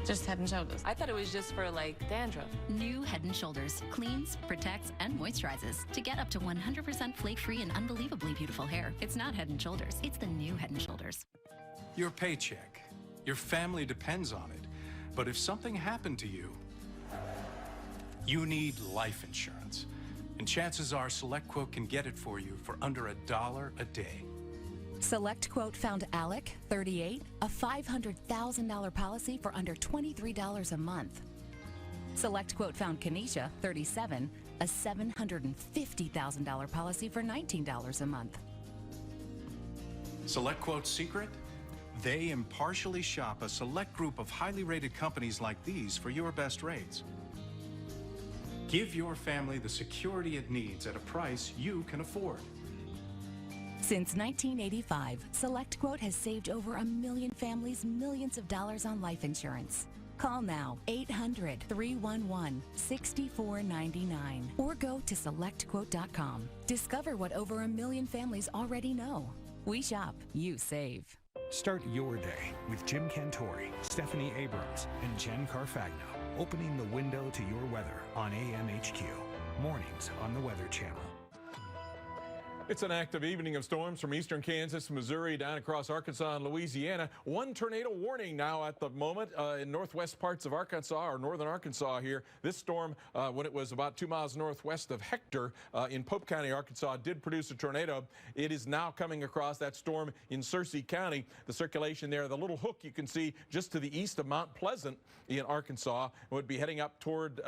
Just Head & Shoulders. I thought it was just for, like, dandruff. New Head & Shoulders cleans, protects, and moisturizes to get up to 100% flake-free and unbelievably beautiful hair. It's not Head & Shoulders. It's the new Head & Shoulders. Your paycheck. Your family depends on it. But if something happened to you, you need life insurance. And chances are SelectQuote can get it for you for under $1 a day. SelectQuote found Alec, 38, a $500,000 policy for under $23 a month. SelectQuote found Kenesha, 37, a $750,000 policy for $19 a month. SelectQuote's secret? They impartially shop a select group of highly rated companies like these for your best rates. Give your family the security it needs at a price you can afford. Since 1985, SelectQuote has saved over 1 million families millions of dollars on life insurance. Call now, 800-311-6499, or go to SelectQuote.com. Discover what over 1 million families already know. We shop, you save. Start your day with Jim Cantori, Stephanie Abrams, and Jen Carfagno, opening the window to your weather on AMHQ. Mornings on the Weather Channel. It's an active evening of storms from eastern Kansas, Missouri, down across Arkansas and Louisiana. One tornado warning now at the moment in northwest parts of Arkansas, or northern Arkansas here. This storm, when it was about 2 miles northwest of Hector in Pope County, Arkansas, did produce a tornado. It is now coming across that storm in Searcy County. The circulation there, the little hook you can see just to the east of Mount Pleasant in Arkansas, would be heading up toward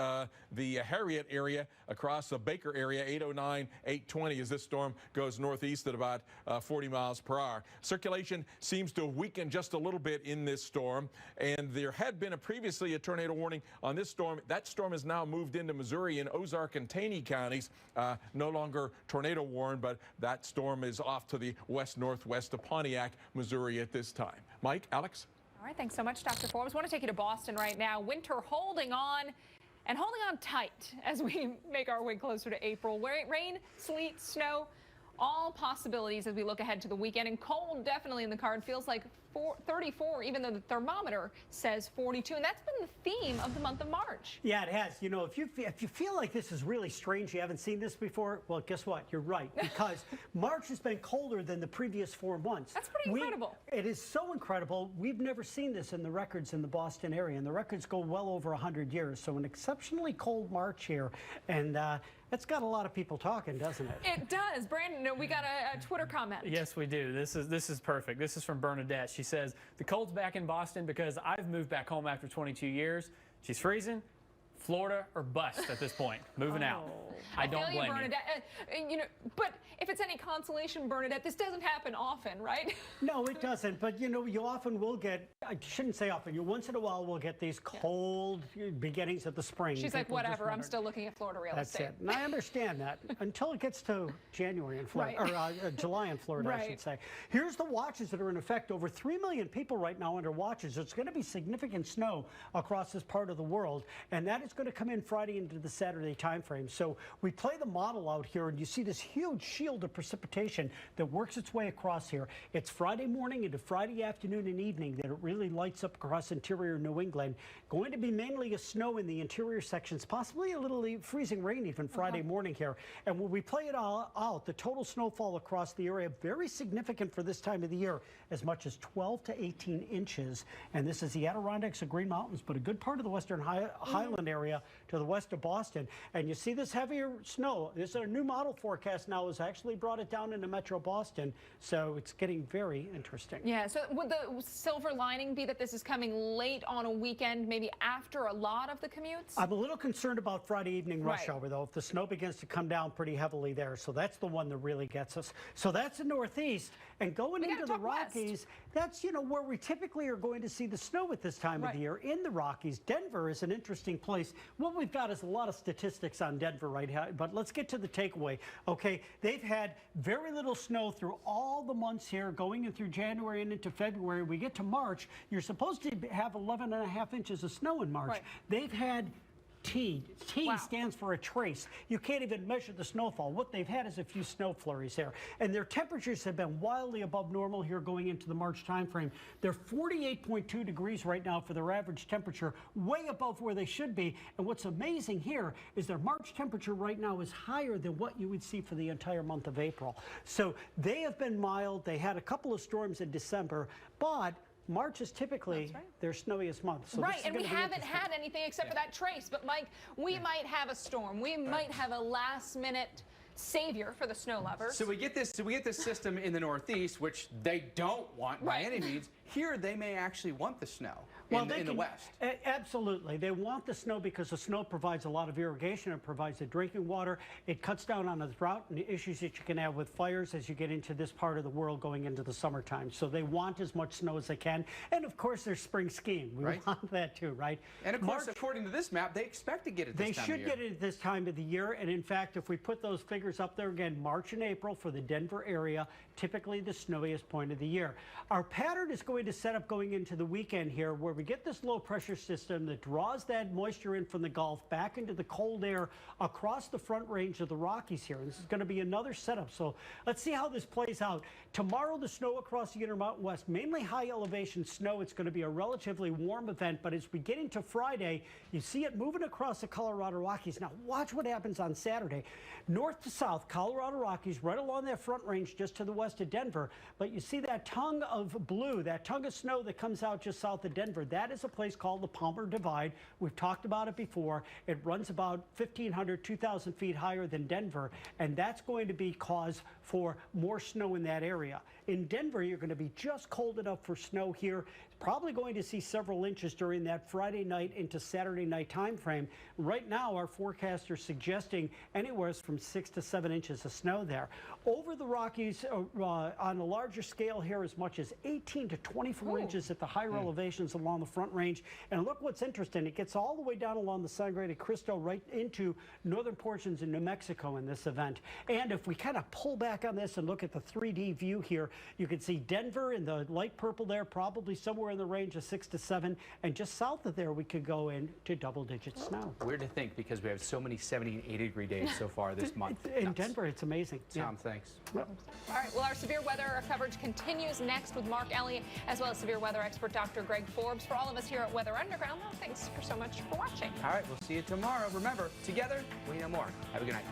the Harriet area across the Baker area, 809, 820 as this storm goes northeast at about 40 miles per hour. Circulation seems to have weakened just a little bit in this storm, and there had been previously a tornado warning on this storm. That storm has now moved into Missouri in Ozark and Taney counties. No longer tornado warned, but that storm is off to the west-northwest of Pontiac, Missouri at this time. Mike, Alex? All right, thanks so much, Dr. Forbes. I want to take you to Boston right now. Winter holding on. and holding on tight as we make our way closer to April. Rain, sleet, snow, all possibilities as we look ahead to the weekend. And cold definitely in the card. Feels like 34, even though the thermometer says 42. And that's been the theme of the month of March. Yeah, it has. You know, if you feel like this is really strange, you haven't seen this before, well, guess what? You're right, because March has been colder than the previous 4 months. That's pretty incredible. It is so incredible. We've never seen this in the records in the Boston area, and the records go well over 100 years. So an exceptionally cold March here, and it's got a lot of people talking, doesn't it? It does. Brandon, we got a Twitter comment. Yes, we do. This is perfect. This is from Bernadette. She says, the cold's back in Boston because I've moved back home after 22 years. She's freezing. Florida or bust at this point. Moving out. I don't blame you. Bernadette. You know, but if it's any consolation, Bernadette, this doesn't happen often, right? No, it doesn't. But you know, you often will get, I shouldn't say often, you once in a while will get these cold beginnings of the spring. She's like, whatever, I'm still looking at Florida real estate. That's it. And I understand that until it gets to January in Florida, or July in Florida, I should say. Here's the watches that are in effect. Over 3 million people right now under watches. It's going to be significant snow across this part of the world, and that is going to come in Friday into the Saturday time frame. So we play the model out here, and you see this huge shield of precipitation that works its way across here. It's Friday morning into Friday afternoon and evening that it really lights up across interior New England. Going to be mainly a snow in the interior sections, possibly a little freezing rain even Friday morning here. And when we play it all out, the total snowfall across the area, very significant for this time of the year, as much as 12 to 18 inches. And this is the Adirondacks and Green Mountains, but a good part of the western Highland area to the west of Boston. And you see this heavier snow. This is a new model forecast now has actually brought it down into Metro Boston. So it's getting very interesting. Yeah, so would the silver lining be that this is coming late on a weekend, maybe after a lot of the commutes? I'm a little concerned about Friday evening rush hour, though, if the snow begins to come down pretty heavily there. So that's the one that really gets us. So that's the Northeast. And going into the Rockies, that's, you know, where we typically are going to see the snow at this time of the year in the Rockies. Denver is an interesting place. What we've got is a lot of statistics on Denver right now, but let's get to the takeaway. Okay, they've had very little snow through all the months here, going in through January and into February. We get to March, you're supposed to have 11.5 inches of snow in March. They've had T stands for a trace. You can't even measure the snowfall. What they've had is a few snow flurries there. And their temperatures have been wildly above normal here going into the March timeframe. They're 48.2 degrees right now for their average temperature, way above where they should be. And what's amazing here is their March temperature right now is higher than what you would see for the entire month of April. So they have been mild. They had a couple of storms in December, but March is typically their snowiest month. So and we haven't had anything except for that trace. But, Mike, we might have a storm. We might have a last-minute savior for the snow lovers. So we get this system in the Northeast, which they don't want by any means. Here, they may actually want the snow in the West. Absolutely. They want the snow because the snow provides a lot of irrigation. It provides the drinking water. It cuts down on the drought and the issues that you can have with fires as you get into this part of the world going into the summertime. So they want as much snow as they can. And, of course, their spring skiing. We want that, too, right? And, of course, according to this map, they expect to get it this time of year. They should get it this time of the year. And, in fact, if we put those figures up there again, March and April for the Denver area, typically the snowiest point of the year. Our pattern is going to set up going into the weekend here where we get this low pressure system that draws that moisture in from the Gulf back into the cold air across the front range of the Rockies here. And this is going to be another setup. So let's see how this plays out. Tomorrow, the snow across the Intermountain West, mainly high elevation snow. It's going to be a relatively warm event. But as we get into Friday, you see it moving across the Colorado Rockies. Now watch what happens on Saturday. North to south, Colorado Rockies, right along that front range just to the west of Denver. But you see that tongue of blue, that tongue of snow that comes out just south of Denver. That is a place called the Palmer Divide. We've talked about it before. It runs about 1,500, 2,000 feet higher than Denver, and that's going to be cause for more snow in that area. In Denver, you're going to be just cold enough for snow here. Probably going to see several inches during that Friday night into Saturday night time frame. Right now, our forecasts are suggesting anywhere from 6 to 7 inches of snow there. Over the Rockies, on a larger scale here, as much as 18 to 24 inches at the higher elevations along the front range. And look what's interesting. It gets all the way down along the Sangre de Cristo right into northern portions of New Mexico in this event. And if we kind of pull back on this and look at the 3D view here, you can see Denver in the light purple there, probably somewhere in the range of 6 to 7, and just south of there we could go into double-digit snow. Weird to think because we have so many 70 and 80-degree days so far this month. In Denver, it's amazing. Tom, thanks. All right, well, our severe weather coverage continues next with Mark Elliott, as well as severe weather expert Dr. Greg Forbes. For all of us here at Weather Underground, well, thanks so much for watching. All right, we'll see you tomorrow. Remember, together, we know more. Have a good night.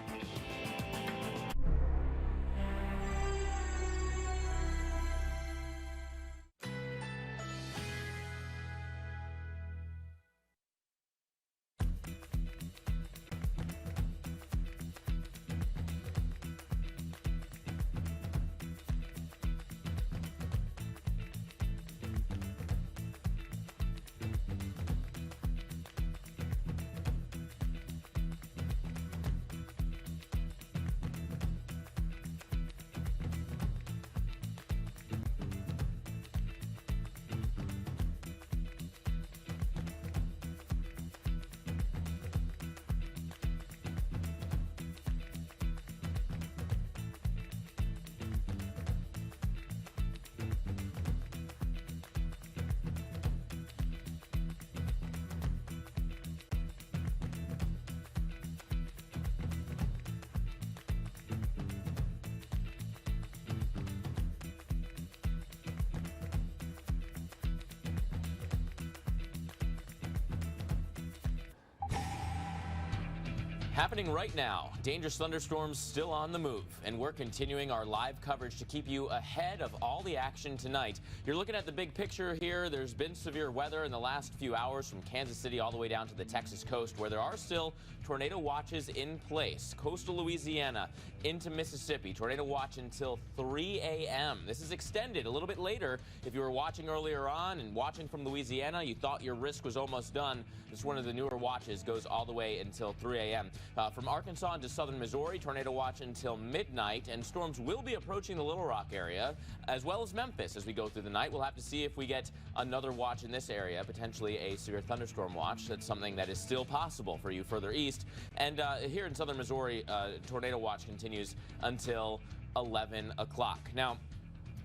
Happening right now, dangerous thunderstorms still on the move, and we're continuing our live coverage to keep you ahead of all the action tonight. You're looking at the big picture here. There's been severe weather in the last few hours from Kansas City all the way down to the Texas coast, where there are still tornado watches in place. Coastal Louisiana into Mississippi, tornado watch until 3 a.m. This is extended a little bit later. If you were watching earlier on and watching from Louisiana, you thought your risk was almost done. This one of the newer watches goes all the way until 3 a.m. From Arkansas into southern Missouri, tornado watch until midnight, and storms will be approaching the Little Rock area as well as Memphis as we go through the night. We'll have to see if we get another watch in this area, potentially a severe thunderstorm watch. That's something that is still possible for you further east. And here in southern Missouri, tornado watch continues until 11 o'clock. Now,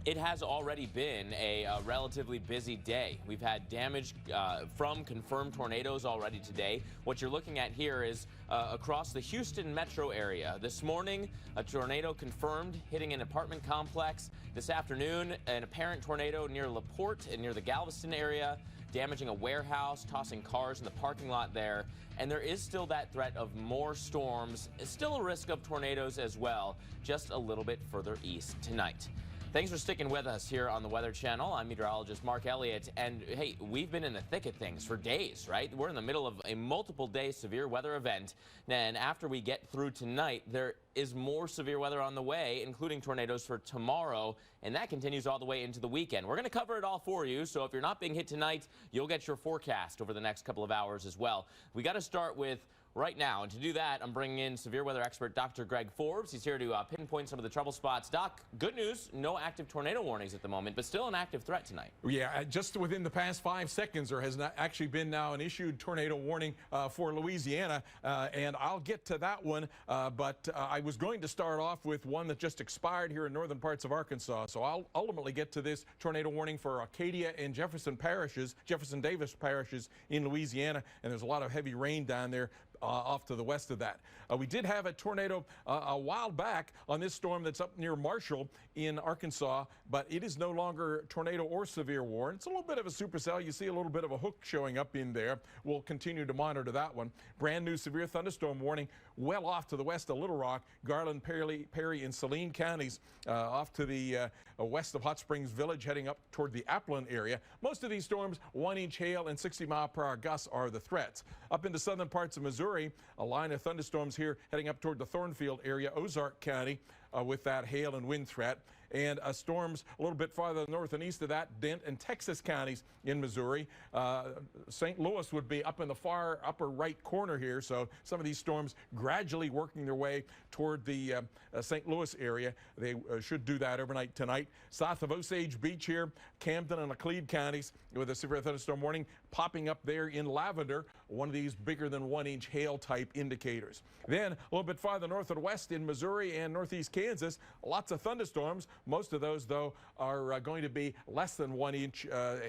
it has already been a relatively busy day. We've had damage from confirmed tornadoes already today. What you're looking at here is across the Houston metro area. This morning, a tornado confirmed hitting an apartment complex. This afternoon, an apparent tornado near LaPorte and near the Galveston area, damaging a warehouse, tossing cars in the parking lot there. And there is still that threat of more storms. Still a risk of tornadoes as well, just a little bit further east tonight. Thanks for sticking with us here on the Weather Channel. I'm meteorologist Mark Elliott, and hey, we've been in the thick of things for days, right? We're in the middle of a multiple-day severe weather event, and after we get through tonight, there is more severe weather on the way, including tornadoes for tomorrow, and that continues all the way into the weekend. We're going to cover it all for you, so if you're not being hit tonight, you'll get your forecast over the next couple of hours as well. We got to start with right now, and to do that, I'm bringing in severe weather expert Dr. Greg Forbes. He's here to pinpoint some of the trouble spots. Doc, good news, no active tornado warnings at the moment, but still an active threat tonight. Yeah, just within the past 5 seconds, there has not actually been now an issued tornado warning for Louisiana, and I'll get to that one, but I was going to start off with one that just expired here in northern parts of Arkansas, so I'll ultimately get to this tornado warning for Acadia and Jefferson Davis parishes in Louisiana, and there's a lot of heavy rain down there off to the west of that. We did have a tornado a while back on this storm that's up near Marshall in Arkansas, but it is no longer tornado or severe warning. It's a little bit of a supercell. You see a little bit of a hook showing up in there. We'll continue to monitor that one. Brand new severe thunderstorm warning well off to the west of Little Rock, Garland, Perry, and Saline counties, off to the west of Hot Springs Village, heading up toward the Applin area. Most of these storms, 1-inch hail and 60-mile-per-hour gusts are the threats. Up into southern parts of Missouri, a line of thunderstorms here heading up toward the Thornfield area, Ozark County, with that hail and wind threat. And storms a little bit farther north and east of that, Dent and Texas counties in Missouri. St. Louis would be up in the far upper right corner here, so some of these storms gradually working their way toward the St. Louis area. They should do that overnight tonight. South of Osage Beach here, Camden and Laclede counties with a severe thunderstorm warning. popping up there in lavender, one of these bigger than 1-inch hail type indicators. Then a little bit farther north and west in Missouri and northeast Kansas, lots of thunderstorms. Most of those, though, are going to be less than 1-inch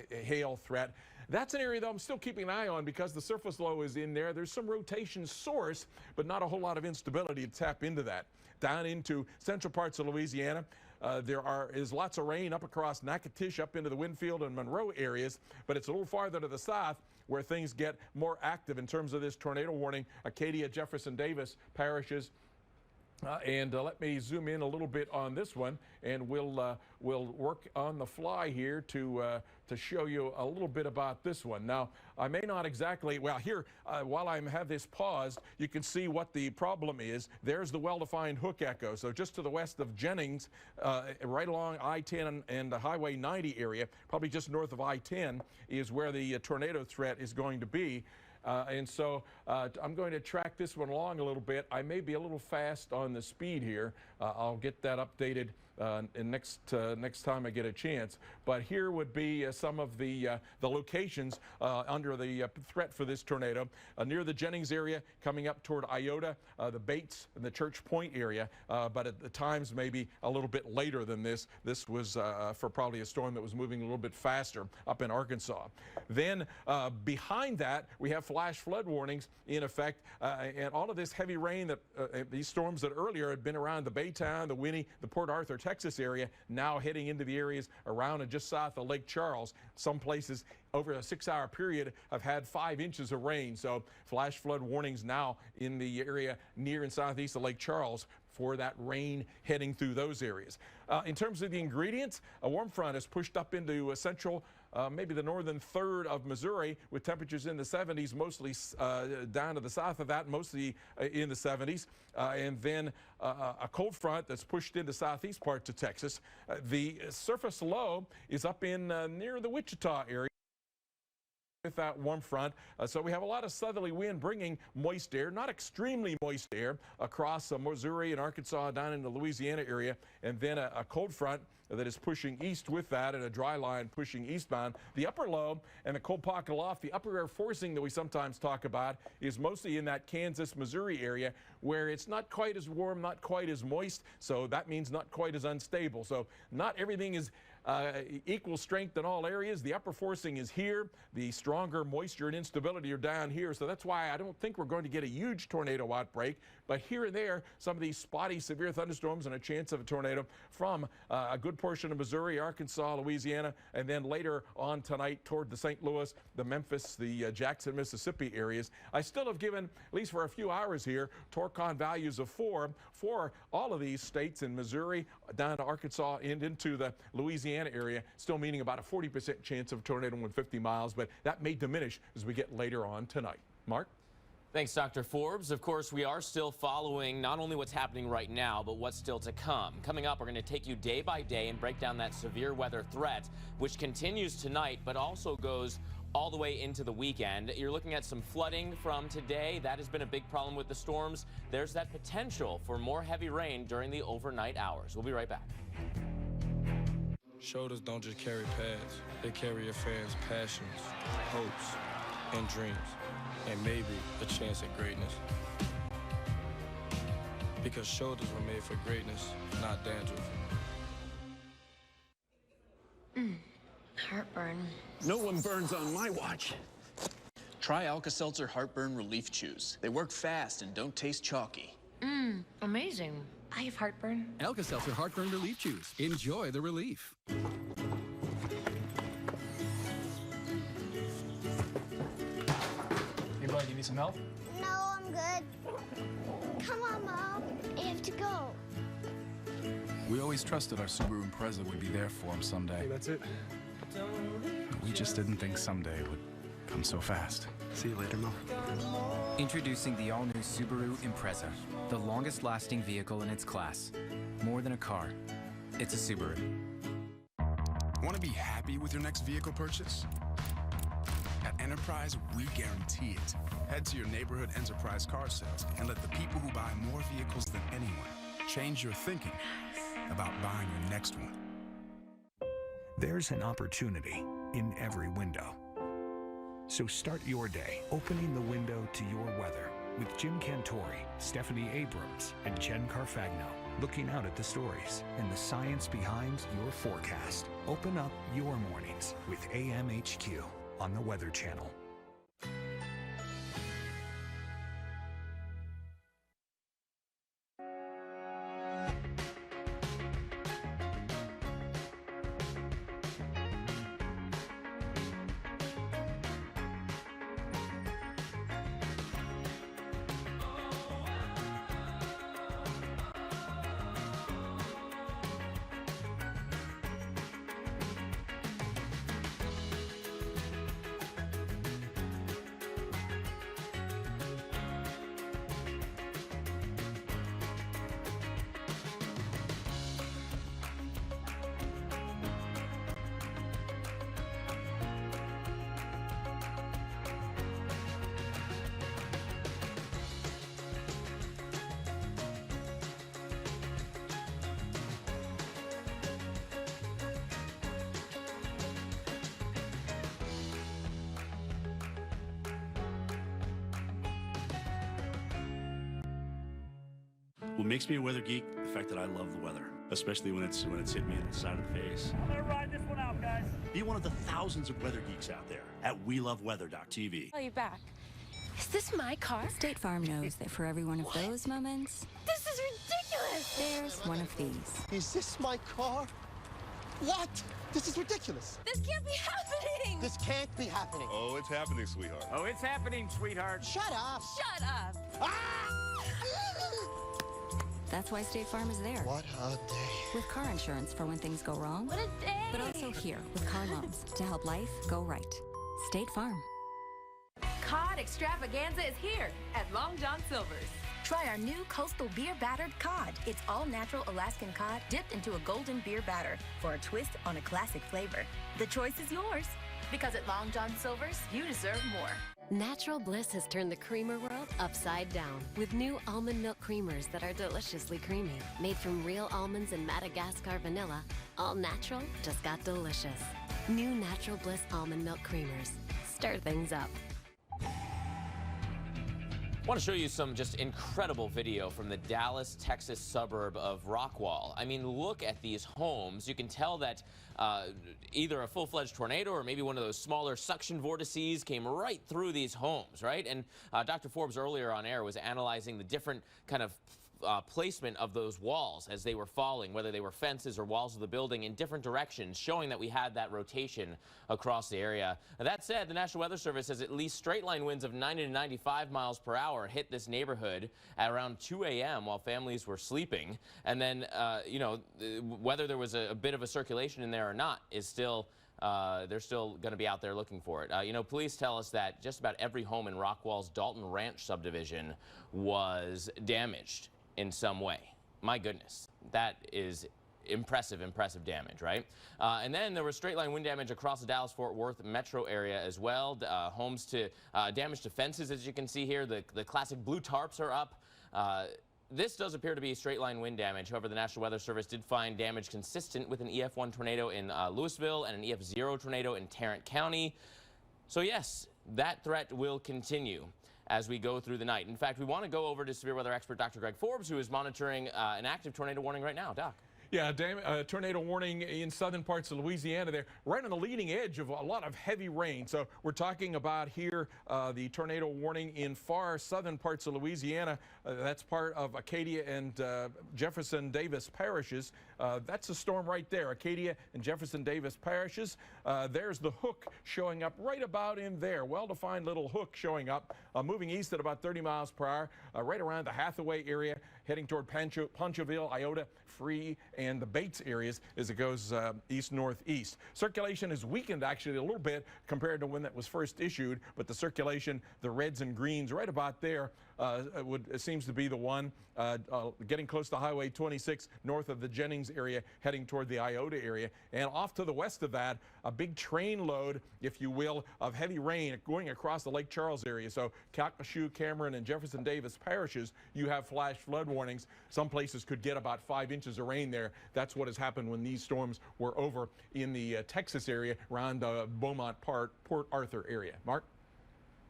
hail threat. That's an area, though, I'm still keeping an eye on because the surface low is in there. There's some rotation source, but not a whole lot of instability to tap into that. Down into central parts of Louisiana, there is lots of rain up across Natchitoches, up into the Winfield and Monroe areas, but it's a little farther to the south where things get more active in terms of this tornado warning. Acadia, Jefferson Davis parishes. Let me zoom in a little bit on this one, and we'll work on the fly here to show you a little bit about this one. Now, I may not exactly, well, here, while I have this paused, you can see what the problem is. There's the well-defined hook echo. So just to the west of Jennings, right along I-10 and the Highway 90 area, probably just north of I-10, is where the tornado threat is going to be. I'm going to track this one along a little bit. I may be a little fast on the speed here. I'll get that updated next time I get a chance. But here would be some of the locations under the threat for this tornado. Near the Jennings area, coming up toward Iota, the Bates and the Church Point area, but at the times maybe a little bit later than this. This was for probably a storm that was moving a little bit faster up in Arkansas. Then behind that, we have flash flood warnings in effect, and all of this heavy rain that these storms that earlier had been around the Baytown, the Winnie, the Port Arthur, Texas area, now heading into the areas around and just south of Lake Charles. Some places over a 6-hour period have had 5 inches of rain. So flash flood warnings now in the area near and southeast of Lake Charles for that rain heading through those areas. In terms of the ingredients, a warm front has pushed up into central, maybe the northern third of Missouri, with temperatures in the 70s, mostly down to the south of that, mostly in the 70s. And then a cold front that's pushed into southeast parts of Texas. The surface low is up in near the Wichita area with that warm front. So we have a lot of southerly wind bringing moist air, not extremely moist air, across Missouri and Arkansas down into the Louisiana area, and then a cold front that is pushing east with that, and a dry line pushing eastbound. The upper low and the cold pocket aloft, the upper air forcing that we sometimes talk about, is mostly in that Kansas, Missouri area, where it's not quite as warm, not quite as moist, so that means not quite as unstable. So not everything is equal strength in all areas. The upper forcing is here. The stronger moisture and instability are down here. So that's why I don't think we're going to get a huge tornado outbreak. But here and there, some of these spotty, severe thunderstorms and a chance of a tornado from a good portion of Missouri, Arkansas, Louisiana, and then later on tonight toward the St. Louis, the Memphis, the Jackson, Mississippi areas. I still have given, at least for a few hours here, Torcon values of 4 for all of these states in Missouri, down to Arkansas and into the Louisiana area, still meaning about a 40% chance of a tornado within 50 miles, but that may diminish as we get later on tonight. Mark? Thanks, Dr. Forbes. Of course, we are still following not only what's happening right now, but what's still to come. Coming up, we're going to take you day by day and break down that severe weather threat, which continues tonight, but also goes all the way into the weekend. You're looking at some flooding from today. That has been a big problem with the storms. There's that potential for more heavy rain during the overnight hours. We'll be right back. Shoulders don't just carry pads. They carry your fans' passions, hopes, and dreams, and maybe a chance at greatness. Because shoulders were made for greatness, not dandruff. Heartburn. No one burns on my watch. Try Alka-Seltzer Heartburn Relief Chews. They work fast and don't taste chalky. Amazing. I have heartburn. Alka-Seltzer Heartburn Relief Chews. Enjoy the relief. Hey, bud, you need some help? No, I'm good. Come on, Mom. I have to go. We always trusted our Subaru Impreza would be there for him someday. Hey, that's it. But we just didn't think someday would come so fast. See you later, Mom. Introducing the all-new Subaru Impreza, the longest-lasting vehicle in its class. More than a car, it's a Subaru. Want to be happy with your next vehicle purchase? At Enterprise, we guarantee it. Head to your neighborhood Enterprise car sales and let the people who buy more vehicles than anyone change your thinking about buying your next one. There's an opportunity in every window. So start your day opening the window to your weather with Jim Cantori, Stephanie Abrams, and Jen Carfagno. Looking out at the stories and the science behind your forecast. Open up your mornings with AMHQ on the Weather Channel. What makes me a weather geek, the fact that I love the weather, especially when it's hit me in the side of the face. I'm gonna ride this one out, guys. Be one of the thousands of weather geeks out there at weloveweather.tv. Are you back? Is this my car? State Farm knows that for every one of those moments, This is ridiculous! there's one of these. Is this my car? What? This is ridiculous. This can't be happening! This can't be happening. Oh, it's happening, sweetheart. Oh, it's happening, sweetheart. Shut up. Shut up! That's why State Farm is there. What a day. With car insurance for when things go wrong. What a day! But also here with car loans to help life go right. State Farm. Cod extravaganza is here at Long John Silver's. Try our new coastal beer battered cod. It's all natural Alaskan cod dipped into a golden beer batter for a twist on a classic flavor. The choice is yours. Because at Long John Silver's, you deserve more. Natural Bliss has turned the creamer world upside down with new almond milk creamers that are deliciously creamy. Made from real almonds and Madagascar vanilla, all natural, just got delicious. New Natural Bliss almond milk creamers. Stir things up. I want to show you some just incredible video from the Dallas, Texas suburb of Rockwall. I mean, look at these homes. You can tell that either a full-fledged tornado or maybe one of those smaller suction vortices came right through these homes, right? And Dr. Forbes earlier on air was analyzing the different kind of placement of those walls as they were falling, whether they were fences or walls of the building in different directions, showing that we had that rotation across the area. That said, the National Weather Service says at least straight line winds of 90 to 95 miles per hour hit this neighborhood at around 2 a.m. while families were sleeping. And then, you know, whether there was a bit of a circulation in there or not is still they're still going to be out there looking for it. You know, police tell us that just about every home in Rockwall's Dalton Ranch subdivision was damaged in some way. My goodness, that is impressive damage, right? And then there was straight line wind damage across the Dallas-Fort Worth metro area as well. Homes to damage to fences, as you can see here. The classic blue tarps are up. This does appear to be straight line wind damage. However, the National Weather Service did find damage consistent with an EF1 tornado in Louisville and an EF0 tornado in Tarrant County. So yes, that threat will continue as we go through the night. In fact, we want to go over to severe weather expert Dr. Greg Forbes, who is monitoring an active tornado warning right now. Doc. Yeah, tornado warning in southern parts of Louisiana there, right on the leading edge of a lot of heavy rain. So we're talking about here the tornado warning in far southern parts of Louisiana. That's part of Acadia and Jefferson Davis parishes. That's a storm right there, Acadia and Jefferson Davis parishes. There's the hook showing up right about in there. Well-defined little hook showing up, moving east at about 30 miles per hour, right around the Hathaway area, heading toward Poncheville, Iota, Free, and the Bates areas as it goes east-northeast. Circulation is weakened actually a little bit compared to when that was first issued, but the circulation, the reds and greens right about there seems to be the one getting close to Highway 26 north of the Jennings area, heading toward the Iota area. And off to the west of that, a big train load, if you will, of heavy rain going across the Lake Charles area. So Calcasieu, Cameron, and Jefferson Davis parishes, you have flash flood warnings. Some places could get about 5 inches of rain there. That's what has happened when these storms were over in the Texas area around Beaumont, Port Arthur area. Mark?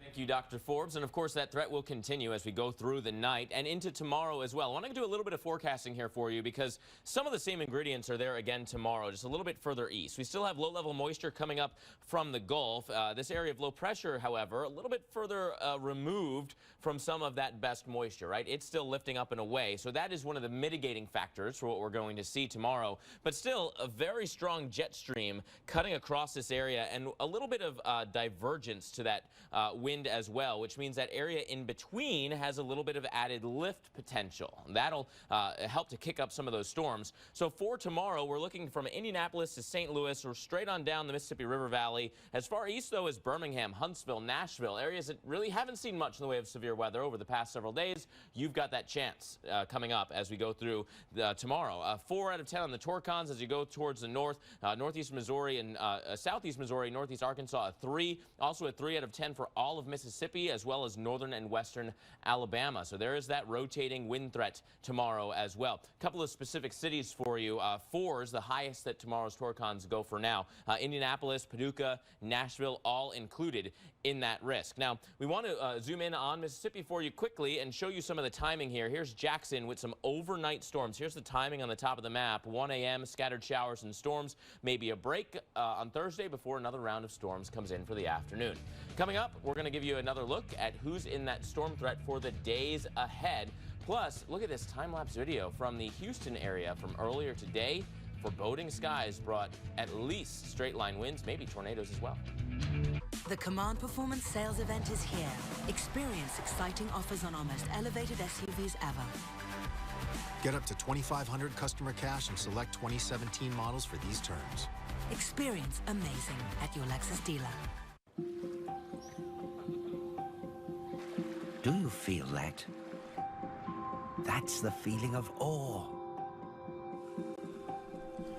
Thank you, Dr. Forbes. And of course, that threat will continue as we go through the night and into tomorrow as well. I want to do a little bit of forecasting here for you because some of the same ingredients are there again tomorrow, just a little bit further east. We still have low-level moisture coming up from the Gulf. This area of low pressure, however, a little bit further removed from some of that best moisture, right? It's still lifting up and away. So that is one of the mitigating factors for what we're going to see tomorrow. But still, a very strong jet stream cutting across this area and a little bit of divergence to that wind as well, which means that area in between has a little bit of added lift potential. That'll help to kick up some of those storms. So for tomorrow, we're looking from Indianapolis to St. Louis or straight on down the Mississippi River Valley. As far east, though, as Birmingham, Huntsville, Nashville, areas that really haven't seen much in the way of severe weather over the past several days. You've got that chance coming up as we go through tomorrow. 4 out of 10 on the Torcons as you go towards the north, northeast Missouri and southeast Missouri, northeast Arkansas, a 3. Also a 3 out of 10 for all of Mississippi, as well as northern and western Alabama. So there is that rotating wind threat tomorrow as well. A couple of specific cities for you. 4 is the highest that tomorrow's Torcons go for now. Indianapolis, Paducah, Nashville, all included in that risk. Now, we want to zoom in on Mississippi for you quickly and show you some of the timing here. Here's Jackson with some overnight storms. Here's the timing on the top of the map. 1 a.m., scattered showers and storms. Maybe a break on Thursday before another round of storms comes in for the afternoon. Coming up, we're going to give you another look at who's in that storm threat for the days ahead. Plus, look at this time-lapse video from the Houston area from earlier today. Foreboding skies brought at least straight-line winds, maybe tornadoes as well. The Command Performance Sales event is here. Experience exciting offers on our most elevated SUVs ever. Get up to $2,500 customer cash and select 2017 models for these terms. Experience amazing at your Lexus dealer. Do you feel that? That's the feeling of awe.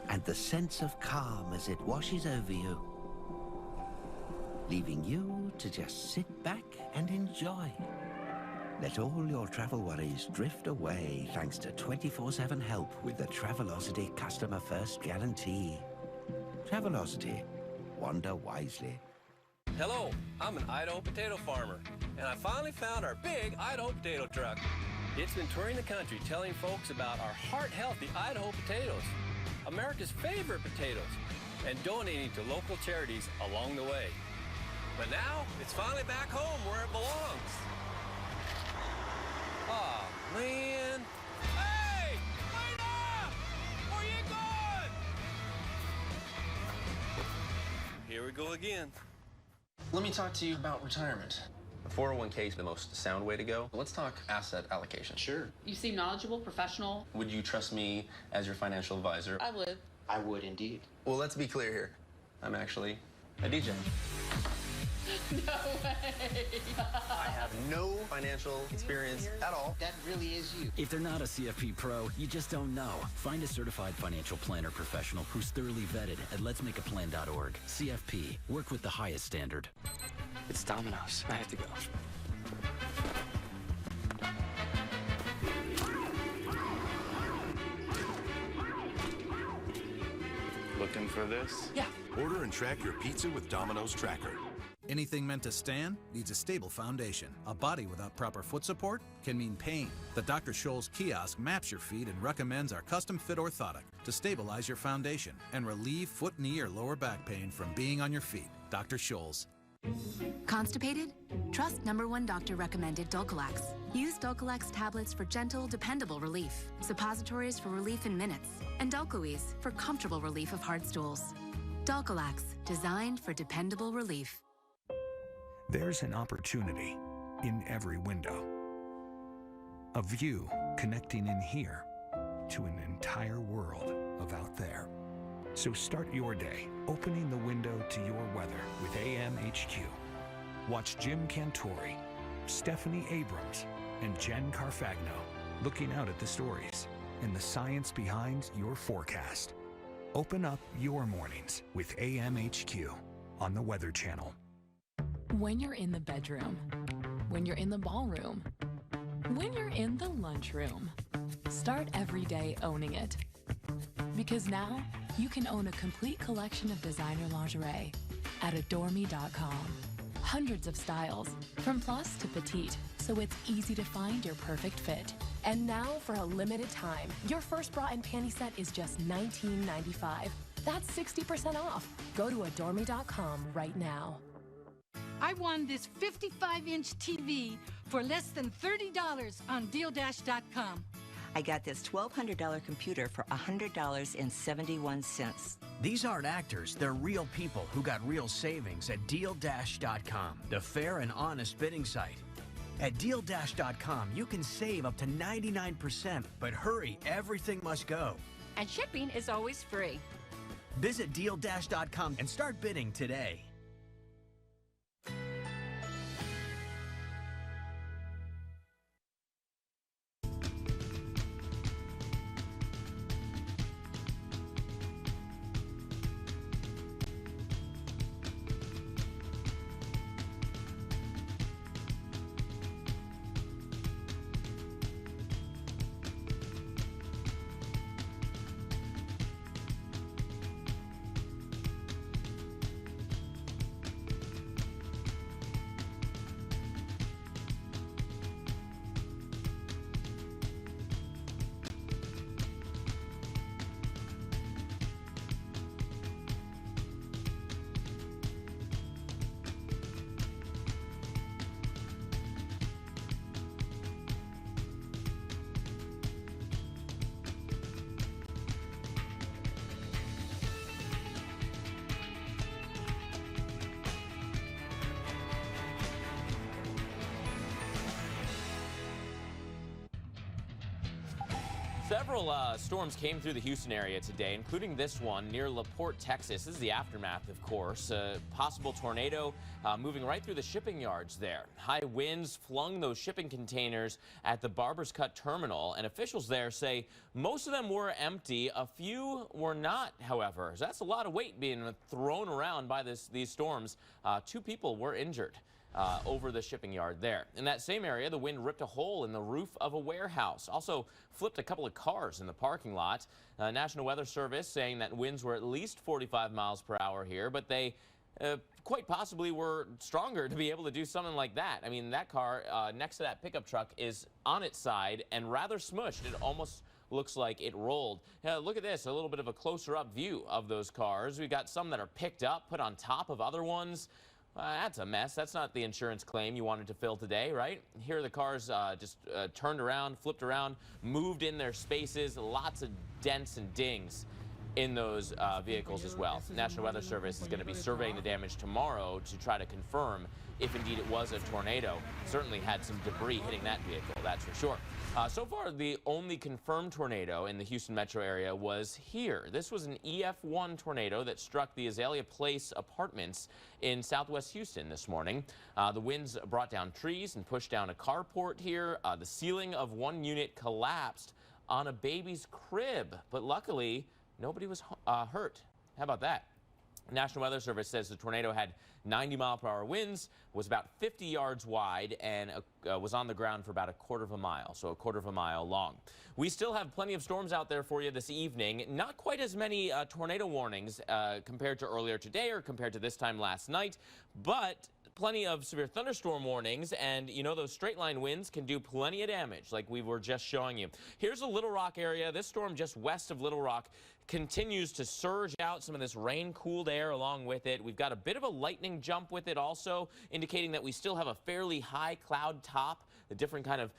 And the sense of calm as it washes over you, leaving you to just sit back and enjoy. Let all your travel worries drift away thanks to 24/7 help with the Travelocity Customer First Guarantee. Travelocity. Wander wisely. Hello, I'm an Idaho potato farmer, and I finally found our big Idaho potato truck. It's been touring the country telling folks about our heart-healthy Idaho potatoes, America's favorite potatoes, and donating to local charities along the way. But now, it's finally back home where it belongs. Aw, man. Hey! Wait up! Where you going? Here we go again. Let me talk to you about retirement. A 401k is the most sound way to go. Let's talk asset allocation. Sure. You seem knowledgeable, professional. Would you trust me as your financial advisor? I would. I would indeed. Well, let's be clear here. I'm actually a DJ. No way. I have no financial experience at all. That really is you. If they're not a CFP pro, you just don't know. Find a certified financial planner professional who's thoroughly vetted at letsmakeaplan.org. CFP. Work with the highest standard. It's Domino's. I have to go. Looking for this? Yeah. Order and track your pizza with Domino's Tracker. Anything meant to stand needs a stable foundation. A body without proper foot support can mean pain. The Dr. Scholl's kiosk maps your feet and recommends our custom-fit orthotic to stabilize your foundation and relieve foot, knee, or lower back pain from being on your feet. Dr. Scholl's. Constipated? Trust #1 doctor recommended Dulcolax. Use Dulcolax tablets for gentle, dependable relief, suppositories for relief in minutes, and Dulcoes for comfortable relief of hard stools. Dulcolax, designed for dependable relief. There's an opportunity in every window. A view connecting in here to an entire world of out there. So start your day opening the window to your weather with AMHQ. Watch Jim Cantori, Stephanie Abrams, and Jen Carfagno looking out at the stories and the science behind your forecast. Open up your mornings with AMHQ on the Weather Channel. When you're in the bedroom, when you're in the ballroom, when you're in the lunchroom, start every day owning it. Because now, you can own a complete collection of designer lingerie at adoreme.com. Hundreds of styles, from plus to petite, so it's easy to find your perfect fit. And now, for a limited time, your first bra and panty set is just $19.95. That's 60% off. Go to adoreme.com right now. I won this 55-inch TV for less than $30 on DealDash.com. I got this $1,200 computer for $100.71. These aren't actors, they're real people who got real savings at DealDash.com, the fair and honest bidding site. At DealDash.com, you can save up to 99%, but hurry, everything must go. And shipping is always free. Visit DealDash.com and start bidding today. Several storms came through the Houston area today, including this one near LaPorte, Texas. This is the aftermath, of course. Possible tornado moving right through the shipping yards there. High winds flung those shipping containers at the Barbers Cut terminal, and officials there say most of them were empty. A few were not, however. So that's a lot of weight being thrown around by these storms. 2 people were injured over the shipping yard there. In that same area, the wind ripped a hole in the roof of a warehouse. Also flipped a couple of cars in the parking lot. National Weather Service saying that winds were at least 45 miles per hour here, but they quite possibly were stronger to be able to do something like that. I mean, that car next to that pickup truck is on its side and rather smushed. It almost looks like it rolled. Look at this, a little bit of a closer up view of those cars. We've got some that are picked up, put on top of other ones. That's a mess. That's not the insurance claim you wanted to fill today, right? Here are the cars just turned around, flipped around, moved in their spaces. Lots of dents and dings in those vehicles as well. National Weather Service is going to be surveying the damage tomorrow to try to confirm if indeed it was a tornado. Certainly had some debris hitting that vehicle, that's for sure. So far, the only confirmed tornado in the Houston metro area was here. This was an EF1 tornado that struck the Azalea Place apartments in southwest Houston this morning. The winds brought down trees and pushed down a carport here. The ceiling of one unit collapsed on a baby's crib, but luckily nobody was hurt. How about that? National Weather Service says the tornado had 90-mile-per-hour winds, was about 50 yards wide, and was on the ground for about a quarter of a mile, so a quarter of a mile long. We still have plenty of storms out there for you this evening. Not quite as many tornado warnings compared to earlier today or compared to this time last night, but plenty of severe thunderstorm warnings, and you know those straight line winds can do plenty of damage like we were just showing you. Here's the Little Rock area. This storm just west of Little Rock continues to surge out some of this rain-cooled air along with it. We've got a bit of a lightning jump with it also, indicating that we still have a fairly high cloud top, the different kind of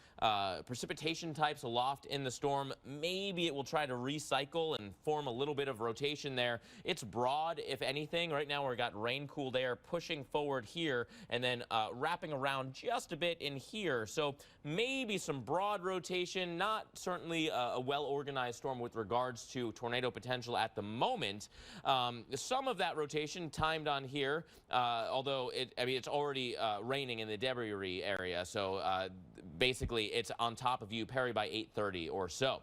precipitation types aloft in the storm. Maybe it will try to recycle and form a little bit of rotation there. It's broad, if anything. Right now we've got rain-cooled air pushing forward here and then wrapping around just a bit in here. So maybe some broad rotation, not certainly a well-organized storm with regards to tornado potential at the moment. Some of that rotation timed on here, although it's already raining in the Debris area, so basically it's on top of you, Perry, by 8:30 or so.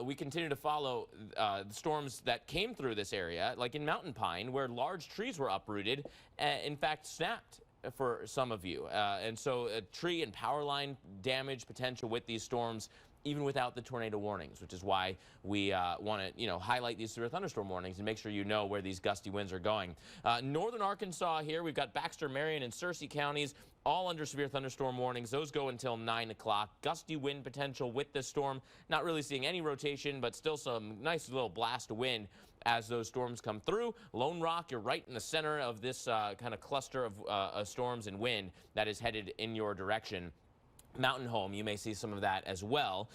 We continue to follow the storms that came through this area, like in Mountain Pine, where large trees were uprooted, in fact snapped for some of you. And so tree and power line damage potential with these storms even without the tornado warnings, which is why we want to, highlight these severe thunderstorm warnings and make sure you know where these gusty winds are going. Northern Arkansas here, we've got Baxter, Marion, and Searcy counties all under severe thunderstorm warnings. Those go until 9 o'clock. Gusty wind potential with this storm. Not really seeing any rotation, but still some nice little blast of wind as those storms come through. Lone Rock, you're right in the center of this kind of cluster of storms and wind that is headed in your direction. Mountain Home, you may see some of that as well.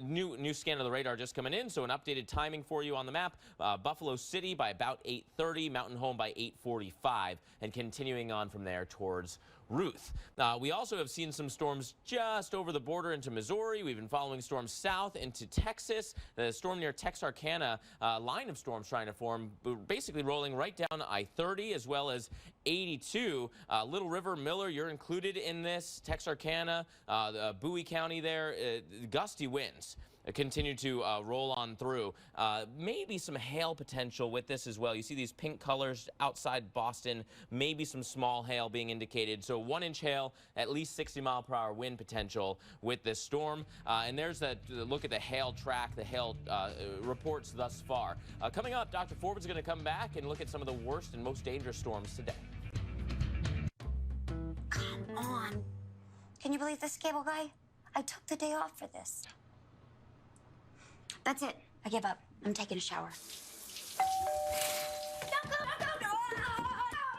New scan of the radar just coming in, so an updated timing for you on the map. Buffalo City by about 8:30, Mountain Home by 8:45, and continuing on from there towards Ruth. We also have seen some storms just over the border into Missouri. We've been following storms south into Texas. The storm near Texarkana, line of storms trying to form, basically rolling right down I-30 as well as 82. Little River, Miller, you're included in this. Texarkana, Bowie County there, gusty winds continue to roll on through. Maybe some hail potential with this as well. You see these pink colors outside Boston, maybe some small hail being indicated. So 1-inch hail, at least 60-mile-per-hour wind potential with this storm. And there's that look at the hail track, the hail reports thus far. Coming up, Dr. Forbes is going to come back and look at some of the worst and most dangerous storms today. Come on. Can you believe this cable guy? I took the day off for this. That's it. I give up. I'm taking a shower. No, oh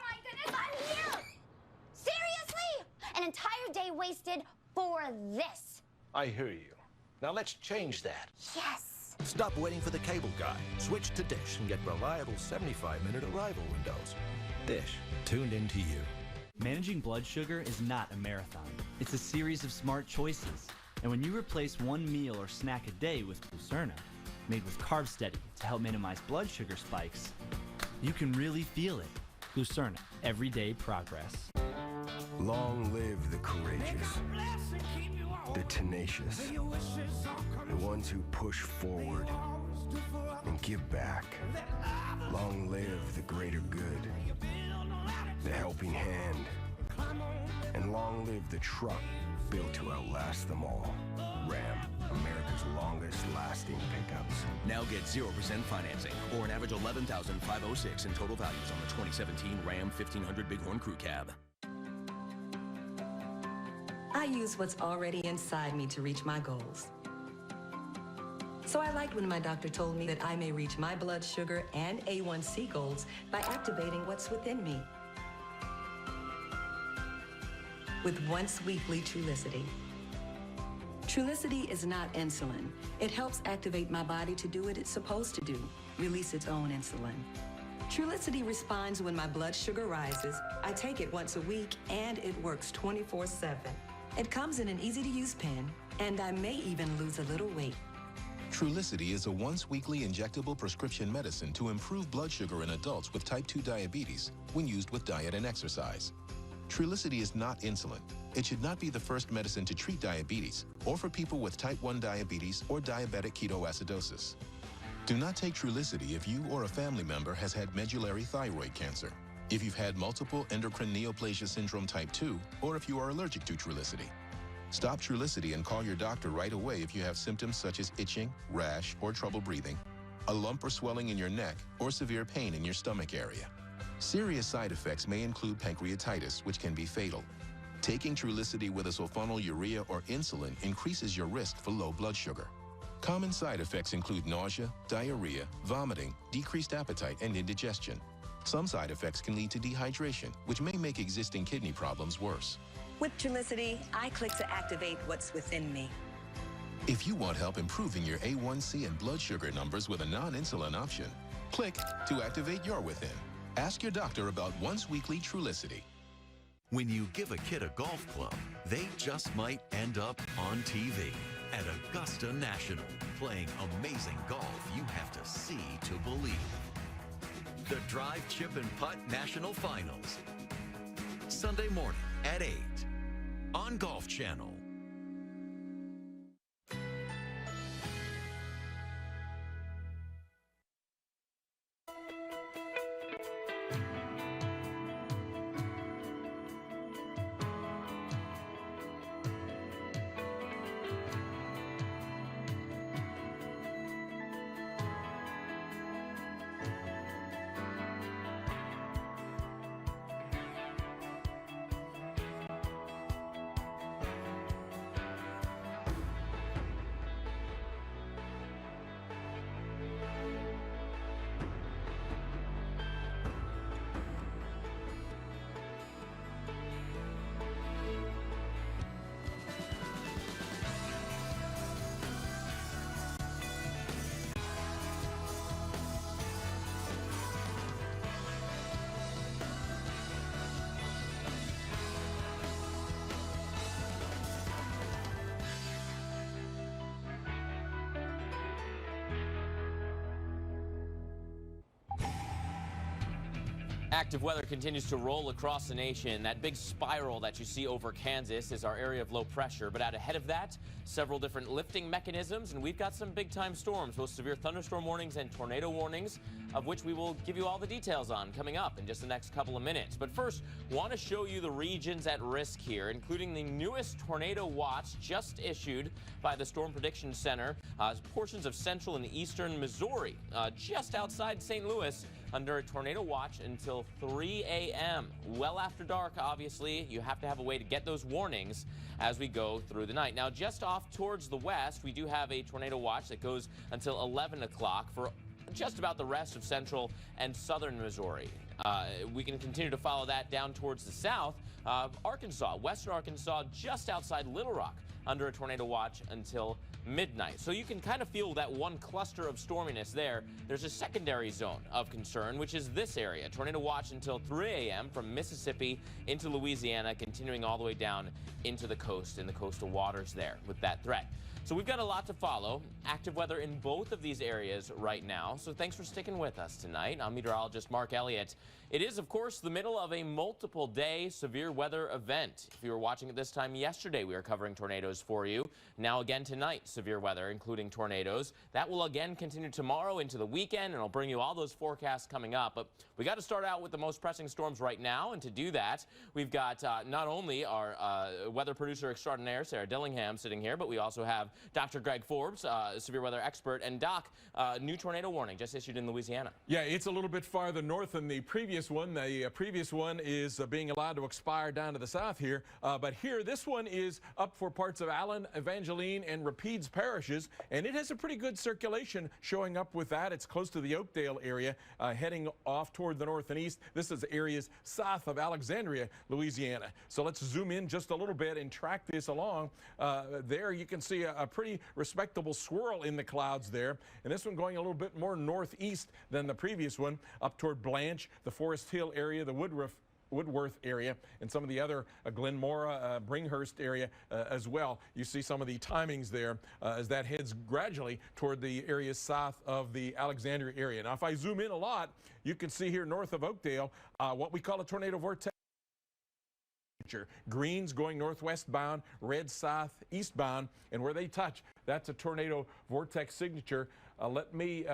my goodness, I'm here! Seriously? An entire day wasted for this. I hear you. Now let's change that. Yes. Stop waiting for the cable guy. Switch to Dish and get reliable 75-minute arrival windows. Dish, tuned into you. Managing blood sugar is not a marathon. It's a series of smart choices. And when you replace one meal or snack a day with Glucerna, made with Carb Steady to help minimize blood sugar spikes, you can really feel it. Glucerna, everyday progress. Long live the courageous, the tenacious, the ones who push forward and give back. Long live the greater good, the helping hand, and long live the truck built to outlast them all. Ram, America's longest lasting pickups. Now get 0% financing, or an average $11,506 in total values on the 2017 Ram 1500 Bighorn Crew Cab. I use what's already inside me to reach my goals. So I liked when my doctor told me that I may reach my blood sugar and A1C goals by activating what's within me with once-weekly Trulicity. Trulicity is not insulin. It helps activate my body to do what it's supposed to do, release its own insulin. Trulicity responds when my blood sugar rises. I take it once a week, and it works 24/7. It comes in an easy-to-use pen, and I may even lose a little weight. Trulicity is a once-weekly injectable prescription medicine to improve blood sugar in adults with type 2 diabetes when used with diet and exercise. Trulicity is not insulin. It should not be the first medicine to treat diabetes or for people with type 1 diabetes or diabetic ketoacidosis. Do not take Trulicity if you or a family member has had medullary thyroid cancer, if you've had multiple endocrine neoplasia syndrome type 2, or if you are allergic to Trulicity. Stop Trulicity and call your doctor right away if you have symptoms such as itching, rash, or trouble breathing, a lump or swelling in your neck, or severe pain in your stomach area. Serious side effects may include pancreatitis, which can be fatal. Taking Trulicity with a sulfonylurea or insulin increases your risk for low blood sugar. Common side effects include nausea, diarrhea, vomiting, decreased appetite, and indigestion. Some side effects can lead to dehydration, which may make existing kidney problems worse. With Trulicity, I click to activate what's within me. If you want help improving your A1C and blood sugar numbers with a non-insulin option, click to activate your within. Ask your doctor about once-weekly Trulicity. When you give a kid a golf club, they just might end up on TV. At Augusta National, playing amazing golf you have to see to believe. The Drive, Chip, and Putt National Finals. Sunday morning at 8 on Golf Channel. Active weather continues to roll across the nation. That big spiral that you see over Kansas is our area of low pressure. But out ahead of that, several different lifting mechanisms, and we've got some big-time storms, both severe thunderstorm warnings and tornado warnings, of which we will give you all the details on coming up in just the next couple of minutes. But first, want to show you the regions at risk here, including the newest tornado watch just issued by the Storm Prediction Center. Portions of central and eastern Missouri, just outside St. Louis, under a tornado watch until 3 a.m. Well after dark, obviously. You have to have a way to get those warnings as we go through the night. Now, just off towards the west, we do have a tornado watch that goes until 11 o'clock for just about the rest of central and southern Missouri. We can continue to follow that down towards the south. Arkansas, western Arkansas, just outside Little Rock, under a tornado watch until midnight. So you can kind of feel that one cluster of storminess there. There's a secondary zone of concern, which is this area. Tornado watch until 3 a.m. from Mississippi into Louisiana, continuing all the way down into the coast and the coastal waters there with that threat. So we've got a lot to follow. Active weather in both of these areas right now. So thanks for sticking with us tonight. I'm meteorologist Mark Elliott. It is, of course, the middle of a multiple-day severe weather event. If you were watching at this time yesterday, we were covering tornadoes for you. Now again tonight, severe weather, including tornadoes. That will again continue tomorrow into the weekend, and I'll bring you all those forecasts coming up. But we got to start out with the most pressing storms right now, and to do that, we've got not only our weather producer extraordinaire, Sarah Dillingham, sitting here, but we also have Dr. Greg Forbes, severe weather expert. And Doc, new tornado warning just issued in Louisiana. Yeah, it's a little bit farther north than the previous one. The previous one is being allowed to expire down to the south here. But here, this one is up for parts of Allen, Evangeline, and Rapides parishes. And it has a pretty good circulation showing up with that. It's close to the Oakdale area, heading off toward the north and east. This is areas south of Alexandria, Louisiana. So let's zoom in just a little bit and track this along. There you can see a pretty respectable swirl in the clouds there. And this one going a little bit more northeast than the previous one, up toward Blanche, the Forest Hill area, the Woodworth area, and some of the other Glenmora, Bringhurst area as well. You see some of the timings there as that heads gradually toward the areas south of the Alexandria area. Now, if I zoom in a lot, you can see here north of Oakdale what we call a tornado vortex. Greens going northwest bound, red south eastbound, and where they touch, that's a tornado vortex signature. Let me,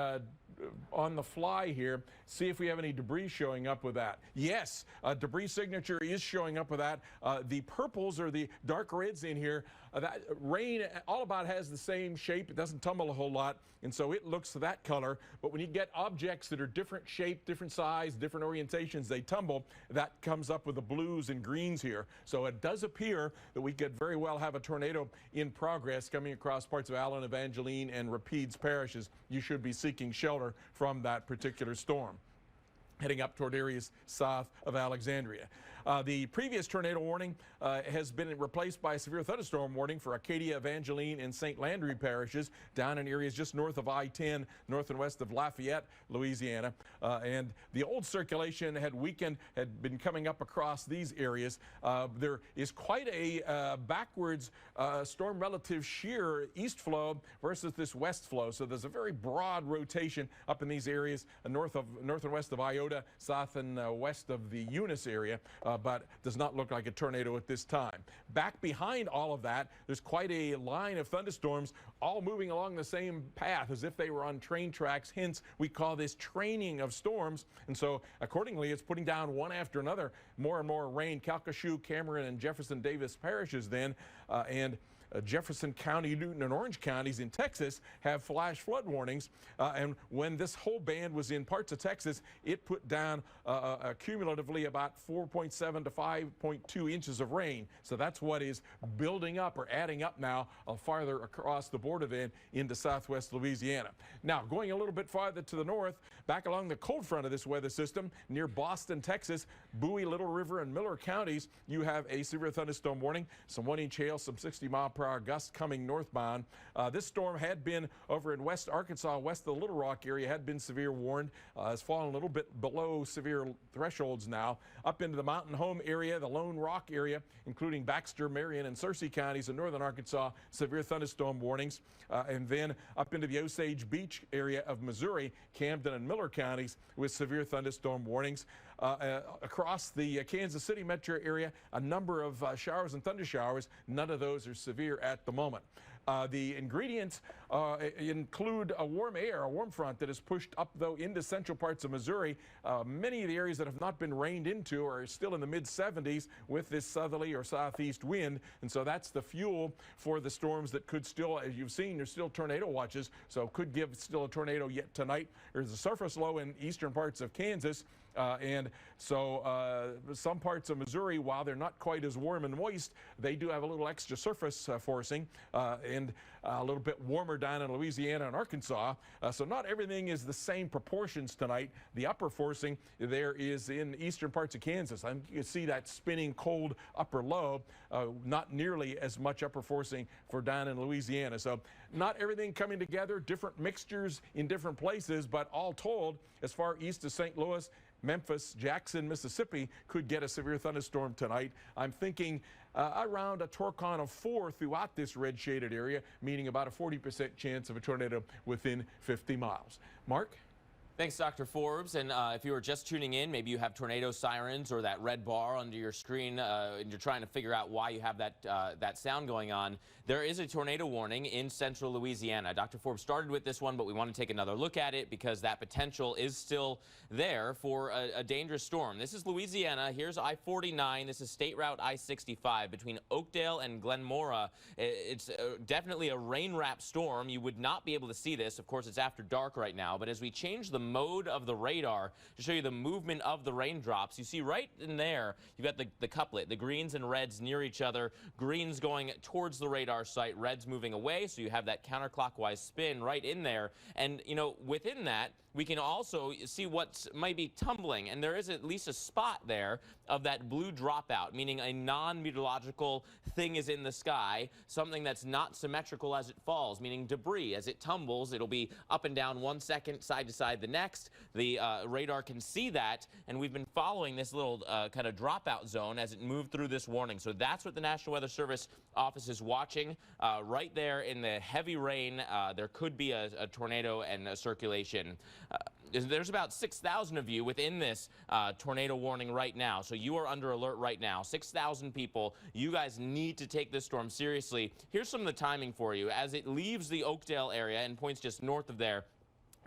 on the fly here, see if we have any debris showing up with that. Yes, debris signature is showing up with that. The purples or the dark reds in here, that rain all about has the same shape. It doesn't tumble a whole lot, and so it looks that color. But when you get objects that are different shape, different size, different orientations, they tumble. That comes up with the blues and greens here. So it does appear that we could very well have a tornado in progress coming across parts of Allen, Evangeline, and Rapides parishes. You should be seeking shelter from that particular storm, heading up toward areas south of Alexandria. The previous tornado warning has been replaced by a severe thunderstorm warning for Acadia, Evangeline, and St. Landry parishes down in areas just north of I-10, north and west of Lafayette, Louisiana. And the old circulation had weakened, had been coming up across these areas. There is quite a backwards storm relative shear east flow versus this west flow. So there's a very broad rotation up in these areas north and west of Iota, south and west of the Eunice area. But does not look like a tornado at this time. Back behind all of that, there's quite a line of thunderstorms all moving along the same path as if they were on train tracks. Hence, we call this training of storms. And so accordingly, it's putting down one after another more and more rain. Calcasieu, Cameron, and Jefferson Davis parishes then, and Jefferson County, Newton, and Orange counties in Texas have flash flood warnings. And when this whole band was in parts of Texas, it put down cumulatively about 4.7 to 5.2 inches of rain. So that's what is building up or adding up now farther across the border then into southwest Louisiana. Now, going a little bit farther to the north, back along the cold front of this weather system, near Boston, Texas, Bowie, Little River, and Miller counties, you have a severe thunderstorm warning. Some 1-inch hail, some 60-mile-per-hour gusts coming northbound. This storm had been over in west Arkansas, west of the Little Rock area, had been severe warned. Has fallen a little bit below severe thresholds now. Up into the Mountain Home area, the Lone Rock area, including Baxter, Marion, and Searcy counties in northern Arkansas, severe thunderstorm warnings. And then up into the Osage Beach area of Missouri, Camden and Miller counties with severe thunderstorm warnings. Across the Kansas City metro area, a number of showers and thunder showers. None of those are severe at the moment. The ingredients include a warm front that is pushed up, though, into central parts of Missouri. Many of the areas that have not been rained into are still in the mid-70s with this southerly or southeast wind, and so that's the fuel for the storms that could still, as you've seen, there's still tornado watches, so could give still a tornado yet tonight. There's a surface low in eastern parts of Kansas. And so some parts of Missouri, while they're not quite as warm and moist, they do have a little extra surface forcing and a little bit warmer down in Louisiana and Arkansas. So not everything is the same proportions tonight. The upper forcing there is in eastern parts of Kansas. You can see that spinning cold upper low, not nearly as much upper forcing for down in Louisiana. So not everything coming together, different mixtures in different places, but all told, as far east as St. Louis, Memphis, Jackson, Mississippi could get a severe thunderstorm tonight. I'm thinking around a torcon of 4 throughout this red shaded area, meaning about a 40% chance of a tornado within 50 miles. Mark? Thanks, Dr. Forbes. And if you were just tuning in, maybe you have tornado sirens or that red bar under your screen, and you're trying to figure out why you have that sound going on. There is a tornado warning in central Louisiana. Dr. Forbes started with this one, but we want to take another look at it because that potential is still there for a dangerous storm. This is Louisiana. Here's I-49. This is State Route I-65 between Oakdale and Glenmora. It's definitely a rain-wrapped storm. You would not be able to see this. Of course, it's after dark right now, but as we change the mode of the radar to show you the movement of the raindrops, you see right in there, you've got the couplet, the greens and reds near each other, greens going towards the radar site, reds moving away, so you have that counterclockwise spin right in there. And, you know, within that, we can also see what might be tumbling, and there is at least a spot there of that blue dropout, meaning a non-meteorological thing is in the sky, something that's not symmetrical as it falls, meaning debris. As it tumbles, it'll be up and down 1 second, side to side the next. The radar can see that, and we've been following this little kind of dropout zone as it moved through this warning. So that's what the National Weather Service office is watching. Right there in the heavy rain, there could be a tornado and a circulation. There's about 6,000 of you within this tornado warning right now. So you are under alert right now. 6,000 people. You guys need to take this storm seriously. Here's some of the timing for you. As it leaves the Oakdale area and points just north of there,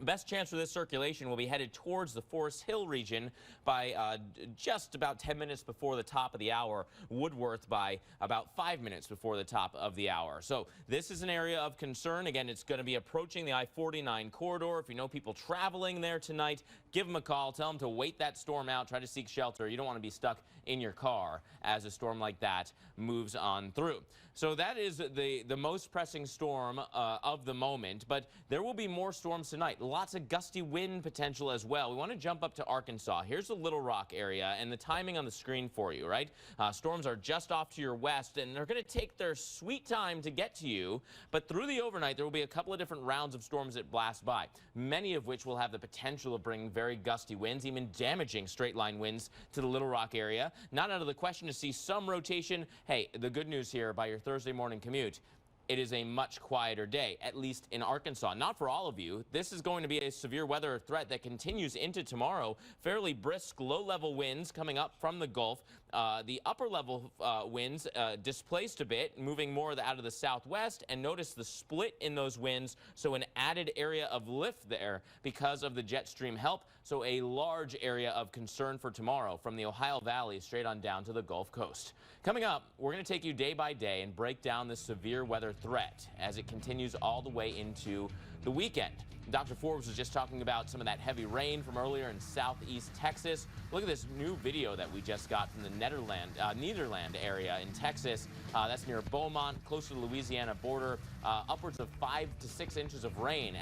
best chance for this circulation will be headed towards the Forest Hill region by just about 10 minutes before the top of the hour, Woodworth by about 5 minutes before the top of the hour. So this is an area of concern. Again, it's going to be approaching the I-49 corridor. If you know people traveling there tonight, give them a call. Tell them to wait that storm out. Try to seek shelter. You don't want to be stuck in your car as a storm like that moves on through. So that is the most pressing storm of the moment, but there will be more storms tonight. Lots of gusty wind potential as well. We want to jump up to Arkansas. Here's the Little Rock area and the timing on the screen for you, right? Storms are just off to your west, and they're going to take their sweet time to get to you, but through the overnight, there will be a couple of different rounds of storms that blast by, many of which will have the potential of bringing very gusty winds, even damaging straight-line winds to the Little Rock area. Not out of the question to see some rotation. Hey, the good news here by your Thursday morning commute, it is a much quieter day, at least in Arkansas. Not for all of you. This is going to be a severe weather threat that continues into tomorrow. Fairly brisk, low-level winds coming up from the Gulf. The upper-level winds displaced a bit, moving more out of the southwest. And notice the split in those winds, so an added area of lift there because of the jet stream help. So a large area of concern for tomorrow from the Ohio Valley straight on down to the Gulf Coast. Coming up, we're going to take you day by day and break down this severe weather threat as it continues all the way into the weekend. Dr. Forbes was just talking about some of that heavy rain from earlier in southeast Texas. Look at this new video that we just got from the Nederland area in Texas. That's near Beaumont, close to the Louisiana border. Upwards of 5 to 6 inches of rain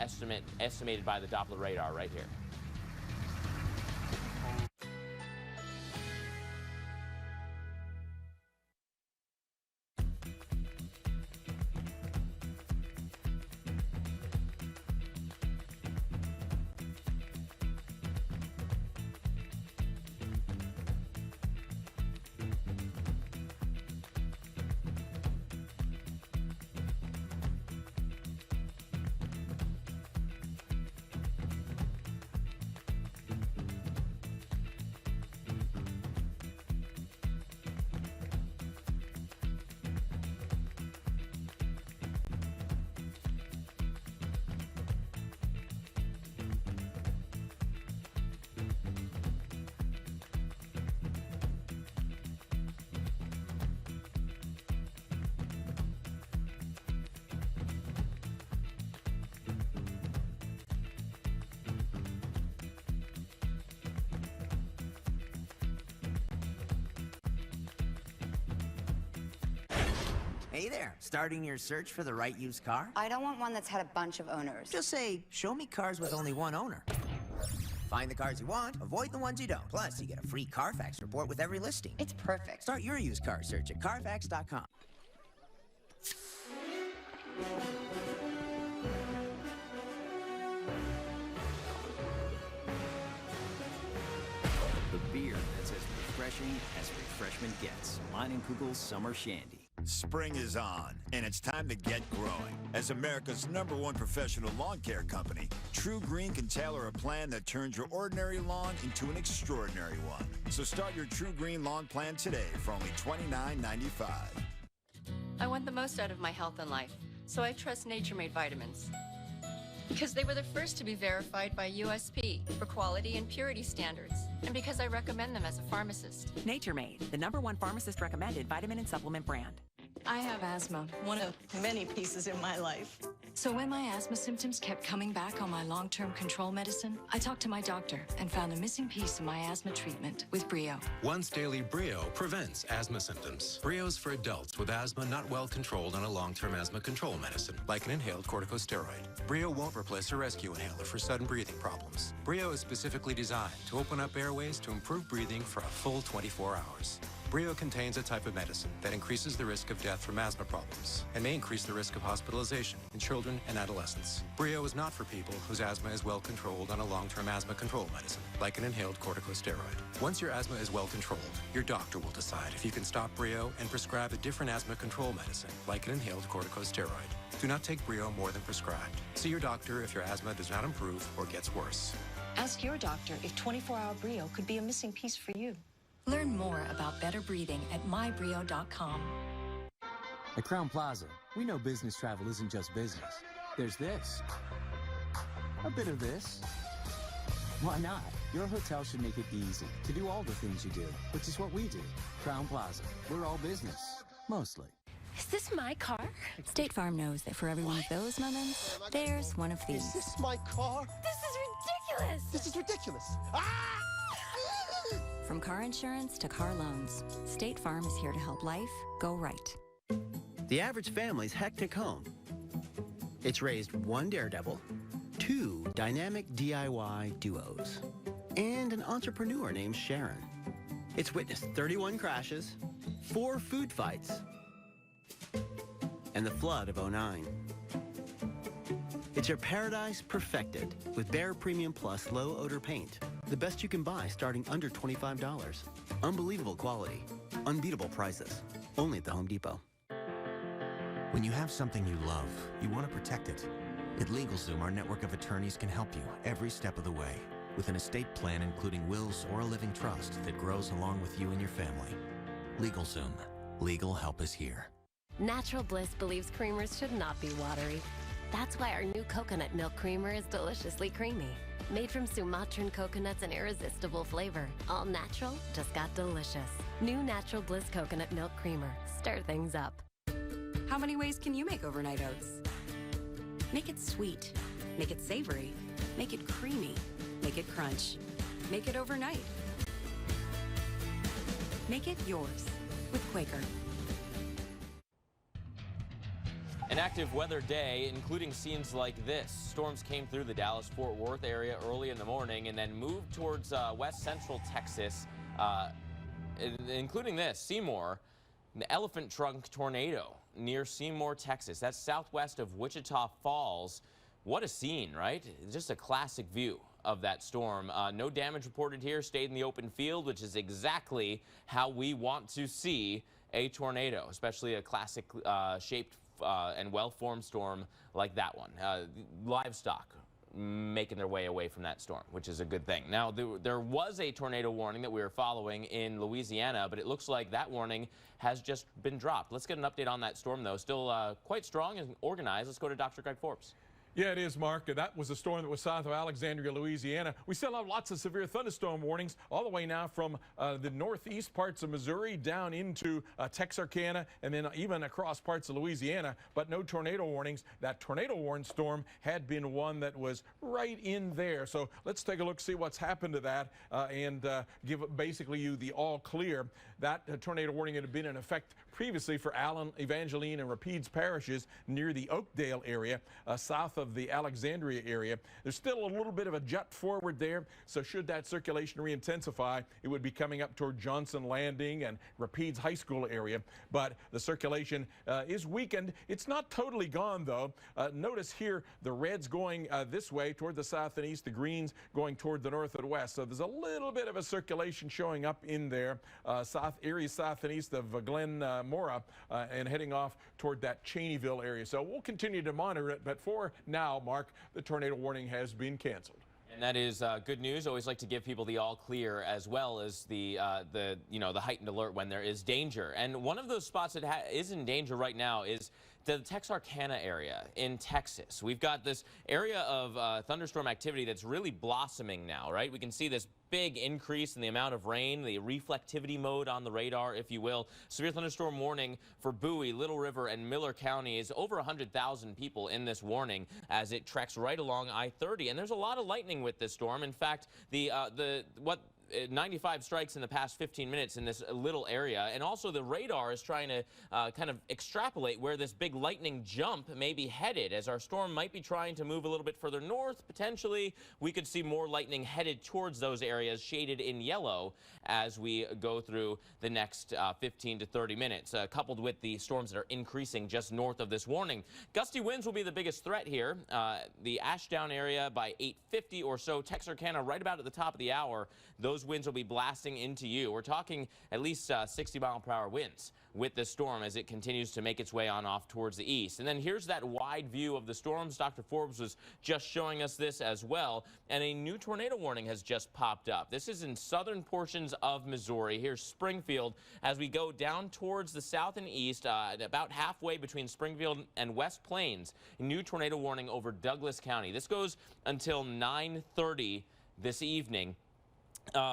estimated by the Doppler radar right here. Hey there, starting your search for the right used car? I don't want one that's had a bunch of owners. Just say, show me cars with only one owner. Find the cars you want, avoid the ones you don't. Plus, you get a free Carfax report with every listing. It's perfect. Start your used car search at Carfax.com. The beer that's as refreshing as refreshment gets. Meinenkugel's Summer Shandy. Spring is on, and it's time to get growing. As America's #1 professional lawn care company, True Green can tailor a plan that turns your ordinary lawn into an extraordinary one. So start your True Green lawn plan today for only $29.95. I want the most out of my health and life, so I trust Nature Made vitamins. Because they were the first to be verified by USP for quality and purity standards, and because I recommend them as a pharmacist. Nature Made, the #1 pharmacist-recommended vitamin and supplement brand. I have asthma, one of many pieces in my life. So when my asthma symptoms kept coming back on my long-term control medicine, I talked to my doctor and found a missing piece in my asthma treatment with Brio. Once daily Brio prevents asthma symptoms. Brio's for adults with asthma not well controlled on a long-term asthma control medicine, like an inhaled corticosteroid. Brio won't replace a rescue inhaler for sudden breathing problems. Brio is specifically designed to open up airways to improve breathing for a full 24 hours. Brio contains a type of medicine that increases the risk of death from asthma problems and may increase the risk of hospitalization in children and adolescents. Brio is not for people whose asthma is well controlled on a long-term asthma control medicine, like an inhaled corticosteroid. Once your asthma is well controlled, your doctor will decide if you can stop Brio and prescribe a different asthma control medicine, like an inhaled corticosteroid. Do not take Brio more than prescribed. See your doctor if your asthma does not improve or gets worse. Ask your doctor if 24-hour Brio could be a missing piece for you. Learn more about better breathing at mybrio.com. At Crowne Plaza, we know business travel isn't just business. There's this. A bit of this. Why not? Your hotel should make it easy to do all the things you do, which is what we do. Crowne Plaza. We're all business. Mostly. Is this my car? State Farm knows that for every one of those moments, there's one of these. Is this my car? This is ridiculous! This is ridiculous. Ah! From car insurance to car loans, State Farm is here to help life go right. The average family's hectic home. It's raised 1 daredevil, 2 dynamic DIY duos, and an entrepreneur named Sharon. It's witnessed 31 crashes, 4 food fights, and the flood of '09. It's your paradise perfected with Behr Premium Plus low odor paint. The best you can buy starting under $25. Unbelievable quality, unbeatable prices. Only at the Home Depot. When you have something you love, you want to protect it. At LegalZoom, our network of attorneys can help you every step of the way with an estate plan including wills or a living trust that grows along with you and your family. LegalZoom. Legal help is here. Natural Bliss believes creamers should not be watery. That's why our new coconut milk creamer is deliciously creamy. Made from Sumatran coconuts and irresistible flavor. All natural, just got delicious. New Natural Bliss Coconut Milk Creamer. Stir things up. How many ways can you make overnight oats? Make it sweet. Make it savory. Make it creamy. Make it crunch. Make it overnight. Make it yours with Quaker. An active weather day, including scenes like this. Storms came through the Dallas-Fort Worth area early in the morning and then moved towards west central Texas, including this, Seymour, an elephant trunk tornado near Seymour, Texas. That's southwest of Wichita Falls. What a scene, right? Just a classic view of that storm. No damage reported here, stayed in the open field, which is exactly how we want to see a tornado, especially a classic shaped and well-formed storm like that one. Livestock making their way away from that storm, which is a good thing. Now, there was a tornado warning that we were following in Louisiana, but it looks like that warning has just been dropped. Let's get an update on that storm, though. Still quite strong and organized. Let's go to Dr. Greg Forbes. Yeah, it is, Mark. That was a storm that was south of Alexandria, Louisiana. We still have lots of severe thunderstorm warnings all the way now from the northeast parts of Missouri down into Texarkana and then even across parts of Louisiana, but no tornado warnings. That tornado warning storm had been one that was right in there. So let's take a look, see what's happened to that, and give basically you the all clear. That tornado warning had been in effect previously for Allen, Evangeline, and Rapides parishes near the Oakdale area, south of the Alexandria area. There's still a little bit of a jut forward there, so should that circulation re-intensify, it would be coming up toward Johnson Landing and Rapides High School area. But the circulation is weakened. It's not totally gone, though. Notice here the reds going this way toward the south and east, the greens going toward the north and west. So there's a little bit of a circulation showing up in there, south areas south and east of Glen Mora, and heading off toward that Cheneyville area. So we'll continue to monitor it, but for now, Mark, the tornado warning has been canceled. And that is good news. Always like to give people the all clear, as well as the heightened alert when there is danger. And one of those spots that is in danger right now is the Texarkana area in Texas. We've got this area of thunderstorm activity that's really blossoming now, right? We can see this big increase in the amount of rain, the reflectivity mode on the radar, if you will. Severe thunderstorm warning for Bowie, Little River, and Miller counties. Over 100,000 people in this warning as it treks right along I-30. And there's a lot of lightning with this storm. In fact, 95 strikes in the past 15 minutes in this little area, and also the radar is trying to kind of extrapolate where this big lightning jump may be headed, as our storm might be trying to move a little bit further north. Potentially, we could see more lightning headed towards those areas shaded in yellow as we go through the next 15 to 30 minutes, coupled with the storms that are increasing just north of this warning. Gusty winds will be the biggest threat here. The Ashdown area by 8:50 or so, Texarkana right about at the top of the hour. Those winds will be blasting into you. We're talking at least 60-mile-per-hour winds with this storm as it continues to make its way on off towards the east. And then here's that wide view of the storms. Dr. Forbes was just showing us this as well. And a new tornado warning has just popped up. This is in southern portions of Missouri. Here's Springfield as we go down towards the south and east, about halfway between Springfield and West Plains. A new tornado warning over Douglas County. This goes until 9:30 this evening.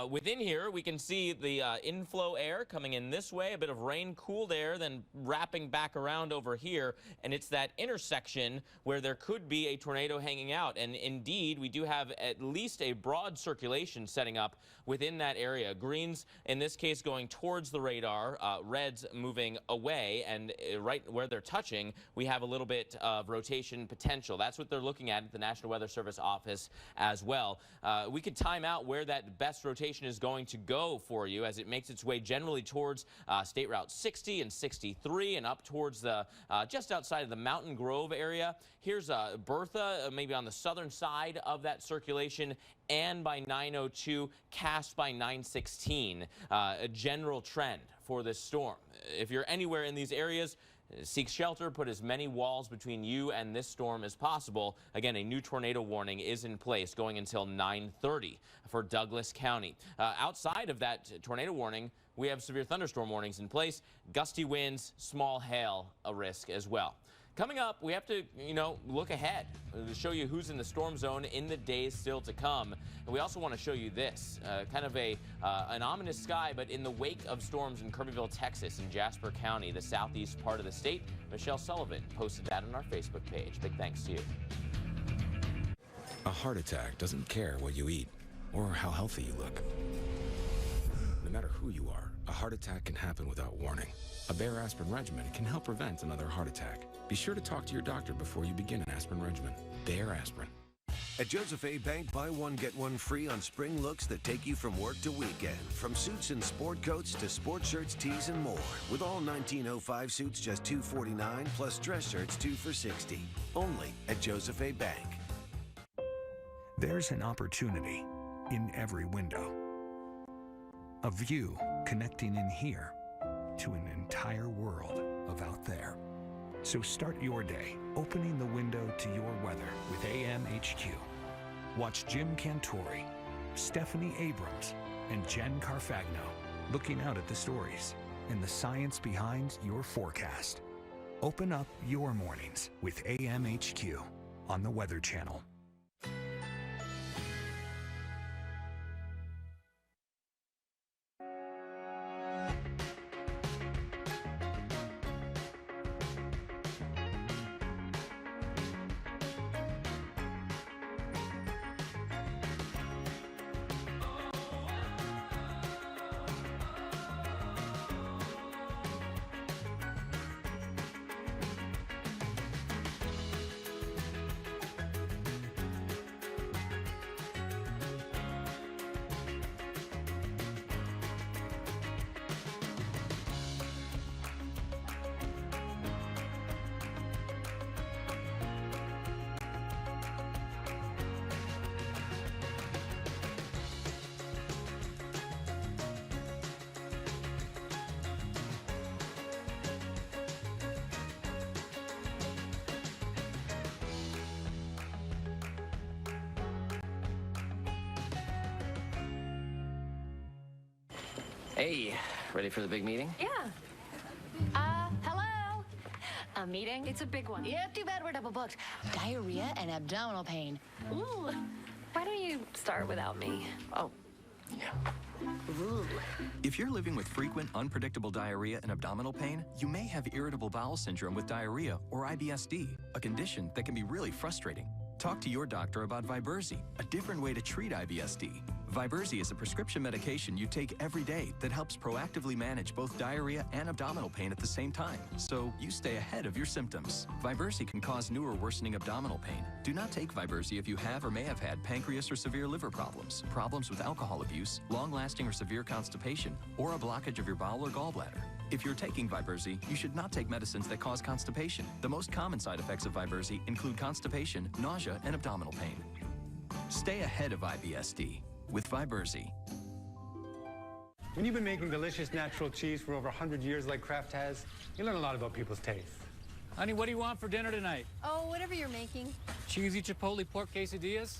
Within here, we can see the inflow air coming in this way, a bit of rain, cooled air, then wrapping back around over here. And it's that intersection where there could be a tornado hanging out. And indeed, we do have at least a broad circulation setting up within that area. Greens, in this case, going towards the radar, reds moving away. And right where they're touching, we have a little bit of rotation potential. That's what they're looking at the National Weather Service office as well. We could time out where that best rotation is going to go for you as it makes its way generally towards State Route 60 and 63 and up towards the just outside of the Mountain Grove area. Here's Bertha, maybe on the southern side of that circulation, and by 9:02, cast by 9:16. A general trend for this storm. If you're anywhere in these areas, seek shelter, put as many walls between you and this storm as possible. Again, a new tornado warning is in place going until 9:30 for Douglas County. Outside of that tornado warning, we have severe thunderstorm warnings in place. Gusty winds, small hail a risk as well. Coming up, we have to, look ahead to show you who's in the storm zone in the days still to come. And we also want to show you this, kind of an ominous sky, but in the wake of storms in Kirbyville, Texas, in Jasper County, the southeast part of the state. Michelle Sullivan posted that on our Facebook page. Big thanks to you. A heart attack doesn't care what you eat or how healthy you look. No matter who you are, a heart attack can happen without warning. A Bayer aspirin regimen can help prevent another heart attack. Be sure to talk to your doctor before you begin an aspirin regimen. Bayer aspirin. At Joseph A. Bank, buy one, get one free on spring looks that take you from work to weekend. From suits and sport coats to sport shirts, tees, and more. With all 1905 suits just $249, plus dress shirts 2 for $60. Only at Joseph A. Bank. There's an opportunity in every window. A view connecting in here to an entire world of out there. So start your day opening the window to your weather with AMHQ. Watch Jim Cantori, Stephanie Abrams, and Jen Carfagno looking out at the stories and the science behind your forecast. Open up your mornings with AMHQ on the Weather Channel. Hey, ready for the big meeting? Yeah. Hello? A meeting? It's a big one. Yep, too bad we're double booked. Diarrhea and abdominal pain. Ooh. Why don't you start without me? Oh, Ooh. If you're living with frequent, unpredictable diarrhea and abdominal pain, you may have irritable bowel syndrome with diarrhea or IBS-D, a condition that can be really frustrating. Talk to your doctor about Viberzi, a different way to treat IBS-D. Viberzi is a prescription medication you take every day that helps proactively manage both diarrhea and abdominal pain at the same time, so you stay ahead of your symptoms. Viberzi can cause new or worsening abdominal pain. Do not take Viberzi if you have or may have had pancreas or severe liver problems, problems with alcohol abuse, long-lasting or severe constipation, or a blockage of your bowel or gallbladder. If you're taking Viberzi, you should not take medicines that cause constipation. The most common side effects of Viberzi include constipation, nausea, and abdominal pain. Stay ahead of IBS-D with Viberzi. When you've been making delicious natural cheese for over 100 years like Kraft has, you learn a lot about people's taste. Honey, what do you want for dinner tonight? Oh, whatever you're making. Cheesy chipotle pork quesadillas?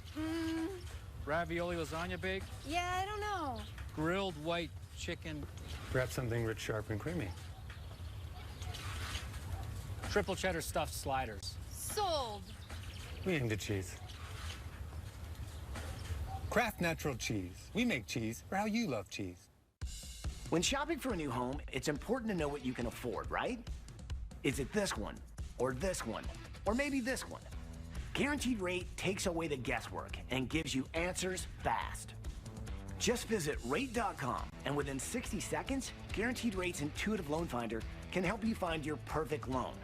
Ravioli lasagna baked? Yeah, I don't know. Grilled white chicken? Perhaps something rich, sharp, and creamy. Triple cheddar stuffed sliders. Sold. We aimed at cheese. Kraft Natural Cheese. We make cheese for how you love cheese. When shopping for a new home, it's important to know what you can afford, right? Is it this one, or this one, or maybe this one? Guaranteed Rate takes away the guesswork and gives you answers fast. Just visit rate.com, and within 60 seconds, Guaranteed Rate's intuitive loan finder can help you find your perfect loan.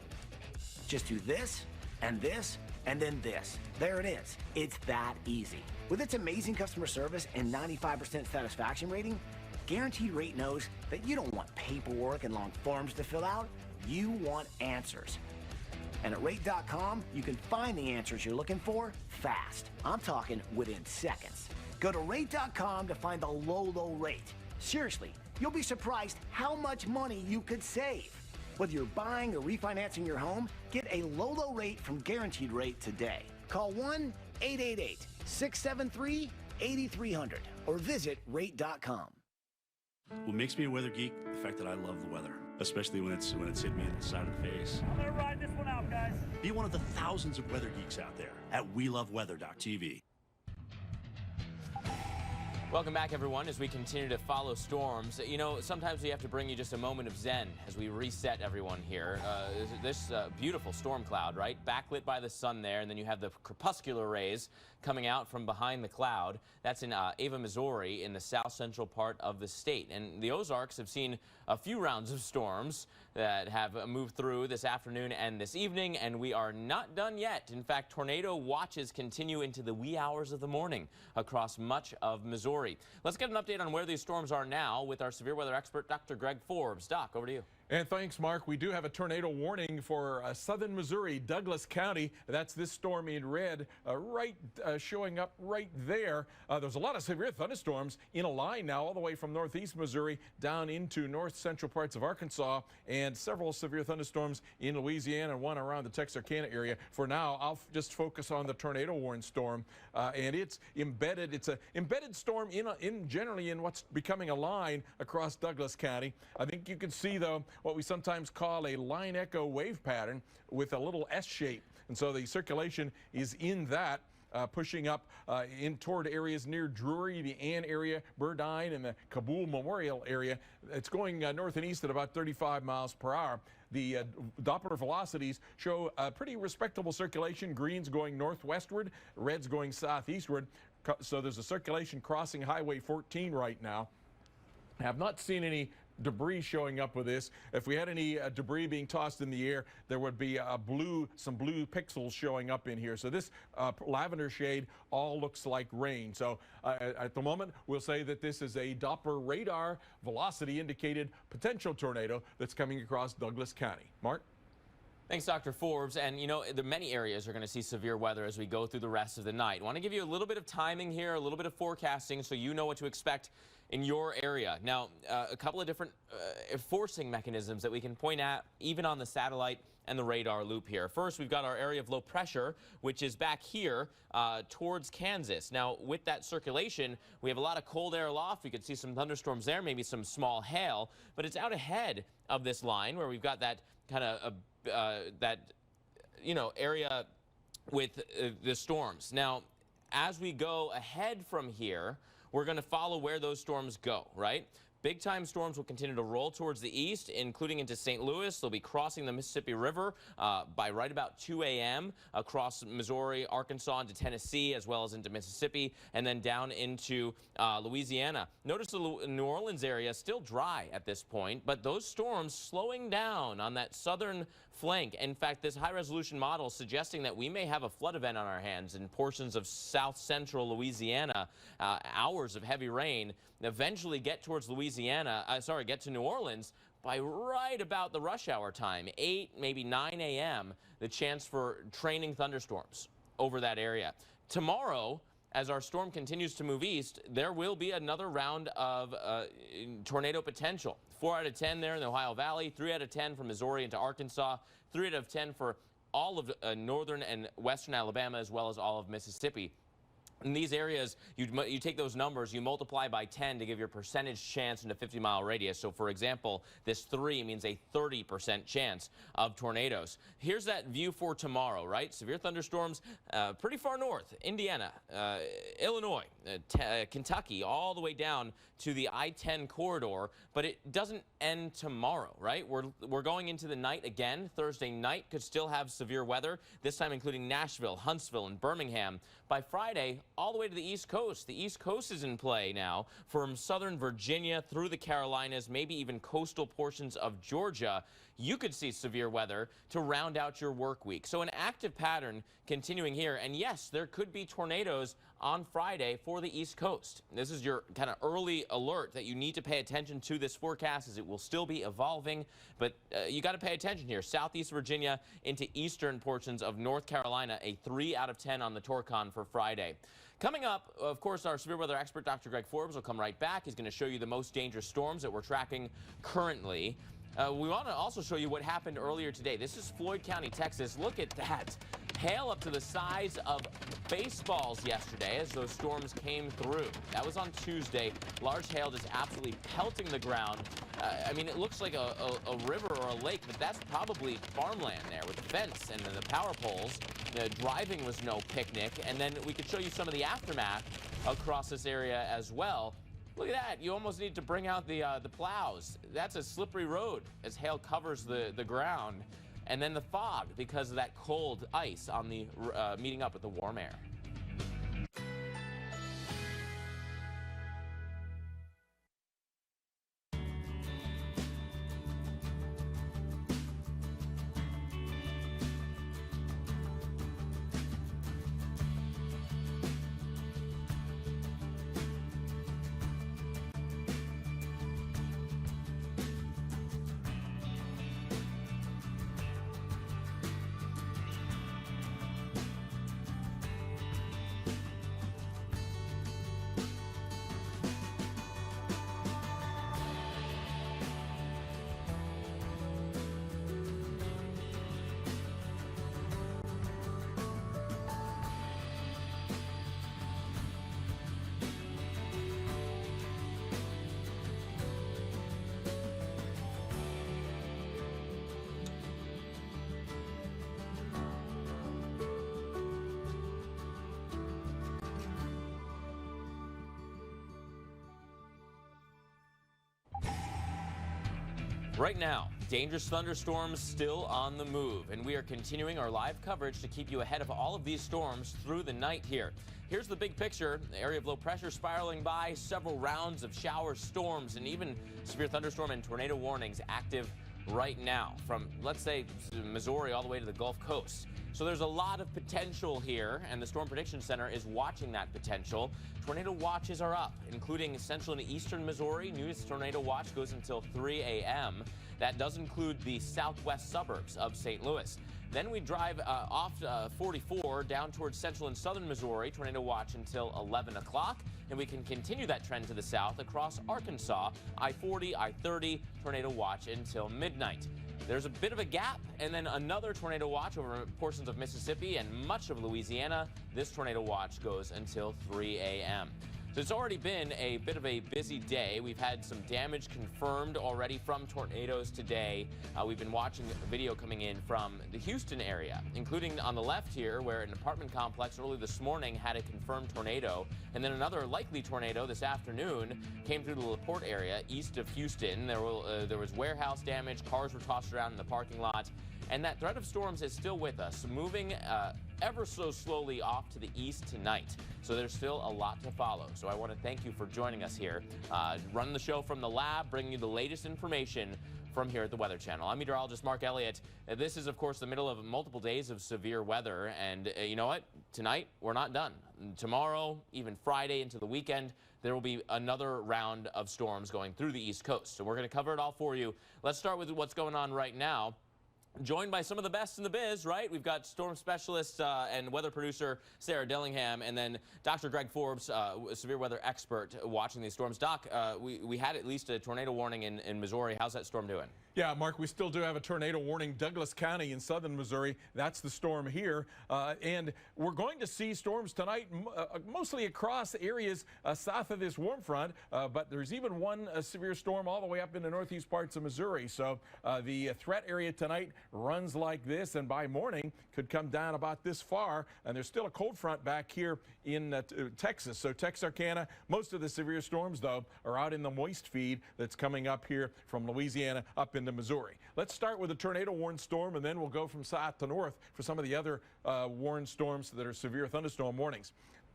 Just do this, and this, and then this. There it is. It's that easy. With its amazing customer service and 95% satisfaction rating, Guaranteed Rate knows that you don't want paperwork and long forms to fill out. You want answers. And at rate.com, you can find the answers you're looking for fast. I'm talking within seconds. Go to rate.com to find the low rate. Seriously, you'll be surprised how much money you could save. Whether you're buying or refinancing your home, get a low rate from Guaranteed Rate today. Call 1-888-673-8300 or visit rate.com. What makes me a weather geek, the fact that I love the weather, especially when it's hit me in the side of the face. I'm gonna ride this one out, guys. Be one of the thousands of weather geeks out there at weloveweather.tv. Welcome back, everyone, as we continue to follow storms. You know, sometimes we have to bring you just a moment of zen as we reset everyone here. This beautiful storm cloud, right? Backlit by the sun there, and then you have the crepuscular rays coming out from behind the cloud. That's in Ava, Missouri, in the south central part of the state. And the Ozarks have seen a few rounds of storms that have moved through this afternoon and this evening, and we are not done yet. In fact, tornado watches continue into the wee hours of the morning across much of Missouri. Let's get an update on where these storms are now with our severe weather expert, Dr. Greg Forbes. Doc, over to you. And thanks, Mark. We do have a tornado warning for southern Missouri, Douglas County. That's this storm in red, showing up right there. There's a lot of severe thunderstorms in a line now all the way from northeast Missouri down into north central parts of Arkansas, and several severe thunderstorms in Louisiana and one around the Texarkana area. For now, I'll just focus on the tornado warning storm, and it's embedded. It's an embedded storm generally in what's becoming a line across Douglas County. I think you can see, though, what we sometimes call a line echo wave pattern with a little S shape. And so the circulation is in that, pushing up in toward areas near Drury, the Ann area, Burdine, and the Kabul Memorial area. It's going north and east at about 35 miles per hour. The Doppler velocities show a pretty respectable circulation. Greens going northwestward, reds going southeastward. So there's a circulation crossing Highway 14 right now. I have not seen any debris showing up with this. If we had any debris being tossed in the air, there would be some blue pixels showing up in here. So this lavender shade all looks like rain. So at the moment, we'll say that this is a Doppler radar velocity indicated potential tornado that's coming across Douglas County. Mark? Thanks, Dr. Forbes. And, you know, many areas are going to see severe weather as we go through the rest of the night. I want to give you a little bit of timing here, a little bit of forecasting so you know what to expect in your area. Now, a couple of different forcing mechanisms that we can point at, even on the satellite and the radar loop here. First, we've got our area of low pressure, which is back here towards Kansas. Now, with that circulation, we have a lot of cold air aloft. We could see some thunderstorms there, maybe some small hail, but it's out ahead of this line where we've got that kind of area with the storms. Now, as we go ahead from here, we're going to follow where those storms go, right? Big time storms will continue to roll towards the east, including into St. Louis. They'll be crossing the Mississippi River by right about 2 a.m. across Missouri, Arkansas, into Tennessee, as well as into Mississippi, and then down into Louisiana. Notice the New Orleans area still dry at this point, but those storms slowing down on that southern flank. In fact, this high-resolution model suggesting that we may have a flood event on our hands in portions of south central Louisiana. Hours of heavy rain eventually get towards get to New Orleans by right about the rush hour time, 8, maybe 9 a.m., the chance for training thunderstorms over that area. Tomorrow, as our storm continues to move east, there will be another round of tornado potential. 4 out of 10 there in the Ohio Valley, 3 out of 10 from Missouri into Arkansas, 3 out of 10 for all of northern and western Alabama, as well as all of Mississippi. In these areas, you take those numbers, you multiply by 10 to give your percentage chance in a 50-mile radius. So, for example, this 3 means a 30% chance of tornadoes. Here's that view for tomorrow, right? Severe thunderstorms pretty far north, Indiana, Illinois, Kentucky, all the way down to the I-10 corridor, but it doesn't end tomorrow, right? We're going into the night again. Thursday night could still have severe weather, this time including Nashville, Huntsville, and Birmingham. By Friday, all the way to the East Coast. The East Coast is in play now from southern Virginia through the Carolinas, maybe even coastal portions of Georgia. You could see severe weather to round out your work week. So an active pattern continuing here. And yes, there could be tornadoes on Friday for the East Coast. This is your kind of early alert that you need to pay attention to this forecast, as it will still be evolving. But you got to pay attention here. Southeast Virginia into eastern portions of North Carolina, a 3 out of 10 on the Torcon for Friday. Coming up, of course, our severe weather expert, Dr. Greg Forbes, will come right back. He's going to show you the most dangerous storms that we're tracking currently. We want to also show you what happened earlier today. This is Floyd County, Texas. Look at that. Hail up to the size of baseballs yesterday as those storms came through. That was on Tuesday. Large hail just absolutely pelting the ground. I mean, it looks like a river or a lake, but that's probably farmland there with the fence and the power poles. The driving was no picnic. And then we could show you some of the aftermath across this area as well. Look at that. You almost need to bring out the plows. That's a slippery road as hail covers the ground. And then the fog because of that cold ice on the meeting up with the warm air. Right now, dangerous thunderstorms still on the move, and we are continuing our live coverage to keep you ahead of all of these storms through the night here. Here's the big picture. The area of low pressure spiraling by, several rounds of showers, storms, and even severe thunderstorm and tornado warnings active right now from, let's say, Missouri all the way to the Gulf Coast. So there's a lot of potential here, and the Storm Prediction Center is watching that potential. Tornado watches are up, including central and eastern Missouri. Newest tornado watch goes until 3 a.m. That does include the southwest suburbs of St. Louis. Then we drive off 44 down towards central and southern Missouri. Tornado watch until 11 o'clock. And we can continue that trend to the south across Arkansas. I-40, I-30, tornado watch until midnight. There's a bit of a gap, and then another tornado watch over portions of Mississippi and much of Louisiana. This tornado watch goes until 3 a.m. So it's already been a bit of a busy day. We've had some damage confirmed already from tornadoes today. We've been watching a video coming in from the Houston area, including on the left here, where an apartment complex early this morning had a confirmed tornado, and then another likely tornado this afternoon came through the LaPorte area east of Houston. There was warehouse damage, cars were tossed around in the parking lot, and that threat of storms is still with us, moving ever so slowly off to the east tonight. So there's still a lot to follow. So I want to thank you for joining us here. Running the show from the lab, bringing you the latest information from here at the Weather Channel. I'm meteorologist Mark Elliott. This is, of course, the middle of multiple days of severe weather. And you know what? Tonight, we're not done. Tomorrow, even Friday into the weekend, there will be another round of storms going through the East Coast. So we're going to cover it all for you. Let's start with what's going on right now. Joined by some of the best in the biz, right? We've got storm specialist and weather producer Sarah Dillingham, and then Dr. Greg Forbes, a severe weather expert, watching these storms. Doc, we had at least a tornado warning in Missouri. How's that storm doing? Yeah, Mark, we still do have a tornado warning. Douglas County in southern Missouri, that's the storm here. And we're going to see storms tonight, mostly across areas south of this warm front. But there's even one severe storm all the way up in the northeast parts of Missouri. So the threat area tonight runs like this, and by morning could come down about this far. And there's still a cold front back here in Texas. So Texarkana, most of the severe storms, though, are out in the moist feed that's coming up here from Louisiana up into Missouri. Let's start with a tornado warned storm, and then we'll go from south to north for some of the other warned storms that are severe thunderstorm warnings.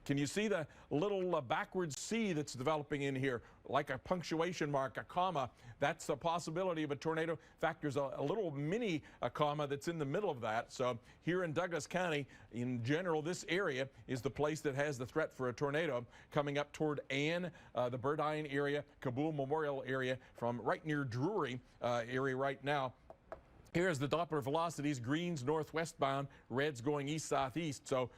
Can you see the little backwards C that's developing in here, like a punctuation mark, a comma? That's a possibility of a tornado. In fact, there's a little mini comma that's in the middle of that. So here in Douglas County, in general, this area is the place that has the threat for a tornado coming up toward Ann, the Burdine area, Kabul Memorial area, from right near Drury area right now. Here's the Doppler velocities, greens northwest bound, reds going east-southeast. So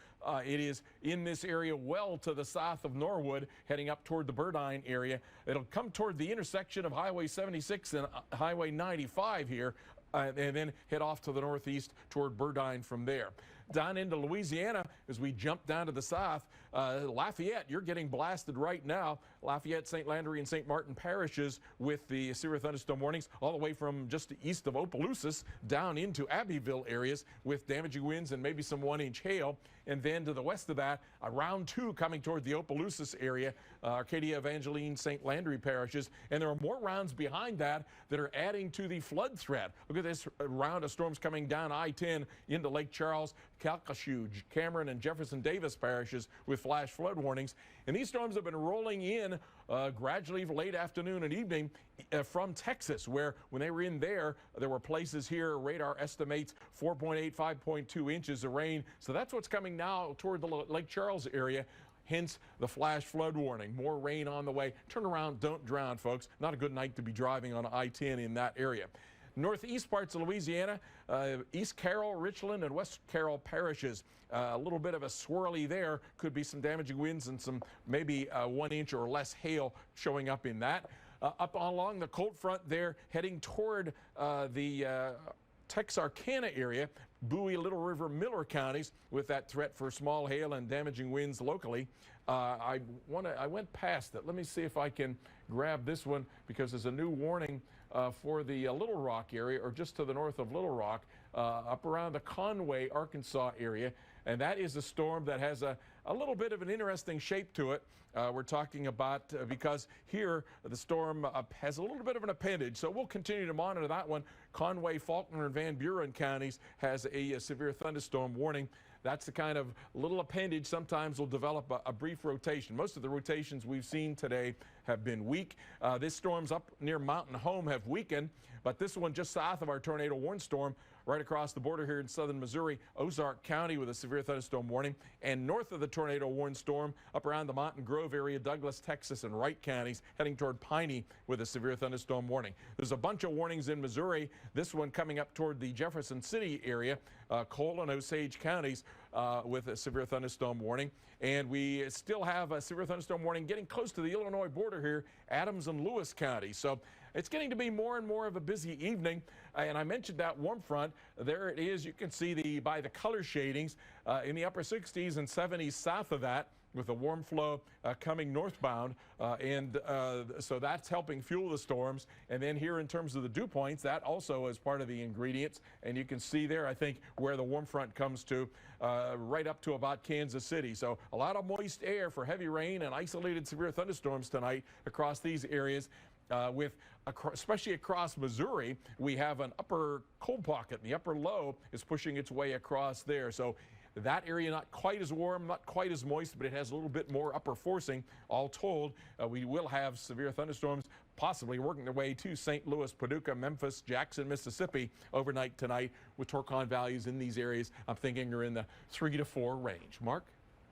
it is in this area well to the south of Norwood, heading up toward the Burdine area. It'll come toward the intersection of Highway 76 and Highway 95 here, and then head off to the northeast toward Burdine from there. Down into Louisiana, as we jump down to the south, Lafayette, you're getting blasted right now. Lafayette, St. Landry, and St. Martin parishes with the severe thunderstorm warnings, all the way from just east of Opelousas down into Abbeville areas with damaging winds and maybe some 1-inch hail. And then to the west of that, round 2 coming toward the Opelousas area, Arcadia, Evangeline, St. Landry parishes. And there are more rounds behind that are adding to the flood threat. Look at this round of storms coming down I-10 into Lake Charles, Calcasieu, Cameron, and Jefferson Davis parishes with flash flood warnings. And these storms have been rolling in gradually late afternoon and evening from Texas, where when they were in there were places here, radar estimates 4.8, 5.2 inches of rain. So that's what's coming now toward the Lake Charles area. Hence the flash flood warning. More rain on the way. Turn around, don't drown, folks. Not a good night to be driving on I-10 in that area. Northeast parts of Louisiana, East Carroll, Richland, and West Carroll parishes. A little bit of a swirly there. Could be some damaging winds and some maybe 1 inch or less hail showing up in that. Up along the cold front there, heading toward the Texarkana area, Bowie, Little River, Miller counties with that threat for small hail and damaging winds locally. I went past it. Let me see if I can grab this one, because there's a new warning for the Little Rock area, or just to the north of Little Rock, up around the Conway, Arkansas area. And that is a storm that has a little bit of an interesting shape to it. We're talking about because here the storm has a little bit of an appendage, so we'll continue to monitor that one. Conway, Faulkner, and Van Buren counties has a severe thunderstorm warning. That's the kind of little appendage sometimes will develop a brief rotation. Most of the rotations we've seen today have been weak. This storm's up near Mountain Home have weakened, but this one just south of our tornado warning storm, right across the border here in southern Missouri, Ozark County with a severe thunderstorm warning, and north of the tornado warning storm, up around the Mountain Grove area, Douglas, Texas, and Wright counties, heading toward Piney with a severe thunderstorm warning. There's a bunch of warnings in Missouri. This one coming up toward the Jefferson City area, Cole and Osage counties, with a severe thunderstorm warning. And we still have a severe thunderstorm warning getting close to the Illinois border here, Adams and Lewis County. So it's getting to be more and more of a busy evening. And I mentioned that warm front. There it is. You can see by the color shadings in the upper 60s and 70s south of that, with a warm flow coming northbound, so that's helping fuel the storms. And then here in terms of the dew points, that also is part of the ingredients. And you can see there, I think, where the warm front comes to, right up to about Kansas City. So a lot of moist air for heavy rain and isolated severe thunderstorms tonight across these areas. Especially across Missouri, we have an upper cold pocket. The upper low is pushing its way across there. So that area not quite as warm, not quite as moist, but it has a little bit more upper forcing. All told, we will have severe thunderstorms possibly working their way to St. Louis, Paducah, Memphis, Jackson, Mississippi overnight tonight, with torque-on values in these areas I'm thinking are in the 3 to 4 range. Mark?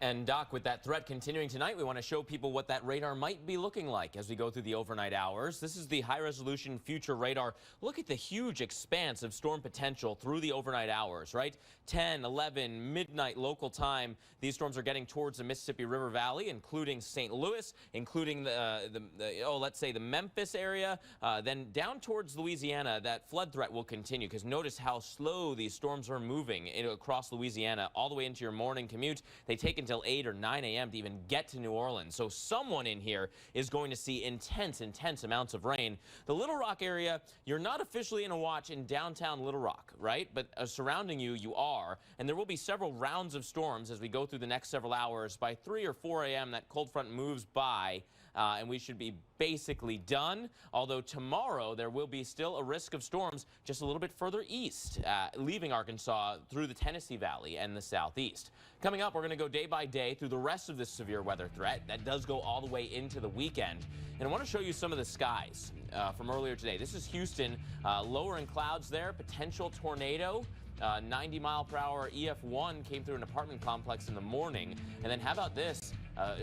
And Doc, with that threat continuing tonight, we want to show people what that radar might be looking like as we go through the overnight hours. This is the high-resolution future radar. Look at the huge expanse of storm potential through the overnight hours, right? 10, 11, midnight local time. These storms are getting towards the Mississippi River Valley, including St. Louis, including let's say the Memphis area. Then down towards Louisiana, that flood threat will continue, because notice how slow these storms are moving across Louisiana all the way into your morning commute. They take until 8 or 9 a.m. to even get to New Orleans. So someone in here is going to see intense amounts of rain. The Little Rock area, you're not officially in a watch in downtown Little Rock, right? But surrounding you, you are. And there will be several rounds of storms as we go through the next several hours. By 3 or 4 a.m., that cold front moves by, and we should be basically done. Although tomorrow there will be still a risk of storms just a little bit further east, leaving Arkansas through the Tennessee Valley and the southeast. Coming up, we're going to go day by day through the rest of this severe weather threat. That does go all the way into the weekend. And I want to show you some of the skies from earlier today. This is Houston, lower in clouds there, potential tornado. 90-mile-per-hour EF1 came through an apartment complex in the morning. And then how about this?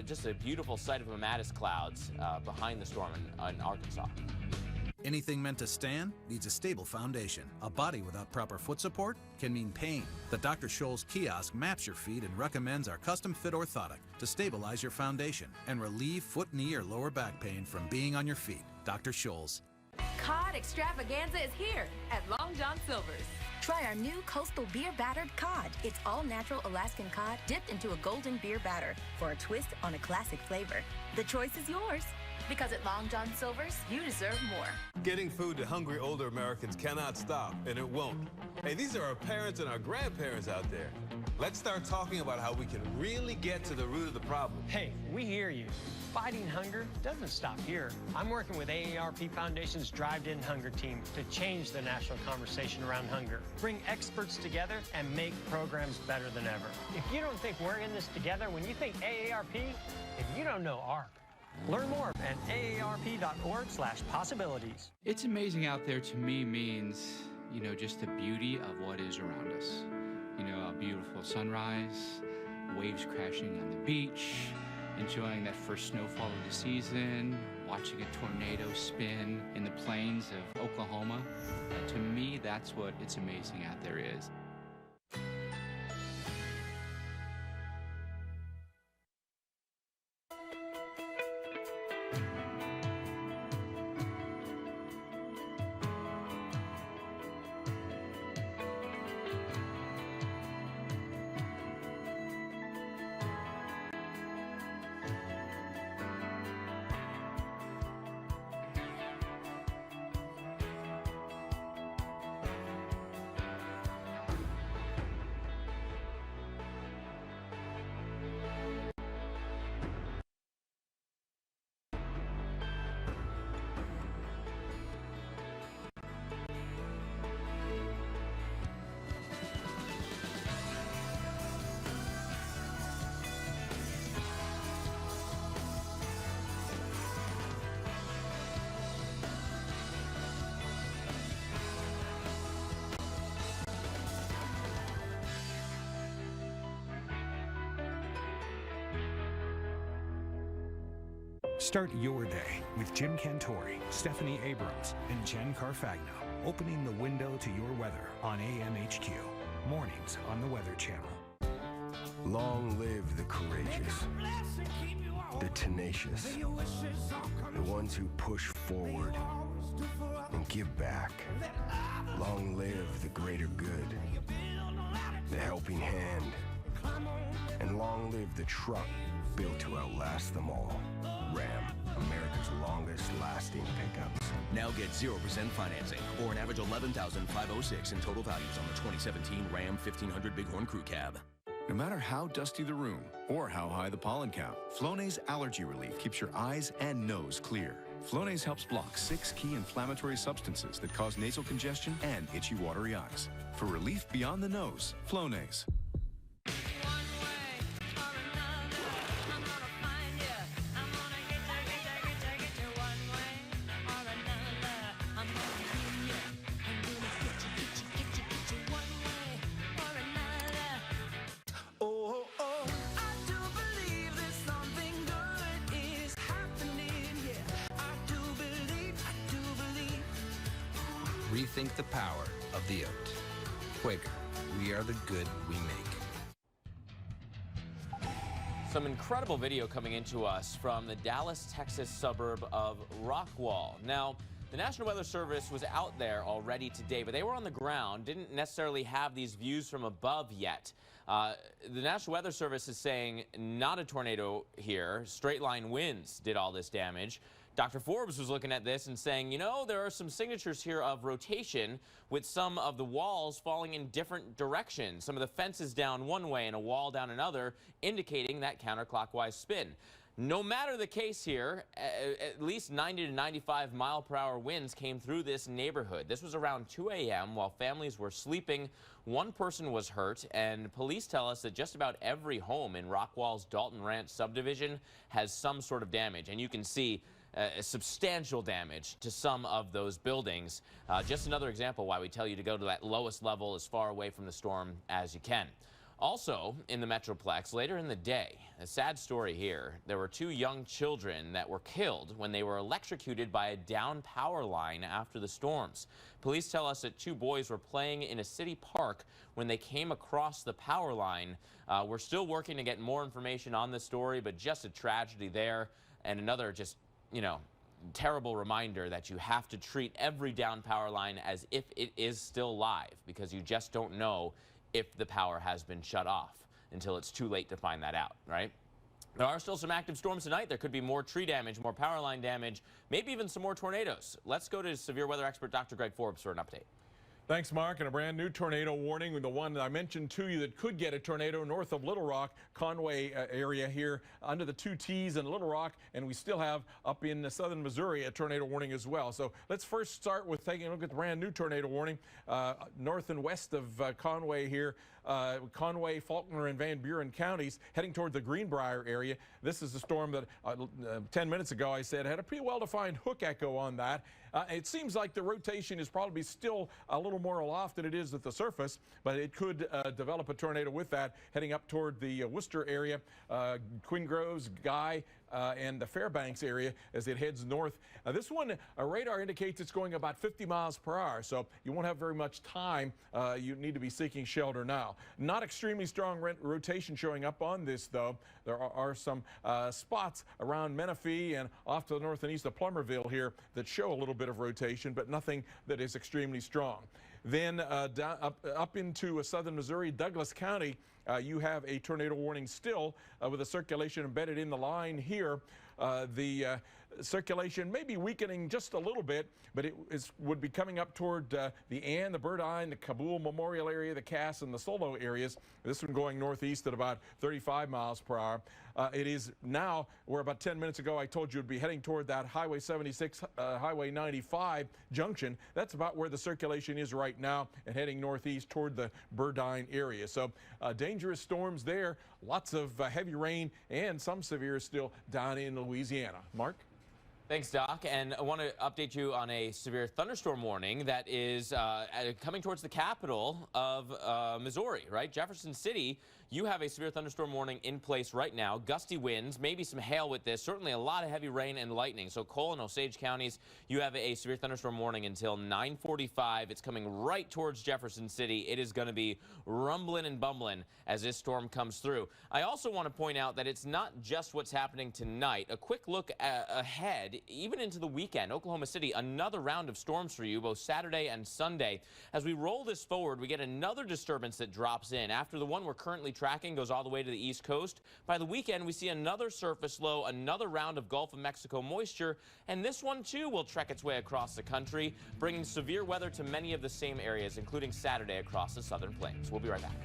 Just a beautiful sight of Mattis clouds behind the storm in Arkansas. Anything meant to stand needs a stable foundation. A body without proper foot support can mean pain. The Dr. Scholl's kiosk maps your feet and recommends our custom-fit orthotic to stabilize your foundation and relieve foot, knee, or lower back pain from being on your feet. Dr. Scholl's. Cod extravaganza is here at Long John Silver's. Try our new Coastal Beer Battered Cod. It's all-natural Alaskan cod dipped into a golden beer batter for a twist on a classic flavor. The choice is yours. Because at Long John Silver's, you deserve more. Getting food to hungry older Americans cannot stop, and it won't. Hey, these are our parents and our grandparents out there. Let's start talking about how we can really get to the root of the problem. Hey, we hear you. Fighting hunger doesn't stop here. I'm working with AARP Foundation's Drive to End Hunger team to change the national conversation around hunger, bring experts together, and make programs better than ever. If you don't think we're in this together, when you think AARP, then you don't know ARP. Learn more at aarp.org/possibilities. It's amazing out there to me means, just the beauty of what is around us. A beautiful sunrise, waves crashing on the beach, enjoying that first snowfall of the season, watching a tornado spin in the plains of Oklahoma. To me, that's what it's amazing out there is. Start your day with Jim Cantori, Stephanie Abrams, and Jen Carfagno, opening the window to your weather on AMHQ. Mornings on the Weather Channel. Long live the courageous, the tenacious, the ones who push forward and give back. Long live the greater good, the helping hand, and long live the truck built to outlast them all. Ram, America's longest lasting pickups. Now get 0% financing or an average $11,506 in total values on the 2017 Ram 1500 Bighorn Crew Cab. No matter how dusty the room or how high the pollen count, Flonase Allergy Relief keeps your eyes and nose clear. Flonase helps block 6 key inflammatory substances that cause nasal congestion and itchy, watery eyes. For relief beyond the nose, Flonase. Rethink the power of the oat. Quaker, we are the good we make. Some incredible video coming into us from the Dallas, Texas suburb of Rockwall. Now, the National Weather Service was out there already today, but they were on the ground, didn't necessarily have these views from above yet. The National Weather Service is saying not a tornado here. Straight line winds did all this damage. Dr. Forbes was looking at this and saying, you know, there are some signatures here of rotation with some of the walls falling in different directions. Some of the fences down one way and a wall down another, indicating that counterclockwise spin. No matter the case here, at least 90 to 95 mile-per-hour winds came through this neighborhood. This was around 2 a.m. while families were sleeping. One person was hurt, and police tell us that just about every home in Rockwall's Dalton Ranch subdivision has some sort of damage. And you can see substantial damage to some of those buildings. Just another example why we tell you to go to that lowest level as far away from the storm as you can. Also, in the Metroplex, later in the day, a sad story here. There were 2 young children that were killed when they were electrocuted by a down power line after the storms. Police tell us that 2 boys were playing in a city park when they came across the power line. We're still working to get more information on this story, but just a tragedy there, and another just, you know, terrible reminder that you have to treat every down power line as if it is still live, because you just don't know if the power has been shut off until it's too late to find that out, right? There are still some active storms tonight. There could be more tree damage, more power line damage, maybe even some more tornadoes. Let's go to severe weather expert Dr. Greg Forbes for an update. Thanks, Mark. And a brand new tornado warning, the one that I mentioned to you that could get a tornado north of Little Rock, Conway area here under the 2 T's in Little Rock. And we still have up in southern Missouri a tornado warning as well. So let's first start with taking a look at the brand new tornado warning north and west of Conway here. Conway, Faulkner, and Van Buren counties heading toward the Greenbrier area. This is a storm that 10 minutes ago I said had a pretty well-defined hook echo on that. It seems like the rotation is probably still a little more aloft than it is at the surface, but it could develop a tornado with that heading up toward the Worcester area, Quinn Groves, Guy, and the Fairbanks area as it heads north. This one, radar indicates it's going about 50 miles per hour, so you won't have very much time. You need to be seeking shelter now. Not extremely strong rotation showing up on this, though. There are some spots around Menifee and off to the north and east of Plummerville here that show a little bit of rotation, but nothing that is extremely strong. Then up into southern Missouri, Douglas County, you have a tornado warning still with a circulation embedded in the line here. The circulation may be weakening just a little bit, but it would be coming up toward the Ann, the Burdine, the Kabul Memorial area, the Cass, and the Solo areas. This one going northeast at about 35 miles per hour. It is now, where about 10 minutes ago I told you it would be heading toward that Highway 76, Highway 95 junction. That's about where the circulation is right now and heading northeast toward the Burdine area. So dangerous storms there, lots of heavy rain and some severe still down in Louisiana. Mark? Thanks, Doc. And I want to update you on a severe thunderstorm warning that is coming towards the capital of Missouri, right? Jefferson City, You have a severe thunderstorm warning in place right now. Gusty winds, maybe some hail with this, certainly a lot of heavy rain and lightning. So Cole and Osage counties, you have a severe thunderstorm warning until 9:45. It's coming right towards Jefferson City. It is going to be rumbling and bumbling as this storm comes through. I also want to point out that it's not just what's happening tonight. A quick look ahead, even into the weekend. Oklahoma City, another round of storms for you, both Saturday and Sunday. As we roll this forward, we get another disturbance that drops in. After the one we're currently tracking goes all the way to the East Coast, by the weekend we see another surface low, another round of Gulf of Mexico moisture, and this one too will trek its way across the country, bringing severe weather to many of the same areas, including Saturday across the southern plains. We'll be right back.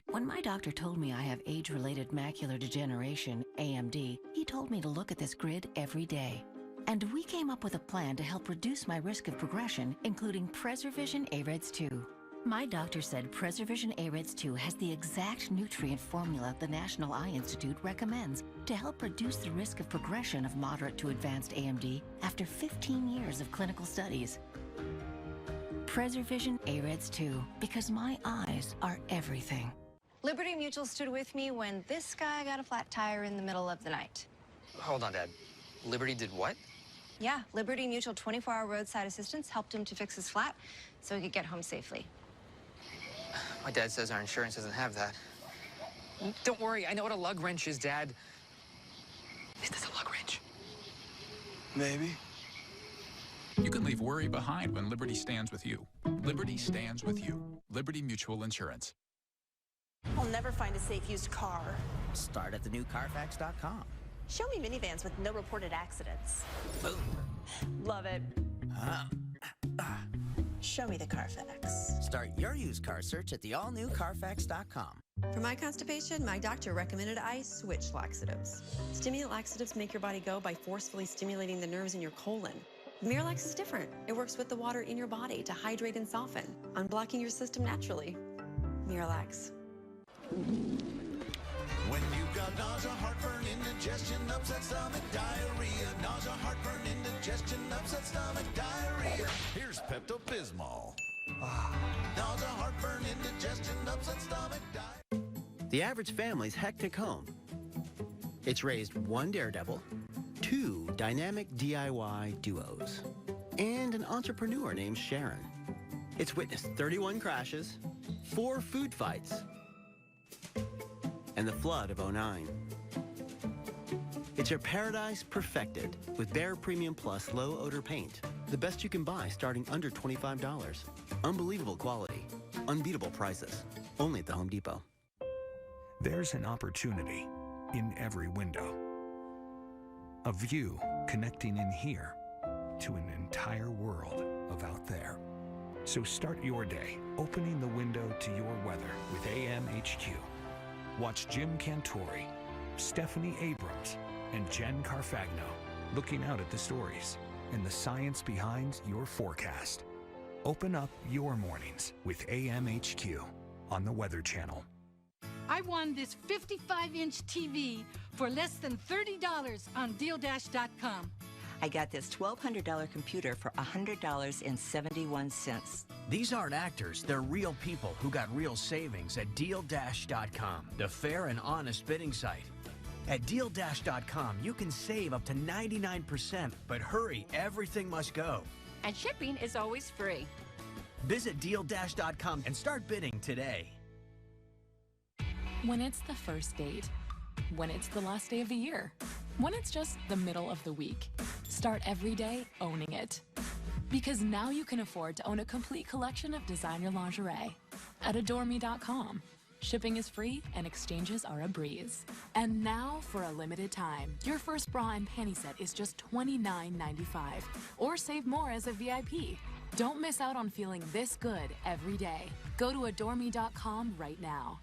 When my doctor told me I have age-related macular degeneration, AMD, he told me to look at this grid every day. And we came up with a plan to help reduce my risk of progression, including PreserVision AREDS 2. My doctor said PreserVision AREDS 2 has the exact nutrient formula the National Eye Institute recommends to help reduce the risk of progression of moderate to advanced AMD after 15 years of clinical studies. PreserVision AREDS 2, because my eyes are everything. Liberty Mutual stood with me when this guy got a flat tire in the middle of the night. Hold on, Dad. Liberty did what? Yeah, Liberty Mutual 24-hour roadside assistance helped him to fix his flat so he could get home safely. My dad says our insurance doesn't have that. Don't worry, I know what a lug wrench is, Dad. Is this a lug wrench? Maybe. You can leave worry behind when Liberty stands with you. Liberty stands with you. Liberty Mutual Insurance. I'll never find a safe used car. Start at thenewcarfax.com. Show me minivans with no reported accidents. Boom. Love it. Show me the Carfax. Start your used car search at the allnewcarfax.com. For my constipation, my doctor recommended I switch laxatives. Stimulant laxatives make your body go by forcefully stimulating the nerves in your colon. Miralax is different. It works with the water in your body to hydrate and soften, unblocking your system naturally. Miralax. When you've got nausea, heartburn, indigestion, upset stomach, diarrhea. Nausea, heartburn, indigestion, upset stomach, diarrhea. Here's Pepto-Bismol. Nausea, heartburn, indigestion, upset stomach, diarrhea. The average family's hectic home. It's raised one daredevil, two dynamic DIY duos, and an entrepreneur named Sharon. It's witnessed 31 crashes, 4 food fights, and the flood of '09. It's your paradise perfected with Behr Premium Plus low odor paint. The best you can buy starting under $25. Unbelievable quality, unbeatable prices. Only at the Home Depot. There's an opportunity in every window. A view connecting in here to an entire world of out there. So start your day opening the window to your weather with AMHQ. Watch Jim Cantori, Stephanie Abrams, and Jen Carfagno looking out at the stories and the science behind your forecast. Open up your mornings with AMHQ on the Weather Channel. I won this 55-inch TV for less than $30 on DealDash.com. I got this $1,200 computer for $100.71. These aren't actors, they're real people who got real savings at DealDash.com, the fair and honest bidding site. At DealDash.com, you can save up to 99%, but hurry, everything must go. And shipping is always free. Visit DealDash.com and start bidding today. When it's the first date, when it's the last day of the year, when it's just the middle of the week, start every day owning it. Because now you can afford to own a complete collection of designer lingerie at adoreme.com. Shipping is free and exchanges are a breeze. And now, for a limited time, your first bra and panty set is just $29.95. Or save more as a VIP. Don't miss out on feeling this good every day. Go to adoreme.com right now.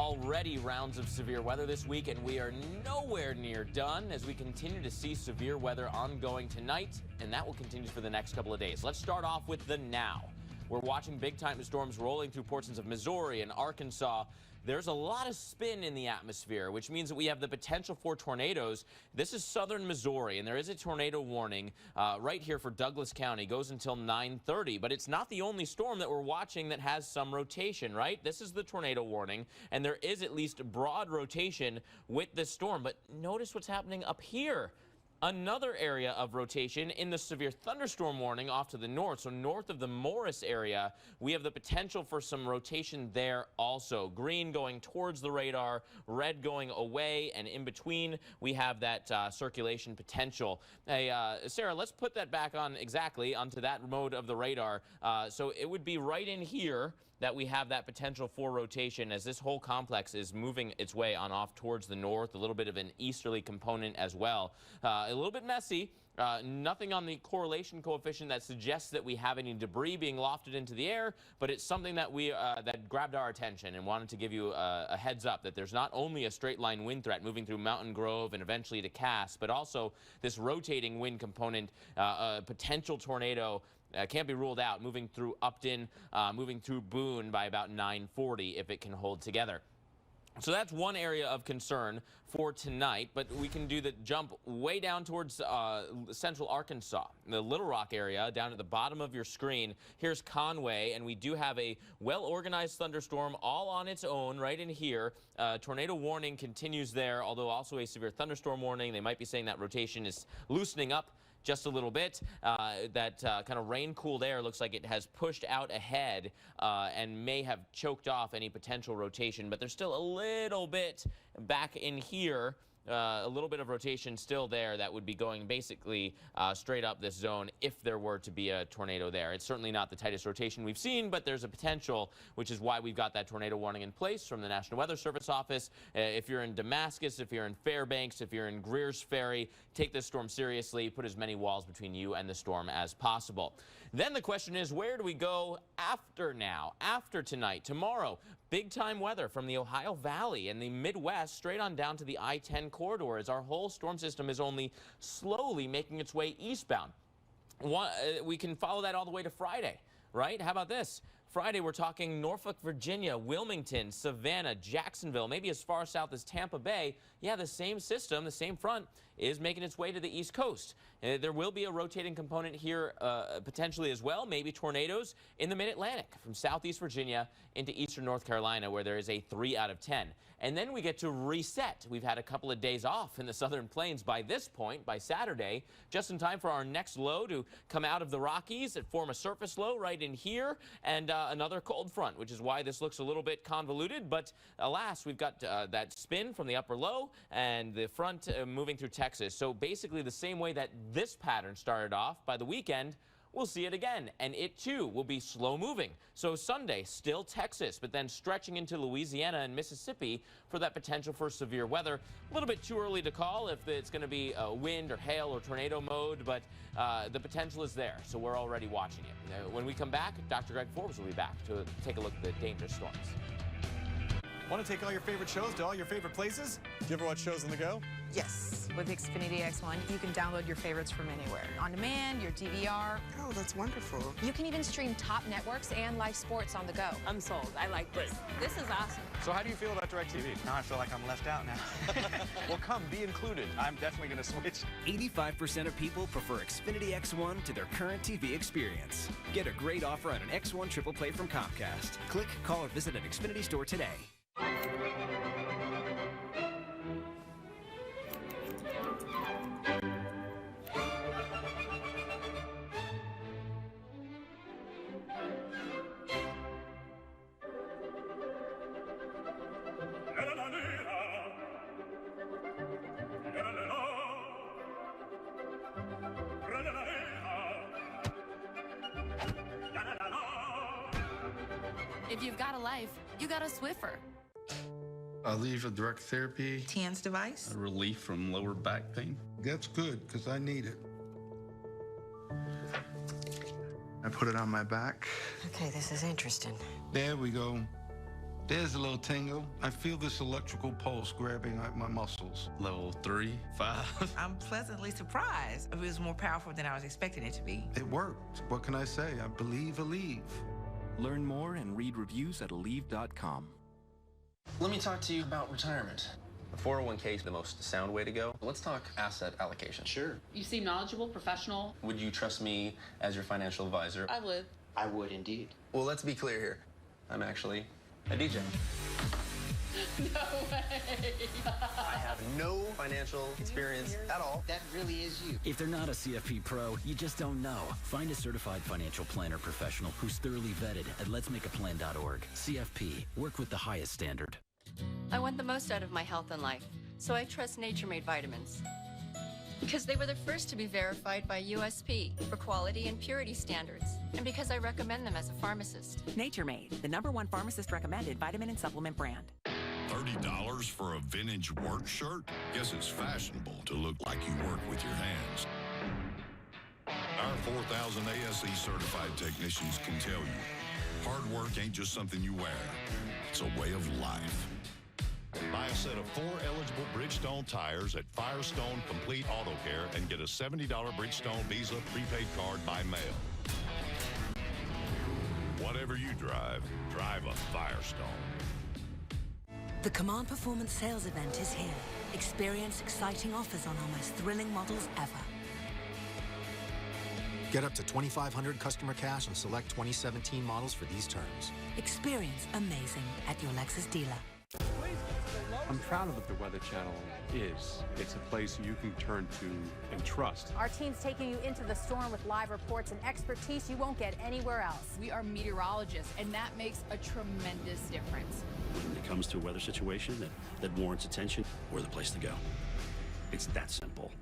already rounds of severe weather this week, and we are nowhere near done as we continue to see severe weather ongoing tonight, and that will continue for the next couple of days. Let's start off with the now. We're watching big-time storms rolling through portions of Missouri and Arkansas. There's a lot of spin in the atmosphere, which means that we have the potential for tornadoes. This is southern Missouri, and there is a tornado warning right here for Douglas County. Goes until 9:30, but it's not the only storm that we're watching that has some rotation, right? This is the tornado warning, and there is at least broad rotation with this storm. But notice what's happening up here. Another area of rotation in the severe thunderstorm warning off to the north. So north of the Morris area, we have the potential for some rotation there also. Green going towards the radar, red going away, and in between, we have that circulation potential. Hey, Sarah, let's put that back on exactly onto that mode of the radar. So it would be right in here that we have that potential for rotation as this whole complex is moving its way on off towards the north, a little bit of an easterly component as well. A little bit messy. Nothing on the correlation coefficient that suggests that we have any debris being lofted into the air, but it's something that that grabbed our attention and wanted to give you a heads up that there's not only a straight line wind threat moving through Mountain Grove and eventually to Cass, but also this rotating wind component, a potential tornado can't be ruled out, moving through Upton, moving through Boone by about 9:40 if it can hold together. So that's one area of concern for tonight, but we can do the jump way down towards central Arkansas, the Little Rock area down at the bottom of your screen. Here's Conway, and we do have a well-organized thunderstorm all on its own right in here. Tornado warning continues there, although also a severe thunderstorm warning. They might be saying that rotation is loosening up just a little bit. That kind of rain-cooled air looks like it has pushed out ahead and may have choked off any potential rotation, but there's still a little bit back in here. A little bit of rotation still there that would be going basically straight up this zone if there were to be a tornado there. It's certainly not the tightest rotation we've seen, but there's a potential, which is why we've got that tornado warning in place from the National Weather Service office. If you're in Damascus, if you're in Fairbanks, if you're in Greers Ferry, take this storm seriously. Put as many walls between you and the storm as possible. Then the question is, where do we go after now, after tonight, tomorrow? Big time weather from the Ohio Valley and the Midwest straight on down to the I-10 corridor as our whole storm system is only slowly making its way eastbound. We can follow that all the way to Friday, right? How about this? Friday, we're talking Norfolk, Virginia, Wilmington, Savannah, Jacksonville, maybe as far south as Tampa Bay. Yeah, the same system, the same front is making its way to the East Coast. There will be a rotating component here potentially as well, maybe tornadoes in the mid-Atlantic from southeast Virginia into eastern North Carolina, where there is a 3 out of 10. And then we get to reset. We've had a couple of days off in the southern plains by this point, by Saturday, just in time for our next low to come out of the Rockies and form a surface low right in here, and another cold front, which is why this looks a little bit convoluted. But alas, we've got that spin from the upper low and the front moving through Texas. So basically the same way that this pattern started off, by the weekend, we'll see it again, and it too will be slow moving. So Sunday, still Texas, but then stretching into Louisiana and Mississippi for that potential for severe weather. A little bit too early to call if it's going to be wind or hail or tornado mode, but the potential is there, so we're already watching it. When we come back, Dr. Greg Forbes will be back to take a look at the dangerous storms. Want to take all your favorite shows to all your favorite places? Do you ever watch shows on the go? Yes. With the Xfinity X1, you can download your favorites from anywhere. On demand, your DVR. Oh, that's wonderful. You can even stream top networks and live sports on the go. I'm sold. I like this. This is awesome. So how do you feel about DirecTV? Now I feel like I'm left out now. Well, come, be included. I'm definitely going to switch. 85% of people prefer Xfinity X1 to their current TV experience. Get a great offer on an X1 triple play from Comcast. Click, call, or visit an Xfinity store today. If you've got a life, you got a Swiffer. I leave a direct therapy. TAN's device. A relief from lower back pain. That's good, because I need it. I put it on my back. Okay, this is interesting. There we go. There's a little tingle. I feel this electrical pulse grabbing at my muscles. Level 3, 5. I'm pleasantly surprised. It was more powerful than I was expecting it to be. It worked. What can I say? I believe Aleve. Learn more and read reviews at Aleve.com. Let me talk to you about retirement. The 401k is the most sound way to go. Let's talk asset allocation. Sure. You seem knowledgeable, professional. Would you trust me as your financial advisor? I would. I would indeed. Well, let's be clear here. I'm actually a DJ. No way. I have no financial experience at all. That really is you. If they're not a CFP pro, you just don't know. Find a certified financial planner professional who's thoroughly vetted at letsmakeaplan.org. CFP, work with the highest standard. I want the most out of my health and life, so I trust Nature Made vitamins. Because they were the first to be verified by USP for quality and purity standards, and because I recommend them as a pharmacist. Nature Made, the #1 pharmacist-recommended vitamin and supplement brand. $30 for a vintage work shirt? Guess it's fashionable to look like you work with your hands. Our 4,000 ASE certified technicians can tell you, hard work ain't just something you wear. It's a way of life. Buy a set of 4 eligible Bridgestone tires at Firestone Complete Auto Care and get a $70 Bridgestone Visa prepaid card by mail. Whatever you drive, drive a Firestone. The Command Performance Sales Event is here. Experience exciting offers on our most thrilling models ever. Get up to $2,500 customer cash on select 2017 models for these terms. Experience amazing at your Lexus dealer. I'm proud of what the Weather Channel is. It's a place you can turn to and trust. Our team's taking you into the storm with live reports and expertise you won't get anywhere else. We are meteorologists, and that makes a tremendous difference. When it comes to a weather situation that warrants attention, we're the place to go. It's that simple.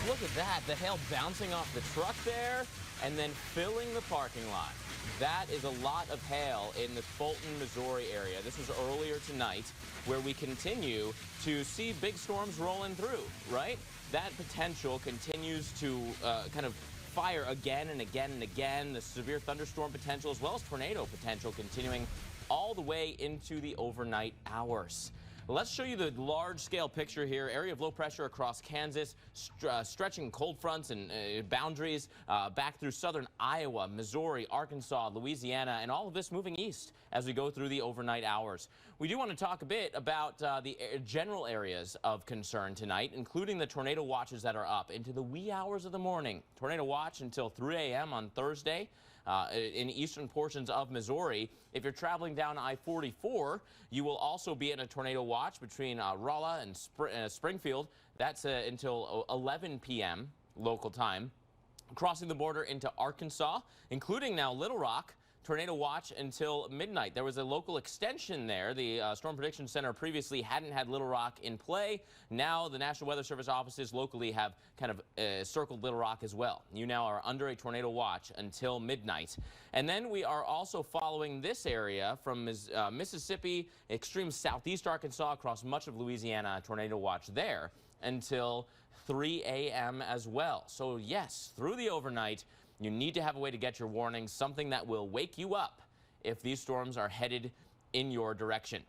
Look at that, the hail bouncing off the truck there and then filling the parking lot. That is a lot of hail in the Fulton, Missouri area. This was earlier tonight where we continue to see big storms rolling through, right? That potential continues to kind of fire again and again and again. The severe thunderstorm potential as well as tornado potential continuing all the way into the overnight hours. Let's show you the large-scale picture here. Area of low pressure across Kansas, stretching cold fronts and boundaries back through southern Iowa, Missouri, Arkansas, Louisiana, and all of this moving east as we go through the overnight hours. We do want to talk a bit about the general areas of concern tonight, including the tornado watches that are up into the wee hours of the morning. Tornado watch until 3 a.m. on Thursday. In eastern portions of Missouri. If you're traveling down I-44, you will also be in a tornado watch between Rolla and Springfield. That's until 11 p.m. local time. Crossing the border into Arkansas, including now Little Rock. Tornado watch until midnight. There was a local extension there. The Storm Prediction Center previously hadn't had Little Rock in play. Now the National Weather Service offices locally have kind of circled Little Rock as well. You now are under a tornado watch until midnight. And then we are also following this area from Mississippi, extreme southeast Arkansas, across much of Louisiana, tornado watch there until 3 a.m. as well. So yes, through the overnight, you need to have a way to get your warnings, something that will wake you up if these storms are headed in your direction.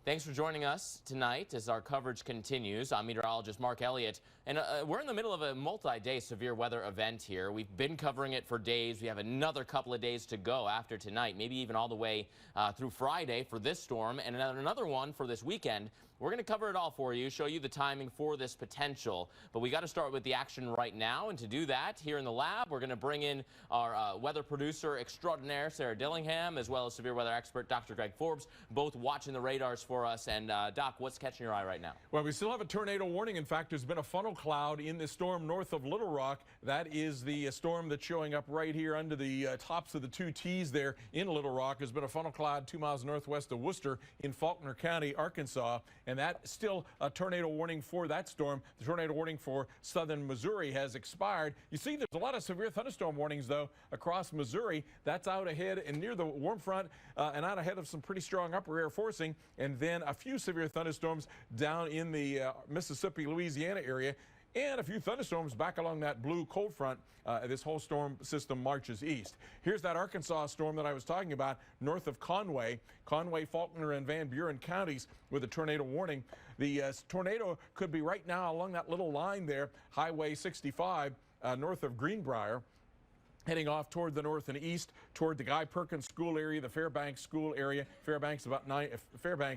Thanks for joining us tonight as our coverage continues. I'm meteorologist Mark Elliott, and we're in the middle of a multi-day severe weather event here. We've been covering it for days. We have another couple of days to go after tonight, maybe even all the way through Friday for this storm, and another one for this weekend. We're going to cover it all for you, show you the timing for this potential. But we got to start with the action right now. And to do that, here in the lab, we're going to bring in our weather producer extraordinaire, Sarah Dillingham, as well as severe weather expert, Dr. Greg Forbes, both watching the radars for us. And Doc, what's catching your eye right now? Well, we still have a tornado warning. In fact, there's been a funnel cloud in this storm north of Little Rock. That is the storm that's showing up right here under the tops of the two T's there in Little Rock. There's been a funnel cloud 2 miles northwest of Worcester in Faulkner County, Arkansas. And that's still a tornado warning for that storm. The tornado warning for southern Missouri has expired. You see, there's a lot of severe thunderstorm warnings, though, across Missouri. That's out ahead and near the warm front and out ahead of some pretty strong upper air forcing. And then a few severe thunderstorms down in the Mississippi, Louisiana area. And a few thunderstorms back along that blue cold front. This whole storm system marches east. Here's that Arkansas storm that I was talking about north of Conway, Faulkner, and Van Buren counties with a tornado warning. The tornado could be right now along that little line there, Highway 65, north of Greenbrier, heading off toward the north and east, toward the Guy Perkins School area, the Fairbanks School area. Fairbanks,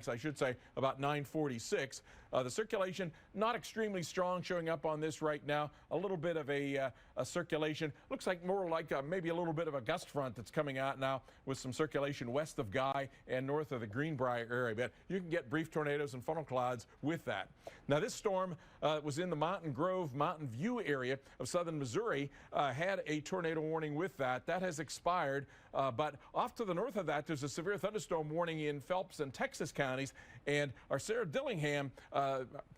I should say, about 946. The circulation not extremely strong showing up on this right now. A little bit of a circulation. Looks like more like maybe a little bit of a gust front that's coming out now with some circulation west of Guy and north of the Greenbrier area. But you can get brief tornadoes and funnel clouds with that. Now, this storm was in the Mountain Grove, Mountain View area of southern Missouri, had a tornado warning with that. That has expired. But off to the north of that, there's a severe thunderstorm warning in Phelps and Texas counties. And our Sarah Dillingham,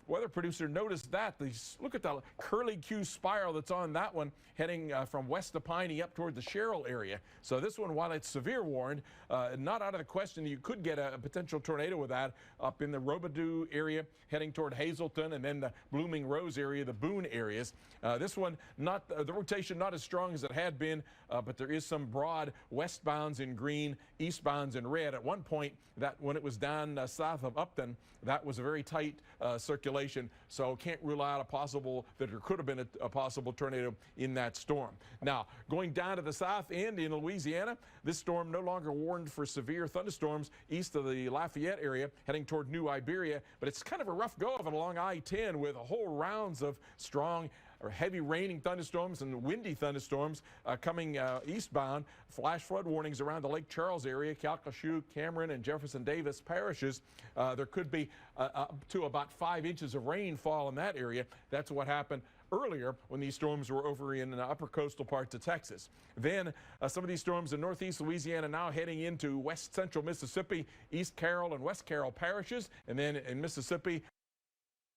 weather producer, noticed that. Look at the curly Q spiral that's on that one, heading from west of Piney up toward the Sherrill area. So this one, while it's severe warned, not out of the question that you could get a potential tornado with that up in the Robidoux area, heading toward Hazleton, and then the Blooming Rose area, the Boone areas. This one, the rotation not as strong as it had been, but there is some broad westbounds in green, eastbounds in red. At one point, that when it was down south of Upton, that was a very tight circulation, so can't rule out that there could have been a possible tornado in that storm. Now, going down to the south end in Louisiana, this storm no longer warned for severe thunderstorms east of the Lafayette area, heading toward New Iberia, but it's kind of a rough go of it along I-10 with a whole rounds of strong or heavy raining thunderstorms and windy thunderstorms coming eastbound. Flash flood warnings around the Lake Charles area, Calcasieu, Cameron, and Jefferson Davis parishes. There could be up to about 5 inches of rainfall in that area. That's what happened earlier when these storms were over in the upper coastal parts of Texas. Then some of these storms in northeast Louisiana now heading into west central Mississippi, East Carroll and West Carroll parishes, and then in Mississippi,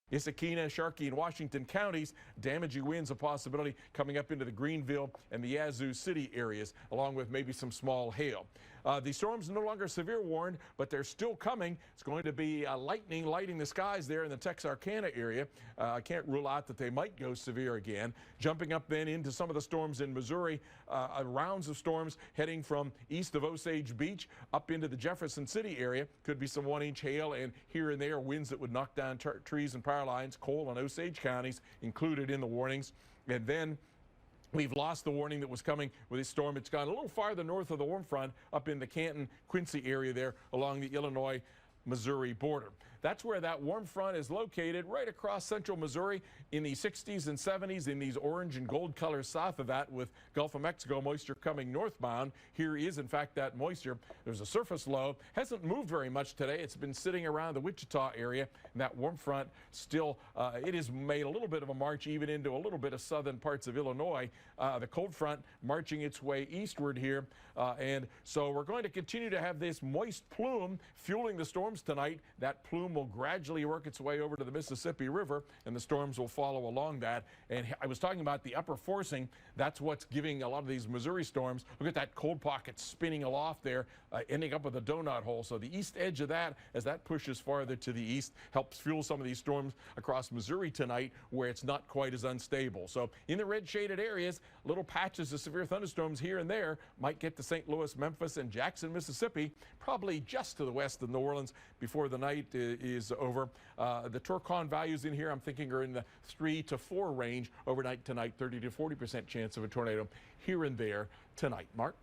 Issaquena, Sharkey, and Washington counties. Damaging winds a possibility coming up into the Greenville and the Yazoo City areas, along with maybe some small hail. The storms are no longer severe warned, but they're still coming. It's going to be lightning lighting the skies there in the Texarkana area. I can't rule out that they might go severe again. Jumping up then into some of the storms in Missouri, rounds of storms heading from east of Osage Beach up into the Jefferson City area. Could be some 1-inch hail and here and there winds that would knock down trees and power lines. Cole and Osage counties included in the warnings. And then we've lost the warning that was coming with this storm. It's gone a little farther north of the warm front up in the Canton-Quincy area there along the Illinois-Missouri border. That's where that warm front is located, right across central Missouri in the 60s and 70s in these orange and gold colors south of that, with Gulf of Mexico moisture coming northbound. Here is, in fact, that moisture. There's a surface low. Hasn't moved very much today. It's been sitting around the Wichita area. And that warm front still, it has made a little bit of a march even into a little bit of southern parts of Illinois. The cold front marching its way eastward here. And so we're going to continue to have this moist plume fueling the storms tonight. That plume plume will gradually work its way over to the Mississippi River, and the storms will follow along that. And I was talking about the upper forcing. That's what's giving a lot of these Missouri storms. Look at that cold pocket spinning aloft there, ending up with a donut hole. So the east edge of that, as that pushes farther to the east, helps fuel some of these storms across Missouri tonight, where it's not quite as unstable. So in the red shaded areas, little patches of severe thunderstorms here and there might get to St. Louis, Memphis, and Jackson, Mississippi, probably just to the west of New Orleans before the night is over. The Turcon values in here, I'm thinking, are in the 3 to 4 range overnight tonight. 30 to 40% chance of a tornado here and there tonight. Mark?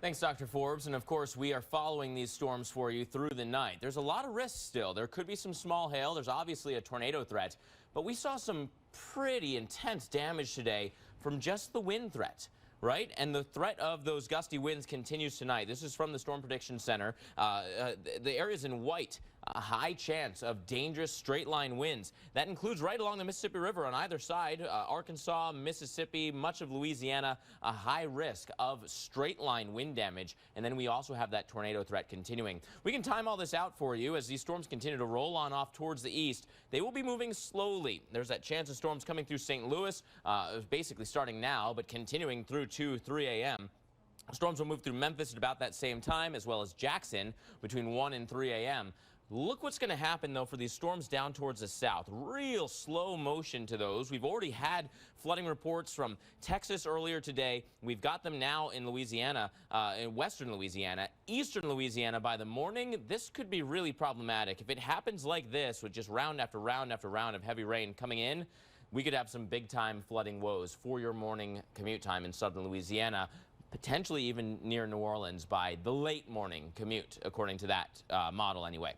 Thanks, Dr. Forbes. And of course, we are following these storms for you through the night. There's a lot of risks still. There could be some small hail. There's obviously a tornado threat, but we saw some pretty intense damage today from just the wind threat. Right? And the threat of those gusty winds continues tonight. This is from the Storm Prediction Center. The areas in white, a high chance of dangerous straight-line winds. That includes right along the Mississippi River on either side, Arkansas, Mississippi, much of Louisiana, a high risk of straight-line wind damage. And then we also have that tornado threat continuing. We can time all this out for you as these storms continue to roll on off towards the east. They will be moving slowly. There's that chance of storms coming through St. Louis, basically starting now, but continuing through 3 a.m. Storms will move through Memphis at about that same time, as well as Jackson between 1 and 3 a.m. Look what's going to happen, though, for these storms down towards the south. Real slow motion to those. We've already had flooding reports from Texas earlier today. We've got them now in Louisiana, in western Louisiana. Eastern Louisiana, by the morning, this could be really problematic. If it happens like this, with just round after round after round of heavy rain coming in, we could have some big-time flooding woes for your morning commute time in southern Louisiana, potentially even near New Orleans by the late morning commute, according to that model anyway.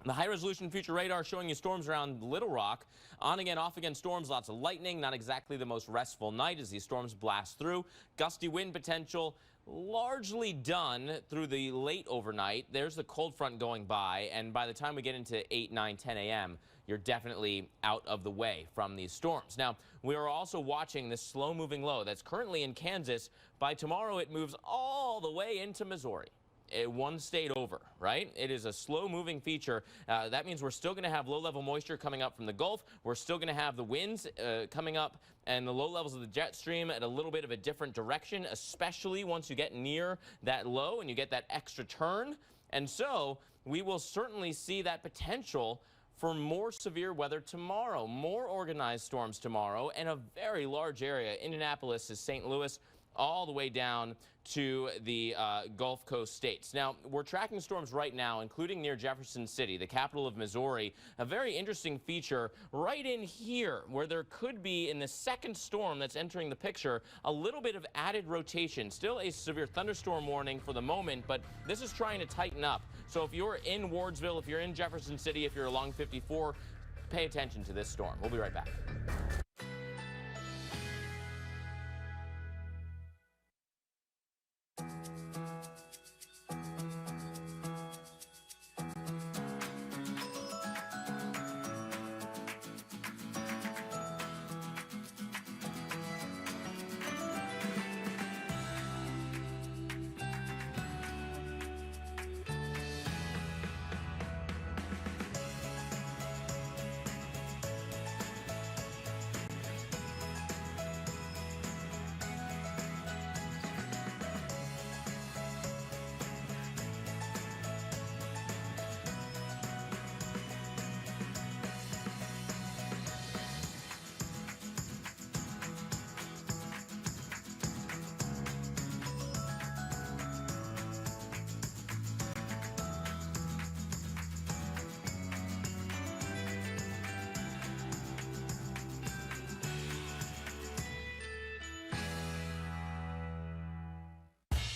The high-resolution future radar showing you storms around Little Rock. On again, off again storms, lots of lightning. Not exactly the most restful night as these storms blast through. Gusty wind potential largely done through the late overnight. There's the cold front going by, and by the time we get into 8, 9, 10 a.m., you're definitely out of the way from these storms. Now, we are also watching this slow-moving low that's currently in Kansas. By tomorrow, it moves all the way into Missouri. One state over, right? It is a slow-moving feature. That means we're still going to have low-level moisture coming up from the Gulf. We're still going to have the winds coming up and the low levels of the jet stream at a little bit of a different direction, especially once you get near that low and you get that extra turn. And so we will certainly see that potential for more severe weather tomorrow, more organized storms tomorrow, and a very large area. Indianapolis to St. Louis, all the way down to the Gulf Coast states. Now, we're tracking storms right now, including near Jefferson City, the capital of Missouri. A very interesting feature right in here, where there could be, in the second storm that's entering the picture, a little bit of added rotation. Still a severe thunderstorm warning for the moment, but this is trying to tighten up. So if you're in Wardsville, if you're in Jefferson City, if you're along 54, pay attention to this storm. We'll be right back.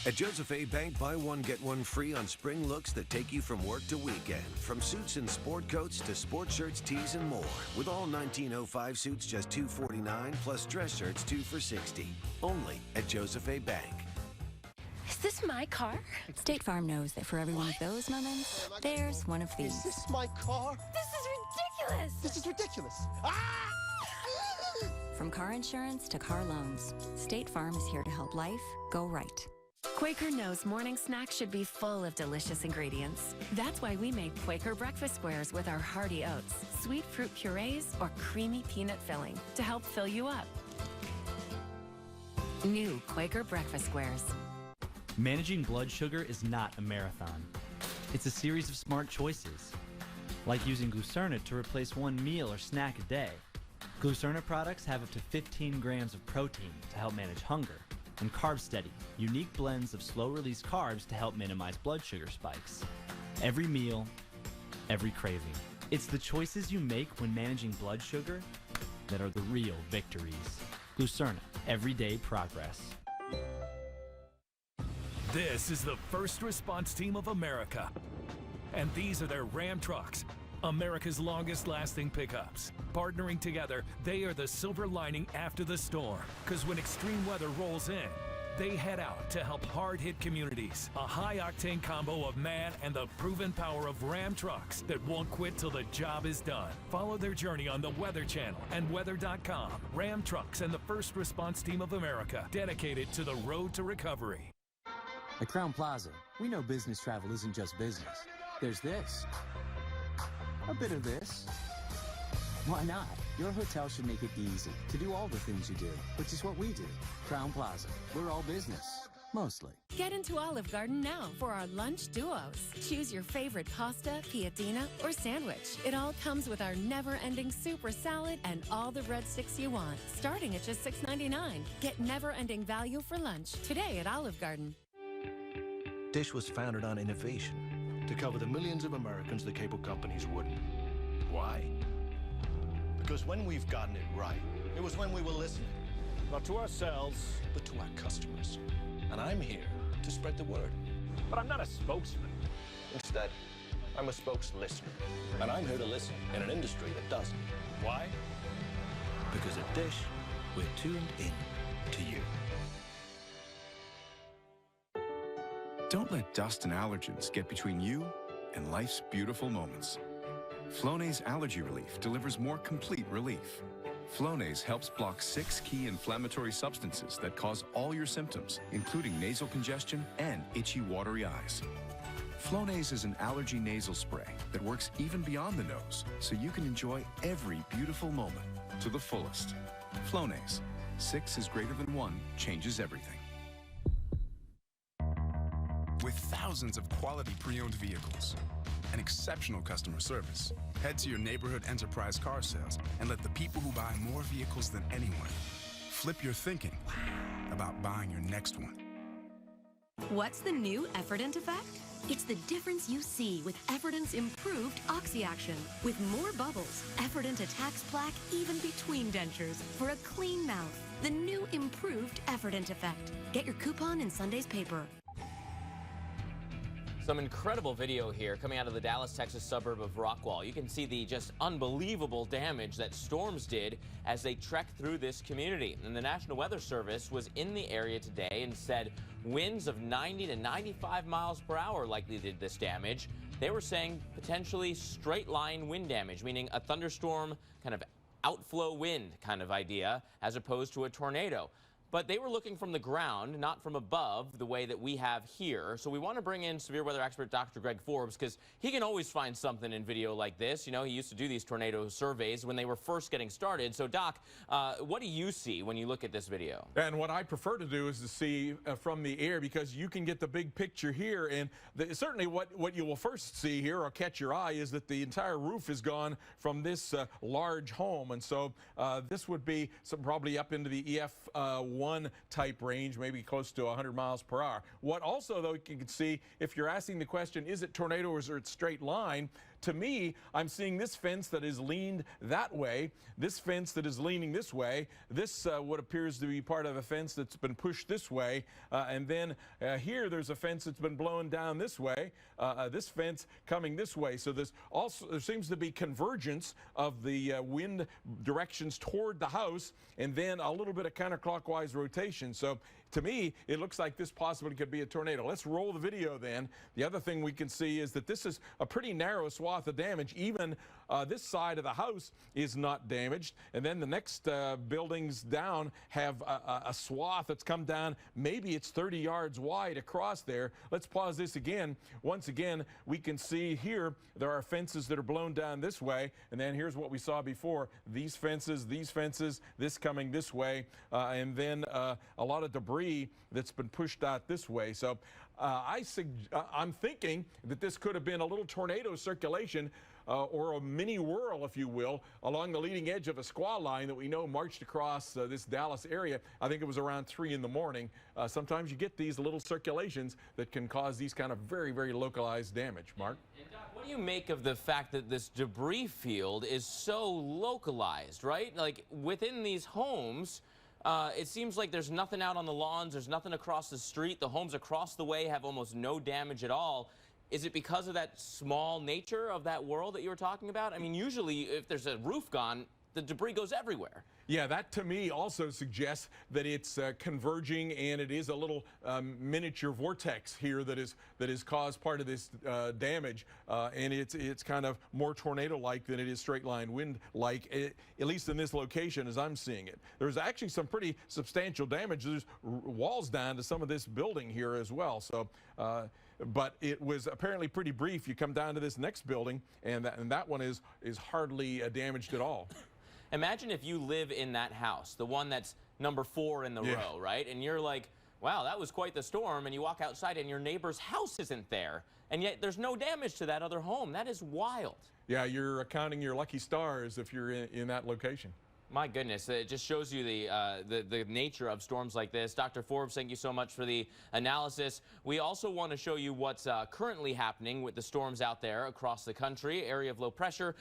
At Joseph A. Bank, buy one, get one free on spring looks that take you from work to weekend. From suits and sport coats to sport shirts, tees, and more. With all 1905 suits just $249, plus dress shirts $2 for $60. Only at Joseph A. Bank. Is this my car? State Farm knows that for every one of those moments, there's one of these. Is this my car? This is ridiculous! This is ridiculous. Ah! From car insurance to car loans, State Farm is here to help life go right. Quaker knows morning snacks should be full of delicious ingredients. That's why we made Quaker breakfast squares with our hearty oats, sweet fruit purees, or creamy peanut filling to help fill you up. New Quaker breakfast squares. Managing blood sugar is not a marathon. It's a series of smart choices, like using Glucerna to replace one meal or snack a day. Glucerna products have up to 15 grams of protein to help manage hunger, and Carb Steady, unique blends of slow-release carbs to help minimize blood sugar spikes. Every meal, every craving. It's the choices you make when managing blood sugar that are the real victories. Glucerna, everyday progress. This is the First Response Team of America, and these are their Ram trucks, America's longest-lasting pickups. Partnering together, they are the silver lining after the storm, because when extreme weather rolls in, they head out to help hard-hit communities. A high-octane combo of man and the proven power of Ram trucks that won't quit till the job is done. Follow their journey on the Weather Channel and weather.com. Ram trucks and the First Response Team of America, dedicated to the road to recovery. At Crown Plaza, we know business travel isn't just business. There's this. A bit of this. Why not? Your hotel should make it easy to do all the things you do, which is what we do. Crown Plaza. We're all business. Mostly. Get into Olive Garden now for our lunch duos. Choose your favorite pasta, piadina, or sandwich. It all comes with our never-ending super salad and all the breadsticks you want, starting at just $6.99. Get never-ending value for lunch today at Olive Garden. Dish was founded on innovation to cover the millions of Americans the cable companies wouldn't. Why? Because when we've gotten it right, it was when we were listening. Not to ourselves, but to our customers. And I'm here to spread the word. But I'm not a spokesman. Instead, I'm a spokes-listener. And I'm here to listen in an industry that doesn't. Why? Because at Dish, we're tuned in to you. Don't let dust and allergens get between you and life's beautiful moments. Flonase Allergy Relief delivers more complete relief. Flonase helps block 6 key inflammatory substances that cause all your symptoms, including nasal congestion and itchy, watery eyes. Flonase is an allergy nasal spray that works even beyond the nose, so you can enjoy every beautiful moment to the fullest. Flonase, 6 is greater than 1, changes everything. With thousands of quality pre-owned vehicles and exceptional customer service, head to your neighborhood Enterprise car sales and let the people who buy more vehicles than anyone flip your thinking about buying your next one. What's the new Effordent effect? It's the difference you see with Effordent's improved oxy-action. With more bubbles, Effordent attacks plaque even between dentures for a clean mouth. The new improved Effordent effect. Get your coupon in Sunday's paper. Some incredible video here coming out of the Dallas, Texas suburb of Rockwall. You can see the just unbelievable damage that storms did as they trekked through this community. And the National Weather Service was in the area today and said winds of 90 to 95 miles per hour likely did this damage. They were saying potentially straight line wind damage, meaning a thunderstorm kind of outflow wind kind of idea as opposed to a tornado. But they were looking from the ground, not from above, the way that we have here. So we want to bring in severe weather expert Dr. Greg Forbes, because he can always find something in video like this. You know, he used to do these tornado surveys when they were first getting started. So, Doc, what do you see when you look at this video? And what I prefer to do is to see from the air, because you can get the big picture here. And certainly what you will first see here or catch your eye is that the entire roof is gone from this large home. And so this would be probably up into the EF1 type range, maybe close to 100 miles per hour. What also, though, you can see, if you're asking the question, is it tornado or is it straight line? To me, I'm seeing this fence that is leaned that way, this fence that is leaning this way, this what appears to be part of a fence that's been pushed this way, and then here there's a fence that's been blown down this way, this fence coming this way. So there seems to be convergence of the wind directions toward the house, and then a little bit of counterclockwise rotation. So to me, it looks like this possibly could be a tornado. Let's roll the video then. The other thing we can see is that this is a pretty narrow swath of damage. Even this side of the house is not damaged. And then the next buildings down have a swath that's come down. Maybe it's 30 yards wide across there. Let's pause this again. Once again, we can see here there are fences that are blown down this way. And then here's what we saw before. These fences, this coming this way, and then a lot of debris that's been pushed out this way. So I'm thinking that this could have been a little tornado circulation or a mini whirl, if you will, along the leading edge of a squall line that we know marched across this Dallas area. I think it was around 3 in the morning. Sometimes you get these little circulations that can cause these kind of very, very localized damage. Mark? And Doc, what do you make of the fact that this debris field is so localized, right? Like within these homes, it seems like there's nothing out on the lawns, there's nothing across the street. The homes across the way have almost no damage at all. Is it because of that small nature of that world that you were talking about? I mean, usually if there's a roof gone, the debris goes everywhere. Yeah, that to me also suggests that it's converging, and it is a little miniature vortex here that is caused part of this damage, and it's kind of more tornado-like than it is straight-line wind-like, at least in this location as I'm seeing it. There's actually some pretty substantial damage. There's walls down to some of this building here as well. So. But it was apparently pretty brief. You come down to this next building, and that one is hardly damaged at all. Imagine if you live in that house, the one that's number 4 in the row, right? And you're like, wow, that was quite the storm. And you walk outside and your neighbor's house isn't there. And yet there's no damage to that other home. That is wild. Yeah, you're counting your lucky stars if you're in that location. My goodness, it just shows you the nature of storms like this. Dr. Forbes, thank you so much for the analysis. We also want to show you what's currently happening with the storms out there across the country. Area of low pressure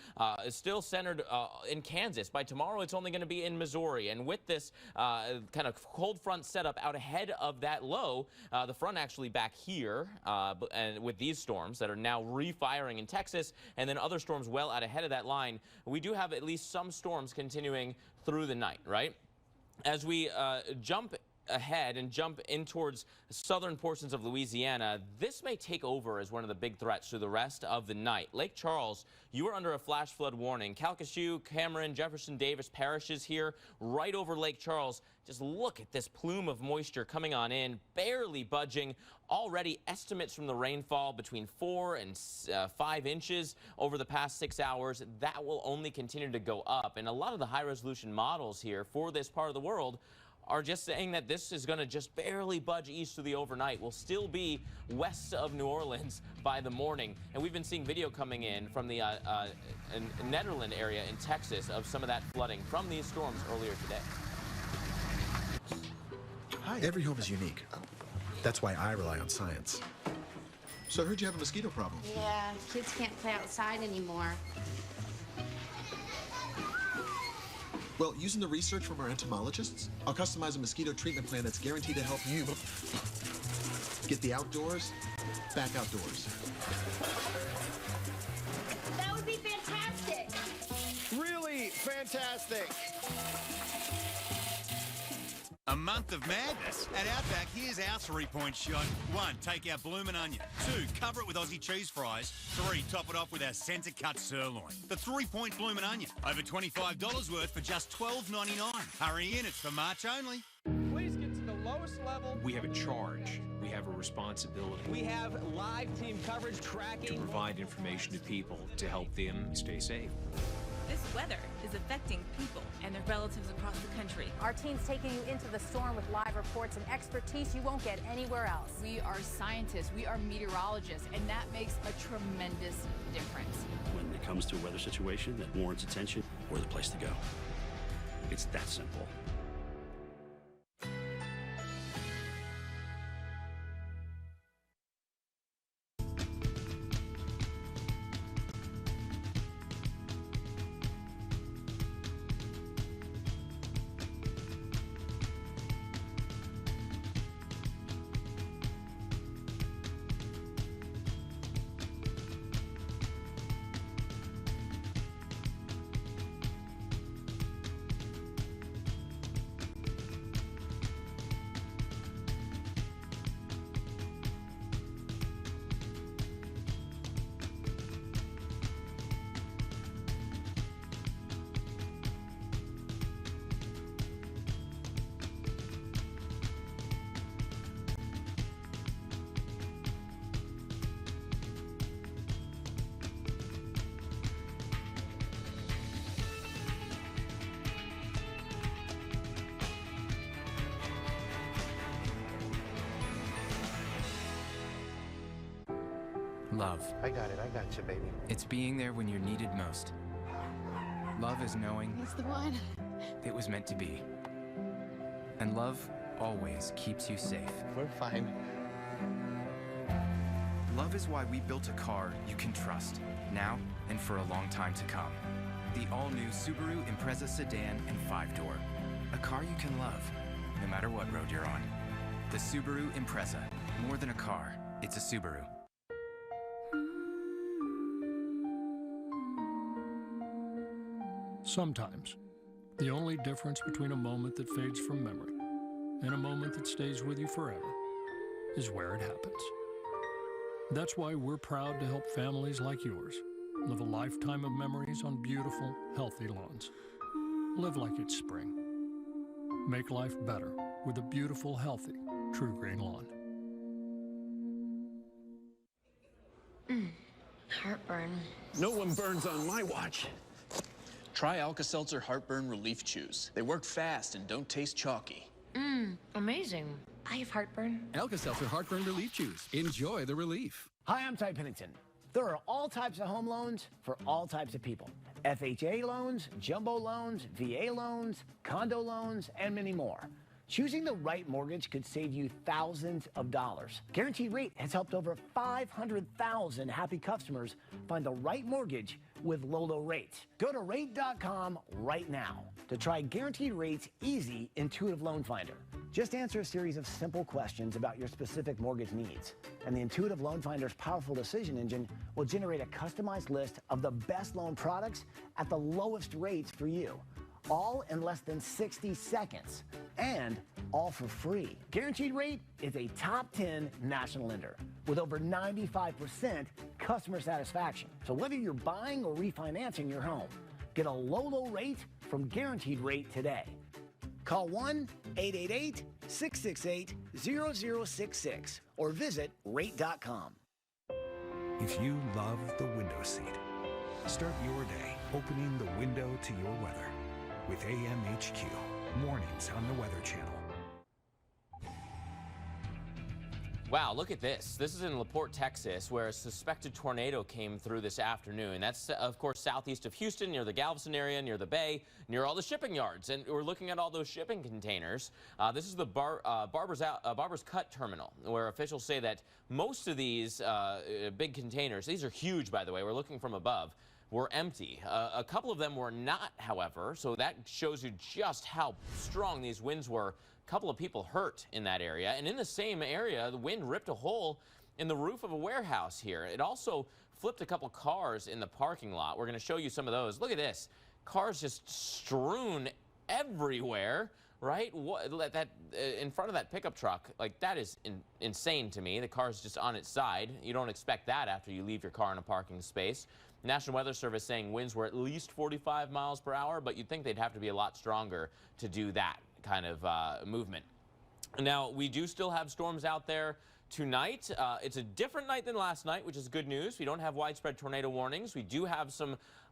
is still centered in Kansas. By tomorrow, it's only going to be in Missouri. And with this kind of cold front setup out ahead of that low, the front actually back here, and with these storms that are now refiring in Texas, and then other storms well out ahead of that line, we do have at least some storms continuing through the night, right? As we jump ahead and jump in towards southern portions of Louisiana, this may take over as one of the big threats through the rest of the night. Lake Charles, you are under a flash flood warning. Calcasieu, Cameron, Jefferson Davis parishes here right over Lake Charles. Just look at this plume of moisture coming on in, barely budging. Already estimates from the rainfall between 4 and 5 inches over the past 6 hours. That will only continue to go up. And a lot of the high-resolution models here for this part of the world are just saying that this is going to just barely budge east through the overnight. We'll still be west of New Orleans by the morning. And we've been seeing video coming in from the Netherland area in Texas of some of that flooding from these storms earlier today. Hi. Every home is unique. That's why I rely on science. So I heard you have a mosquito problem. Yeah, kids can't play outside anymore. Well, using the research from our entomologists, I'll customize a mosquito treatment plan that's guaranteed to help you get the outdoors back outdoors. That would be fantastic. Really fantastic. A month of madness. At Outback, here's our 3-point shot. 1, take out bloomin' onion. 2, cover it with Aussie cheese fries. 3, top it off with our centre-cut sirloin. The 3-point bloomin' onion. Over $25 worth for just $12.99. Hurry in, it's for March only. Please get to the lowest level. We have a charge. We have a responsibility. We have live team coverage tracking. To provide information to people to help them stay safe. This weather is affecting people and their relatives across the country. Our team's taking you into the storm with live reports and expertise you won't get anywhere else. We are scientists, we are meteorologists, and that makes a tremendous difference. When it comes to a weather situation that warrants attention, we're the place to go. It's that simple. Love. I got you, baby. It's being there when you're needed most. Love is knowing It's the one. it was meant to be. And love always keeps you safe. We're fine. Love is why we built a car you can trust, now and for a long time to come. The all-new Subaru Impreza sedan and 5-door. A car you can love, no matter what road you're on. The Subaru Impreza. More than a car, it's a Subaru. Sometimes, the only difference between a moment that fades from memory and a moment that stays with you forever is where it happens. That's why we're proud to help families like yours live a lifetime of memories on beautiful, healthy lawns. Live like it's spring. Make life better with a beautiful, healthy, True Green lawn. Heartburn. No one burns on my watch. Try Alka-Seltzer Heartburn Relief Chews. They work fast and don't taste chalky. Amazing. I have heartburn. Alka-Seltzer Heartburn Relief Chews. Enjoy the relief. Hi, I'm Ty Pennington. There are all types of home loans for all types of people. FHA loans, jumbo loans, VA loans, condo loans, and many more. Choosing the right mortgage could save you thousands of dollars. Guaranteed Rate has helped over 500,000 happy customers find the right mortgage with low rates. Go to rate.com right now to try Guaranteed Rate's easy, intuitive loan finder. Just answer a series of simple questions about your specific mortgage needs, and the intuitive loan finder's powerful decision engine will generate a customized list of the best loan products at the lowest rates for you, all in less than 60 seconds, and all for free. Guaranteed Rate is a top 10 national lender with over 95% customer satisfaction. So whether you're buying or refinancing your home, get a low rate from Guaranteed Rate today. Call 1-888-668-0066 or visit rate.com. If you love the window seat, start your day opening the window to your weather with AMHQ, mornings on the Weather Channel. Wow, look at this. This is in LaPorte, Texas, where a suspected tornado came through this afternoon. That's, of course, southeast of Houston, near the Galveston area, near the bay, near all the shipping yards. And we're looking at all those shipping containers. This is the Barber's Cut terminal, where officials say that most of these big containers, these are huge, by the way, we're looking from above, were empty. A couple of them were not, however, so that shows you just how strong these winds were. A couple of people hurt in that area, and in the same area, the wind ripped a hole in the roof of a warehouse here. It also flipped a couple cars in the parking lot. We're going to show you some of those. Look at this. Cars just strewn everywhere, right? In front of that pickup truck, like, that is insane to me. The car's just on its side. You don't expect that after you leave your car in a parking space. National Weather Service saying winds were at least 45 miles per hour, but you'd think they'd have to be a lot stronger to do that kind of movement. Now, we do still have storms out there tonight. It's a different night than last night, which is good news. We don't have widespread tornado warnings. We do have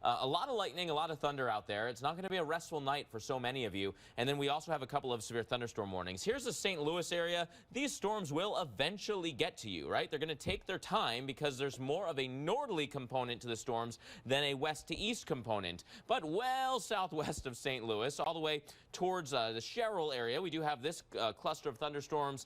a lot of lightning, a lot of thunder out there. It's not going to be a restful night for so many of you. And then we also have a couple of severe thunderstorm warnings. Here's the St. Louis area. These storms will eventually get to you, right? They're going to take their time because there's more of a northerly component to the storms than a west to east component. But well southwest of St. Louis, all the way towards the Sherrill area, we do have this cluster of thunderstorms.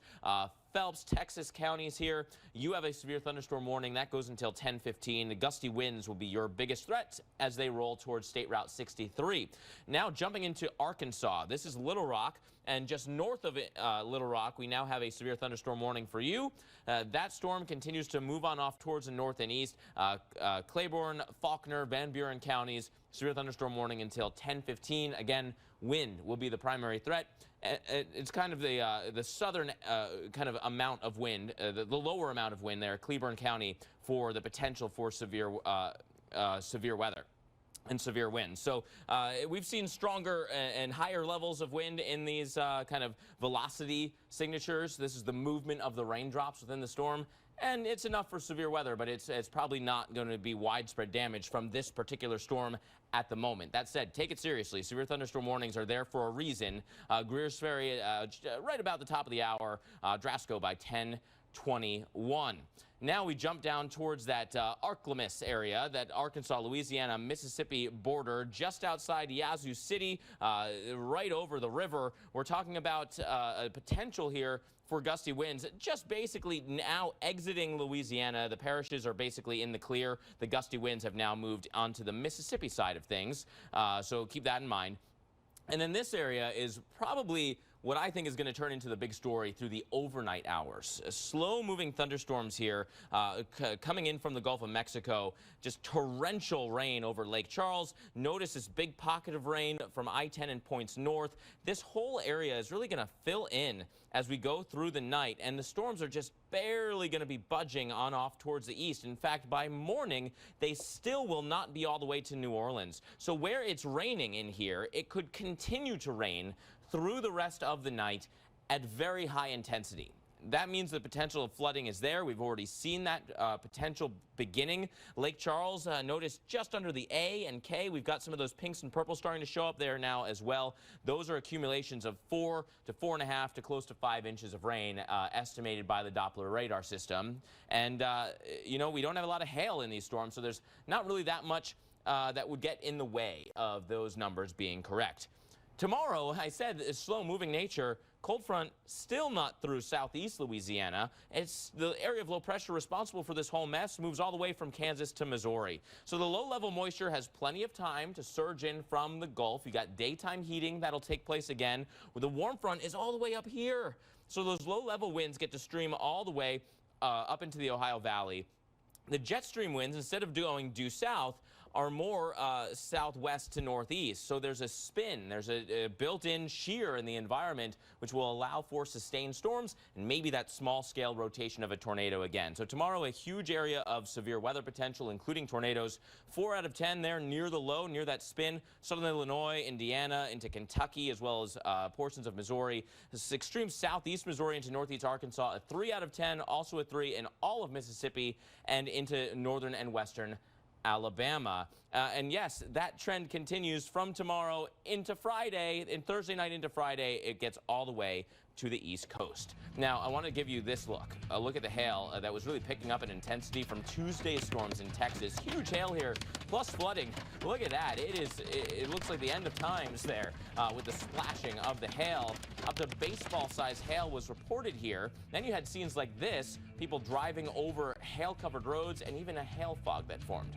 Phelps, Texas counties here. You have a severe thunderstorm warning. That goes until 10:15. The gusty winds will be your biggest threat as they roll towards State Route 63. Now jumping into Arkansas. This is Little Rock, and just north of Little Rock, we now have a severe thunderstorm warning for you. That storm continues to move on off towards the north and east. Claiborne, Faulkner, Van Buren counties, severe thunderstorm warning until 10:15. Again, wind will be the primary threat. It's kind of the southern kind of amount of wind, the lower amount of wind there, Cleburne County, for the potential for severe weather and severe winds. So we've seen stronger and higher levels of wind in these kind of velocity signatures. This is the movement of the raindrops within the storm. And it's enough for severe weather, but it's probably not going to be widespread damage from this particular storm at the moment. That said, take it seriously. Severe thunderstorm warnings are there for a reason. Greers Ferry right about the top of the hour, Drasco by 10:21. Now we jump down towards that Arklamis area, that Arkansas, Louisiana, Mississippi border, just outside Yazoo City, right over the river. We're talking about a potential here for gusty winds, just basically now exiting Louisiana. The parishes are basically in the clear. The gusty winds have now moved onto the Mississippi side of things, so keep that in mind. And then this area is probably what I think is going to turn into the big story through the overnight hours. Slow-moving thunderstorms here coming in from the Gulf of Mexico. Just torrential rain over Lake Charles. Notice this big pocket of rain from I-10 and points north. This whole area is really going to fill in as we go through the night, and the storms are just barely going to be budging on off towards the east. In fact, by morning, they still will not be all the way to New Orleans. So where it's raining in here, it could continue to rain through the rest of the night at very high intensity. That means the potential of flooding is there. We've already seen that potential beginning. Lake Charles, notice just under the A and K, we've got some of those pinks and purples starting to show up there now as well. Those are accumulations of 4 to 4.5 to close to 5 inches of rain estimated by the Doppler radar system. And, you know, we don't have a lot of hail in these storms, so there's not really that much that would get in the way of those numbers being correct. Tomorrow, I said, is slow-moving nature. Cold front still not through southeast Louisiana. It's the area of low pressure responsible for this whole mess, moves all the way from Kansas to Missouri. So the low-level moisture has plenty of time to surge in from the Gulf. You got daytime heating that'll take place again. The warm front is all the way up here. So those low-level winds get to stream all the way up into the Ohio Valley. The jet stream winds, instead of going due south, are more southwest to northeast. So there's a spin, there's a built-in shear in the environment, which will allow for sustained storms and maybe that small-scale rotation of a tornado again. So tomorrow, a huge area of severe weather potential, including tornadoes. 4 out of 10 there near the low, near that spin. Southern Illinois, Indiana, into Kentucky, as well as portions of Missouri. This is extreme southeast Missouri into northeast Arkansas. A 3 out of 10, also a 3 in all of Mississippi and into northern and western Alabama. And yes, that trend continues from tomorrow into Friday. And Thursday night into Friday, it gets all the way to the East Coast. Now, I want to give you this look. A look at the hail that was really picking up in intensity from Tuesday's storms in Texas. Huge hail here, plus flooding. Look at that. It looks like the end of times there with the splashing of the hail. Up to baseball-sized hail was reported here. Then you had scenes like this, people driving over hail-covered roads, and even a hail fog that formed.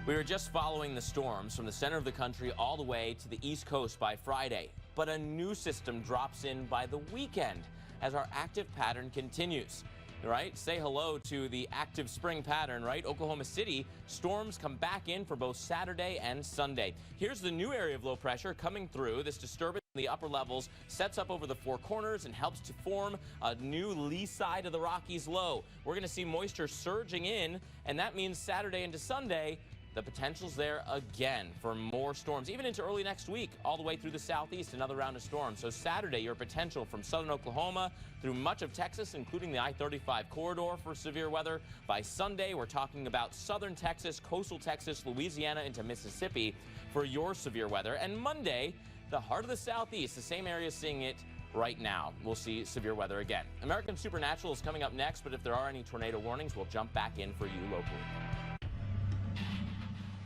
We were just following the storms from the center of the country all the way to the East Coast by Friday. But a new system drops in by the weekend as our active pattern continues. Right? Say hello to the active spring pattern, right? Oklahoma City, storms come back in for both Saturday and Sunday. Here's the new area of low pressure coming through. This disturbance in the upper levels sets up over the Four Corners and helps to form a new lee side of the Rockies low. We're going to see moisture surging in, and that means Saturday into Sunday, the potential's there again for more storms, even into early next week, all the way through the southeast, another round of storms. So Saturday, your potential from southern Oklahoma through much of Texas, including the I-35 corridor for severe weather. By Sunday, we're talking about southern Texas, coastal Texas, Louisiana into Mississippi for your severe weather. And Monday, the heart of the southeast, the same area seeing it right now. We'll see severe weather again. American Supernatural is coming up next, but if there are any tornado warnings, we'll jump back in for you locally.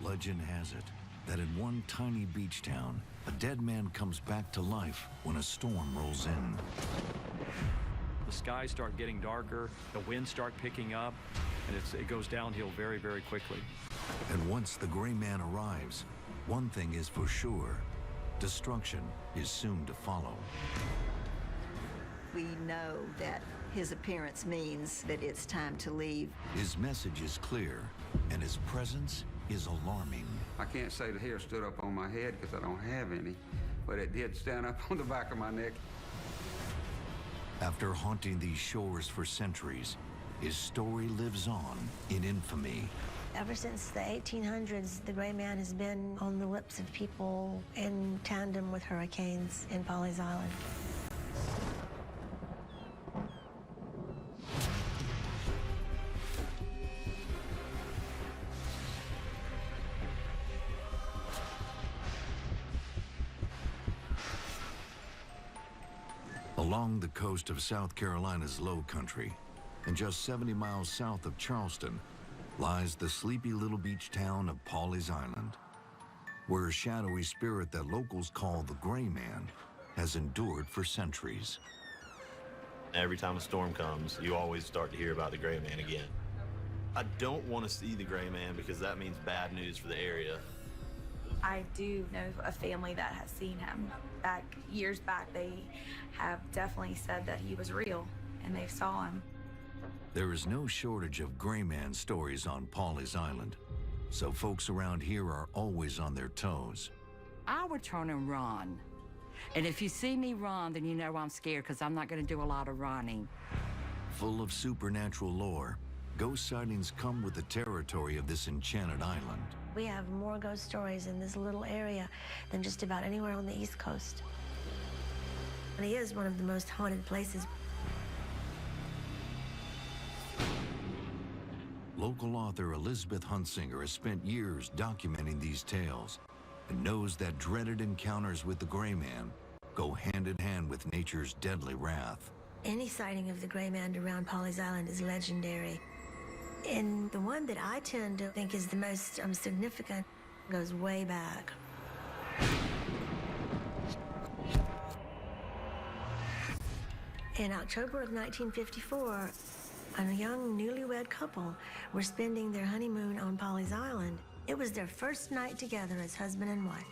Legend has it, that in one tiny beach town, a dead man comes back to life when a storm rolls in. The skies start getting darker, the winds start picking up, and it goes downhill very, very quickly. And once the gray man arrives, one thing is for sure, destruction is soon to follow. We know that his appearance means that it's time to leave. His message is clear, and his presence is alarming. I can't say the hair stood up on my head because I don't have any, but it did stand up on the back of my neck. After haunting these shores for centuries, his story lives on in infamy. Ever since the 1800s, the gray man has been on the lips of people in tandem with hurricanes in Pawleys Island. Along the coast of South Carolina's Low Country, and just 70 miles south of Charleston, lies the sleepy little beach town of Pawleys Island, where a shadowy spirit that locals call the Gray Man has endured for centuries. Every time a storm comes, you always start to hear about the Gray Man again. I don't want to see the Gray Man because that means bad news for the area. I do know a family that has seen him. Years back, they have definitely said that he was real, and they saw him. There is no shortage of Gray Man stories on Pawleys Island, so folks around here are always on their toes. I would turn and run. And if you see me run, then you know I'm scared because I'm not going to do a lot of running. Full of supernatural lore, ghost sightings come with the territory of this enchanted island. We have more ghost stories in this little area than just about anywhere on the East Coast. And it is one of the most haunted places. Local author Elizabeth Huntsinger has spent years documenting these tales and knows that dreaded encounters with the Gray Man go hand in hand with nature's deadly wrath. Any sighting of the Gray Man around Pawleys Island is legendary. And the one that I tend to think is the most significant goes way back. In October of 1954, a young newlywed couple were spending their honeymoon on Pawleys Island. It was their first night together as husband and wife.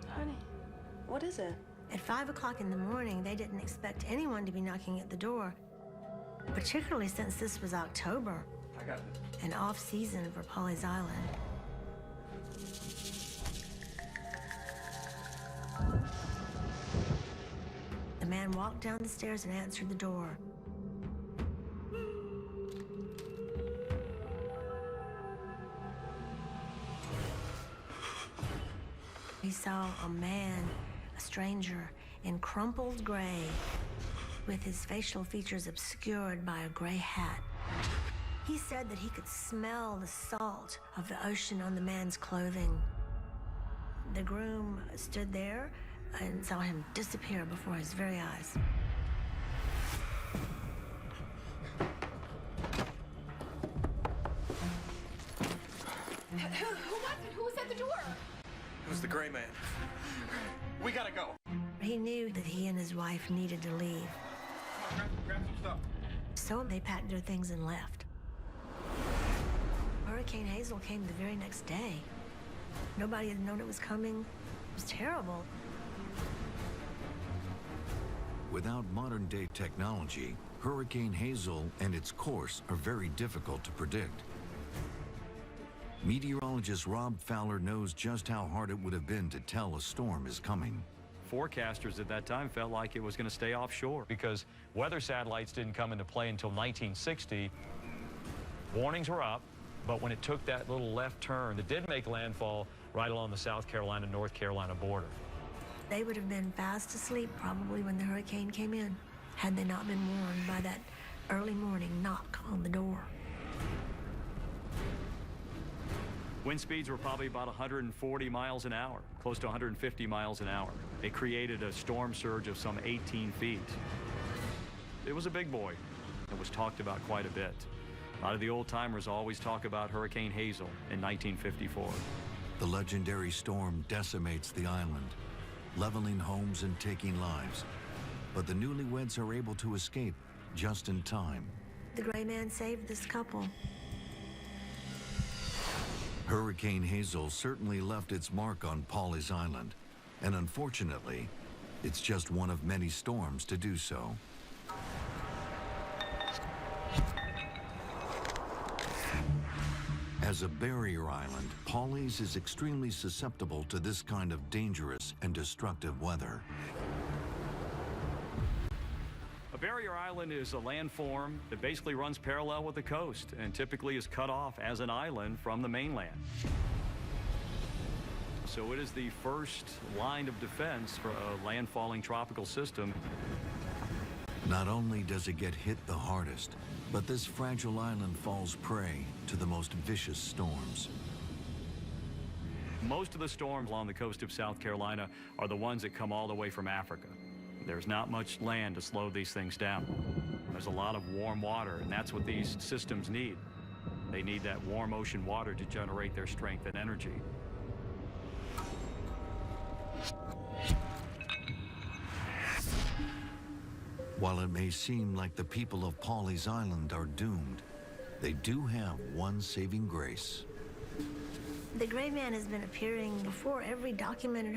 Honey, what is it? At 5 o'clock in the morning, they didn't expect anyone to be knocking at the door, particularly since this was October, an off-season for Pawleys Island. The man walked down the stairs and answered the door. He saw a man, a stranger, in crumpled gray, with his facial features obscured by a gray hat. He said that he could smell the salt of the ocean on the man's clothing. The groom stood there and saw him disappear before his very eyes. Who was it? Who was at the door? It was the Gray Man. We gotta go. He knew that he and his wife needed to leave. Grab some stuff. So they packed their things and left. Hurricane Hazel came the very next day. Nobody had known it was coming. It was terrible. Without modern-day technology, Hurricane Hazel and its course are very difficult to predict. Meteorologist Rob Fowler knows just how hard it would have been to tell a storm is coming. Forecasters at that time felt like it was going to stay offshore because weather satellites didn't come into play until 1960. Warnings were up, but when it took that little left turn, it did make landfall right along the South Carolina-North Carolina border. They would have been fast asleep probably when the hurricane came in, had they not been warned by that early morning knock on the door. Wind speeds were probably about 140 miles an hour, close to 150 miles an hour. It created a storm surge of some 18 feet. It was a big boy. It was talked about quite a bit. A lot of the old-timers always talk about Hurricane Hazel in 1954. The legendary storm decimates the island, leveling homes and taking lives. But the newlyweds are able to escape just in time. The gray man saved this couple. Hurricane Hazel certainly left its mark on Pawleys Island, and unfortunately, it's just one of many storms to do so. As a barrier island, Pawleys is extremely susceptible to this kind of dangerous and destructive weather. A barrier island is a landform that basically runs parallel with the coast and typically is cut off as an island from the mainland. So it is the first line of defense for a landfalling tropical system. Not only does it get hit the hardest, but this fragile island falls prey to the most vicious storms. Most of the storms along the coast of South Carolina are the ones that come all the way from Africa. There's not much land to slow these things down. There's a lot of warm water, and that's what these systems need. They need that warm ocean water to generate their strength and energy. While it may seem like the people of Pawleys Island are doomed, they do have one saving grace. The gray man has been appearing before every documented